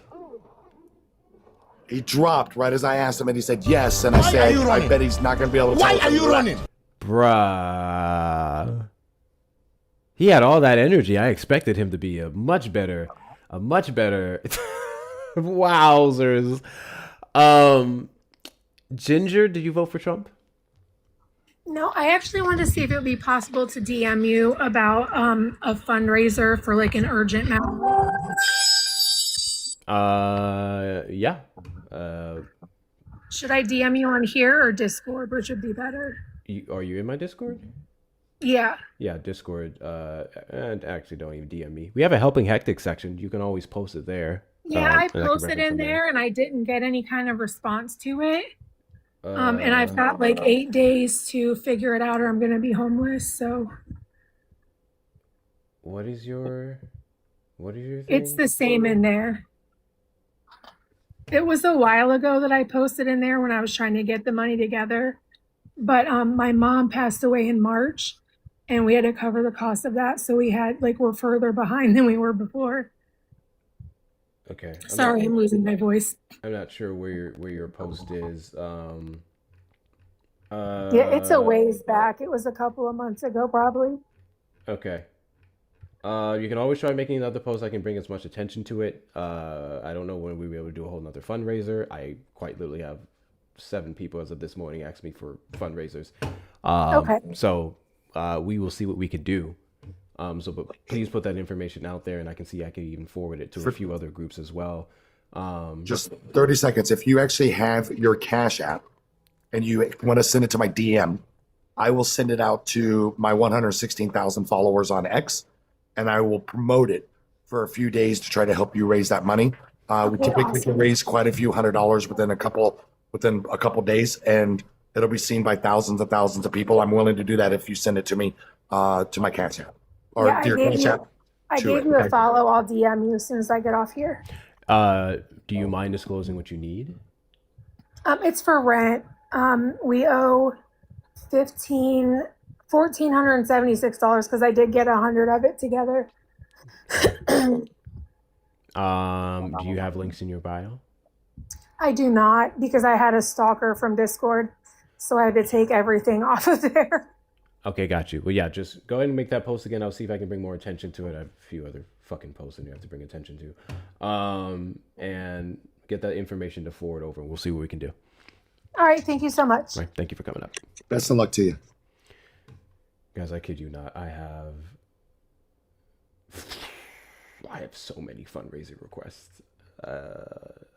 He dropped right as I asked him, and he said yes. And I said, I bet he's not going to be able to tell us Why are you running? Bruh. He had all that energy. I expected him to be a much better wowzers. Ginger, did you vote for Trump? No, I actually wanted to see if it would be possible to DM you about a fundraiser for like an urgent matter. Yeah. Should I DM you on here or Discord, which would be better? Are you in my Discord? Yeah. Yeah, Discord. And actually, don't even DM me. We have a Helping Hectic section. You can always post it there. Yeah, I and can posted reference in them there and I didn't get any kind of response to it. And I've got like 8 days to figure it out or I'm going to be homeless. So What is your thing? it's the same in there. It was a while ago that I posted in there when I was trying to get the money together. But my mom passed away in March and we had to cover the cost of that. So we're further behind than we were before. Okay. Sorry, I'm losing my voice. I'm not sure where your post is. Yeah, it's a ways back. It was a couple of months ago, probably. Okay. You can always try making another post. I can bring as much attention to it. I don't know when we'll be able to do a whole nother fundraiser. I quite literally have 7 people as of this morning asking me for fundraisers. Okay. So we will see what we could do. But please put that information out there, and I can even forward it to a few other groups as well. Just 30 seconds. If you actually have your Cash App and you want to send it to my DM, I will send it out to my 116,000 followers on X, and I will promote it for a few days to try to help you raise that money. We typically can raise quite a few $100s within a couple days, and it'll be seen by thousands of people. I'm willing to do that if you send it to me to my Cash App or Yeah, to your Cash App. I gave you a follow. I'll DM you as soon as I get off here. Do you mind disclosing what you need? It's for rent. We owe $1,476 because I did get 100 of it together. Do you have links in your bio? I do not because I had a stalker from Discord, so I had to take everything off of there. Okay, got you. Well, yeah, just go ahead and make that post again. I'll see if I can bring more attention to it. I have a few other fucking posts in there I have to bring attention to. And get that information to forward over, and we'll see what we can do. All right, thank you so much. All right, thank you for coming up. Best of luck to you. Guys, I kid you not. I have so many fundraising requests.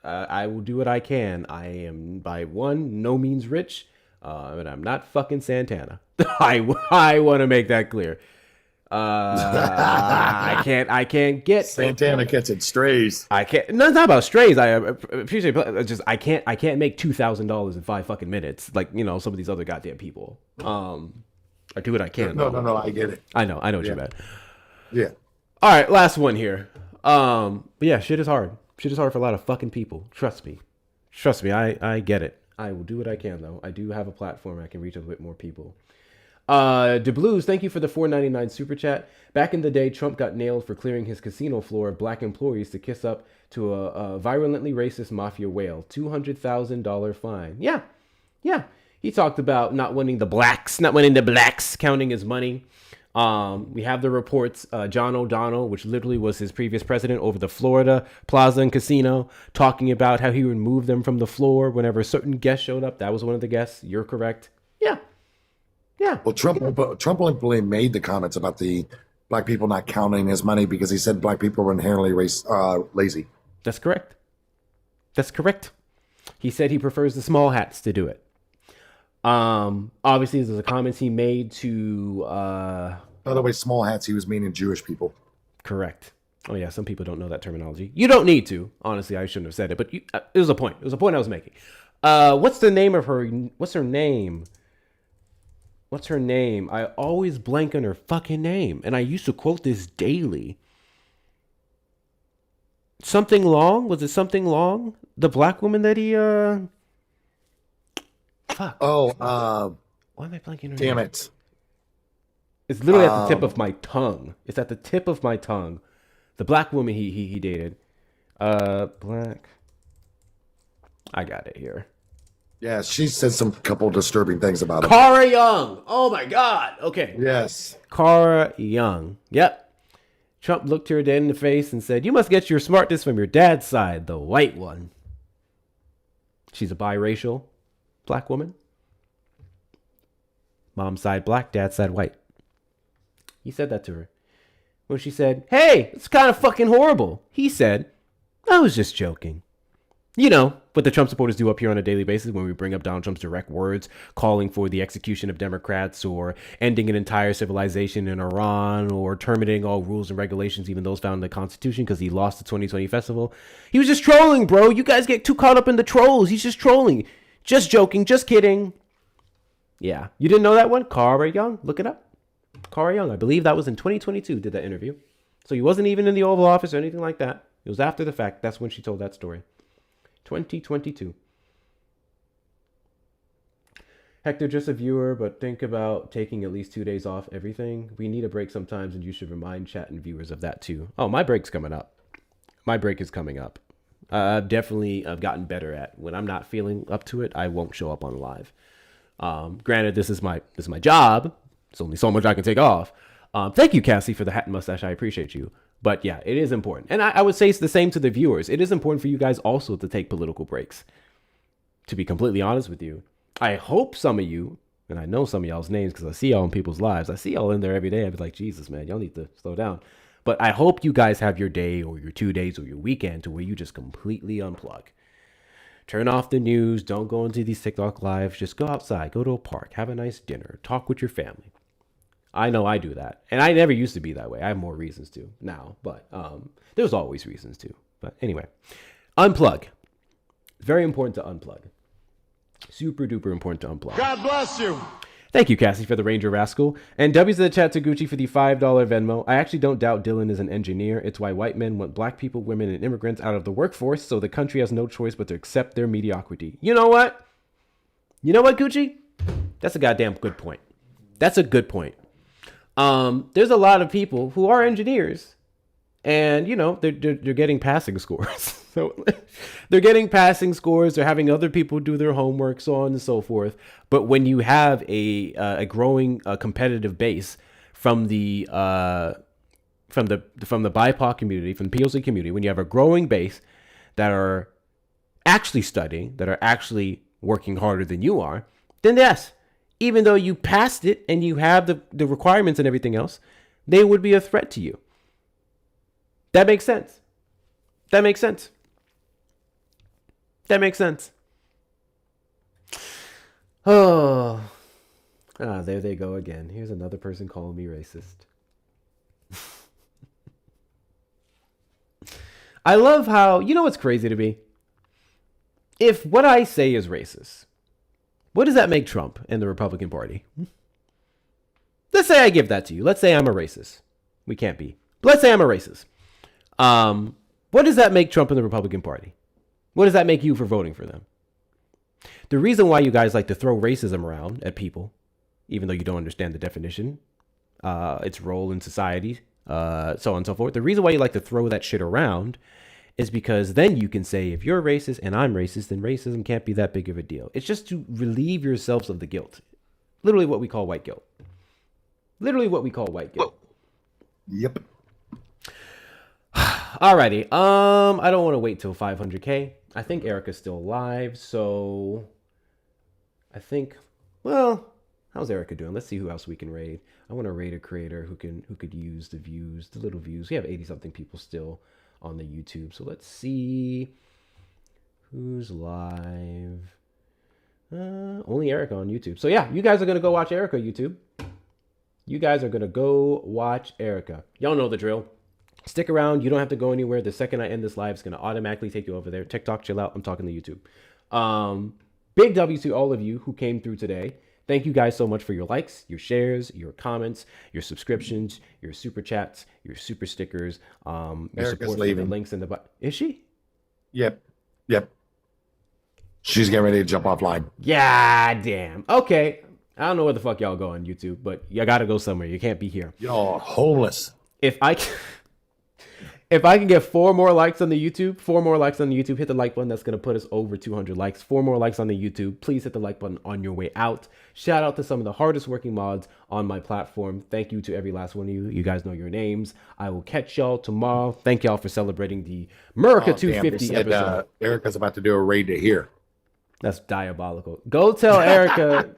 I will do what I can. I am by no means rich, and I'm not fucking Santana. I want to make that clear. I can't get Santana catching strays. I can't. No, it's not about strays. I appreciate. Just I can't make $2,000 in 5 fucking minutes. Like some of these other goddamn people. I do what I can. No. I get it. I know what you meant. Yeah. All right, last one here. But yeah, shit is hard. Shit is hard for a lot of fucking people. Trust me. I get it. I will do what I can though. I do have a platform. I can reach a bit more people. DeBlues, thank you for the $4.99 super chat. Back in the day, Trump got nailed for clearing his casino floor of black employees to kiss up to a virulently racist mafia whale. $200,000 fine. Yeah. He talked about not wanting the blacks counting his money. We have the reports, John O'Donnell, which literally was his previous president over the Florida Plaza and Casino, talking about how he would move them from the floor whenever certain guests showed up. That was one of the guests. You're correct. Yeah. Well, Trump openly made the comments about the black people not counting his money because he said black people were inherently lazy. That's correct. He said he prefers the small hats to do it. Obviously, there's the comments he made to. By the way, small hats. He was meaning Jewish people. Correct. Oh yeah, some people don't know that terminology. You don't need to. Honestly, I shouldn't have said it, but it was a point. It was a point I was making. What's the name of her? What's her name? I always blank on her fucking name, and I used to quote this daily. Something Long? Was it Something Long? The black woman that he Fuck. Oh, why am I blanking her damn name? it. It's literally at the tip of my tongue. It's at the tip of my tongue. The black woman he dated. Black. I got it here. Yeah, she said some couple disturbing things about him. Cara Young. Oh my God. Okay. Yes. Cara Young. Yep. Trump looked her dead in the face and said, "You must get your smartness from your dad's side, the white one." She's a biracial black woman. Mom's side black, dad's side white. He said that to her. When she said, "Hey, it's kind of fucking horrible," he said, "I was just joking." You know, what the Trump supporters do up here on a daily basis when we bring up Donald Trump's direct words, calling for the execution of Democrats or ending an entire civilization in Iran or terminating all rules and regulations, even those found in the Constitution, because he lost the 2020 festival. He was just trolling, bro. You guys get too caught up in the trolls. He's just trolling. Just joking. Just kidding. Yeah. You didn't know that one? Cara Young. Look it up. Cara Young. I believe that was in 2022, did that interview. So he wasn't even in the Oval Office or anything like that. It was after the fact. That's when she told that story. 2022. Hector, just a viewer, but think about taking at least 2 days off everything. We need a break sometimes, and you should remind chat and viewers of that too. Oh, my break's coming up. My break is coming up. I've gotten better at when I'm not feeling up to it, I won't show up on live. Granted, this is my job. It's only so much I can take off. Thank you, Cassie, for the hat and mustache. I appreciate you. But yeah, it is important. And I would say it's the same to the viewers. It is important for you guys also to take political breaks. To be completely honest with you, I hope some of you, and I know some of y'all's names because I see y'all in people's lives. I see y'all in there every day. I'd be like, Jesus, man, y'all need to slow down. But I hope you guys have your day or your 2 days or your weekend to where you just completely unplug. Turn off the news. Don't go into these TikTok lives. Just go outside. Go to a park. Have a nice dinner. Talk with your family. I know I do that. And I never used to be that way. I have more reasons to now. But there's always reasons to. But anyway, unplug. Very important to unplug. Super duper important to unplug. God bless you. Thank you, Cassie, for the Ranger Rascal. And W's in the chat to Gucci for the $5 Venmo. I actually don't doubt Dylan is an engineer. It's why white men want black people, women, and immigrants out of the workforce, so the country has no choice but to accept their mediocrity. You know what? You know what, Gucci? That's a goddamn good point. That's a good point. There's a lot of people who are engineers, and they're getting passing scores. So they're getting passing scores. They're having other people do their homework, so on and so forth. But when you have a growing competitive base from the BIPOC community, from the POC community, when you have a growing base that are actually studying, that are actually working harder than you are, then yes, even though you passed it and you have the requirements and everything else, they would be a threat to you. That makes sense. That makes sense. That makes sense. Oh, there they go again. Here's another person calling me racist. I love how, what's crazy to me? If what I say is racist, what does that make Trump and the Republican Party? Let's say I give that to you. Let's say I'm a racist. We can't be. But let's say I'm a racist. What does that make Trump and the Republican Party? What does that make you for voting for them? The reason why you guys like to throw racism around at people, even though you don't understand the definition, its role in society, so on and so forth. The reason why you like to throw that shit around is because then you can say, if you're racist and I'm racist, then racism can't be that big of a deal. It's just to relieve yourselves of the guilt. Literally what we call white guilt. Literally what we call white guilt. Yep. Alrighty. I don't want to wait till 500K. I think Erica's still alive, so I think, well, how's Erica doing? Let's see who else we can raid. I want to raid a creator who could use the views, the little views. We have 80 something people still on the YouTube, so let's see who's live. Only Erica on YouTube. So yeah, you guys are gonna go watch Erica YouTube. You guys are gonna go watch Erica. Y'all know the drill. Stick around. You don't have to go anywhere. The second I end this live, it's going to automatically take you over there. TikTok, chill out. I'm talking to YouTube. Big W to all of you who came through today. Thank you guys so much for your likes, your shares, your comments, your subscriptions, your super chats, your super stickers, your support for the links in the button. Is she? Yep. She's getting ready to jump offline. Yeah, damn. Okay. I don't know where the fuck y'all go on YouTube, but you got to go somewhere. You can't be here. Y'all homeless. If I can get 4 more likes on the YouTube, hit the like button. That's going to put us over 200 likes. 4 more likes on the YouTube. Please hit the like button on your way out. Shout out to some of the hardest working mods on my platform. Thank you to every last one of you. You guys know your names. I will catch y'all tomorrow. Thank y'all for celebrating the Murica 250 episode. Erica's about to do a raid to here. That's diabolical. Go tell Erica.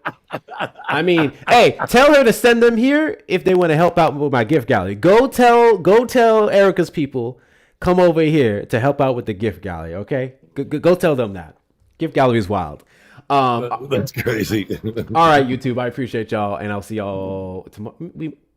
I mean, hey, tell her to send them here if they want to help out with my gift gallery. Go tell Erica's people, come over here to help out with the gift gallery, okay? Go tell them that. Gift gallery is wild. That's crazy. All right, YouTube, I appreciate y'all, and I'll see y'all tomorrow.